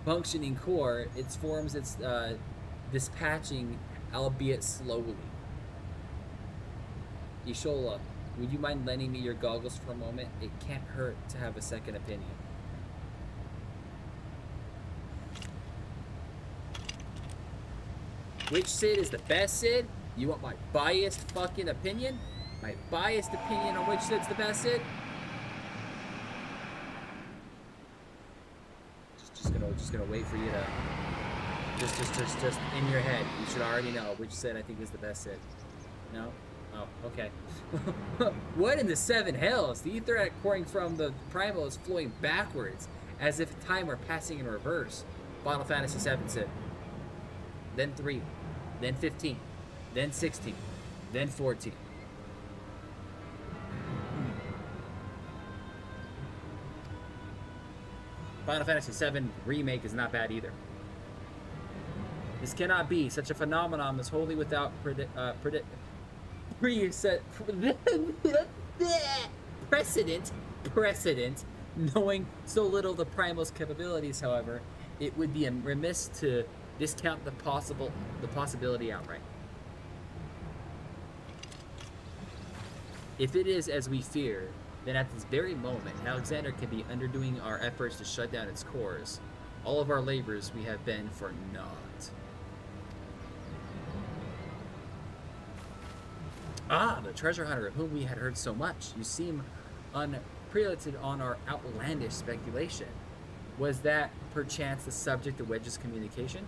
functioning core. It forms its dispatching, albeit slowly. Ishola, would you mind lending me your goggles for a moment? It can't hurt to have a second opinion. Which Sid is the best Sid? You want my biased fucking opinion? My biased opinion on which Sid's the best Sid? Just gonna wait for you to just in your head. You should already know which Sid I think is the best Sid. No? Oh, okay. What in the seven hells? The ether pouring from the primal is flowing backwards, as if time were passing in reverse. Final Fantasy VII Sid. Then 3. Then 15. Then 16. Then 14. Final Fantasy VII Remake is not bad either. This cannot be. Such a phenomenon is wholly without precedent. Knowing so little of the Primal's capabilities, however, it would be remiss to discount the possibility outright. If it is as we fear, then at this very moment, Alexander can be underdoing our efforts to shut down its cores. All of our labors we have been for naught. Ah, the treasure hunter of whom we had heard so much. You seem unprelated on our outlandish speculation. Was that perchance the subject of Wedge's communication?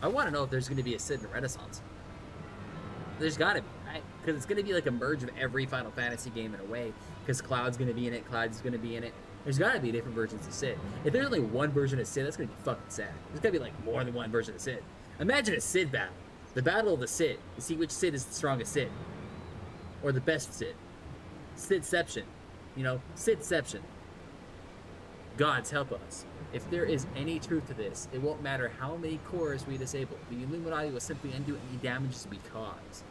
I want to know if there's going to be a Sid in Renaissance. There's got to be, right? Because it's going to be like a merge of every Final Fantasy game in a way. Because Cloud's going to be in it, Cloud's going to be in it. There's got to be different versions of Sid. If there's only one version of Sid, that's going to be fucking sad. There's got to be like more than one version of Sid. Imagine a Sid battle. The battle of the Sid. To see which Sid is the strongest Sid. Or the best Sid. Sidception. You know, Sidception. Gods help us. If there is any truth to this, it won't matter how many cores we disable. The Illuminati will simply undo any damages we cause.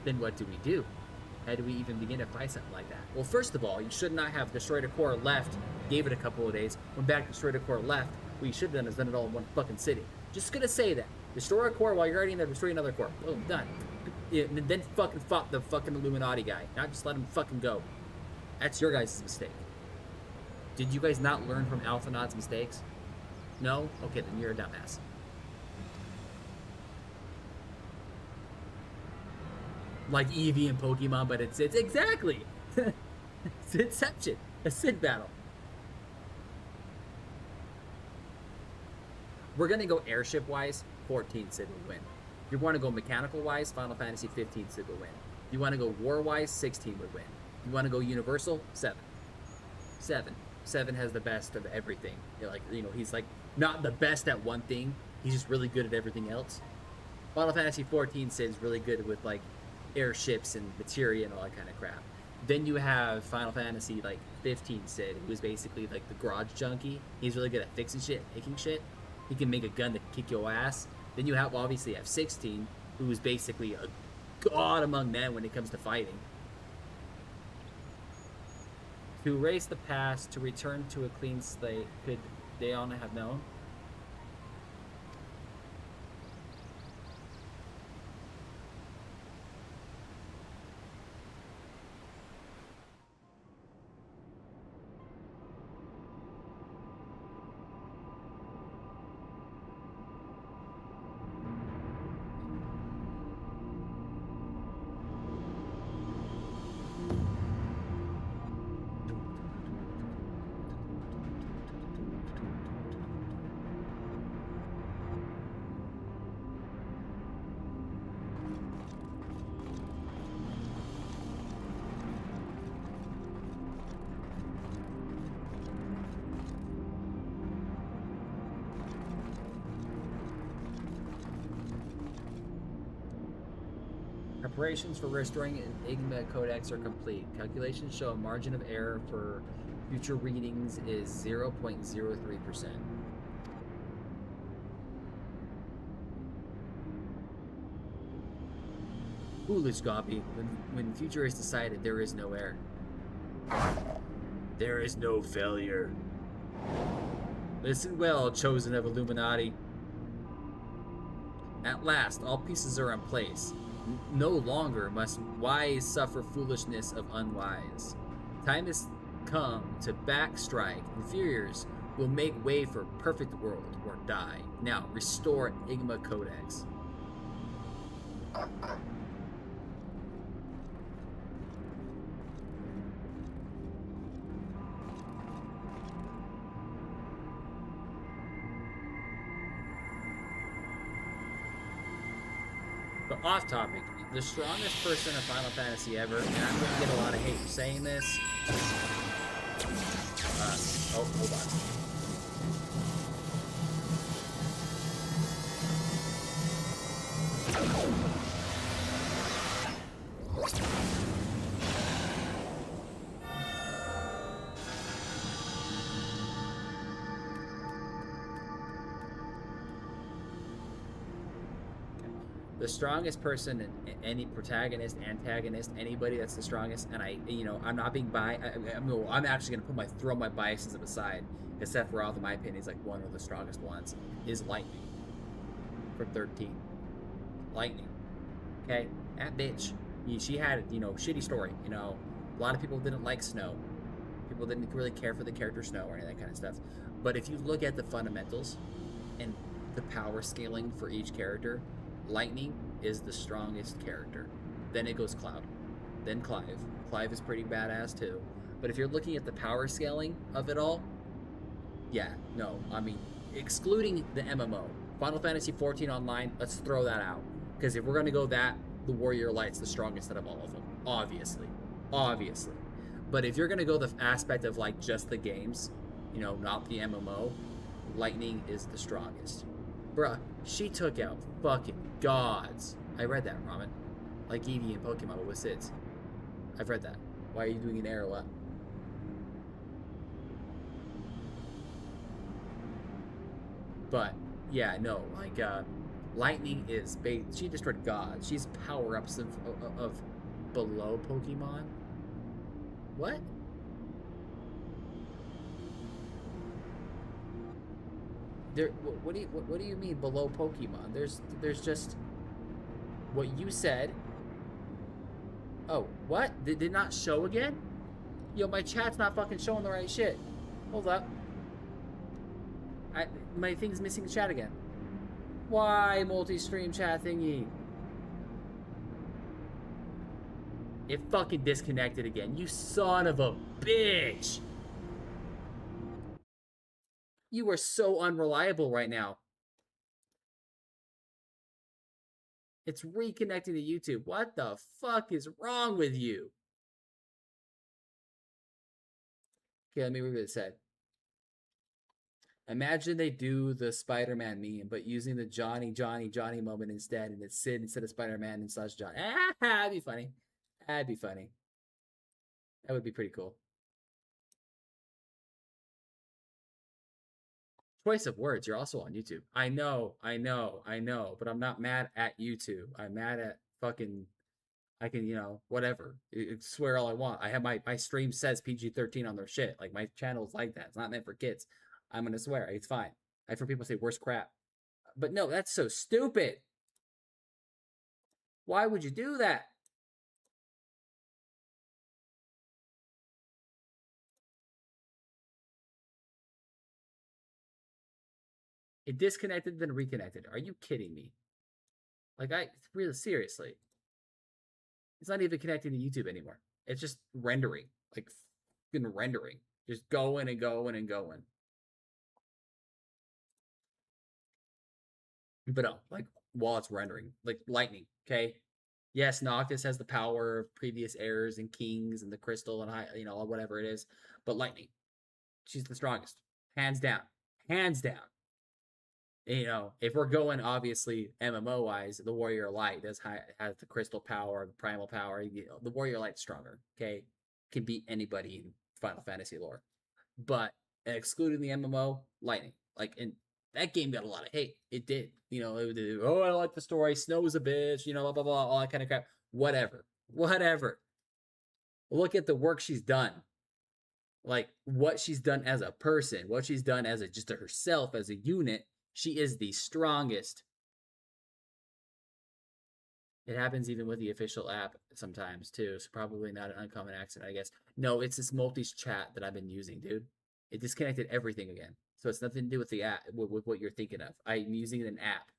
Then what do we do? How do we even begin to fight something like that? Well, first of all, you should not have destroyed a core left, gave it a couple of days, went back, destroyed a core left. What you should have done is done it all in one fucking city. Just gonna say that. Destroy a core while you're already in there, destroy another core. Boom, done. Yeah, and then fucking fought the fucking Illuminati guy. Not just let him fucking go. That's your guys' mistake. Did you guys not learn from Alphanaud's mistakes? No? Okay, then you're a dumbass. like Eevee in Pokemon, but it's exactly. It's Inception, a Sid battle. We're gonna go airship wise, 14 Sid would win. If you want to go mechanical wise, Final Fantasy 15 Sid would win. If you want to go war wise, 16 would win. If you want to go universal, 7. 7 has the best of everything. He's like not the best at one thing. He's just really good at everything else. Final Fantasy 14 Sid is really good with like airships and materia and all that kind of crap. Then you have Final Fantasy 15 Sid, who's basically like the garage junkie. He's really good at fixing shit, making shit. He can make a gun to kick your ass. Then you have 16, who's basically a god among men when it comes to fighting. To erase the past, to return to a clean slate, could Daeon have known? Preparations for restoring an Enigma Codex are complete. Calculations show a margin of error for future readings is 0.03%. Foolish Goppy, when future is decided, there is no error. There is no failure. Listen well, chosen of Illuminati. At last, all pieces are in place. No longer must wise suffer foolishness of unwise. Time has come to backstrike. Inferiors will make way for perfect world or die. Now, restore Enigma Codex. But off topic, the strongest person in Final Fantasy ever, and I'm going to get a lot of hate for saying this. Oh, hold on. The strongest person in any protagonist, antagonist, anybody that's the strongest, and I'm not being biased. I'm actually gonna throw my biases aside. Except for Sephiroth, in my opinion, is like one of the strongest ones. Is Lightning from 13. Lightning, okay, that bitch. She had shitty story. A lot of people didn't like Snow. People didn't really care for the character Snow or any of that kind of stuff. But if you look at the fundamentals and the power scaling for each character, Lightning is the strongest character. Then it goes Cloud. Then Clive. Clive is pretty badass too. But if you're looking at the power scaling of it all, yeah, no. I mean, excluding the MMO, Final Fantasy 14 Online, let's throw that out. Because if we're going to go that, the Warrior Light's the strongest out of all of them. Obviously. But if you're going to go the aspect of just the games, not the MMO, Lightning is the strongest. Bruh, she took out fucking gods. I read that, Ramen. Like Eevee and Pokemon, but with Sids. I've read that. Why are you doing an arrow up? But, yeah, no, Lightning is she destroyed gods. She's power-ups of below Pokemon. What? What do you mean below Pokemon? There's just what you said. Oh, what? Did not show again? Yo, my chat's not fucking showing the right shit. Hold up. My thing's missing the chat again. Why multi-stream chat thingy? It fucking disconnected again. You son of a bitch. You are so unreliable right now. It's reconnecting to YouTube. What the fuck is wrong with you? Okay, let me read what it said. Imagine they do the Spider-Man meme, but using the Johnny moment instead, and it's Sid instead of Spider-Man and slash John. That'd be funny. That'd be funny. That would be pretty cool. Choice of words. You're also on YouTube. I know, but I'm not mad at YouTube. I'm mad at fucking. I can, whatever. Swear all I want. I have my stream says PG-13 on their shit. Like my channel's like that. It's not meant for kids. I'm gonna swear. It's fine. I've heard people say worse crap, but no, that's so stupid. Why would you do that? It disconnected, then reconnected. Are you kidding me? Like, really seriously. It's not even connecting to YouTube anymore. It's just rendering. Like, fucking rendering. Just going and going and going. But no, like, while it's rendering. Like, lightning, okay? Yes, Noctis has the power of previous errors and kings and the crystal and whatever it is. But lightning. She's the strongest. Hands down. Hands down. If we're going obviously MMO wise, the Warrior Light has the crystal power, the primal power. The Warrior Light's stronger. Okay, can beat anybody in Final Fantasy lore. But excluding the MMO, Lightning, and that game got a lot of hate. It did. I like the story. Snow's a bitch. Blah blah blah, all that kind of crap. Whatever. Look at the work she's done. Like what she's done as a person, what she's done as just herself as a unit. She is the strongest. It happens even with the official app sometimes too. So probably not an uncommon accident, I guess. No, it's this multis chat that I've been using, dude. It disconnected everything again. So it's nothing to do with the app, with what you're thinking of. I'm using an app.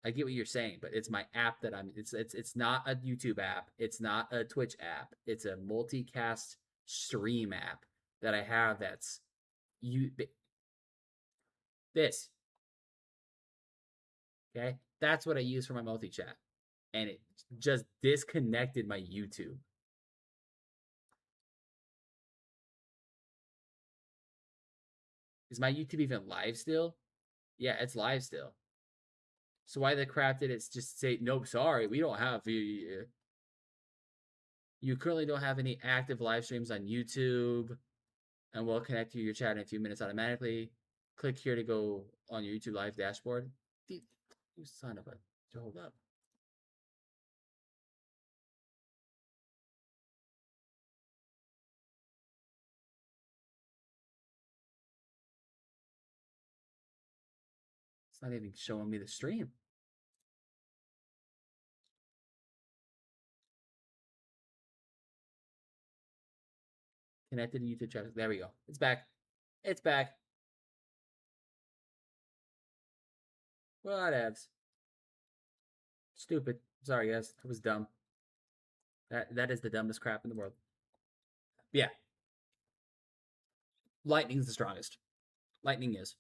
I get what you're saying, but it's my app that it's not a YouTube app. It's not a Twitch app. It's a multicast stream app that I have that's this. Okay? That's what I use for my multi-chat. And it just disconnected my YouTube. Is my YouTube even live still? Yeah, it's live still. So why the crap did it just say, nope, sorry, we don't have... You currently don't have any active live streams on YouTube, and we'll connect to your chat in a few minutes automatically. Click here to go on your YouTube live dashboard. You son of a... Hold up. It's not even showing me the stream. Connected to YouTube chat. There we go. It's back. It's back. Whatevs. Stupid. Sorry, guys. That was dumb. That is the dumbest crap in the world. Yeah. Lightning's the strongest. Lightning is.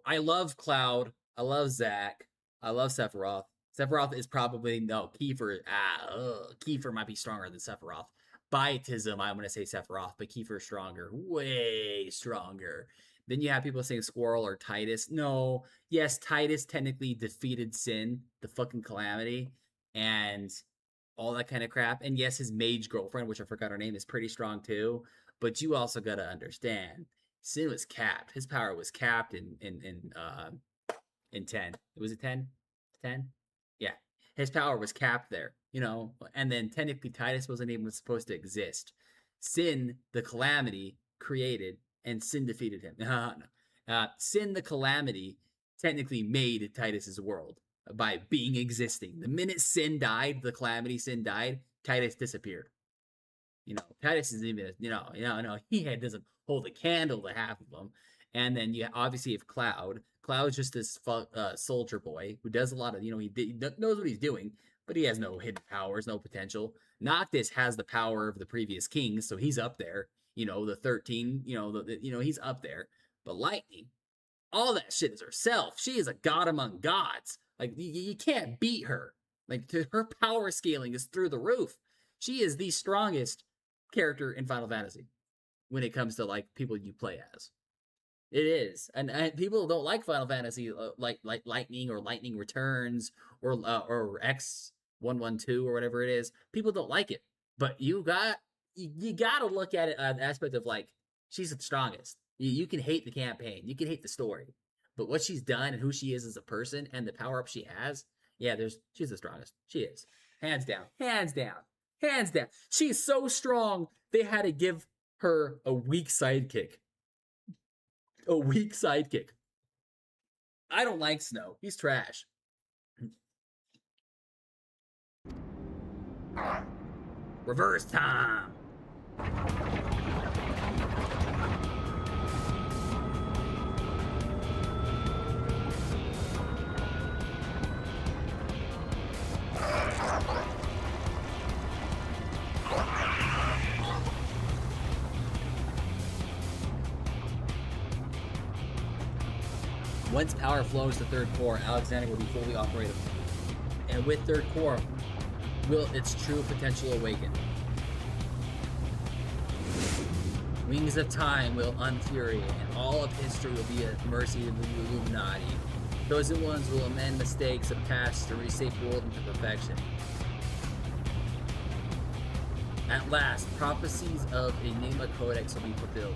I love Cloud. I love Zack. I love Sephiroth. Sephiroth is probably Kiefer. Kiefer might be stronger than Sephiroth. Bietism, I'm gonna say Sephiroth, but Kiefer's stronger, way stronger. Then you have people saying Squirrel or Titus. No, yes, Titus technically defeated Sin, the fucking Calamity, and all that kind of crap. And yes, his mage girlfriend, which I forgot her name, is pretty strong too. But you also gotta understand, Sin was capped. His power was capped in 10. Was it 10? 10? Yeah. His power was capped there, and then technically Titus wasn't even supposed to exist. Sin, the Calamity, created, and Sin defeated him. Sin, the Calamity, technically made Titus's world by existing. The minute Sin died, the Calamity Sin died, Titus disappeared. Titus isn't even, he doesn't hold a candle to half of them. And then you obviously have Cloud. Cloud's just this soldier boy who does a lot of, he knows what he's doing, but he has no hidden powers, no potential. Noctis has the power of the previous kings, so he's up there. The 13, he's up there. But Lightning, all that shit is herself. She is a god among gods. Like, you can't beat her. Like, her power scaling is through the roof. She is the strongest character in Final Fantasy when it comes to, like, people you play as. It is. And people don't like Final Fantasy like Lightning or Lightning Returns or X112 or whatever it is. People don't like it. But you got to look at it an aspect of, like, she's the strongest. You can hate the campaign. You can hate the story. But what she's done and who she is as a person and the power-up she has, yeah, she's the strongest. She is. Hands down. Hands down. Hands down. She's so strong, they had to give her a weak sidekick. A weak sidekick. I don't like Snow. He's trash. Reverse time. Once power flows to third core, Alexander will be fully operative. And with third core, will its true potential awaken. Wings of time will unfury, and all of history will be at mercy of the Illuminati. Chosen ones will amend mistakes of past to reshape the world into perfection. At last, prophecies of Enigma Codex will be fulfilled.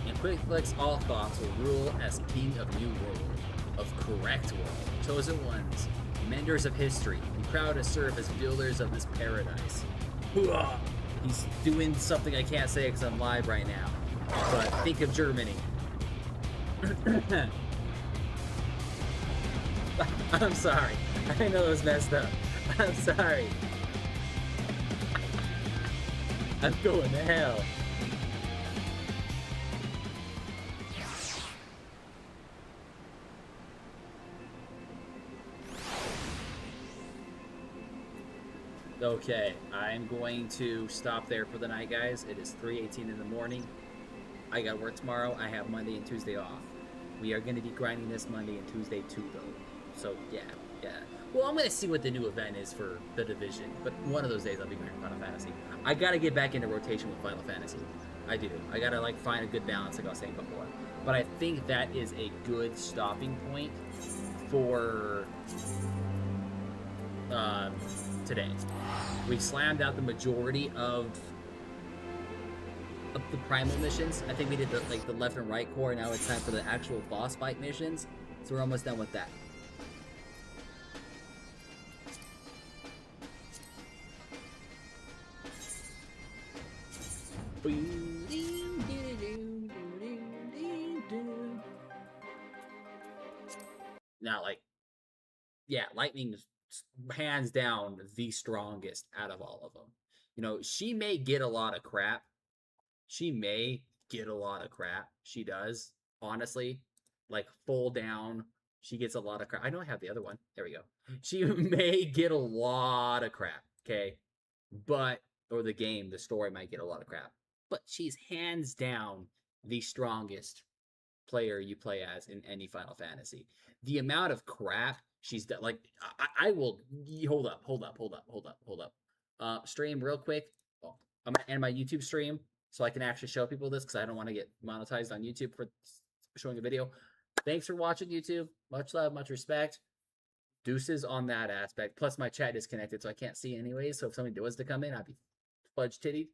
And Quick Flex all thoughts will rule as king of new world, of correct world. Chosen ones, menders of history, be proud to serve as builders of this paradise. Hooah! He's doing something I can't say because I'm live right now. But think of Germany. I'm sorry. I know it was messed up. I'm sorry. I'm going to hell. Okay, I'm going to stop there for the night, guys. It is 3:18 in the morning. I got work tomorrow. I have Monday and Tuesday off. We are going to be grinding this Monday and Tuesday too, though. So, yeah. Well, I'm going to see what the new event is for the Division, but one of those days I'll be grinding Final Fantasy. I got to get back into rotation with Final Fantasy. I do. I got to, like, find a good balance, like I was saying before. But I think that is a good stopping point for today. We slammed out the majority of the primal missions. I think we did the left and right core. Now it's time for the actual boss fight missions. So we're almost done with that. Now, like, yeah, Lightning's hands down the strongest out of all of them. You know, she may get a lot of crap. She does, honestly. Like, full down, she gets a lot of crap. I know I have the other one. There we go. She may get a lot of crap, okay? But, or the story might get a lot of crap. But she's hands down the strongest player you play as in any Final Fantasy. The amount of crap she's done, like, I will, hold up. Stream real quick. Oh, I'm going to end my YouTube stream so I can actually show people this because I don't want to get monetized on YouTube for showing a video. Thanks for watching, YouTube. Much love, much respect. Deuces on that aspect. Plus, my chat is connected, so I can't see anyways. So if somebody was to come in, I'd be fudge tittied.